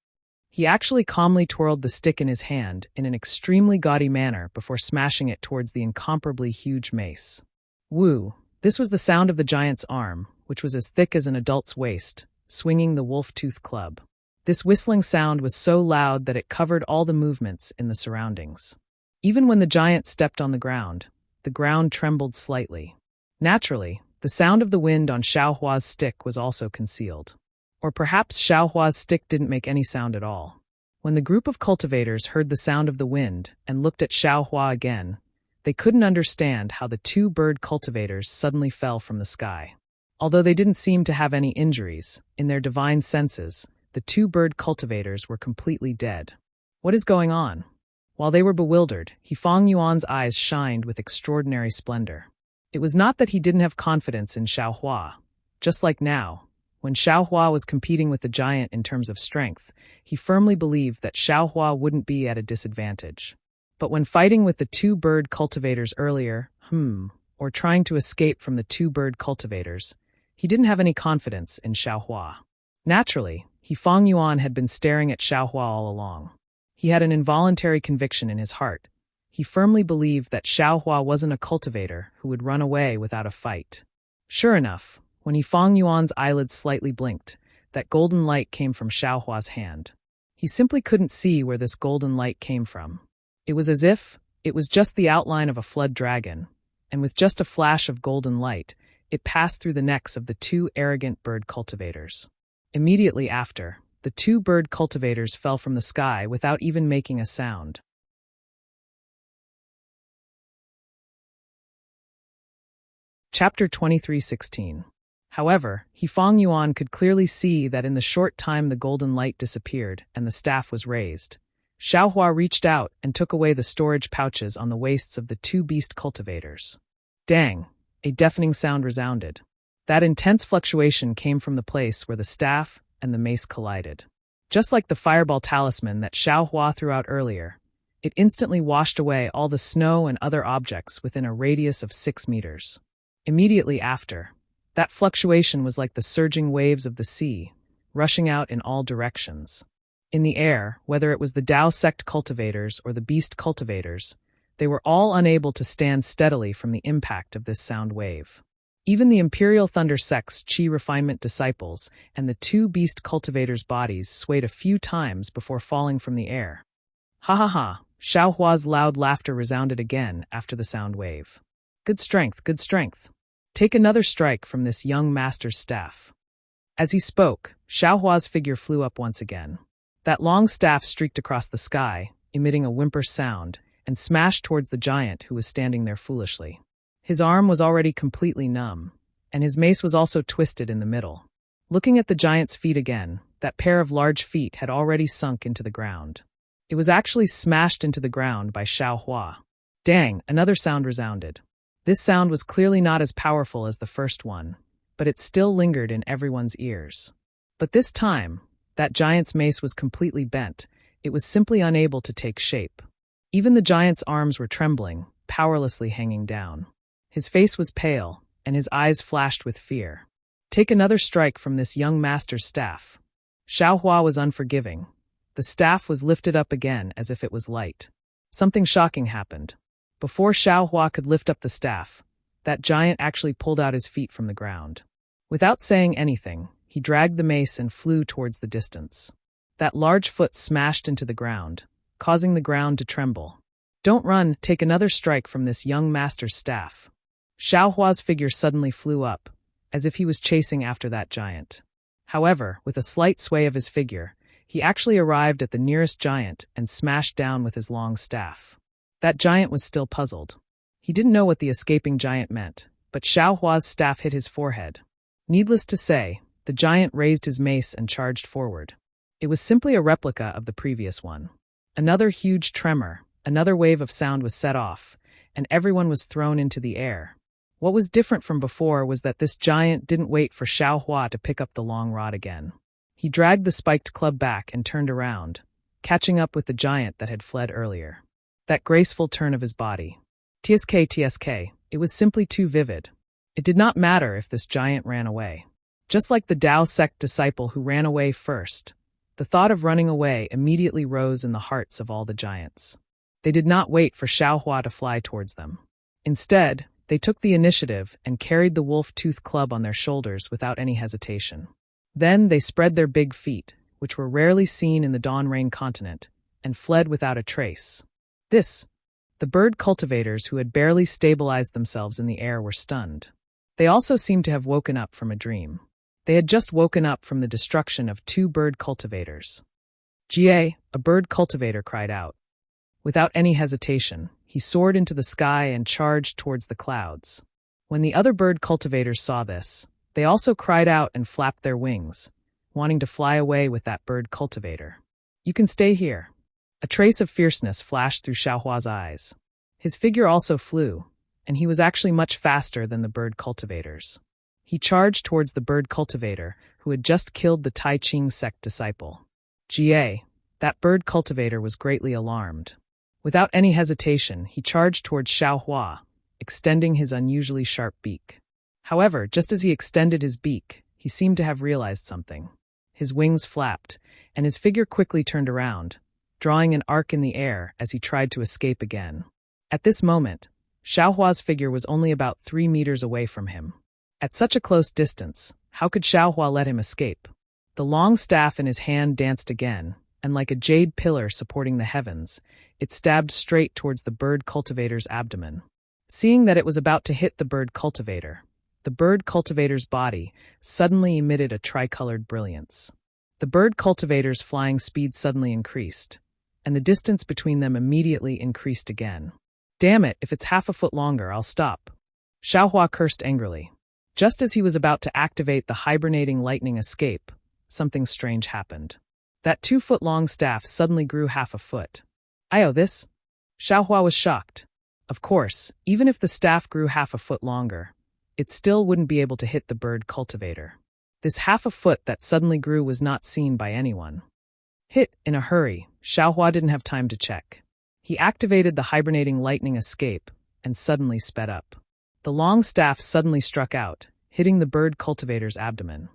He actually calmly twirled the stick in his hand in an extremely gaudy manner before smashing it towards the incomparably huge mace. Woo! This was the sound of the giant's arm, which was as thick as an adult's waist, swinging the wolf-tooth club. This whistling sound was so loud that it covered all the movements in the surroundings. Even when the giant stepped on the ground trembled slightly. Naturally, the sound of the wind on Xiaohua's stick was also concealed. Or perhaps Xiaohua's stick didn't make any sound at all. When the group of cultivators heard the sound of the wind and looked at Xiaohua again, they couldn't understand how the two bird cultivators suddenly fell from the sky. Although they didn't seem to have any injuries, in their divine senses, the two bird cultivators were completely dead. What is going on? While they were bewildered, Feng Yuan's eyes shined with extraordinary splendor. It was not that he didn't have confidence in Xiaohua. Just like now, when Xiaohua was competing with the giant in terms of strength, he firmly believed that Xiaohua wouldn't be at a disadvantage. But when fighting with the two bird cultivators earlier, or trying to escape from the two bird cultivators, he didn't have any confidence in Xiaohua. Naturally, Feng Yuan had been staring at Xiaohua all along. He had an involuntary conviction in his heart. He firmly believed that Xiaohua wasn't a cultivator who would run away without a fight. Sure enough, when Feng Yuan's eyelids slightly blinked, that golden light came from Xiaohua's hand. He simply couldn't see where this golden light came from. It was as if it was just the outline of a flood dragon, and with just a flash of golden light, it passed through the necks of the two arrogant bird cultivators. Immediately after, the two bird cultivators fell from the sky without even making a sound. Chapter 23:16. However, Feng Yuan could clearly see that in the short time the golden light disappeared and the staff was raised. Xiaohua reached out and took away the storage pouches on the waists of the two beast cultivators. Dang! A deafening sound resounded. That intense fluctuation came from the place where the staff and the mace collided. Just like the fireball talisman that Xiaohua threw out earlier, it instantly washed away all the snow and other objects within a radius of 6 meters. Immediately after, that fluctuation was like the surging waves of the sea, rushing out in all directions. In the air, whether it was the Dao sect cultivators or the beast cultivators, They were all unable to stand steadily from the impact of this sound wave. Even the Imperial Thunder Sect's Qi refinement disciples and the two beast cultivators' bodies swayed a few times before falling from the air. Ha ha ha, Xiao Hua's loud laughter resounded again after the sound wave. Good strength, good strength. Take another strike from this young master's staff. As he spoke, Xiao Hua's figure flew up once again. That long staff streaked across the sky, emitting a whimper sound, and smashed towards the giant who was standing there foolishly. His arm was already completely numb, and his mace was also twisted in the middle. Looking at the giant's feet again, that pair of large feet had already sunk into the ground. It was actually smashed into the ground by Xiao Hua. Dang, another sound resounded. This sound was clearly not as powerful as the first one, but it still lingered in everyone's ears. But this time, that giant's mace was completely bent. It was simply unable to take shape. Even the giant's arms were trembling, powerlessly hanging down. His face was pale, and his eyes flashed with fear. Take another strike from this young master's staff. Xiao Hua was unforgiving. The staff was lifted up again as if it was light. Something shocking happened. Before Xiao Hua could lift up the staff, that giant actually pulled out his feet from the ground. Without saying anything, he dragged the mace and flew towards the distance. That large foot smashed into the ground, causing the ground to tremble. Don't run, take another strike from this young master's staff. Xiao Hua's figure suddenly flew up, as if he was chasing after that giant. However, with a slight sway of his figure, he actually arrived at the nearest giant and smashed down with his long staff. That giant was still puzzled. He didn't know what the escaping giant meant, but Xiao Hua's staff hit his forehead. Needless to say, the giant raised his mace and charged forward. It was simply a replica of the previous one. Another huge tremor, another wave of sound was set off, and everyone was thrown into the air. What was different from before was that this giant didn't wait for Xiao Hua to pick up the long rod again. He dragged the spiked club back and turned around, catching up with the giant that had fled earlier. That graceful turn of his body. TSK, it was simply too vivid. It did not matter if this giant ran away. Just like the Tao sect disciple who ran away first, the thought of running away immediately rose in the hearts of all the giants. They did not wait for Xiao Hua to fly towards them. Instead, they took the initiative and carried the wolf-tooth club on their shoulders without any hesitation. Then they spread their big feet, which were rarely seen in the Dawn Rain continent, and fled without a trace. The bird cultivators who had barely stabilized themselves in the air were stunned. They also seemed to have woken up from a dream. They had just woken up from the destruction of two bird cultivators. "Jie," a bird cultivator cried out. Without any hesitation, he soared into the sky and charged towards the clouds. When the other bird cultivators saw this, they also cried out and flapped their wings, wanting to fly away with that bird cultivator. "You can stay here." A trace of fierceness flashed through Xiao Hua's eyes. His figure also flew, and he was actually much faster than the bird cultivators. He charged towards the bird cultivator who had just killed the Tai Ching sect disciple. Jie, that bird cultivator was greatly alarmed. Without any hesitation, he charged towards Xiao Hua, extending his unusually sharp beak. However, just as he extended his beak, he seemed to have realized something. His wings flapped, and his figure quickly turned around, drawing an arc in the air as he tried to escape again. At this moment, Xiao Hua's figure was only about 3 meters away from him. At such a close distance, how could Xiao Hua let him escape? The long staff in his hand danced again, and like a jade pillar supporting the heavens, it stabbed straight towards the bird cultivator's abdomen. Seeing that it was about to hit the bird cultivator's body suddenly emitted a tricolored brilliance. The bird cultivator's flying speed suddenly increased, and the distance between them immediately increased again. "Damn it, if it's half a foot longer, I'll stop." Xiao Hua cursed angrily. Just as he was about to activate the hibernating lightning escape, something strange happened. That 2-foot-long staff suddenly grew half a foot. This? Xiao Hua was shocked. Of course, even if the staff grew half a foot longer, it still wouldn't be able to hit the bird cultivator. This half a foot that suddenly grew was not seen by anyone. Hit, in a hurry, Xiao Hua didn't have time to check. He activated the hibernating lightning escape and suddenly sped up. The long staff suddenly struck out, hitting the bird cultivator's abdomen.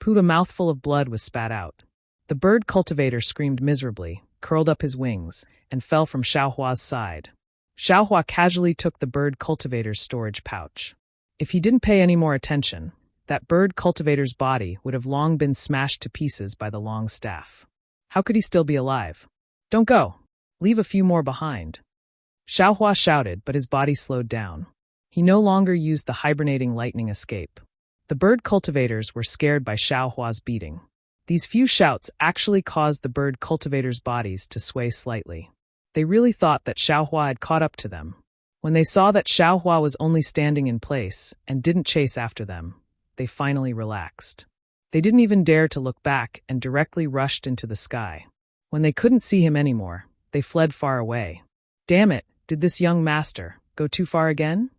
A mouthful of blood was spat out. The bird cultivator screamed miserably, curled up his wings, and fell from Xiao Hua's side. Xiaohua casually took the bird cultivator's storage pouch. If he didn't pay any more attention, that bird cultivator's body would have long been smashed to pieces by the long staff. How could he still be alive? Don't go. Leave a few more behind. Xiaohua shouted, but his body slowed down. He no longer used the hibernating lightning escape. The bird cultivators were scared by Xiaohua's beating. These few shouts actually caused the bird cultivators' bodies to sway slightly. They really thought that Xiaohua had caught up to them. When they saw that Xiaohua was only standing in place and didn't chase after them, they finally relaxed. They didn't even dare to look back and directly rushed into the sky. When they couldn't see him anymore, they fled far away. Damn it, did this young master go too far again?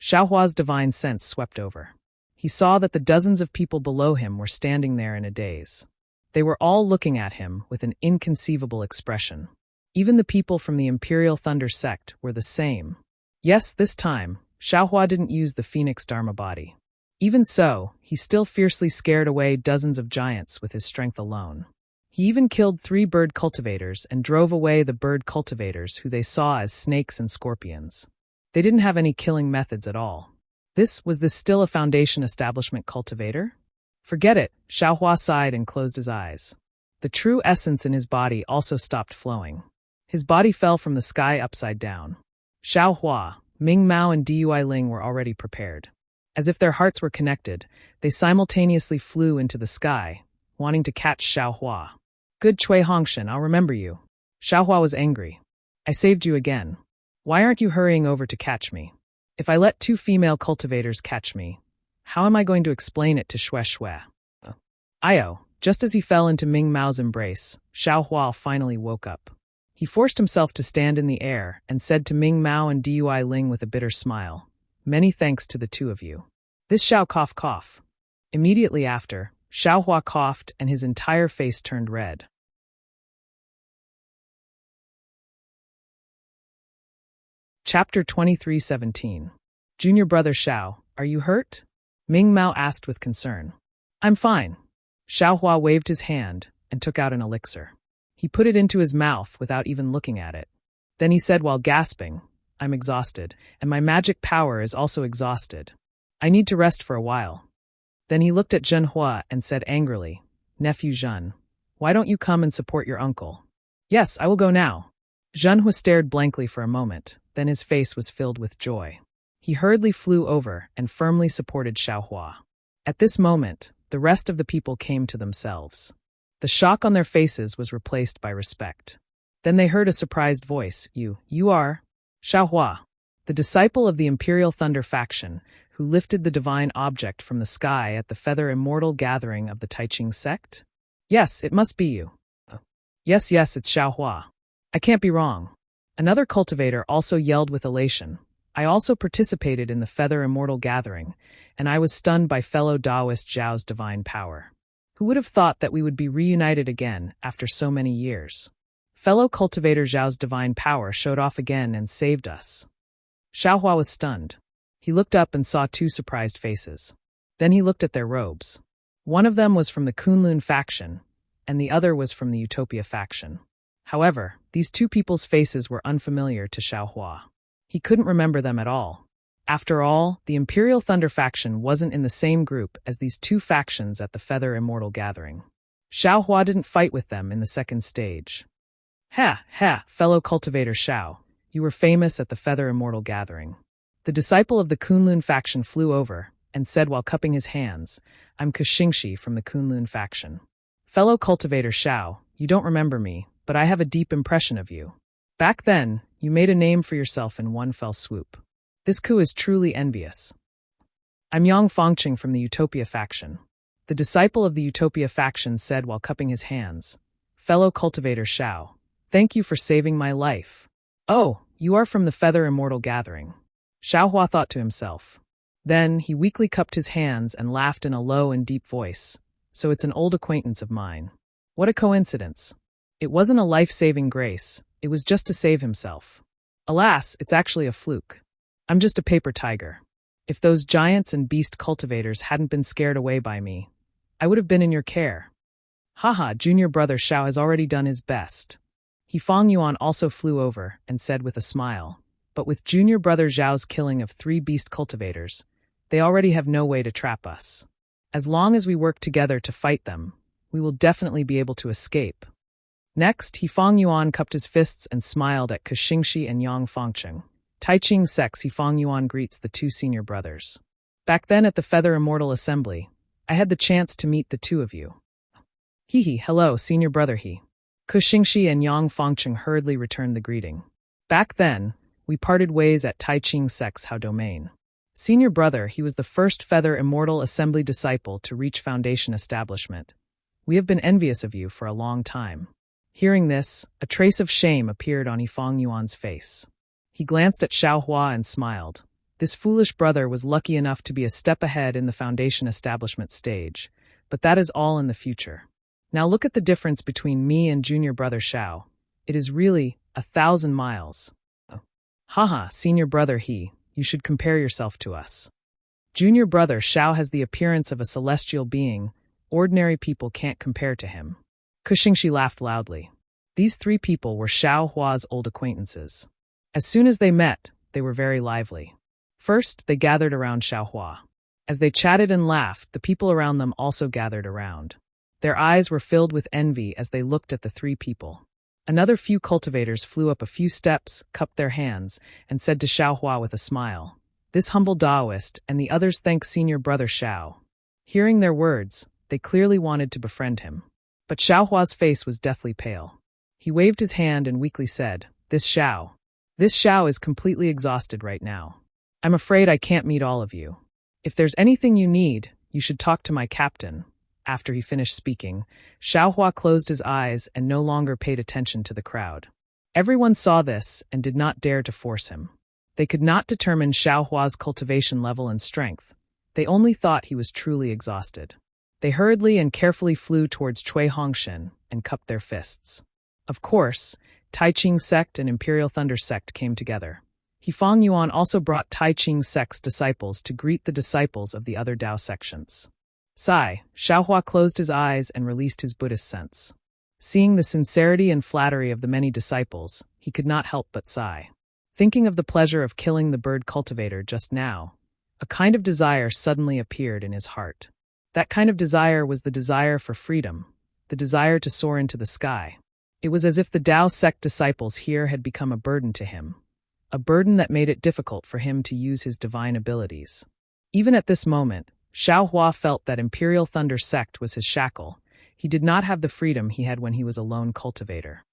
Xiaohua's divine sense swept over. He saw that the dozens of people below him were standing there in a daze. They were all looking at him with an inconceivable expression. Even the people from the Imperial Thunder sect were the same. Yes, this time, Xiaohua didn't use the Phoenix Dharma body. Even so, he still fiercely scared away dozens of giants with his strength alone. He even killed 3 bird cultivators and drove away the bird cultivators who they saw as snakes and scorpions. They didn't have any killing methods at all. Was this still a Foundation establishment cultivator? Forget it, Xiaohua sighed and closed his eyes. The true essence in his body also stopped flowing. His body fell from the sky upside down. Xiaohua, Ming Mao and Dui Ling were already prepared. As if their hearts were connected, they simultaneously flew into the sky, wanting to catch Xiaohua. Good Cui Hongshan, I'll remember you. Xiaohua was angry. I saved you again. Why aren't you hurrying over to catch me? If I let 2 female cultivators catch me, how am I going to explain it to Xue Xue? Io, just as he fell into Ming Mao's embrace, Xiaohua finally woke up. He forced himself to stand in the air and said to Ming Mao and Dui Ling with a bitter smile, "Many thanks to the 2 of you." This Xiao cough. Immediately after, Xiaohua coughed and his entire face turned red. Chapter 23:17. Junior brother Xiao, are you hurt? Ming Mao asked with concern. I'm fine. Xiaohua waved his hand and took out an elixir. He put it into his mouth without even looking at it. Then he said while gasping, I'm exhausted, and my magic power is also exhausted. I need to rest for a while. Then he looked at Zhenhua and said angrily, Nephew Zhen, why don't you come and support your uncle? Yes, I will go now. Zhenhua stared blankly for a moment, then his face was filled with joy. He hurriedly flew over and firmly supported Xiaohua. At this moment, the rest of the people came to themselves. The shock on their faces was replaced by respect. Then they heard a surprised voice, You are Xiaohua, the disciple of the Imperial Thunder faction, who lifted the divine object from the sky at the Feather Immortal gathering of the Taiching sect? Yes, it must be you. Yes, it's Xiaohua. I can't be wrong. Another cultivator also yelled with elation. I also participated in the Feather Immortal gathering, and I was stunned by fellow Taoist Zhao's divine power. Who would have thought that we would be reunited again after so many years? Fellow cultivator Zhao's divine power showed off again and saved us. Xiaohua was stunned. He looked up and saw 2 surprised faces. Then he looked at their robes. One of them was from the Kunlun faction, and the other was from the Utopia faction. However, these 2 people's faces were unfamiliar to Xiaohua. He couldn't remember them at all. After all, the Imperial Thunder faction wasn't in the same group as these 2 factions at the Feather Immortal gathering. Xiaohua didn't fight with them in the second stage. Ha, fellow cultivator Xiao, you were famous at the Feather Immortal gathering. The disciple of the Kunlun faction flew over and said while cupping his hands, I'm Kuxingxi from the Kunlun faction. Fellow cultivator Xiao, you don't remember me, but I have a deep impression of you. Back then, you made a name for yourself in one fell swoop. This coup is truly envious. I'm Yang Fangqing from the Utopia faction. The disciple of the Utopia faction said while cupping his hands, Fellow cultivator Xiao, thank you for saving my life. Oh, you are from the Feather Immortal gathering. Xiaohua thought to himself. Then he weakly cupped his hands and laughed in a low and deep voice. So it's an old acquaintance of mine. What a coincidence. It wasn't a life-saving grace, it was just to save himself. Alas, it's actually a fluke. I'm just a paper tiger. If those giants and beast cultivators hadn't been scared away by me, I would have been in your care. Haha, junior brother Xiao has already done his best. He Fang Yuan also flew over and said with a smile, but with junior brother Zhao's killing of 3 beast cultivators, they already have no way to trap us. As long as we work together to fight them, we will definitely be able to escape. Next, Hifang Yuan cupped his fists and smiled at Kuxingxi and Yang Fangcheng. Taiching Sex, Hifang Yuan greets the 2 senior brothers. Back then at the Feather Immortal Assembly, I had the chance to meet the 2 of you. Hello, senior brother He. Kuxingxi and Yang Fangcheng hurriedly returned the greeting. Back then, we parted ways at Taiching Sex Hao Domain. Senior brother, he was the first Feather Immortal Assembly disciple to reach Foundation establishment. We have been envious of you for a long time. Hearing this, a trace of shame appeared on Hifang Yuan's face. He glanced at Xiaohua and smiled. This foolish brother was lucky enough to be a step ahead in the Foundation establishment stage, but that is all in the future. Now look at the difference between me and junior brother Xiao. It is really 1,000 miles. Haha, senior brother He, you should compare yourself to us. Junior brother Xiao has the appearance of a celestial being. Ordinary people can't compare to him. Kuxingxi laughed loudly. These 3 people were Xiaohua's old acquaintances. As soon as they met, they were very lively. First, they gathered around Xiaohua. As they chatted and laughed, the people around them also gathered around. Their eyes were filled with envy as they looked at the 3 people. Another few cultivators flew up a few steps, cupped their hands, and said to Xiaohua with a smile, "This humble Taoist," and the others thanked senior brother Xiao. Hearing their words, they clearly wanted to befriend him. But Xiaohua's face was deathly pale. He waved his hand and weakly said, This Xiao is completely exhausted right now. I'm afraid I can't meet all of you. If there's anything you need, you should talk to my captain." After he finished speaking, Xiaohua closed his eyes and no longer paid attention to the crowd. Everyone saw this and did not dare to force him. They could not determine Xiaohua's cultivation level and strength. They only thought he was truly exhausted. They hurriedly and carefully flew towards Cui Hongshan and cupped their fists. Of course, Taiching Sect and Imperial Thunder Sect came together. Hifang Yuan also brought Taiching Sect's disciples to greet the disciples of the other Dao sections. Xiaohua closed his eyes and released his Buddhist sense. Seeing the sincerity and flattery of the many disciples, he could not help but sigh. Thinking of the pleasure of killing the bird cultivator just now, a kind of desire suddenly appeared in his heart. That kind of desire was the desire for freedom, the desire to soar into the sky. It was as if the Dao sect disciples here had become a burden to him, a burden that made it difficult for him to use his divine abilities. Even at this moment, Xiaohua felt that Imperial Thunder Sect was his shackle. He did not have the freedom he had when he was a lone cultivator.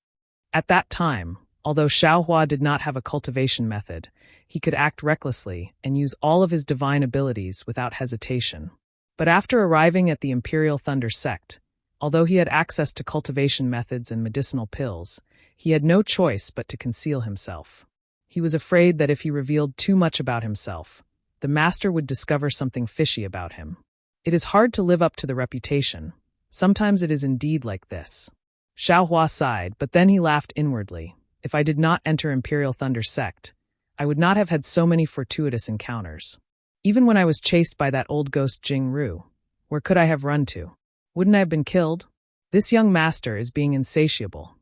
At that time, although Xiaohua did not have a cultivation method, he could act recklessly and use all of his divine abilities without hesitation. But after arriving at the Imperial Thunder Sect, although he had access to cultivation methods and medicinal pills, he had no choice but to conceal himself. He was afraid that if he revealed too much about himself, the master would discover something fishy about him. It is hard to live up to the reputation. Sometimes it is indeed like this. Xiaohua sighed, but then he laughed inwardly. If I did not enter Imperial Thunder Sect, I would not have had so many fortuitous encounters. Even when I was chased by that old ghost Jing Ru, where could I have run to? Wouldn't I have been killed? This young master is being insatiable.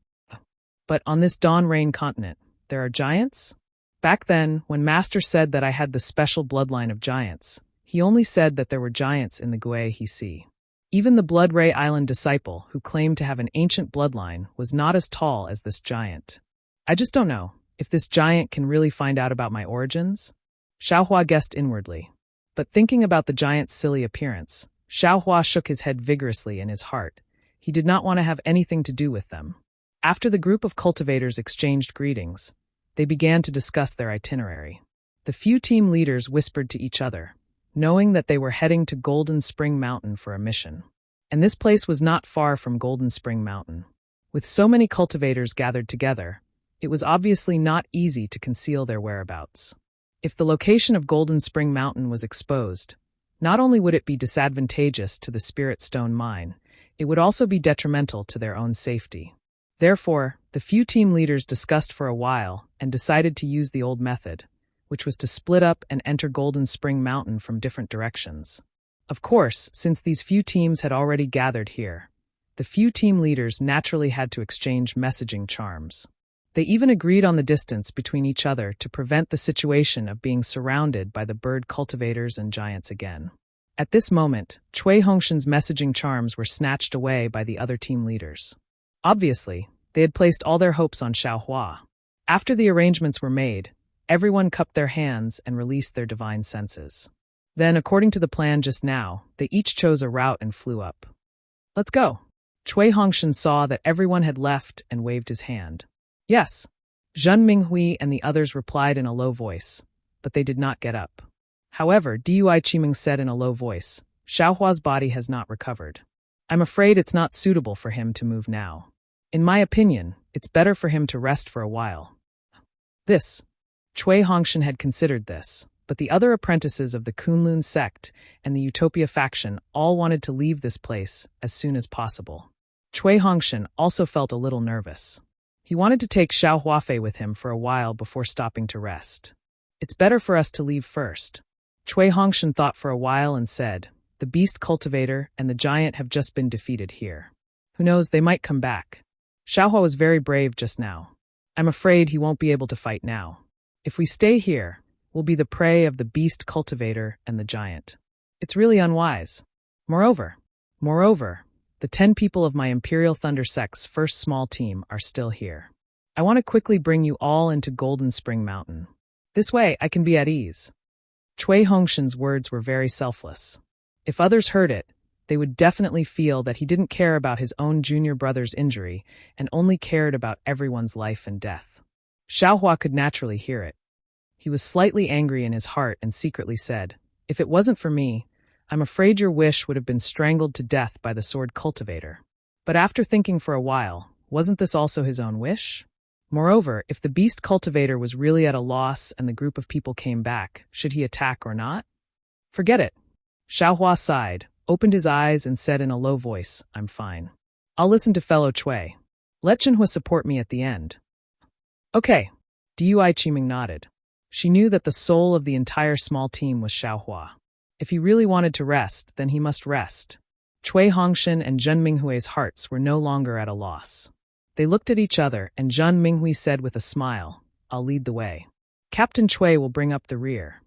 But on this Dawn Rain continent, there are giants? Back then, when Master said that I had the special bloodline of giants, he only said that there were giants in the Gui Sea. Even the Blood Ray Island disciple, who claimed to have an ancient bloodline, was not as tall as this giant. I just don't know if this giant can really find out about my origins. Xiaohua guessed inwardly. But thinking about the giant's silly appearance, Xiaohua shook his head vigorously in his heart. He did not want to have anything to do with them. After the group of cultivators exchanged greetings, they began to discuss their itinerary. The few team leaders whispered to each other, knowing that they were heading to Golden Spring Mountain for a mission. And this place was not far from Golden Spring Mountain. With so many cultivators gathered together, it was obviously not easy to conceal their whereabouts. If the location of Golden Spring Mountain was exposed, not only would it be disadvantageous to the Spirit Stone mine, it would also be detrimental to their own safety. Therefore, the few team leaders discussed for a while and decided to use the old method, which was to split up and enter Golden Spring Mountain from different directions. Of course, since these few teams had already gathered here, the few team leaders naturally had to exchange messaging charms. They even agreed on the distance between each other to prevent the situation of being surrounded by the bird cultivators and giants again. At this moment, Cui Hongshan's messaging charms were snatched away by the other team leaders. Obviously, they had placed all their hopes on Xiaohua. After the arrangements were made, everyone cupped their hands and released their divine senses. Then, according to the plan just now, they each chose a route and flew up. Let's go. Cui Hongshan saw that everyone had left and waved his hand. Yes. Zhen Minghui and the others replied in a low voice, but they did not get up. However, Dui Qiming said in a low voice, Xiaohua's body has not recovered. I'm afraid it's not suitable for him to move now. In my opinion, it's better for him to rest for a while. Cui Hongshan had considered this, but the other apprentices of the Kunlun sect and the Utopia faction all wanted to leave this place as soon as possible. Cui Hongshan also felt a little nervous. He wanted to take Xiao Huafei with him for a while before stopping to rest. It's better for us to leave first. Cui Hongshan thought for a while and said, the beast cultivator and the giant have just been defeated here. Who knows, they might come back. Xiaohua was very brave just now. I'm afraid he won't be able to fight now. If we stay here, we'll be the prey of the beast cultivator and the giant. It's really unwise. Moreover, the 10 people of my Imperial Thunder Sect's first small team are still here. I want to quickly bring you all into Golden Spring Mountain. This way, I can be at ease. Cui Hongshan's words were very selfless. If others heard it, they would definitely feel that he didn't care about his own junior brother's injury and only cared about everyone's life and death. Xiaohua could naturally hear it. He was slightly angry in his heart and secretly said, if it wasn't for me, I'm afraid your wish would have been strangled to death by the sword cultivator. But after thinking for a while, wasn't this also his own wish? Moreover, if the beast cultivator was really at a loss and the group of people came back, should he attack or not? Forget it. Xiaohua sighed, opened his eyes and said in a low voice, I'm fine. I'll listen to fellow Cui. Let Zhenhua support me at the end. Okay. Dui Qiming nodded. She knew that the soul of the entire small team was Xiaohua. If he really wanted to rest, then he must rest. Cui Hongshan and Zhen Minghui's hearts were no longer at a loss. They looked at each other, and Zhen Minghui said with a smile, I'll lead the way. Captain Cui will bring up the rear.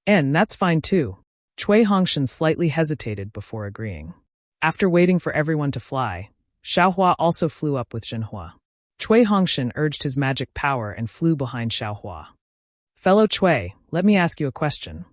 And that's fine too. Cui Hongshan slightly hesitated before agreeing. After waiting for everyone to fly, Xiaohua also flew up with Zhenhua. Cui Hongshan urged his magic power and flew behind Xiaohua. Fellow Cui, let me ask you a question.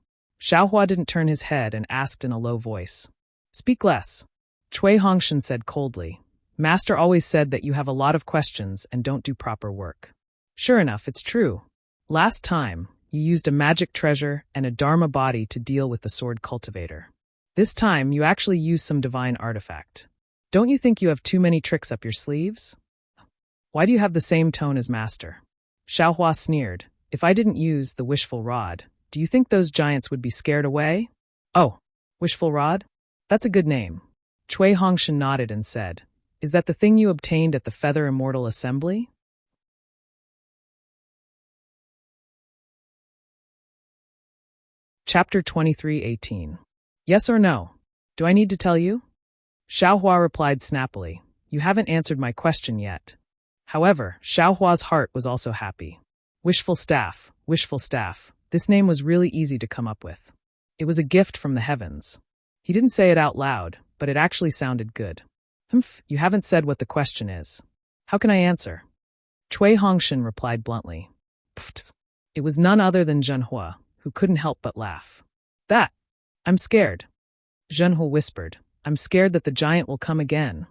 Xiaohua didn't turn his head and asked in a low voice. Speak less. Cui Hongshan said coldly. Master always said that you have a lot of questions and don't do proper work. Sure enough, it's true. Last time, you used a magic treasure and a Dharma body to deal with the sword cultivator. This time, you actually used some divine artifact. Don't you think you have too many tricks up your sleeves? Why do you have the same tone as Master? Xiaohua sneered. If I didn't use the wishful rod, do you think those giants would be scared away? Oh, wishful rod? That's a good name. Cui Hongshan nodded and said, Is that the thing you obtained at the Feather Immortal Assembly? Chapter 23:18. Yes or no? Do I need to tell you? Xiaohua replied snappily, You haven't answered my question yet. However, Xiaohua's heart was also happy. Wishful staff, wishful staff. This name was really easy to come up with. It was a gift from the heavens. He didn't say it out loud, but it actually sounded good. You haven't said what the question is. How can I answer? Cui Hongshan replied bluntly. It was none other than Zhenhua, who couldn't help but laugh. That. I'm scared. Zhenhua whispered. I'm scared that the giant will come again.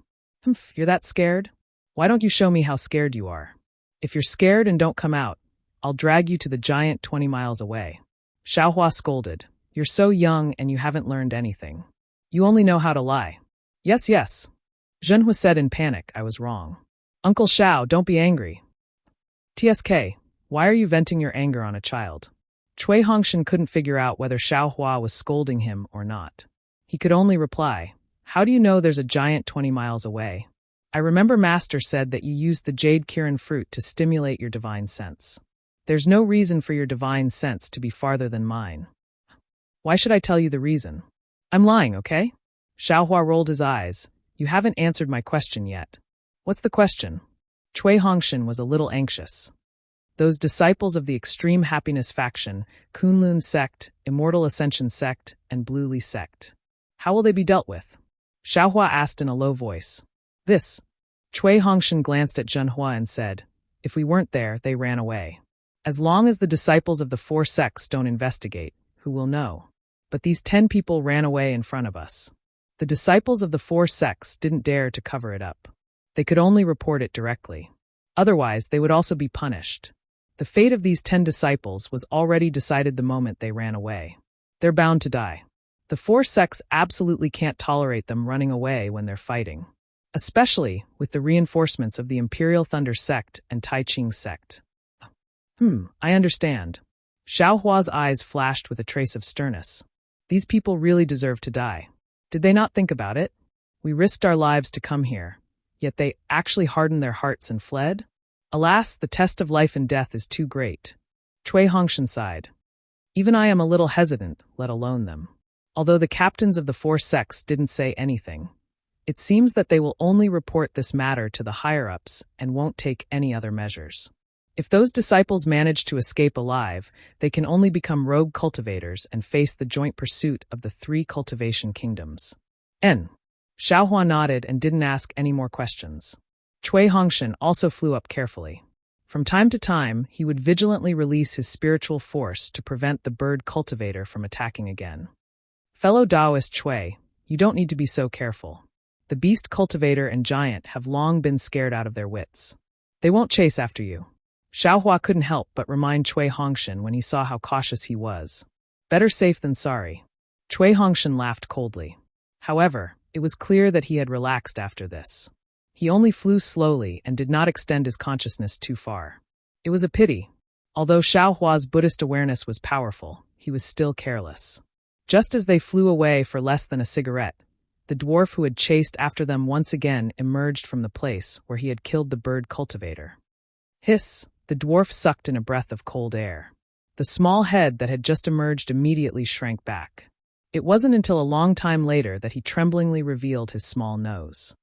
You're that scared? Why don't you show me how scared you are? If you're scared and don't come out, I'll drag you to the giant 20 miles away. Xiaohua scolded. You're so young and you haven't learned anything. You only know how to lie. Yes, yes. Zhenhua said in panic, I was wrong. Uncle Xiao, don't be angry. TSK, why are you venting your anger on a child? Cui Hongshan couldn't figure out whether Xiaohua was scolding him or not. He could only reply, How do you know there's a giant 20 miles away? I remember Master said that you used the Jade Kirin fruit to stimulate your divine sense. There's no reason for your divine sense to be farther than mine. Why should I tell you the reason? I'm lying, okay? Xiaohua rolled his eyes. You haven't answered my question yet. What's the question? Cui Hongshan was a little anxious. Those disciples of the Extreme Happiness faction, Kunlun sect, Immortal Ascension sect, and Blue Li sect. How will they be dealt with? Xiaohua asked in a low voice. This. Cui Hongshan glanced at Zhenhua and said, if we weren't there, they ran away. As long as the disciples of the 4 sects don't investigate, who will know? But these 10 people ran away in front of us. The disciples of the 4 sects didn't dare to cover it up. They could only report it directly. Otherwise, they would also be punished. The fate of these 10 disciples was already decided the moment they ran away. They're bound to die. The 4 sects absolutely can't tolerate them running away when they're fighting. Especially with the reinforcements of the Imperial Thunder sect and Tai Ching sect. I understand. Xiaohua's eyes flashed with a trace of sternness. These people really deserve to die. Did they not think about it? We risked our lives to come here, yet they actually hardened their hearts and fled? Alas, the test of life and death is too great. Cui Hongshan sighed. Even I am a little hesitant, let alone them. Although the captains of the 4 sects didn't say anything, it seems that they will only report this matter to the higher-ups and won't take any other measures. If those disciples manage to escape alive, they can only become rogue cultivators and face the joint pursuit of the 3 cultivation kingdoms. Xiaohua nodded and didn't ask any more questions. Cui Hongshan also flew up carefully. From time to time, he would vigilantly release his spiritual force to prevent the bird cultivator from attacking again. Fellow Taoist Cui, you don't need to be so careful. The beast cultivator and giant have long been scared out of their wits. They won't chase after you. Xiaohua couldn't help but remind Cui Hongshan when he saw how cautious he was. Better safe than sorry. Cui Hongshan laughed coldly. However, it was clear that he had relaxed after this. He only flew slowly and did not extend his consciousness too far. It was a pity. Although Xiaohua's Buddhist awareness was powerful, he was still careless. Just as they flew away for less than a cigarette, the dwarf who had chased after them once again emerged from the place where he had killed the bird cultivator. Hiss! The dwarf sucked in a breath of cold air. The small head that had just emerged immediately shrank back. It wasn't until a long time later that he tremblingly revealed his small nose.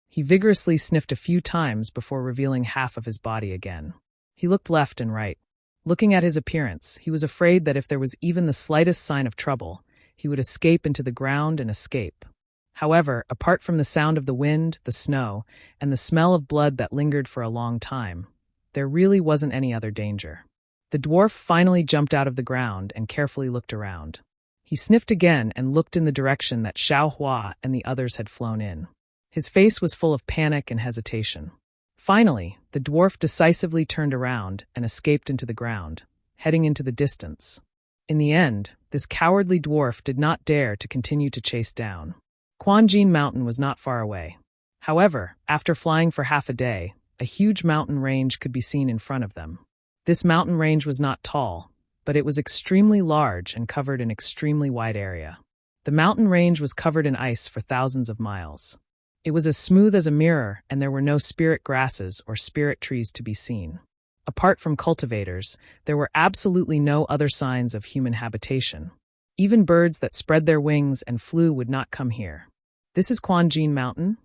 He vigorously sniffed a few times before revealing half of his body again. He looked left and right. Looking at his appearance, he was afraid that if there was even the slightest sign of trouble, he would escape into the ground and escape. However, apart from the sound of the wind, the snow, and the smell of blood that lingered for a long time, there really wasn't any other danger. The dwarf finally jumped out of the ground and carefully looked around. He sniffed again and looked in the direction that Xiaohua and the others had flown in. His face was full of panic and hesitation. Finally, the dwarf decisively turned around and escaped into the ground, heading into the distance. In the end, this cowardly dwarf did not dare to continue to chase down. Quanjin Mountain was not far away. However, after flying for half a day, a huge mountain range could be seen in front of them. This mountain range was not tall, but it was extremely large and covered an extremely wide area. The mountain range was covered in ice for thousands of miles. It was as smooth as a mirror, and there were no spirit grasses or spirit trees to be seen. Apart from cultivators, there were absolutely no other signs of human habitation. Even birds that spread their wings and flew would not come here. This is Quanjin Mountain?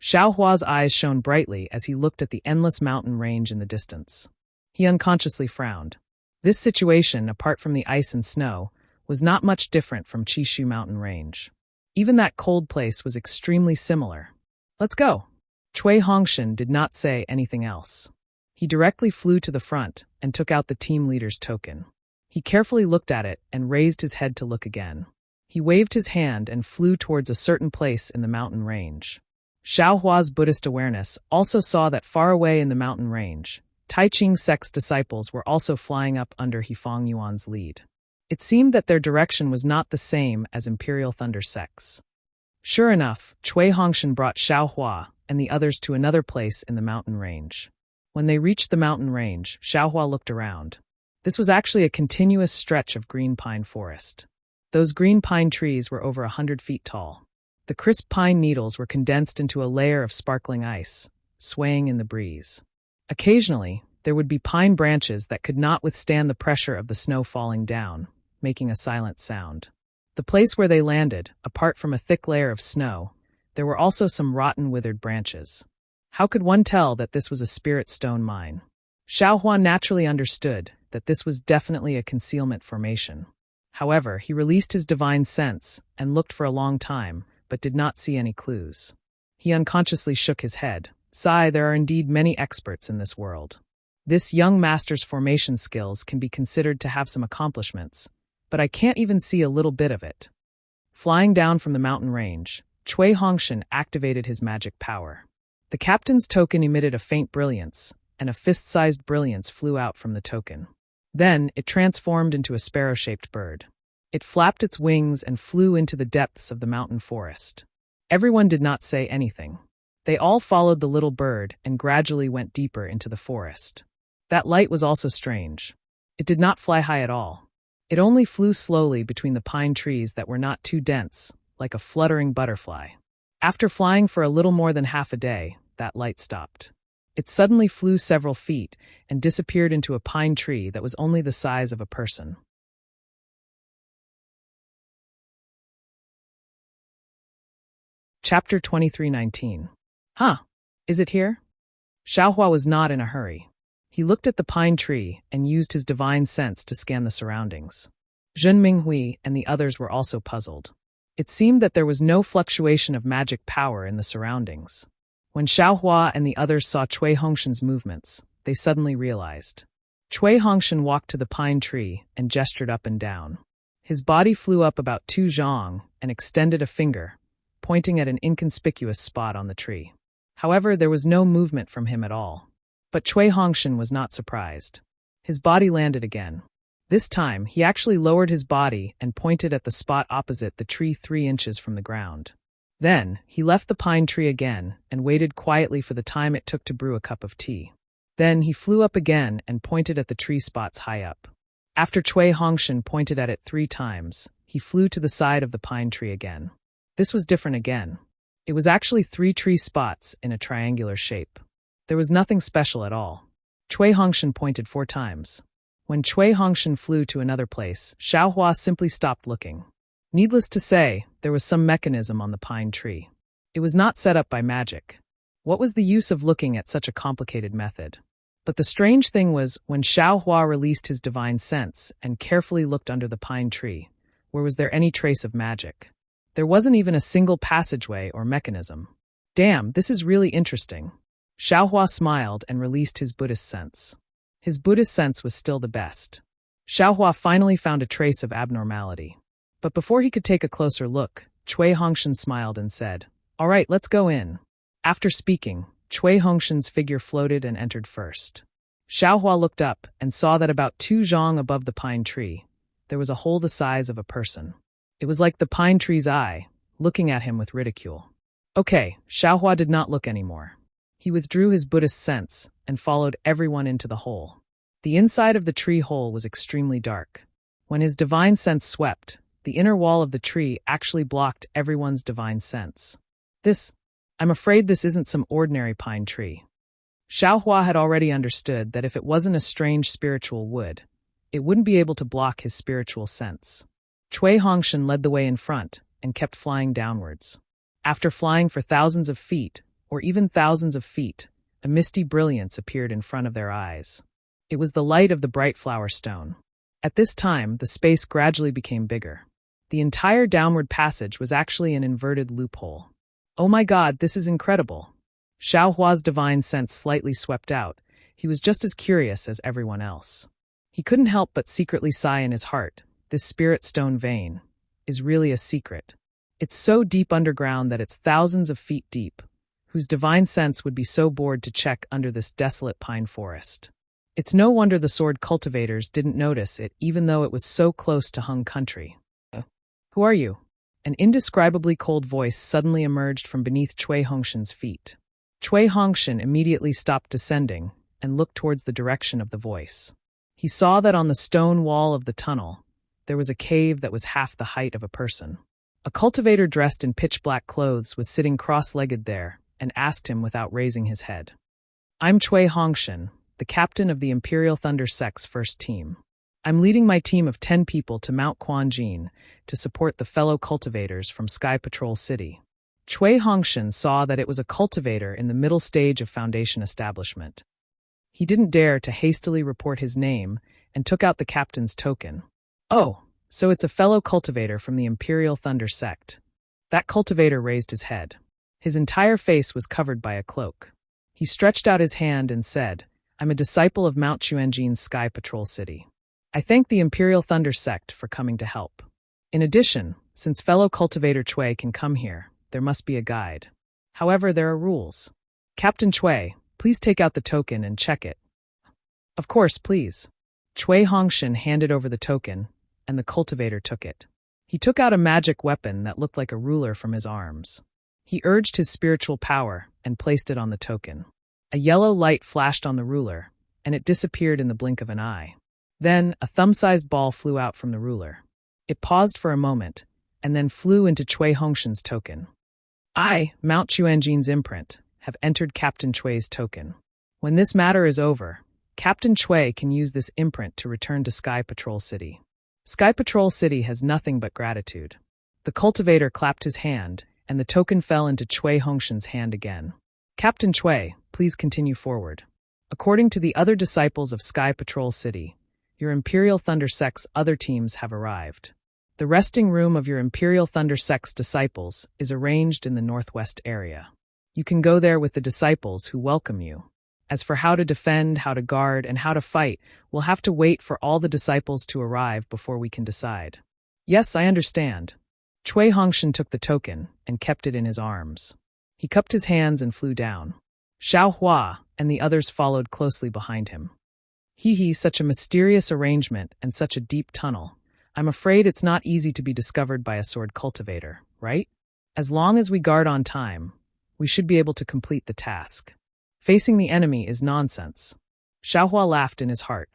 Xiaohua's eyes shone brightly as he looked at the endless mountain range in the distance. He unconsciously frowned. This situation, apart from the ice and snow, was not much different from Qishu Mountain Range. Even that cold place was extremely similar. Let's go. Cui Hongshan did not say anything else. He directly flew to the front and took out the team leader's token. He carefully looked at it and raised his head to look again. He waved his hand and flew towards a certain place in the mountain range. Xiaohua's Buddhist awareness also saw that far away in the mountain range, Tai Ching sect's disciples were also flying up under Hifang Yuan's lead. It seemed that their direction was not the same as Imperial Thunder sects. Sure enough, Cui Hongshan brought Xiaohua and the others to another place in the mountain range. When they reached the mountain range, Xiaohua looked around. This was actually a continuous stretch of green pine forest. Those green pine trees were over 100 feet tall. The crisp pine needles were condensed into a layer of sparkling ice, swaying in the breeze. Occasionally, there would be pine branches that could not withstand the pressure of the snow falling down, making a silent sound. The place where they landed, apart from a thick layer of snow, there were also some rotten, withered branches. How could one tell that this was a spirit stone mine? Xiaohua naturally understood that this was definitely a concealment formation. However, he released his divine sense and looked for a long time, but did not see any clues. He unconsciously shook his head. Sigh, there are indeed many experts in this world. This young master's formation skills can be considered to have some accomplishments, but I can't even see a little bit of it. Flying down from the mountain range, Cui Hongshan activated his magic power. The captain's token emitted a faint brilliance, and a fist-sized brilliance flew out from the token. Then, it transformed into a sparrow-shaped bird. It flapped its wings and flew into the depths of the mountain forest. Everyone did not say anything. They all followed the little bird and gradually went deeper into the forest. That light was also strange. It did not fly high at all. It only flew slowly between the pine trees that were not too dense, like a fluttering butterfly. After flying for a little more than half a day, that light stopped. It suddenly flew several feet and disappeared into a pine tree that was only the size of a person. Chapter 23:19. Huh, is it here? Xiaohua was not in a hurry. He looked at the pine tree and used his divine sense to scan the surroundings. Zhen Minghui and the others were also puzzled. It seemed that there was no fluctuation of magic power in the surroundings. When Xiaohua and the others saw Cui Hongshan's movements, they suddenly realized. Cui Hongshan walked to the pine tree and gestured up and down. His body flew up about 2 zhang and extended a finger, pointing at an inconspicuous spot on the tree. However, there was no movement from him at all. But Cui Hongshan was not surprised. His body landed again. This time, he actually lowered his body and pointed at the spot opposite the tree 3 inches from the ground. Then, he left the pine tree again and waited quietly for the time it took to brew a cup of tea. Then, he flew up again and pointed at the tree spots high up. After Cui Hongshan pointed at it 3 times, he flew to the side of the pine tree again. This was different again. It was actually 3 tree spots in a triangular shape. There was nothing special at all. Cui Hongshan pointed 4 times. When Cui Hongshan flew to another place, Xiaohua simply stopped looking. Needless to say, there was some mechanism on the pine tree. It was not set up by magic. What was the use of looking at such a complicated method? But the strange thing was, when Xiaohua released his divine sense and carefully looked under the pine tree, where was there any trace of magic? There wasn't even a single passageway or mechanism. Damn, this is really interesting. Xiaohua smiled and released his Buddhist sense. His Buddhist sense was still the best. Xiaohua finally found a trace of abnormality. But before he could take a closer look, Cui Hongshan smiled and said, "All right, let's go in." After speaking, Cui Hongshan's figure floated and entered first. Xiaohua looked up and saw that about 2 zhang above the pine tree, there was a hole the size of a person. It was like the pine tree's eye, looking at him with ridicule. Okay, Xiaohua did not look anymore. He withdrew his Buddhist sense and followed everyone into the hole. The inside of the tree hole was extremely dark. When his divine sense swept, the inner wall of the tree actually blocked everyone's divine sense. I'm afraid this isn't some ordinary pine tree. Xiaohua had already understood that if it wasn't a strange spiritual wood, it wouldn't be able to block his spiritual sense. Cui Hongshan led the way in front and kept flying downwards. After flying for thousands of feet, or even thousands of feet, a misty brilliance appeared in front of their eyes. It was the light of the bright flower stone. At this time, the space gradually became bigger. The entire downward passage was actually an inverted loophole. Oh my god, this is incredible. Xiaohua's divine sense slightly swept out. He was just as curious as everyone else. He couldn't help but secretly sigh in his heart. This spirit stone vein is really a secret. It's so deep underground that it's thousands of feet deep, whose divine sense would be so bored to check under this desolate pine forest. It's no wonder the sword cultivators didn't notice it even though it was so close to Hung country. Who are you? An indescribably cold voice suddenly emerged from beneath Cui Hongshan's feet. Cui Hongshan immediately stopped descending and looked towards the direction of the voice. He saw that on the stone wall of the tunnel, there was a cave that was half the height of a person. A cultivator dressed in pitch-black clothes was sitting cross-legged there and asked him without raising his head. I'm Cui Hongshan, the captain of the Imperial Thunder Sect's first team. I'm leading my team of 10 people to Mount Quanjin to support the fellow cultivators from Sky Patrol City. Cui Hongshan saw that it was a cultivator in the middle stage of Foundation establishment. He didn't dare to hastily report his name and took out the captain's token. Oh, so it's a fellow cultivator from the Imperial Thunder sect. That cultivator raised his head. His entire face was covered by a cloak. He stretched out his hand and said, "I'm a disciple of Mount Chuanjin's Sky Patrol City. I thank the Imperial Thunder sect for coming to help. In addition, since fellow cultivator Cui can come here, there must be a guide. However, there are rules. Captain Cui, please take out the token and check it." "Of course, please." Cui Hongshan handed over the token, and the cultivator took it. He took out a magic weapon that looked like a ruler from his arms. He urged his spiritual power and placed it on the token. A yellow light flashed on the ruler, and it disappeared in the blink of an eye. Then, a thumb-sized ball flew out from the ruler. It paused for a moment, and then flew into Cui Hongshan's token. "I, Mount Chuanjin's imprint, have entered Captain Cui's token. When this matter is over, Captain Cui can use this imprint to return to Sky Patrol City. Sky Patrol City has nothing but gratitude." The cultivator clapped his hand, and the token fell into Cui Hongshan's hand again. "Captain Cui, please continue forward. According to the other disciples of Sky Patrol City, your Imperial Thunder Sect's other teams have arrived. The resting room of your Imperial Thunder Sect's disciples is arranged in the northwest area. You can go there with the disciples who welcome you. As for how to defend, how to guard, and how to fight, we'll have to wait for all the disciples to arrive before we can decide." "Yes, I understand." Cui Hongshan took the token and kept it in his arms. He cupped his hands and flew down. Xiao Hua and the others followed closely behind him. Such a mysterious arrangement and such a deep tunnel. I'm afraid it's not easy to be discovered by a sword cultivator, right? As long as we guard on time, we should be able to complete the task. Facing the enemy is nonsense. Xiao Hua laughed in his heart.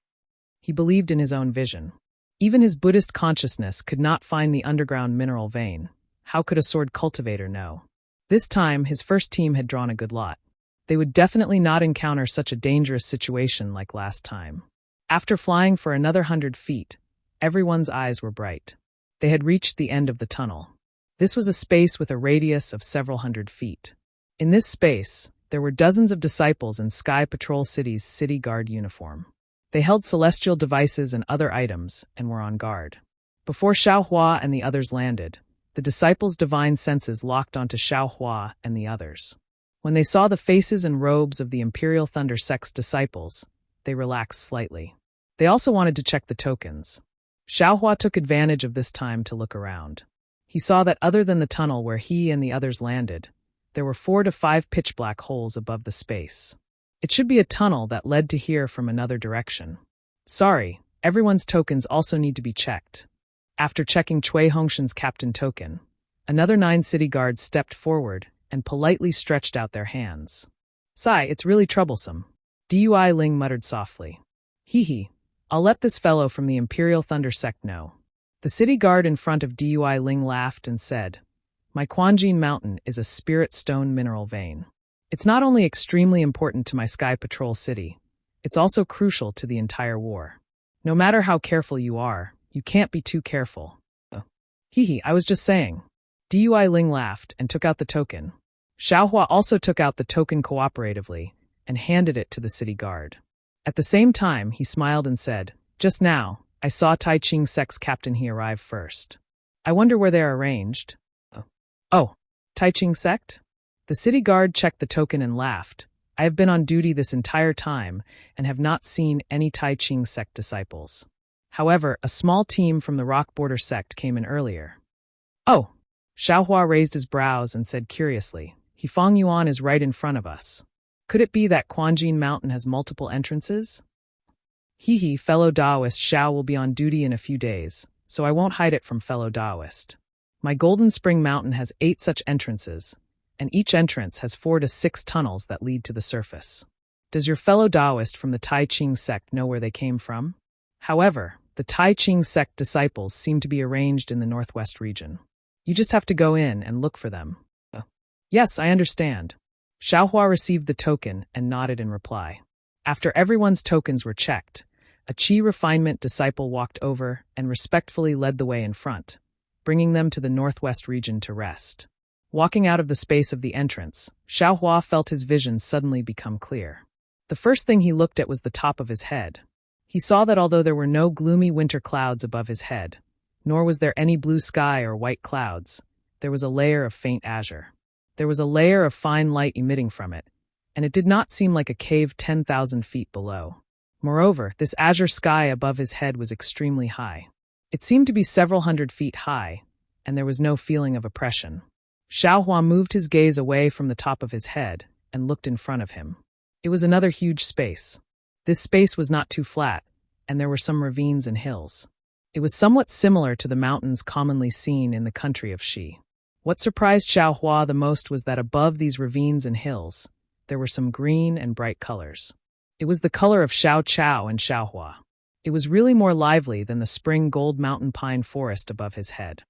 He believed in his own vision. Even his Buddhist consciousness could not find the underground mineral vein. How could a sword cultivator know? This time, his first team had drawn a good lot. They would definitely not encounter such a dangerous situation like last time. After flying for another 100 feet, everyone's eyes were bright. They had reached the end of the tunnel. This was a space with a radius of several hundred feet. In this space, there were dozens of disciples in Sky Patrol City's city guard uniform. They held celestial devices and other items and were on guard. Before Xiao Hua and the others landed, the disciples' divine senses locked onto Xiao Hua and the others. When they saw the faces and robes of the Imperial Thunder Sect's disciples, they relaxed slightly. They also wanted to check the tokens. Xiao Hua took advantage of this time to look around. He saw that other than the tunnel where he and the others landed, there were 4 to 5 pitch-black holes above the space. It should be a tunnel that led to here from another direction. Sorry, everyone's tokens also need to be checked. After checking Cui Hongshan's captain token, another 9 city guards stepped forward and politely stretched out their hands. "Sigh, it's really troublesome," Dui Ling muttered softly. I'll let this fellow from the Imperial Thunder Sect know." The city guard in front of Dui Ling laughed and said, "My Quanjin Mountain is a spirit stone mineral vein. It's not only extremely important to my Sky Patrol City, it's also crucial to the entire war. No matter how careful you are, you can't be too careful." I was just saying." Dui Ling laughed and took out the token. Xiao Hua also took out the token cooperatively and handed it to the city guard. At the same time, he smiled and said, "Just now, I saw Tai Ching Sect's captain he arrived first. I wonder where they are arranged." "Oh, Tai Ching Sect?" The city guard checked the token and laughed. "I have been on duty this entire time and have not seen any Tai Ching Sect disciples. However, a small team from the Rock Border Sect came in earlier." "Oh." Xiao Hua raised his brows and said curiously, "Fang Yuan is right in front of us. Could it be that Quanjin Mountain has multiple entrances?" Fellow Taoist Xiao will be on duty in a few days, so I won't hide it from fellow Taoist. My Golden Spring Mountain has 8 such entrances, and each entrance has 4 to 6 tunnels that lead to the surface. Does your fellow Taoist from the Tai Ching Sect know where they came from? However, the Tai Ching Sect disciples seem to be arranged in the northwest region. You just have to go in and look for them." "Yes, I understand." Xiao Hua received the token and nodded in reply. After everyone's tokens were checked, a Qi refinement disciple walked over and respectfully led the way in front, bringing them to the northwest region to rest. Walking out of the space of the entrance, Xiaohua felt his vision suddenly become clear. The first thing he looked at was the top of his head. He saw that although there were no gloomy winter clouds above his head, nor was there any blue sky or white clouds, there was a layer of faint azure. There was a layer of fine light emitting from it, and it did not seem like a cave 10,000 feet below. Moreover, this azure sky above his head was extremely high. It seemed to be several hundred feet high, and there was no feeling of oppression. Xiaohua moved his gaze away from the top of his head and looked in front of him. It was another huge space. This space was not too flat, and there were some ravines and hills. It was somewhat similar to the mountains commonly seen in the country of Xi. What surprised Xiaohua the most was that above these ravines and hills, there were some green and bright colors. It was the color of Xiao and Xiaohua. It was really more lively than the spring gold mountain pine forest above his head.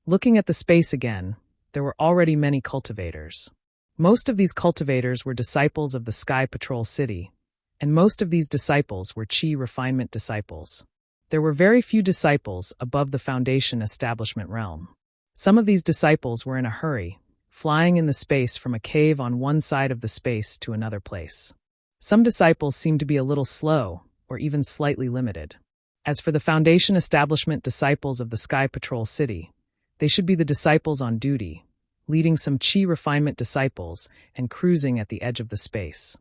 Looking at the space again, there were already many cultivators. Most of these cultivators were disciples of the Sky Patrol City, and most of these disciples were Qi refinement disciples. There were very few disciples above the Foundation establishment realm. Some of these disciples were in a hurry, flying in the space from a cave on one side of the space to another place. Some disciples seemed to be a little slow, or even slightly limited. As for the Foundation establishment disciples of the Sky Patrol City, they should be the disciples on duty, leading some Qi refinement disciples and cruising at the edge of the space.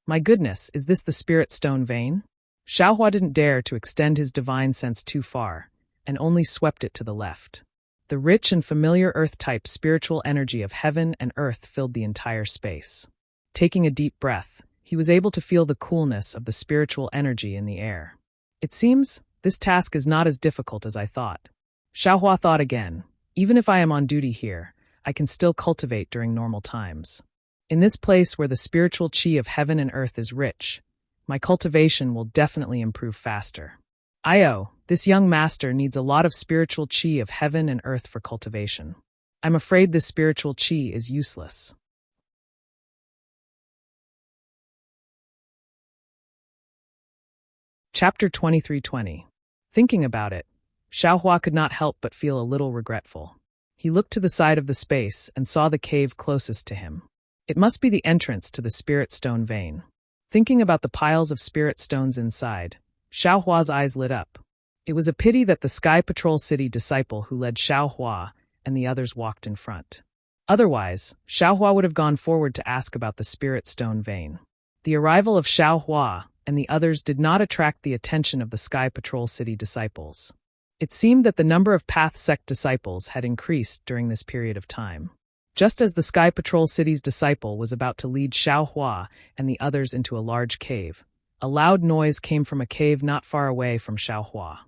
My goodness, is this the Spirit Stone vein? Xiaohua didn't dare to extend his divine sense too far, and only swept it to the left. The rich and familiar earth-type spiritual energy of heaven and earth filled the entire space. Taking a deep breath, he was able to feel the coolness of the spiritual energy in the air. It seems this task is not as difficult as I thought. Xiaohua thought again, even if I am on duty here, I can still cultivate during normal times. In this place where the spiritual qi of heaven and earth is rich, my cultivation will definitely improve faster. This young master needs a lot of spiritual qi of heaven and earth for cultivation. I'm afraid this spiritual qi is useless. Chapter 2320. Thinking about it, Xiaohua could not help but feel a little regretful. He looked to the side of the space and saw the cave closest to him. It must be the entrance to the Spirit Stone vein. Thinking about the piles of spirit stones inside, Xiaohua's eyes lit up. It was a pity that the Sky Patrol City disciple who led Xiaohua and the others walked in front. Otherwise, Xiaohua would have gone forward to ask about the Spirit Stone vein. The arrival of Xiaohua and the others did not attract the attention of the Sky Patrol City disciples. It seemed that the number of Path Sect disciples had increased during this period of time. Just as the Sky Patrol City's disciple was about to lead Xiaohua and the others into a large cave, a loud noise came from a cave not far away from Xiaohua.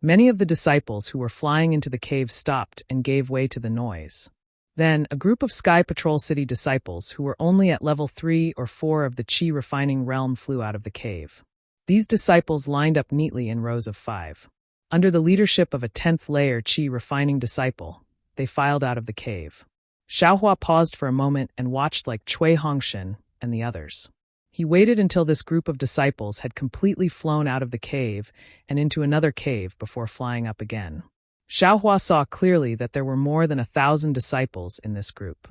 Many of the disciples who were flying into the cave stopped and gave way to the noise. Then, a group of Sky Patrol City disciples who were only at level 3 or 4 of the Qi refining realm flew out of the cave. These disciples lined up neatly in rows of 5. Under the leadership of a 10th layer Qi refining disciple, they filed out of the cave. Xiaohua paused for a moment and watched like Cui Hongshan and the others. He waited until this group of disciples had completely flown out of the cave and into another cave before flying up again. Xiaohua saw clearly that there were more than 1,000 disciples in this group.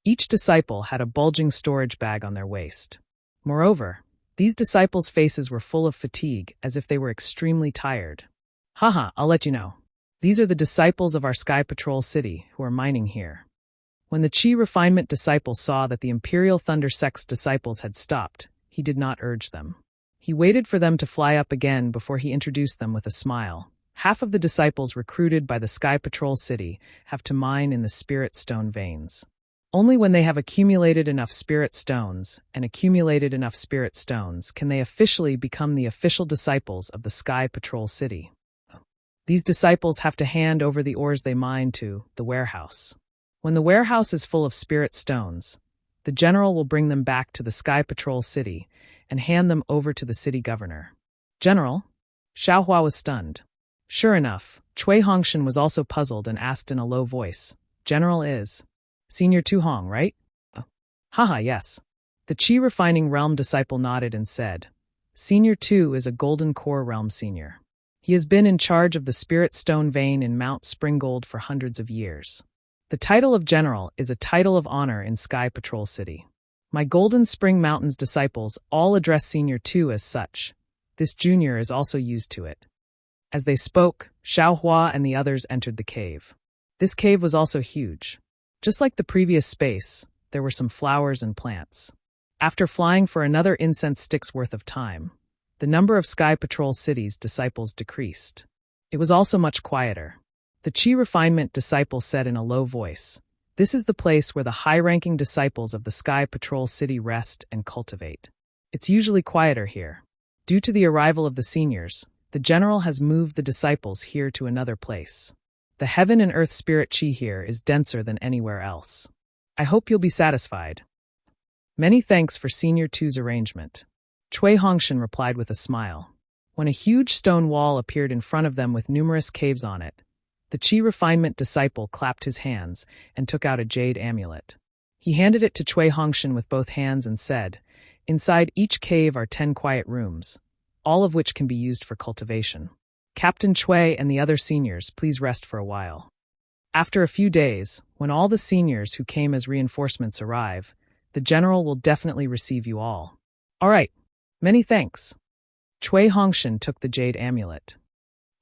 Each disciple had a bulging storage bag on their waist. Moreover, these disciples' faces were full of fatigue, as if they were extremely tired. I'll let you know. These are the disciples of our Sky Patrol City who are mining here. When the Qi refinement disciple saw that the Imperial Thunder Sect's disciples had stopped, he did not urge them. He waited for them to fly up again before he introduced them with a smile. Half of the disciples recruited by the Sky Patrol City have to mine in the Spirit Stone veins. Only when they have accumulated enough Spirit Stones can they officially become the official disciples of the Sky Patrol City. These disciples have to hand over the ores they mine to the warehouse. When the warehouse is full of spirit stones, the general will bring them back to the Sky Patrol City and hand them over to the city governor. General? Xiaohua was stunned. Sure enough, Cui Hongshan was also puzzled and asked in a low voice, General is Senior Tu Hong, right? Yes. The Qi refining realm disciple nodded and said, Senior Tu is a Golden Core realm senior. He has been in charge of the Spirit Stone vein in Mount Springgold for hundreds of years. The title of general is a title of honor in Sky Patrol City. My Golden Spring Mountains disciples all address Senior 2 as such. This junior is also used to it. As they spoke, Xiaohua and the others entered the cave. This cave was also huge. Just like the previous space, there were some flowers and plants. After flying for another incense stick's worth of time, the number of Sky Patrol City's disciples decreased. It was also much quieter. The Qi Refinement disciple said in a low voice, "This is the place where the high-ranking disciples of the Sky Patrol City rest and cultivate. It's usually quieter here. Due to the arrival of the seniors, the general has moved the disciples here to another place. The heaven and earth spirit Qi here is denser than anywhere else. I hope you'll be satisfied." Many thanks for Senior 2's arrangement. Cui Hongshan replied with a smile. When a huge stone wall appeared in front of them with numerous caves on it, the Qi Refinement disciple clapped his hands and took out a jade amulet. He handed it to Cui Hongshan with both hands and said, "Inside each cave are 10 quiet rooms, all of which can be used for cultivation. Captain Cui and the other seniors, please rest for a while. After a few days, when all the seniors who came as reinforcements arrive, the general will definitely receive you all." "All right. Many thanks." Cui Hongshan took the jade amulet.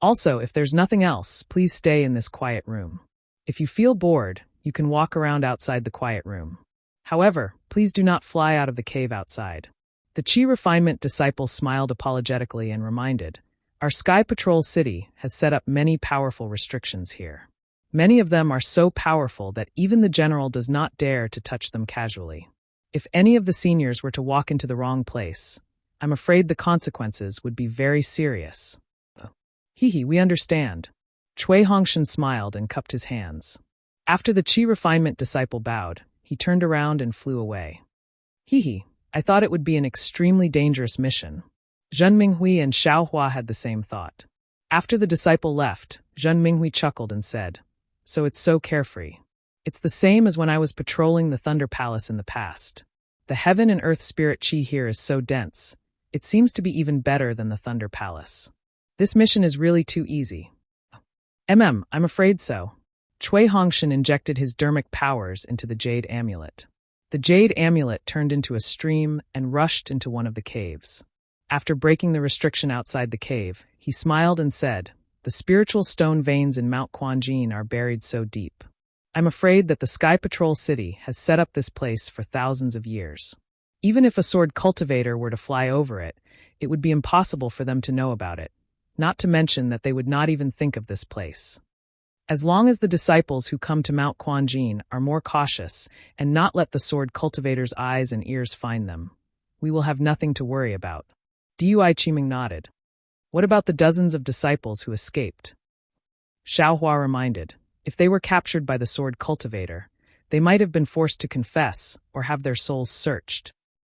"Also, if there's nothing else, please stay in this quiet room. If you feel bored, you can walk around outside the quiet room. However, please do not fly out of the cave outside." The Qi Refinement disciple smiled apologetically and reminded, "Our Sky Patrol City has set up many powerful restrictions here. Many of them are so powerful that even the general does not dare to touch them casually. If any of the seniors were to walk into the wrong place, I'm afraid the consequences would be very serious." "Hehe, we understand." Cui Hongshan smiled and cupped his hands. After the Qi Refinement disciple bowed, he turned around and flew away. "Hehe, I thought it would be an extremely dangerous mission." Zhen Minghui and Xiaohua had the same thought. After the disciple left, Zhen Minghui chuckled and said, "So it's so carefree. It's the same as when I was patrolling the Thunder Palace in the past. The heaven and earth spirit Qi here is so dense, it seems to be even better than the Thunder Palace. This mission is really too easy." I'm afraid so." Cui Hongshan injected his dermic powers into the jade amulet. The jade amulet turned into a stream and rushed into one of the caves. After breaking the restriction outside the cave, he smiled and said, "The spiritual stone veins in Mount Quanjin are buried so deep. I'm afraid that the Sky Patrol City has set up this place for thousands of years. Even if a sword cultivator were to fly over it, it would be impossible for them to know about it, not to mention that they would not even think of this place. As long as the disciples who come to Mount Quanjin are more cautious and not let the sword cultivator's eyes and ears find them, we will have nothing to worry about." Dui Qiming nodded. "What about the dozens of disciples who escaped?" Xiaohua reminded, "If they were captured by the sword cultivator, they might have been forced to confess or have their souls searched."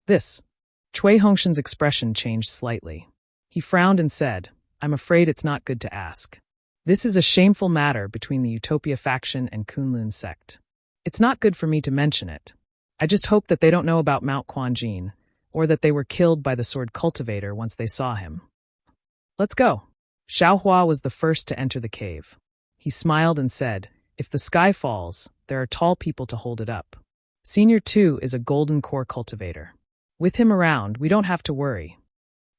Cui Hongshan's expression changed slightly. He frowned and said, "I'm afraid it's not good to ask. This is a shameful matter between the Utopia faction and Kunlun sect. It's not good for me to mention it. I just hope that they don't know about Mount Quanjin, or that they were killed by the sword cultivator once they saw him." "Let's go." Xiaohua was the first to enter the cave. He smiled and said, "If the sky falls, there are tall people to hold it up. Senior 2 is a golden core cultivator. With him around, we don't have to worry."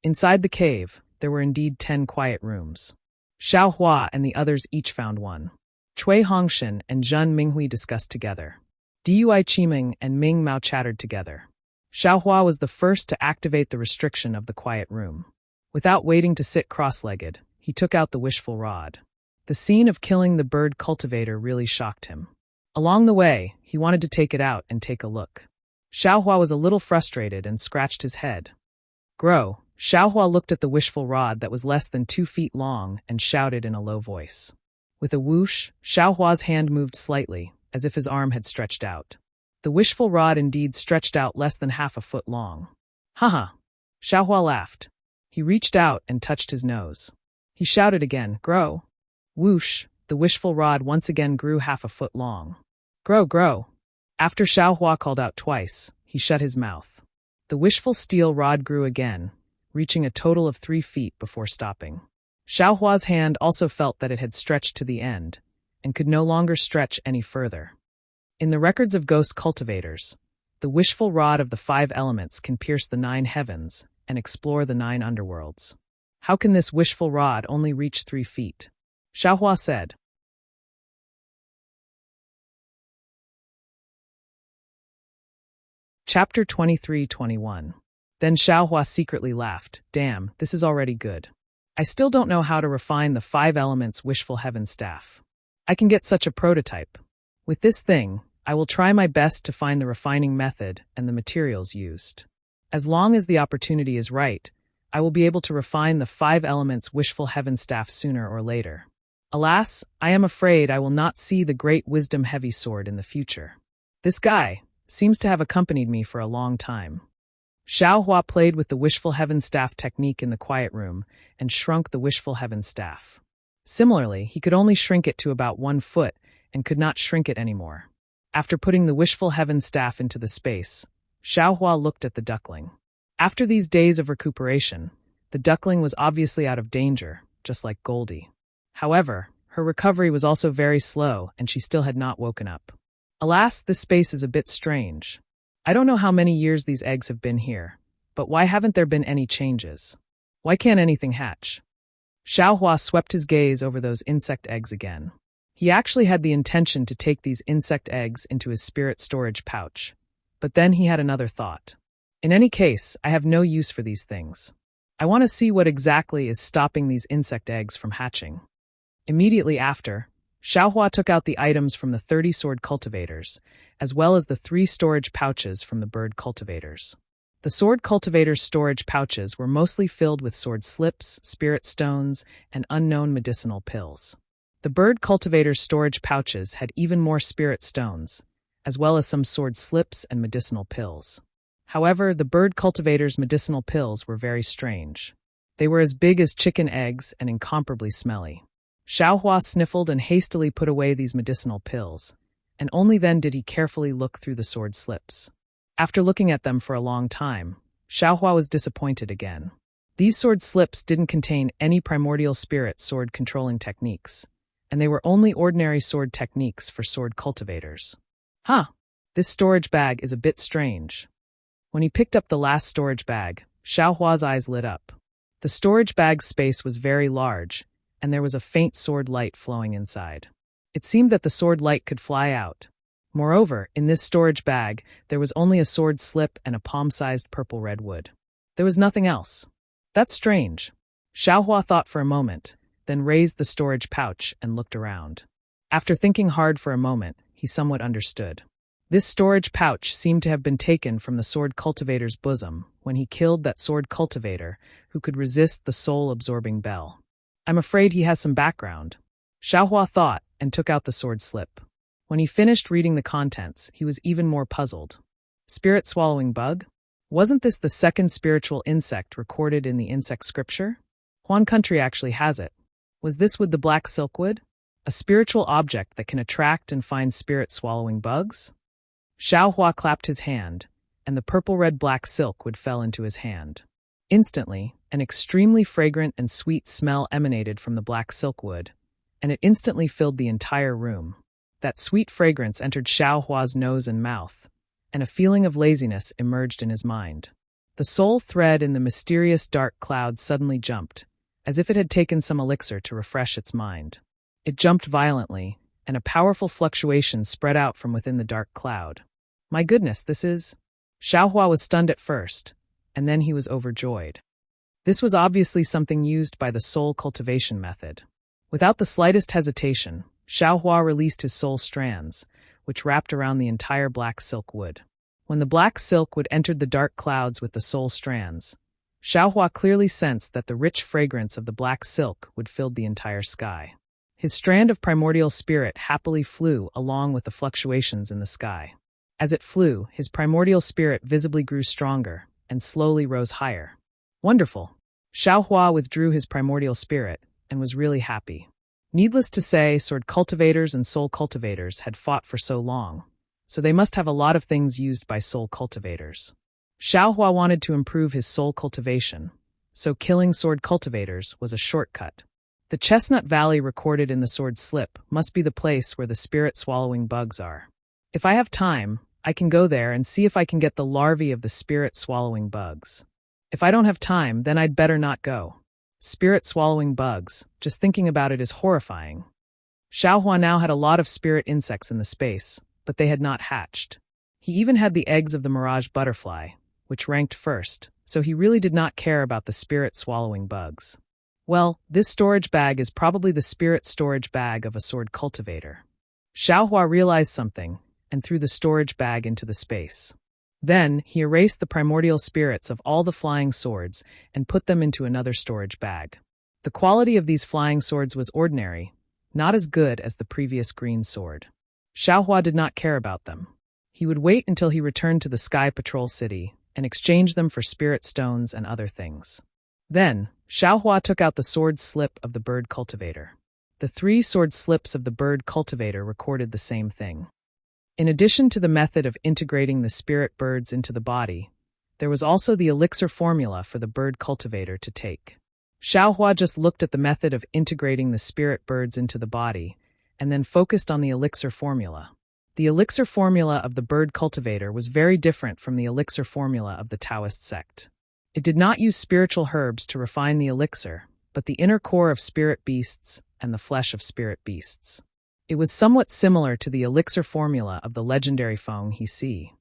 Inside the cave, there were indeed 10 quiet rooms. Xiaohua and the others each found one. Cui Hongshan and Zhen Minghui discussed together. Dui Qiming and Ming Mao chattered together. Xiaohua was the first to activate the restriction of the quiet room. Without waiting to sit cross-legged, he took out the wishful rod. The scene of killing the bird cultivator really shocked him. Along the way, he wanted to take it out and take a look. Xiaohua was a little frustrated and scratched his head. "Grow." Xiaohua looked at the wishful rod that was less than 2 feet long and shouted in a low voice. With a whoosh, Xiaohua's hand moved slightly, as if his arm had stretched out. The wishful rod indeed stretched out less than half a foot long. "Haha!" Xiaohua laughed. He reached out and touched his nose. He shouted again, "Grow!" Whoosh, the wishful rod once again grew half a foot long. "Grow, grow!" After Xiaohua called out twice, he shut his mouth. The wishful steel rod grew again, reaching a total of 3 feet before stopping. Xiaohua's hand also felt that it had stretched to the end, and could no longer stretch any further. In the records of ghost cultivators, the wishful rod of the 5 elements can pierce the 9 heavens and explore the 9 underworlds. How can this wishful rod only reach 3 feet? Xiaohua said. Chapter 23-21. Then Xiaohua secretly laughed. Damn, this is already good. I still don't know how to refine the 5 elements wishful heaven staff. I can get such a prototype. With this thing, I will try my best to find the refining method and the materials used. As long as the opportunity is right, I will be able to refine the 5 elements wishful heaven staff sooner or later. Alas, I am afraid I will not see the great wisdom heavy sword in the future. This guy seems to have accompanied me for a long time. Xiaohua played with the wishful heaven staff technique in the quiet room and shrunk the wishful heaven staff. Similarly, he could only shrink it to about 1 foot and could not shrink it anymore. After putting the wishful heaven staff into the space, Xiaohua looked at the duckling. After these days of recuperation, the duckling was obviously out of danger, just like Goldie. However, her recovery was also very slow and she still had not woken up. Alas, this space is a bit strange. I don't know how many years these eggs have been here, but why haven't there been any changes? Why can't anything hatch? Xiaohua swept his gaze over those insect eggs again. He actually had the intention to take these insect eggs into his spirit storage pouch, but then he had another thought. In any case, I have no use for these things. I want to see what exactly is stopping these insect eggs from hatching. Immediately after, Xiaohua took out the items from the 30 sword cultivators, as well as the 3 storage pouches from the bird cultivators. The sword cultivators' storage pouches were mostly filled with sword slips, spirit stones, and unknown medicinal pills. The bird cultivators' storage pouches had even more spirit stones, as well as some sword slips and medicinal pills. However, the bird cultivators' medicinal pills were very strange. They were as big as chicken eggs and incomparably smelly. Xiaohua sniffled and hastily put away these medicinal pills, and only then did he carefully look through the sword slips. After looking at them for a long time, Xiaohua was disappointed again. These sword slips didn't contain any primordial spirit sword controlling techniques, and they were only ordinary sword techniques for sword cultivators. This storage bag is a bit strange. When he picked up the last storage bag, Xiaohua's eyes lit up. The storage bag's space was very large, and there was a faint sword light flowing inside. It seemed that the sword light could fly out. Moreover, in this storage bag, there was only a sword slip and a palm-sized purple redwood. There was nothing else. That's strange. Xiaohua thought for a moment, then raised the storage pouch and looked around. After thinking hard for a moment, he somewhat understood. This storage pouch seemed to have been taken from the sword cultivator's bosom when he killed that sword cultivator who could resist the soul-absorbing bell. I'm afraid he has some background. Xiaohua thought and took out the sword slip. When he finished reading the contents, he was even more puzzled. Spirit-swallowing bug? Wasn't this the second spiritual insect recorded in the insect scripture? Huan country actually has it. Was this with the black silkwood? A spiritual object that can attract and find spirit-swallowing bugs? Xiaohua clapped his hand, and the purple-red-black silkwood fell into his hand. Instantly, an extremely fragrant and sweet smell emanated from the black silkwood, and it instantly filled the entire room. That sweet fragrance entered Xiaohua's nose and mouth, and a feeling of laziness emerged in his mind. The soul thread in the mysterious dark cloud suddenly jumped, as if it had taken some elixir to refresh its mind. It jumped violently, and a powerful fluctuation spread out from within the dark cloud. My goodness, this is... Xiaohua was stunned at first, and then he was overjoyed. This was obviously something used by the soul cultivation method. Without the slightest hesitation, Xiaohua released his soul strands, which wrapped around the entire black silk wood. When the black silk wood entered the dark clouds with the soul strands, Xiaohua clearly sensed that the rich fragrance of the black silk would fill the entire sky. His strand of primordial spirit happily flew along with the fluctuations in the sky. As it flew, his primordial spirit visibly grew stronger and slowly rose higher. Wonderful! Xiaohua withdrew his primordial spirit and was really happy. Needless to say, sword cultivators and soul cultivators had fought for so long, so they must have a lot of things used by soul cultivators. Xiaohua wanted to improve his soul cultivation, so killing sword cultivators was a shortcut. The Chestnut Valley recorded in the sword slip must be the place where the spirit-swallowing bugs are. If I have time, I can go there and see if I can get the larvae of the spirit-swallowing bugs. If I don't have time, then I'd better not go. Spirit-swallowing bugs, just thinking about it is horrifying. Xiaohua now had a lot of spirit insects in the space, but they had not hatched. He even had the eggs of the mirage butterfly, which ranked first, so he really did not care about the spirit-swallowing bugs. Well, this storage bag is probably the spirit storage bag of a sword cultivator. Xiaohua realized something and threw the storage bag into the space. Then, he erased the primordial spirits of all the flying swords and put them into another storage bag. The quality of these flying swords was ordinary, not as good as the previous green sword. Xiaohua did not care about them. He would wait until he returned to the Sky Patrol City and exchange them for spirit stones and other things. Then, Xiaohua took out the sword slip of the bird cultivator. The 3 sword slips of the bird cultivator recorded the same thing. In addition to the method of integrating the spirit birds into the body, there was also the elixir formula for the bird cultivator to take. Xiaohua just looked at the method of integrating the spirit birds into the body, and then focused on the elixir formula. The elixir formula of the bird cultivator was very different from the elixir formula of the Taoist sect. It did not use spiritual herbs to refine the elixir, but the inner core of spirit beasts and the flesh of spirit beasts. It was somewhat similar to the elixir formula of the legendary Feng He.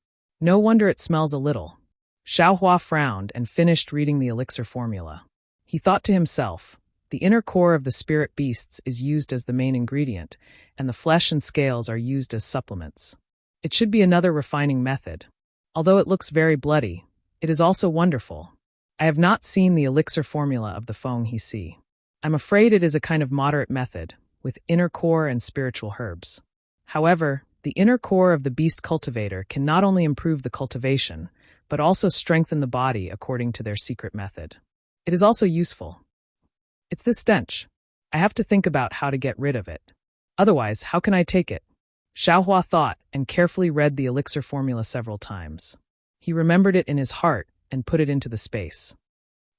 No wonder it smells a little. Xiaohua frowned and finished reading the elixir formula. He thought to himself, the inner core of the spirit beasts is used as the main ingredient, and the flesh and scales are used as supplements. It should be another refining method. Although it looks very bloody, it is also wonderful. I have not seen the elixir formula of the Feng He. I'm afraid it is a kind of moderate method, with inner core and spiritual herbs. However, the inner core of the beast cultivator can not only improve the cultivation, but also strengthen the body according to their secret method. It is also useful. It's this stench. I have to think about how to get rid of it. Otherwise, how can I take it? Xiaohua thought and carefully read the elixir formula several times. He remembered it in his heart and put it into the space.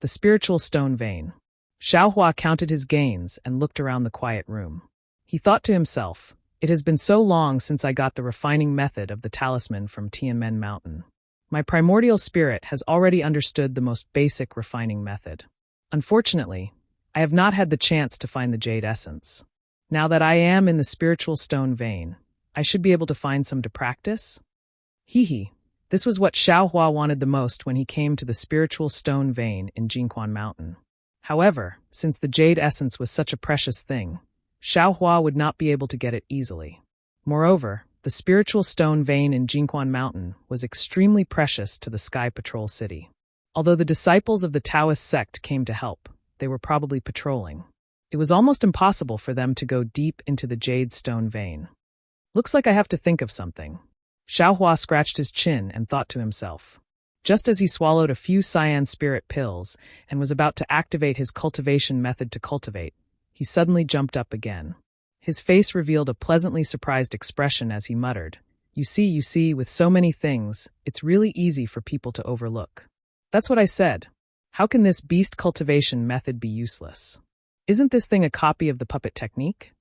The spiritual stone vein. Xiaohua counted his gains and looked around the quiet room. He thought to himself, it has been so long since I got the refining method of the talisman from Tianmen Mountain. My primordial spirit has already understood the most basic refining method. Unfortunately, I have not had the chance to find the jade essence. Now that I am in the spiritual stone vein, I should be able to find some to practice? This was what Xiaohua wanted the most when he came to the spiritual stone vein in Jinquan Mountain. However, since the jade essence was such a precious thing, Xiaohua would not be able to get it easily. Moreover, the spiritual stone vein in Jinquan Mountain was extremely precious to the Sky Patrol City. Although the disciples of the Taoist sect came to help, they were probably patrolling. It was almost impossible for them to go deep into the jade stone vein. Looks like I have to think of something. Xiaohua scratched his chin and thought to himself. Just as he swallowed a few cyan spirit pills and was about to activate his cultivation method to cultivate, he suddenly jumped up again. His face revealed a pleasantly surprised expression as he muttered, You see, with so many things, it's really easy for people to overlook. That's what I said. How can this beast cultivation method be useless? Isn't this thing a copy of the puppet technique?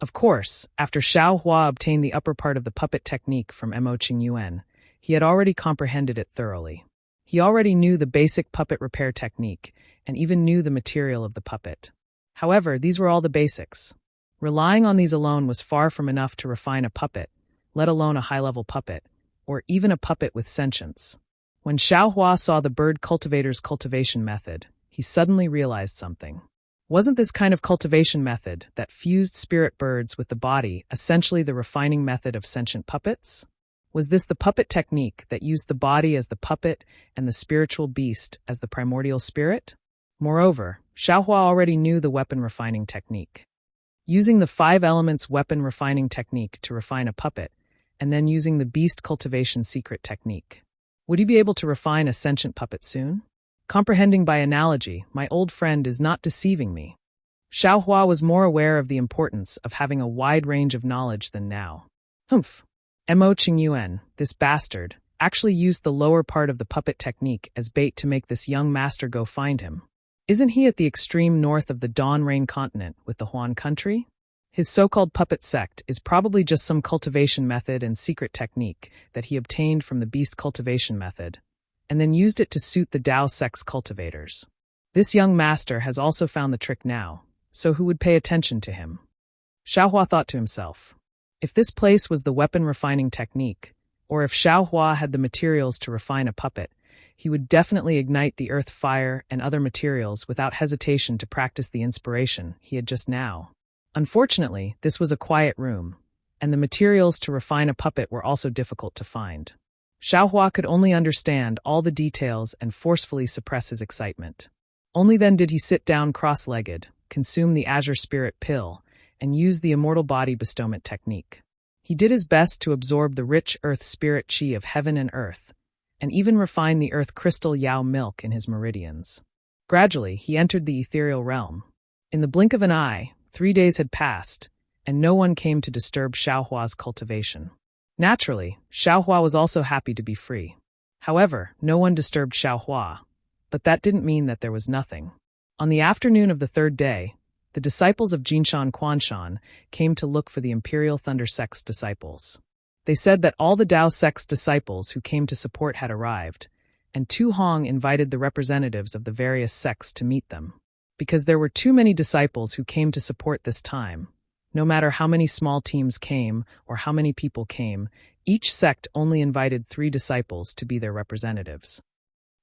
Of course, after Xiaohua obtained the upper part of the puppet technique from Mo Qingyuan, he had already comprehended it thoroughly. He already knew the basic puppet repair technique, and even knew the material of the puppet. However, these were all the basics. Relying on these alone was far from enough to refine a puppet, let alone a high-level puppet, or even a puppet with sentience. When Xiaohua saw the bird cultivator's cultivation method, he suddenly realized something. Wasn't this kind of cultivation method that fused spirit birds with the body essentially the refining method of sentient puppets? Was this the puppet technique that used the body as the puppet and the spiritual beast as the primordial spirit? Moreover, Xiaohua already knew the weapon refining technique. Using the 5 elements weapon refining technique to refine a puppet, and then using the beast cultivation secret technique. Would he be able to refine a sentient puppet soon? Comprehending by analogy, my old friend is not deceiving me. Xiaohua was more aware of the importance of having a wide range of knowledge than now. Mo Qingyuan, this bastard, actually used the lower part of the puppet technique as bait to make this young master go find him. Isn't he at the extreme north of the Dawn Rain continent with the Huan country? His so-called puppet sect is probably just some cultivation method and secret technique that he obtained from the beast cultivation method, and then used it to suit the Tao sect's cultivators. This young master has also found the trick now, so who would pay attention to him? Xiaohua thought to himself. If this place was the weapon refining technique, or if Xiaohua had the materials to refine a puppet, he would definitely ignite the earth fire and other materials without hesitation to practice the inspiration he had just now. Unfortunately, this was a quiet room, and the materials to refine a puppet were also difficult to find. Xiaohua could only understand all the details and forcefully suppress his excitement. Only then did he sit down cross-legged, consume the azure spirit pill, and use the immortal body bestowment technique. He did his best to absorb the rich earth spirit qi of heaven and earth, and even refine the earth crystal Yao milk in his meridians. Gradually, he entered the ethereal realm. In the blink of an eye, 3 days had passed, and no one came to disturb Xiaohua's cultivation. Naturally, Xiaohua was also happy to be free. However, no one disturbed Xiaohua, but that didn't mean that there was nothing. On the afternoon of the 3rd day, the disciples of Jinshan Quanshan came to look for the Imperial Thunder Sect's disciples. They said that all the Tao sect's disciples who came to support had arrived, and Tu Hong invited the representatives of the various sects to meet them. Because there were too many disciples who came to support this time, no matter how many small teams came or how many people came, each sect only invited 3 disciples to be their representatives.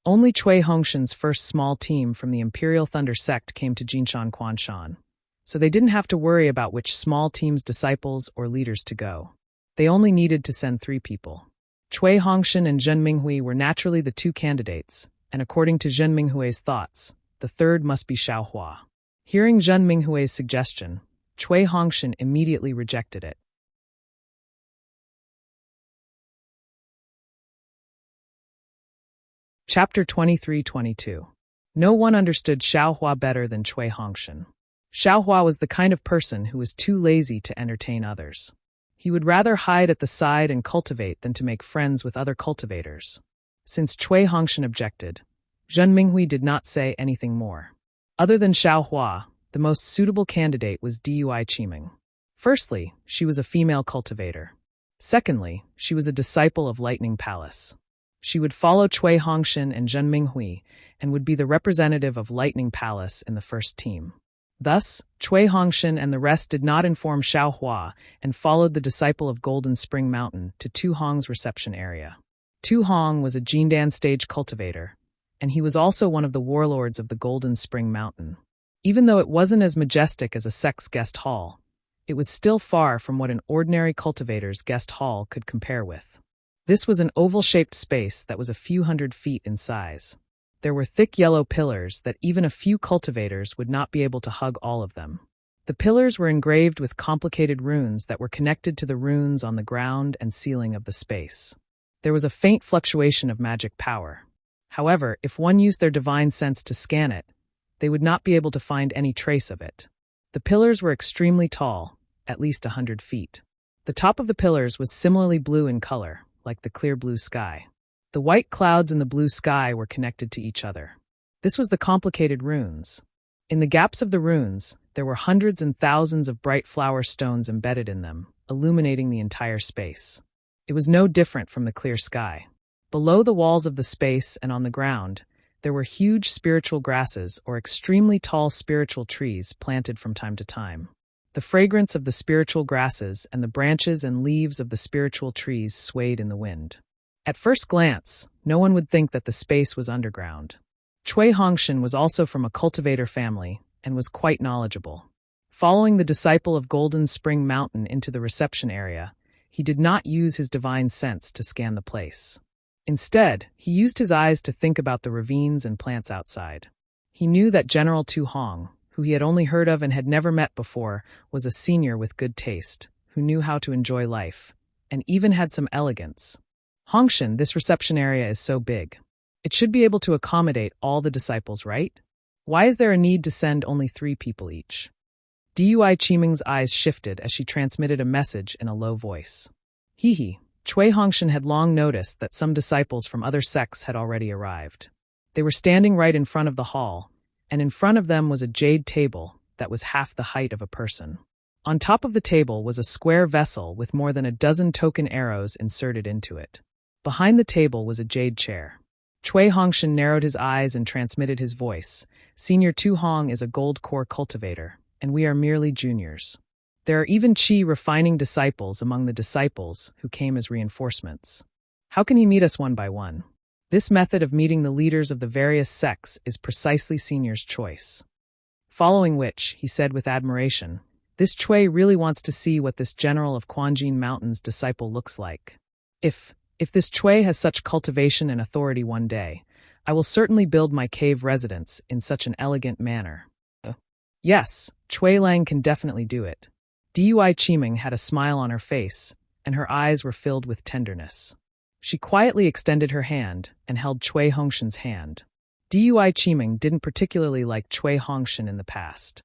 Only Cui Hongshan's first small team from the Imperial Thunder sect came to Jinshan Quanshan, so they didn't have to worry about which small team's disciples or leaders to go. They only needed to send 3 people. Cui Hongshan and Zhen Minghui were naturally the 2 candidates, and according to Zhen Minghui's thoughts, the 3rd must be Xiaohua. Hearing Zhen Minghui's suggestion, Cui Hongshan immediately rejected it. Chapter 23-22. No one understood Xiaohua better than Cui Hongshan. Xiaohua was the kind of person who was too lazy to entertain others. He would rather hide at the side and cultivate than to make friends with other cultivators. Since Cui Hongshan objected, Zhen Minghui did not say anything more. Other than Xiaohua, the most suitable candidate was Dui Qiming. Firstly, she was a female cultivator. Secondly, she was a disciple of Lightning Palace. She would follow Cui Hongshan and Zhen Minghui and would be the representative of Lightning Palace in the first team. Thus, Cui Hongshan and the rest did not inform Xiaohua and followed the disciple of Golden Spring Mountain to Tu Hong's reception area. Tu Hong was a Jindan stage cultivator, and he was also one of the warlords of the Golden Spring Mountain. Even though it wasn't as majestic as a sect's guest hall, it was still far from what an ordinary cultivator's guest hall could compare with. This was an oval-shaped space that was a few hundred feet in size. There were thick yellow pillars that even a few cultivators would not be able to hug all of them. The pillars were engraved with complicated runes that were connected to the runes on the ground and ceiling of the space. There was a faint fluctuation of magic power. However, if one used their divine sense to scan it, they would not be able to find any trace of it. The pillars were extremely tall, at least 100 feet. The top of the pillars was similarly blue in color, like the clear blue sky. The white clouds in the blue sky were connected to each other. This was the complicated runes. In the gaps of the runes, there were hundreds and thousands of bright flower stones embedded in them, illuminating the entire space. It was no different from the clear sky. Below the walls of the space and on the ground, there were huge spiritual grasses or extremely tall spiritual trees planted from time to time. The fragrance of the spiritual grasses and the branches and leaves of the spiritual trees swayed in the wind. At first glance, no one would think that the space was underground. Cui Hongshan was also from a cultivator family and was quite knowledgeable. Following the disciple of Golden Spring Mountain into the reception area, he did not use his divine sense to scan the place. Instead, he used his eyes to think about the ravines and plants outside. He knew that General Tu Hong, who he had only heard of and had never met before, was a senior with good taste, who knew how to enjoy life, and even had some elegance. Hongshan, this reception area is so big. It should be able to accommodate all the disciples, right? Why is there a need to send only 3 people each? Dui Qiming's eyes shifted as she transmitted a message in a low voice. Cui Hongshan had long noticed that some disciples from other sects had already arrived. They were standing right in front of the hall, and in front of them was a jade table that was half the height of a person. On top of the table was a square vessel with more than a dozen token arrows inserted into it. Behind the table was a jade chair. Chui Hongshan narrowed his eyes and transmitted his voice. Senior Tu Hong is a gold core cultivator, and we are merely juniors. There are even Qi refining disciples among the disciples who came as reinforcements. How can he meet us one by one? This method of meeting the leaders of the various sects is precisely Senior's choice. Following which, he said with admiration, this Chui really wants to see what this general of Quanjin Mountain's disciple looks like. If this Chui has such cultivation and authority one day, I will certainly build my cave residence in such an elegant manner. Yes, Chui Lang can definitely do it. Dui Qiming had a smile on her face, and her eyes were filled with tenderness. She quietly extended her hand and held Chui Hongshan's hand. Dui Qiming didn't particularly like Chui Hongshan in the past.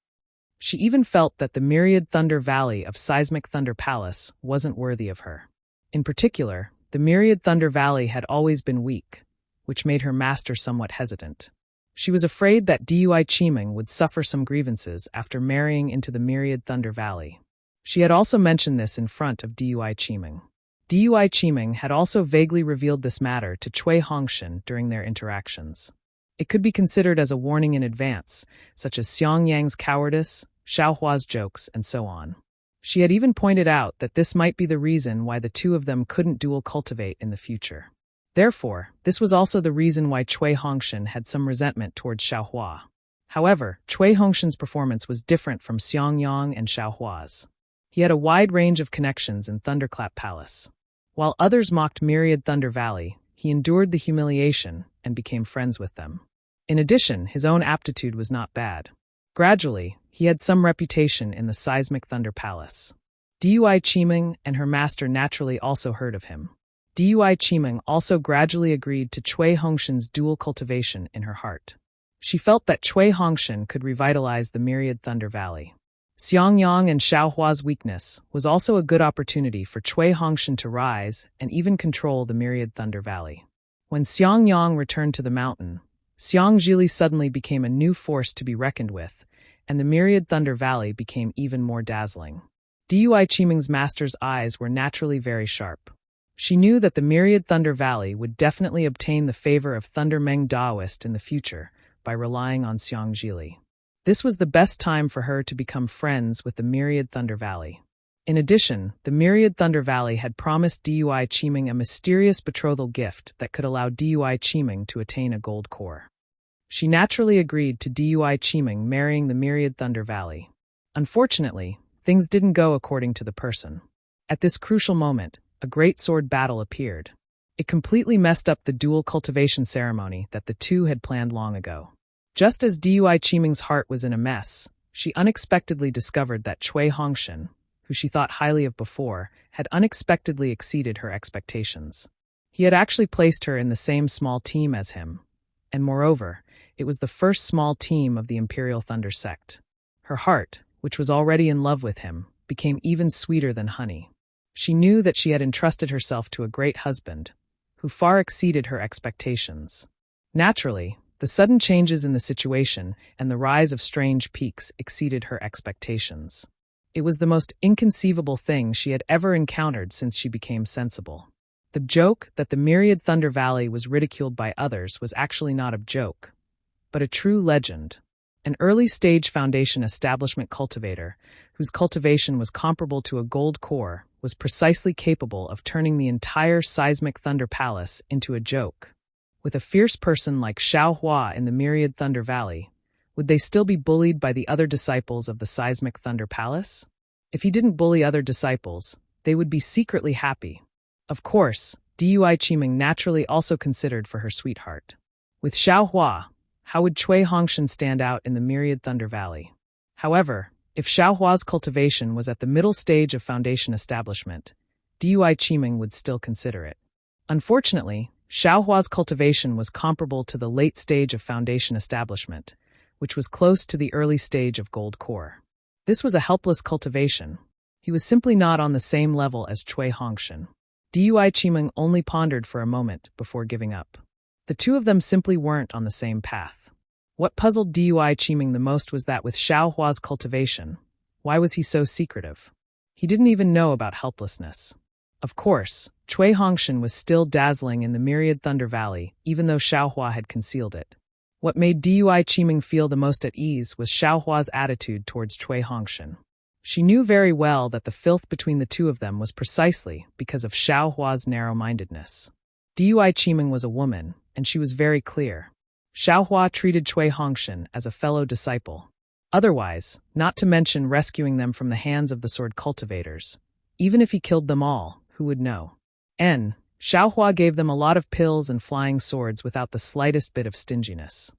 She even felt that the Myriad Thunder Valley of Seismic Thunder Palace wasn't worthy of her. In particular, the Myriad Thunder Valley had always been weak, which made her master somewhat hesitant. She was afraid that Dui Qiming would suffer some grievances after marrying into the Myriad Thunder Valley. She had also mentioned this in front of Dui Qiming. Dui Qiming had also vaguely revealed this matter to Chui Hongshan during their interactions. It could be considered as a warning in advance, such as Xiang Yang's cowardice, Xiaohua's jokes, and so on. She had even pointed out that this might be the reason why the two of them couldn't dual cultivate in the future. Therefore, this was also the reason why Chui Hongshan had some resentment towards Xiaohua. However, Chui Hongshan's performance was different from Xiang Yang and Xiaohua's. He had a wide range of connections in Thunderclap Palace. While others mocked Myriad Thunder Valley, he endured the humiliation and became friends with them. In addition, his own aptitude was not bad. Gradually, he had some reputation in the Seismic Thunder Palace. Dui Qiming and her master naturally also heard of him. Dui Qiming also gradually agreed to Chui Hongshan's dual cultivation in her heart. She felt that Chui Hongshan could revitalize the Myriad Thunder Valley. Xiang Yang and Xiaohua's weakness was also a good opportunity for Chui Hongshan to rise and even control the Myriad Thunder Valley. When Xiang Yang returned to the mountain, Xiang Zhili suddenly became a new force to be reckoned with, and the Myriad Thunder Valley became even more dazzling. Dui Qiming's master's eyes were naturally very sharp. She knew that the Myriad Thunder Valley would definitely obtain the favor of Thunder Meng Daoist in the future by relying on Xiang Zhili. This was the best time for her to become friends with the Myriad Thunder Valley. In addition, the Myriad Thunder Valley had promised Dui Qiming a mysterious betrothal gift that could allow Dui Qiming to attain a gold core. She naturally agreed to Dui Qiming marrying the Myriad Thunder Valley. Unfortunately, things didn't go according to the person. At this crucial moment, a great sword battle appeared. It completely messed up the dual cultivation ceremony that the two had planned long ago. Just as Dui Qiming's heart was in a mess, she unexpectedly discovered that Chui Hongshan, who she thought highly of before, had unexpectedly exceeded her expectations. He had actually placed her in the same small team as him, and moreover, it was the first small team of the Imperial Thunder sect. Her heart, which was already in love with him, became even sweeter than honey. She knew that she had entrusted herself to a great husband, who far exceeded her expectations. Naturally, the sudden changes in the situation and the rise of strange peaks exceeded her expectations. It was the most inconceivable thing she had ever encountered since she became sensible. The joke that the Myriad Thunder Valley was ridiculed by others was actually not a joke, but a true legend. An early-stage Foundation establishment cultivator, whose cultivation was comparable to a gold core, was precisely capable of turning the entire Seismic Thunder Palace into a joke. With a fierce person like Xiaohua in the Myriad Thunder Valley, would they still be bullied by the other disciples of the Seismic Thunder Palace? If he didn't bully other disciples, they would be secretly happy. Of course, Dui Qiming naturally also considered for her sweetheart. With Xiaohua, how would Chui Hongshan stand out in the Myriad Thunder Valley? However, if Xiaohua's cultivation was at the middle stage of Foundation establishment, Dui Qiming would still consider it. Unfortunately, Xiaohua's cultivation was comparable to the late stage of Foundation establishment, which was close to the early stage of Gold Core. This was a helpless cultivation. He was simply not on the same level as Chui Hongshan. Dui Qiming only pondered for a moment before giving up. The two of them simply weren't on the same path. What puzzled Dui Qiming the most was that with Xiaohua's cultivation, Why was he so secretive? He didn't even know about helplessness. Of course, Cui Hongshan was still dazzling in the myriad Thunder Valley, even though Xiaohua had concealed it. What made Dui Qiming feel the most at ease was Xiaohua's attitude towards Cui Hongshan. She knew very well that the filth between the two of them was precisely because of Xiaohua's narrow-mindedness. Dui Qiming was a woman, and she was very clear. Xiaohua treated Cui Hongshan as a fellow disciple. Otherwise, not to mention rescuing them from the hands of the sword cultivators. Even if he killed them all, who would know? Xiaohua gave them a lot of pills and flying swords without the slightest bit of stinginess.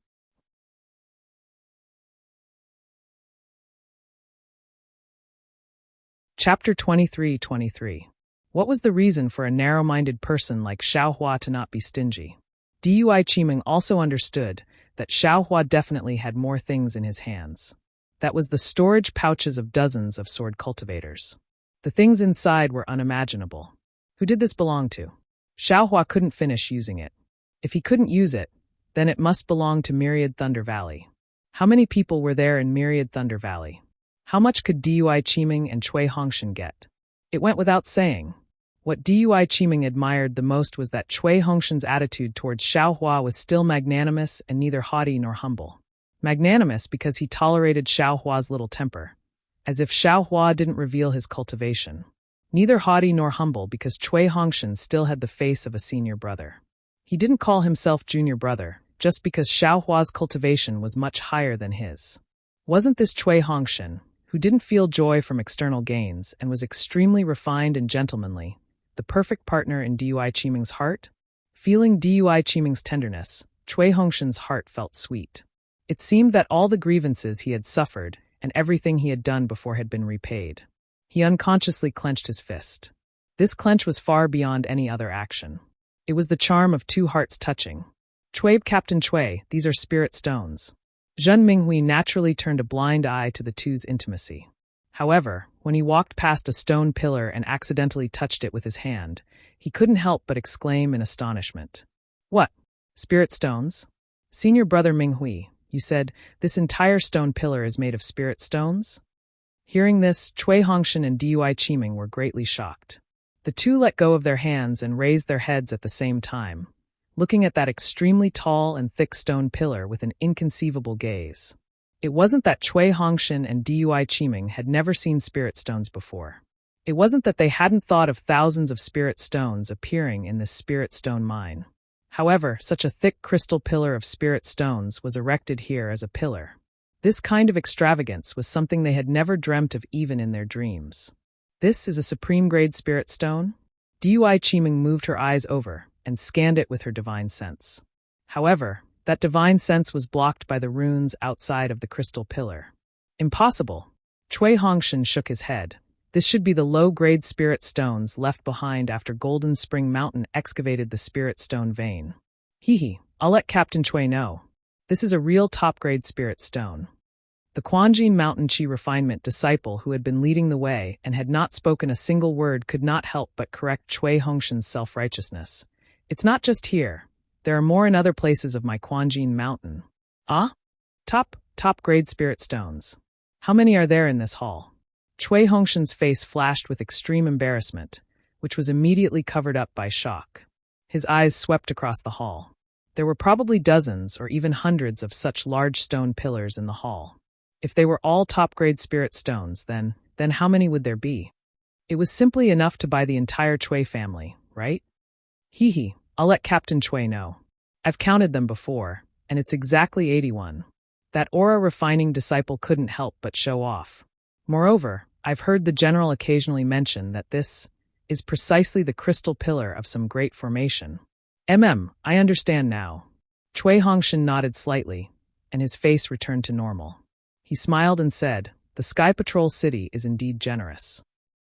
Chapter 23:23. What was the reason for a narrow-minded person like Xiaohua to not be stingy? Dui Qiming also understood that Xiaohua definitely had more things in his hands. That was the storage pouches of dozens of sword cultivators. The things inside were unimaginable. Who did this belong to? Xiaohua couldn't finish using it. If he couldn't use it, then it must belong to Myriad Thunder Valley. How many people were there in Myriad Thunder Valley? How much could Dui Qiming and Cui Hongshan get? It went without saying. What Dui Qiming admired the most was that Cui Hongshan's attitude towards Xiaohua was still magnanimous and neither haughty nor humble. Magnanimous because he tolerated Xiaohua's little temper, as if Xiaohua didn't reveal his cultivation. Neither haughty nor humble because Cui Hongshan still had the face of a senior brother. He didn't call himself junior brother, just because Xiaohua's cultivation was much higher than his. Wasn't this Cui Hongshan, who didn't feel joy from external gains and was extremely refined and gentlemanly, the perfect partner in Dui Qiming's heart? Feeling Dui Qiming's tenderness, Cui Hongshan's heart felt sweet. It seemed that all the grievances he had suffered and everything he had done before had been repaid. He unconsciously clenched his fist. This clench was far beyond any other action. It was the charm of two hearts touching. Cui, Captain Cui, these are spirit stones. Zhen Minghui naturally turned a blind eye to the two's intimacy. However, when he walked past a stone pillar and accidentally touched it with his hand, he couldn't help but exclaim in astonishment. What? Spirit stones? Senior brother Minghui, you said, this entire stone pillar is made of spirit stones? Hearing this, Cui Hongshan and Dui Qiming were greatly shocked. The two let go of their hands and raised their heads at the same time, looking at that extremely tall and thick stone pillar with an inconceivable gaze. It wasn't that Cui Hongshan and Dui Qiming had never seen spirit stones before. It wasn't that they hadn't thought of thousands of spirit stones appearing in this spirit stone mine. However, such a thick crystal pillar of spirit stones was erected here as a pillar. This kind of extravagance was something they had never dreamt of even in their dreams. This is a supreme-grade spirit stone? Dui Qiming moved her eyes over and scanned it with her divine sense. However, that divine sense was blocked by the runes outside of the crystal pillar. Impossible. Cui Hongshan shook his head. This should be the low-grade spirit stones left behind after Golden Spring Mountain excavated the spirit stone vein. I'll let Captain Cui know. This is a real top-grade spirit stone. The Quanjin Mountain Qi refinement disciple who had been leading the way and had not spoken a single word could not help but correct Cui Hongshan's self-righteousness. It's not just here. There are more in other places of my Quanjin Mountain. Ah? Top-grade spirit stones. How many are there in this hall? Cui Hongshan's face flashed with extreme embarrassment, which was immediately covered up by shock. His eyes swept across the hall. There were probably dozens or even hundreds of such large stone pillars in the hall. If they were all top-grade spirit stones, then how many would there be? It was simply enough to buy the entire Cui family, right? I'll let Captain Cui know. I've counted them before, and it's exactly 81. That aura refining disciple couldn't help but show off. Moreover, I've heard the general occasionally mention that this is precisely the crystal pillar of some great formation. I understand now. Cui Hongshan nodded slightly, and his face returned to normal. He smiled and said, the Sky Patrol City is indeed generous.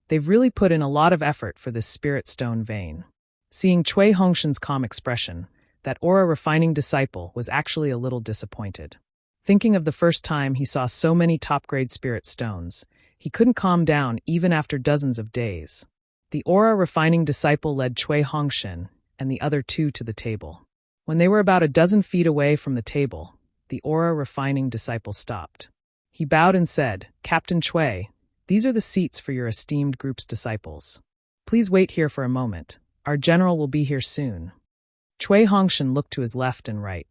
They've really put in a lot of effort for this spirit stone vein. Seeing Cui Hongshan's calm expression, that aura refining disciple was actually a little disappointed. Thinking of the first time he saw so many top-grade spirit stones, he couldn't calm down even after dozens of days. The aura refining disciple led Cui Hongshan and the other two to the table. When they were about a dozen feet away from the table, the aura refining disciple stopped. He bowed and said, Captain Cui, These are the seats for your esteemed group's disciples. Please wait here for a moment. Our general will be here soon. Cui Hongshan looked to his left and right.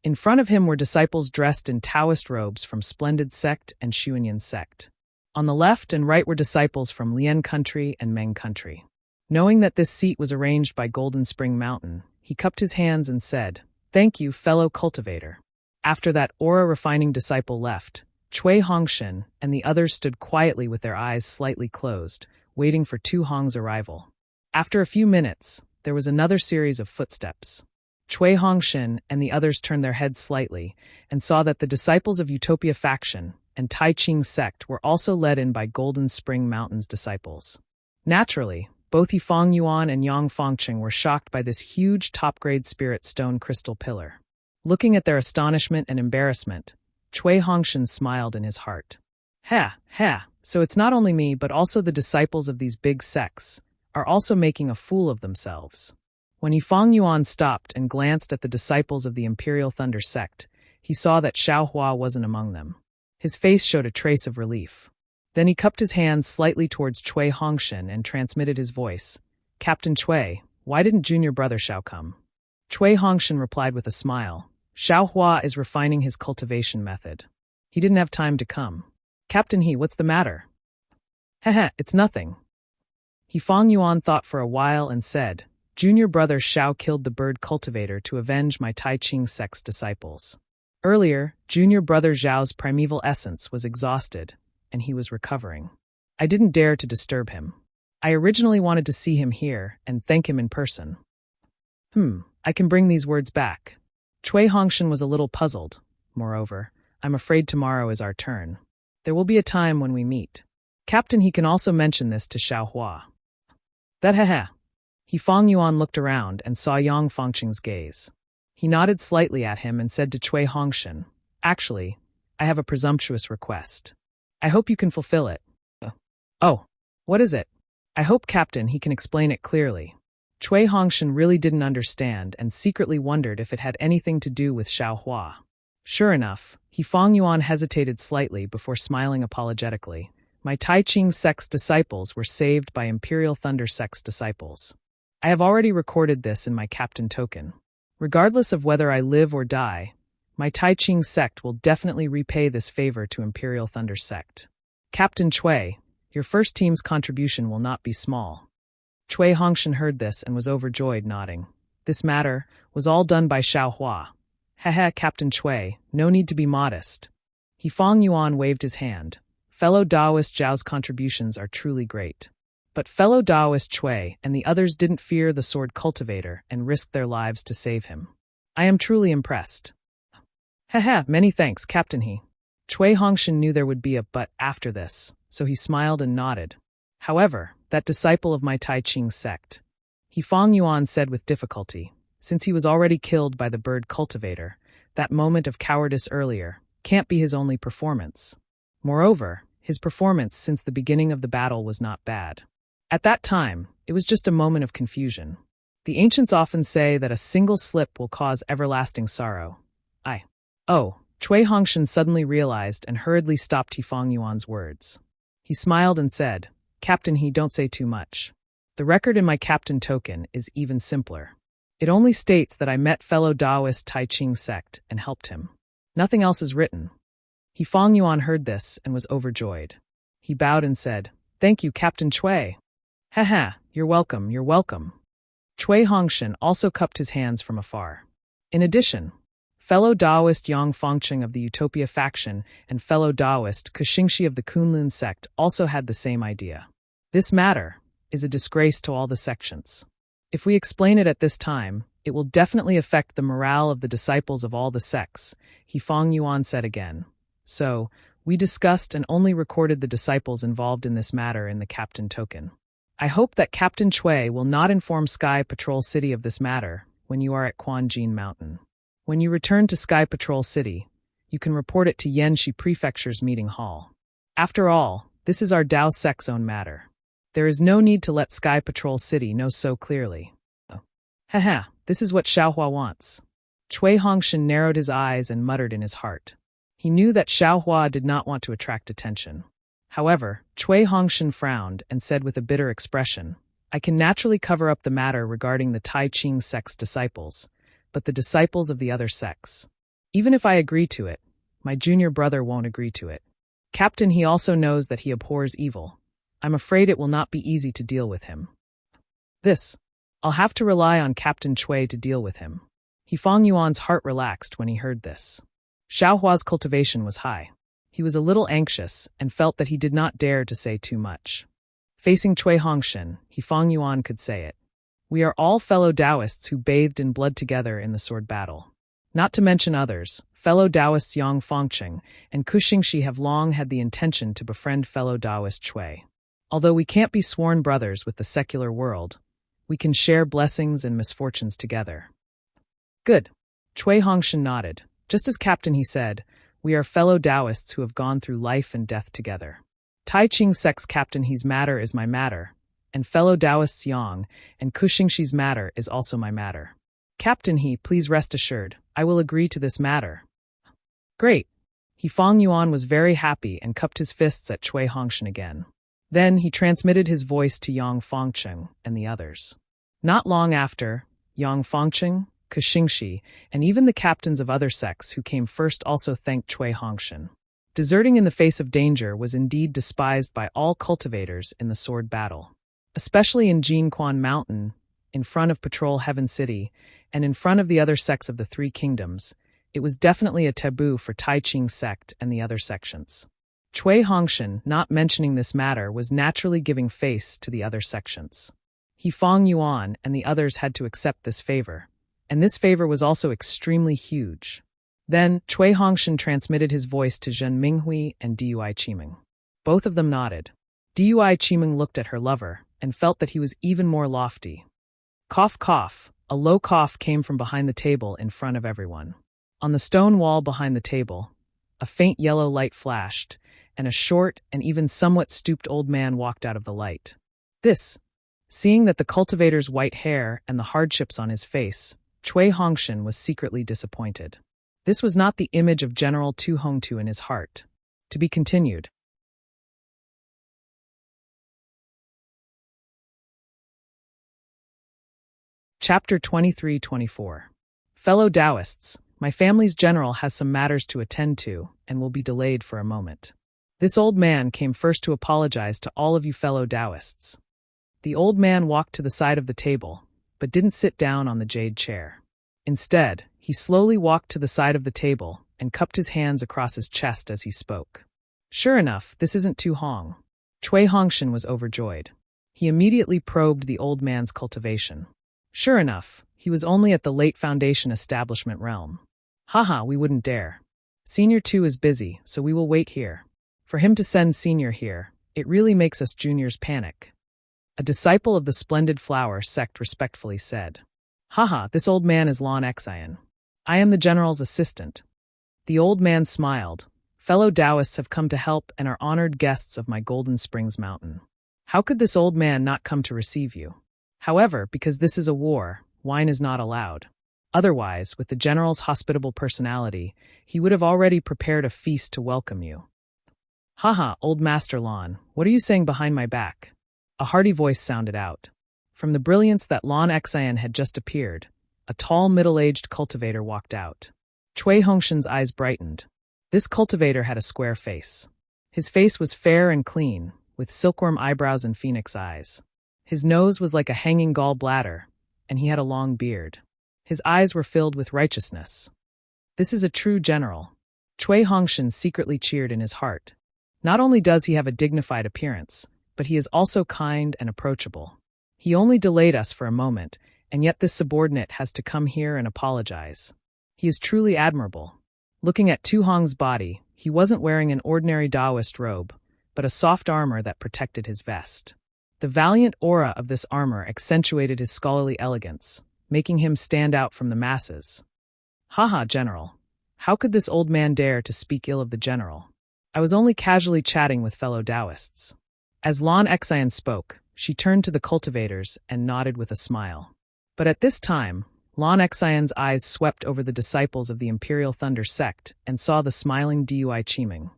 In front of him were disciples dressed in Taoist robes from Splendid Sect and Xuanyan Sect. On the left and right were disciples from Lian Country and Meng Country. Knowing that this seat was arranged by Golden Spring Mountain, he cupped his hands and said, "Thank you, fellow cultivator." After that aura-refining disciple left, Cui Hongshan and the others stood quietly with their eyes slightly closed, waiting for Tu Hong's arrival. After a few minutes, there was another series of footsteps. Cui Hongshan and the others turned their heads slightly and saw that the disciples of Utopia faction and Tai Ching sect were also led in by Golden Spring Mountain's disciples. Naturally, both Yifang Yuan and Yang Fangcheng were shocked by this huge top-grade spirit stone crystal pillar. Looking at their astonishment and embarrassment, Cui Hongshan smiled in his heart. So it's not only me but also the disciples of these big sects are also making a fool of themselves. When Yifang Yuan stopped and glanced at the disciples of the Imperial Thunder sect, he saw that Xiaohua wasn't among them. His face showed a trace of relief. Then he cupped his hands slightly towards Cui Hongshan and transmitted his voice. "Captain Cui, why didn't junior brother Xiao come?" Cui Hongshan replied with a smile. "Xiaohua is refining his cultivation method. He didn't have time to come." "Captain He, what's the matter?" It's nothing." Yifang Yuan thought for a while and said, "Junior brother Xiao killed the bird cultivator to avenge my Tai Ching sect's disciples. Earlier, junior brother Zhao's primeval essence was exhausted, and he was recovering. I didn't dare to disturb him. I originally wanted to see him here and thank him in person." I can bring these words back. Cui Hongshan was a little puzzled. "Moreover, I'm afraid tomorrow is our turn. There will be a time when we meet. Captain, he can also mention this to Xiaohua." Yifang Yuan looked around and saw Yang Fangcheng's gaze. He nodded slightly at him and said to Cui Hongshan, "Actually, I have a presumptuous request. I hope you can fulfill it." "Oh, what is it?" "I hope, Captain, he can explain it clearly." Cui Hongshan really didn't understand and secretly wondered if it had anything to do with Xiaohua. Sure enough, Yifang Yuan hesitated slightly before smiling apologetically. "My Tai Ching sect's disciples were saved by Imperial Thunder sect's disciples. I have already recorded this in my captain token. Regardless of whether I live or die, my Tai Ching sect will definitely repay this favor to Imperial Thunder sect. Captain Cui, your first team's contribution will not be small." Cui Hongshan heard this and was overjoyed, nodding. This matter was all done by Xiaohua. Captain Cui, no need to be modest." Yifang Yuan waved his hand. "Fellow Taoist Zhao's contributions are truly great. But fellow Taoist Cui and the others didn't fear the sword cultivator and risked their lives to save him. I am truly impressed." Many thanks, Captain He." Cui Hongshan knew there would be a but after this, so he smiled and nodded. "However, that disciple of my Tai Ching sect," Yifang Yuan said with difficulty, since he was already killed by the bird cultivator, that moment of cowardice earlier can't be his only performance. Moreover, his performance since the beginning of the battle was not bad. At that time, it was just a moment of confusion. The ancients often say that a single slip will cause everlasting sorrow. Cui Hongshan suddenly realized and hurriedly stopped Yifang Yuan's words. He smiled and said, "Captain He, don't say too much. The record in my captain token is even simpler. It only states that I met fellow Taoist Tai Ching sect and helped him. Nothing else is written." Yifang Yuan heard this and was overjoyed. He bowed and said, "Thank you, Captain Cui." You're welcome, you're welcome." Cui Hongshan also cupped his hands from afar. In addition, fellow Taoist Yang Fangcheng of the Utopia faction and fellow Taoist Kuxingxi of the Kunlun sect also had the same idea. This matter is a disgrace to all the sections. If we explain it at this time, it will definitely affect the morale of the disciples of all the sects, Yifang Yuan said again. So, we discussed and only recorded the disciples involved in this matter in the captain token. I hope that Captain Cui will not inform Sky Patrol City of this matter when you are at Quanjin Mountain. When you return to Sky Patrol City, you can report it to Yanxi Prefecture's meeting hall. After all, this is our Dao Sect's own matter. There is no need to let Sky Patrol City know so clearly. This is what Xiaohua wants. Cui Hongshan narrowed his eyes and muttered in his heart. He knew that Xiaohua did not want to attract attention. However, Cui Hongshan frowned and said with a bitter expression, I can naturally cover up the matter regarding the Tai Ching sect's disciples, but the disciples of the other sects. Even if I agree to it, my junior brother won't agree to it. Captain, he also knows that he abhors evil. I'm afraid it will not be easy to deal with him. I'll have to rely on Captain Cui to deal with him. Fang Yuan's heart relaxed when he heard this. Xiaohua's cultivation was high. He was a little anxious and felt that he did not dare to say too much. Facing Cui Hongshan, Fang Yuan could say it. We are all fellow Taoists who bathed in blood together in the sword battle. Not to mention others, fellow Taoists Yang Fangqing and Kuxingxi have long had the intention to befriend fellow Taoist Cui. Although we can't be sworn brothers with the secular world, we can share blessings and misfortunes together. Good. Cui Hongshan nodded. Just as Captain, he said, we are fellow Taoists who have gone through life and death together. Tai Ching sect's Captain, his matter is my matter, and fellow Taoists Yang and Kuxingxi's matter is also my matter. Captain, please rest assured, I will agree to this matter. Great. Fang Yuan was very happy and cupped his fists at Cui Hongshan again. Then he transmitted his voice to Yang Fangqing and the others. Not long after, Yang Fangqing, Kuxingxi, and even the captains of other sects who came first also thanked Cui Hongshan. Deserting in the face of danger was indeed despised by all cultivators in the sword battle. Especially in Jinquan Mountain, in front of Patrol Heaven City, and in front of the other sects of the Three Kingdoms, it was definitely a taboo for Tai Ching sect and the other sections. Cui Hongshan, not mentioning this matter, was naturally giving face to the other sections. Fang Yuan and the others had to accept this favor, and this favor was also extremely huge. Then, Cui Hongshan transmitted his voice to Zhen Minghui and Dui Qiming. Both of them nodded. Dui Qiming looked at her lover and felt that he was even more lofty. Cough, cough. A low cough came from behind the table in front of everyone. On the stone wall behind the table, a faint yellow light flashed, and a short and even somewhat stooped old man walked out of the light. Seeing that the cultivator's white hair and the hardships on his face, Cui Hongshan was secretly disappointed. This was not the image of General Tu Hongtu in his heart. To be continued. Chapter 23-24. Fellow Taoists, my family's general has some matters to attend to and will be delayed for a moment. This old man came first to apologize to all of you fellow Taoists. The old man walked to the side of the table, but didn't sit down on the jade chair. Instead, he slowly walked to the side of the table and cupped his hands across his chest as he spoke. Sure enough, this isn't Tu Hong. Cui Hongshan was overjoyed. He immediately probed the old man's cultivation. Sure enough, he was only at the late foundation establishment realm. Haha, we wouldn't dare. Senior 2 is busy, so we will wait here. For him to send Senior here, it really makes us juniors panic. A disciple of the Splendid Flower sect respectfully said. Haha, this old man is Lon Xian. I am the general's assistant. The old man smiled. Fellow Taoists have come to help and are honored guests of my Golden Springs Mountain. How could this old man not come to receive you? However, because this is a war, wine is not allowed. Otherwise, with the general's hospitable personality, he would have already prepared a feast to welcome you. Haha, old Master Lon, what are you saying behind my back? A hearty voice sounded out. From the brilliance that Lon Xian had just appeared, a tall middle-aged cultivator walked out. Cui Hongshan's eyes brightened. This cultivator had a square face. His face was fair and clean, with silkworm eyebrows and phoenix eyes. His nose was like a hanging gall bladder, and he had a long beard. His eyes were filled with righteousness. This is a true general. Cui Hongshan secretly cheered in his heart. Not only does he have a dignified appearance, but he is also kind and approachable. He only delayed us for a moment, and yet this subordinate has to come here and apologize. He is truly admirable. Looking at Tu Hong's body, he wasn't wearing an ordinary Taoist robe, but a soft armor that protected his vest. The valiant aura of this armor accentuated his scholarly elegance, making him stand out from the masses. Haha, General. How could this old man dare to speak ill of the General? I was only casually chatting with fellow Taoists. As Lon Xian spoke, she turned to the cultivators and nodded with a smile. But at this time, Lon Xian's eyes swept over the disciples of the Imperial Thunder sect and saw the smiling Dui Qiming.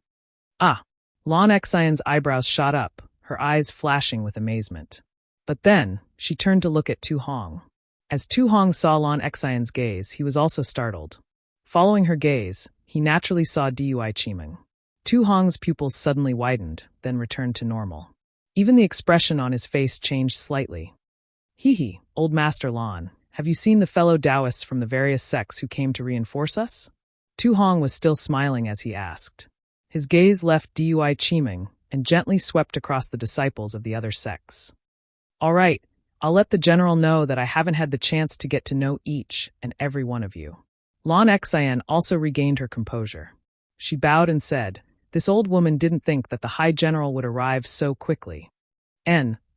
Ah, Lon Exion's eyebrows shot up, her eyes flashing with amazement. But then, she turned to look at Tu Hong. As Tu Hong saw Lon Exion's gaze, he was also startled. Following her gaze, he naturally saw Dui Chiming. Tu Hong's pupils suddenly widened, then returned to normal. Even the expression on his face changed slightly. Hee, old Master Lon, have you seen the fellow Taoists from the various sects who came to reinforce us? Tu Hong was still smiling as he asked. His gaze left Dui Chiming and gently swept across the disciples of the other sects. All right, I'll let the general know that I haven't had the chance to get to know each and every one of you. Lon Exien also regained her composure. She bowed and said, this old woman didn't think that the High General would arrive so quickly.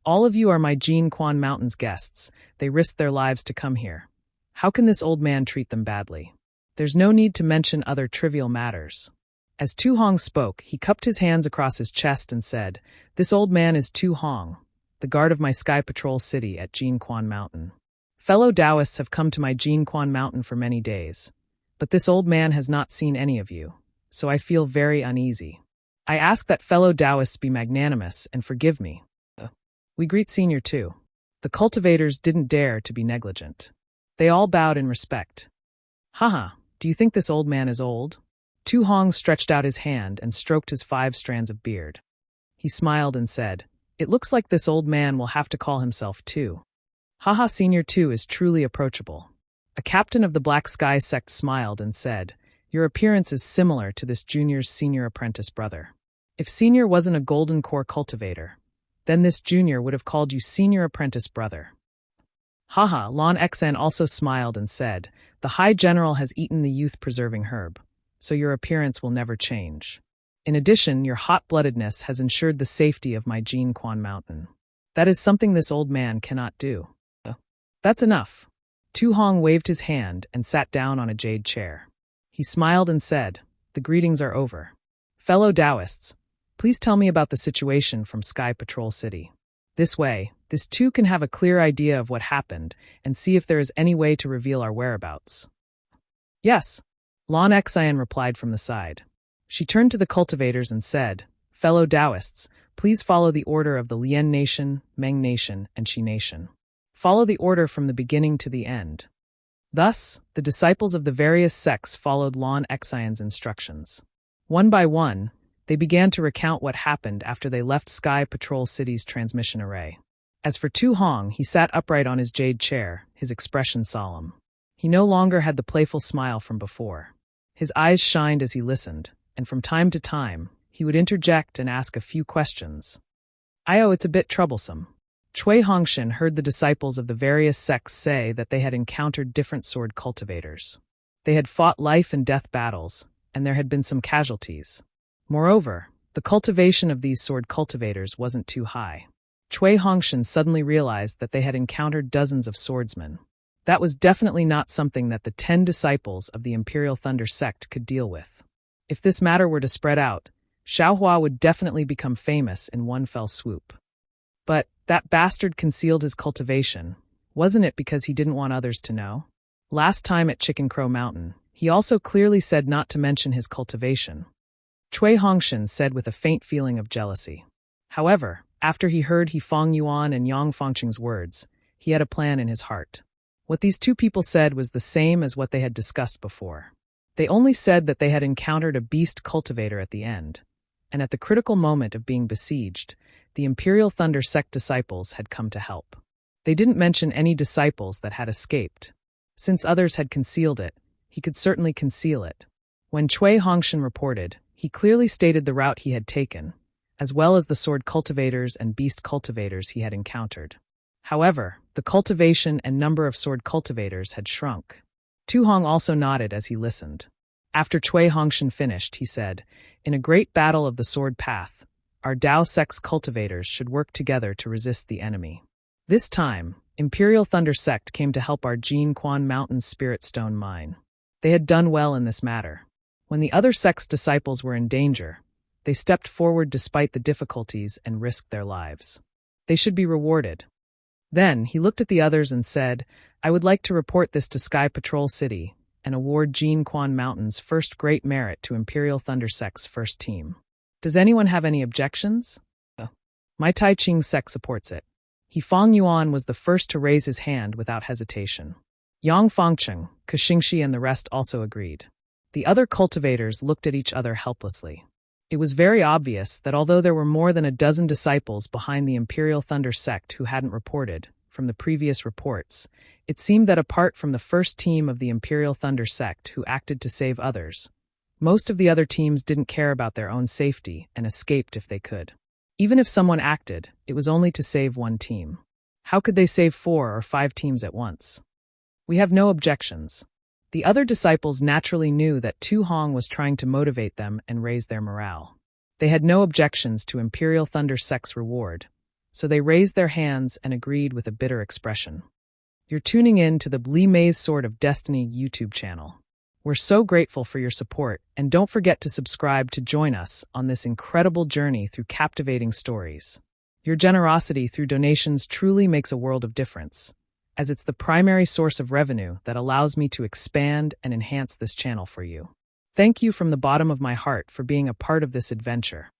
All of you are my Jin Quan Mountain's guests. They risked their lives to come here. How can this old man treat them badly? There's no need to mention other trivial matters. As Tu Hong spoke, he cupped his hands across his chest and said, this old man is Tu Hong, the guard of my Sky Patrol city at Jin Quan Mountain. Fellow Taoists have come to my Jin Quan Mountain for many days, but this old man has not seen any of you, so I feel very uneasy. I ask that fellow Taoists be magnanimous and forgive me. We greet Senior too. The cultivators didn't dare to be negligent. They all bowed in respect. Haha, do you think this old man is old? Tu Hong stretched out his hand and stroked his 5 strands of beard. He smiled and said, it looks like this old man will have to call himself Tu. Haha, Senior Tu is truly approachable. A captain of the Black Sky sect smiled and said, your appearance is similar to this junior's senior apprentice brother. If Senior wasn't a golden core cultivator, then this junior would have called you senior apprentice brother. Haha, Lon Exen also smiled and said, the High General has eaten the youth-preserving herb, so your appearance will never change. In addition, your hot-bloodedness has ensured the safety of my Jin Quan Mountain. That is something this old man cannot do. That's enough. Tu Hong waved his hand and sat down on a jade chair. He smiled and said, the greetings are over. Fellow Taoists, please tell me about the situation from Sky Patrol City. This way, this too can have a clear idea of what happened and see if there is any way to reveal our whereabouts. Yes, Lon Exien replied from the side. She turned to the cultivators and said, fellow Taoists, please follow the order of the Lien Nation, Meng Nation, and Qi Nation. Follow the order from the beginning to the end. Thus, the disciples of the various sects followed Lon Exien's instructions. One by one, they began to recount what happened after they left Sky Patrol City's transmission array. As for Tu Hong, he sat upright on his jade chair, his expression solemn. He no longer had the playful smile from before. His eyes shined as he listened, and from time to time, he would interject and ask a few questions. It's a bit troublesome. Cui Hongshan heard the disciples of the various sects say that they had encountered different sword cultivators. They had fought life and death battles, and there had been some casualties. Moreover, the cultivation of these sword cultivators wasn't too high. Cui Hongshan suddenly realized that they had encountered dozens of swordsmen. That was definitely not something that the 10 disciples of the Imperial Thunder sect could deal with. If this matter were to spread out, Xiaohua would definitely become famous in one fell swoop. But that bastard concealed his cultivation. Wasn't it because he didn't want others to know? Last time at Chicken Crow Mountain, he also clearly said not to mention his cultivation. Cui Hongshan said with a faint feeling of jealousy. However, after he heard He Fong Yuan and Yang Fongqing's words, he had a plan in his heart. What these two people said was the same as what they had discussed before. They only said that they had encountered a beast cultivator at the end, and at the critical moment of being besieged, the Imperial Thunder sect disciples had come to help. They didn't mention any disciples that had escaped. Since others had concealed it, he could certainly conceal it. When Cui Hongshan reported, he clearly stated the route he had taken, as well as the sword cultivators and beast cultivators he had encountered. However, the cultivation and number of sword cultivators had shrunk. Tu Hong also nodded as he listened. After Cui Hongshan finished, he said, in a great battle of the sword path, our Dao sect's cultivators should work together to resist the enemy. This time, Imperial Thunder sect came to help our Jin Quan Mountain Spirit Stone mine. They had done well in this matter. When the other sect's disciples were in danger, they stepped forward despite the difficulties and risked their lives. They should be rewarded. Then, he looked at the others and said, I would like to report this to Sky Patrol City and award Jin Quan Mountain's first great merit to Imperial Thunder sect's first team. Does anyone have any objections? My Tai Ching sect supports it. He Fong Yuan was the first to raise his hand without hesitation. Yang Fangcheng, Kaxingxi and the rest also agreed. The other cultivators looked at each other helplessly. It was very obvious that although there were more than a dozen disciples behind the Imperial Thunder sect who hadn't reported, from the previous reports, it seemed that apart from the first team of the Imperial Thunder sect who acted to save others, most of the other teams didn't care about their own safety and escaped if they could. Even if someone acted, it was only to save one team. How could they save 4 or 5 teams at once? We have no objections. The other disciples naturally knew that Tu Hong was trying to motivate them and raise their morale. They had no objections to Imperial Thunder sect's reward, so they raised their hands and agreed with a bitter expression. You're tuning in to the Li Mei's Sword of Destiny YouTube channel. We're so grateful for your support, and don't forget to subscribe to join us on this incredible journey through captivating stories. Your generosity through donations truly makes a world of difference, as it's the primary source of revenue that allows me to expand and enhance this channel for you. Thank you from the bottom of my heart for being a part of this adventure.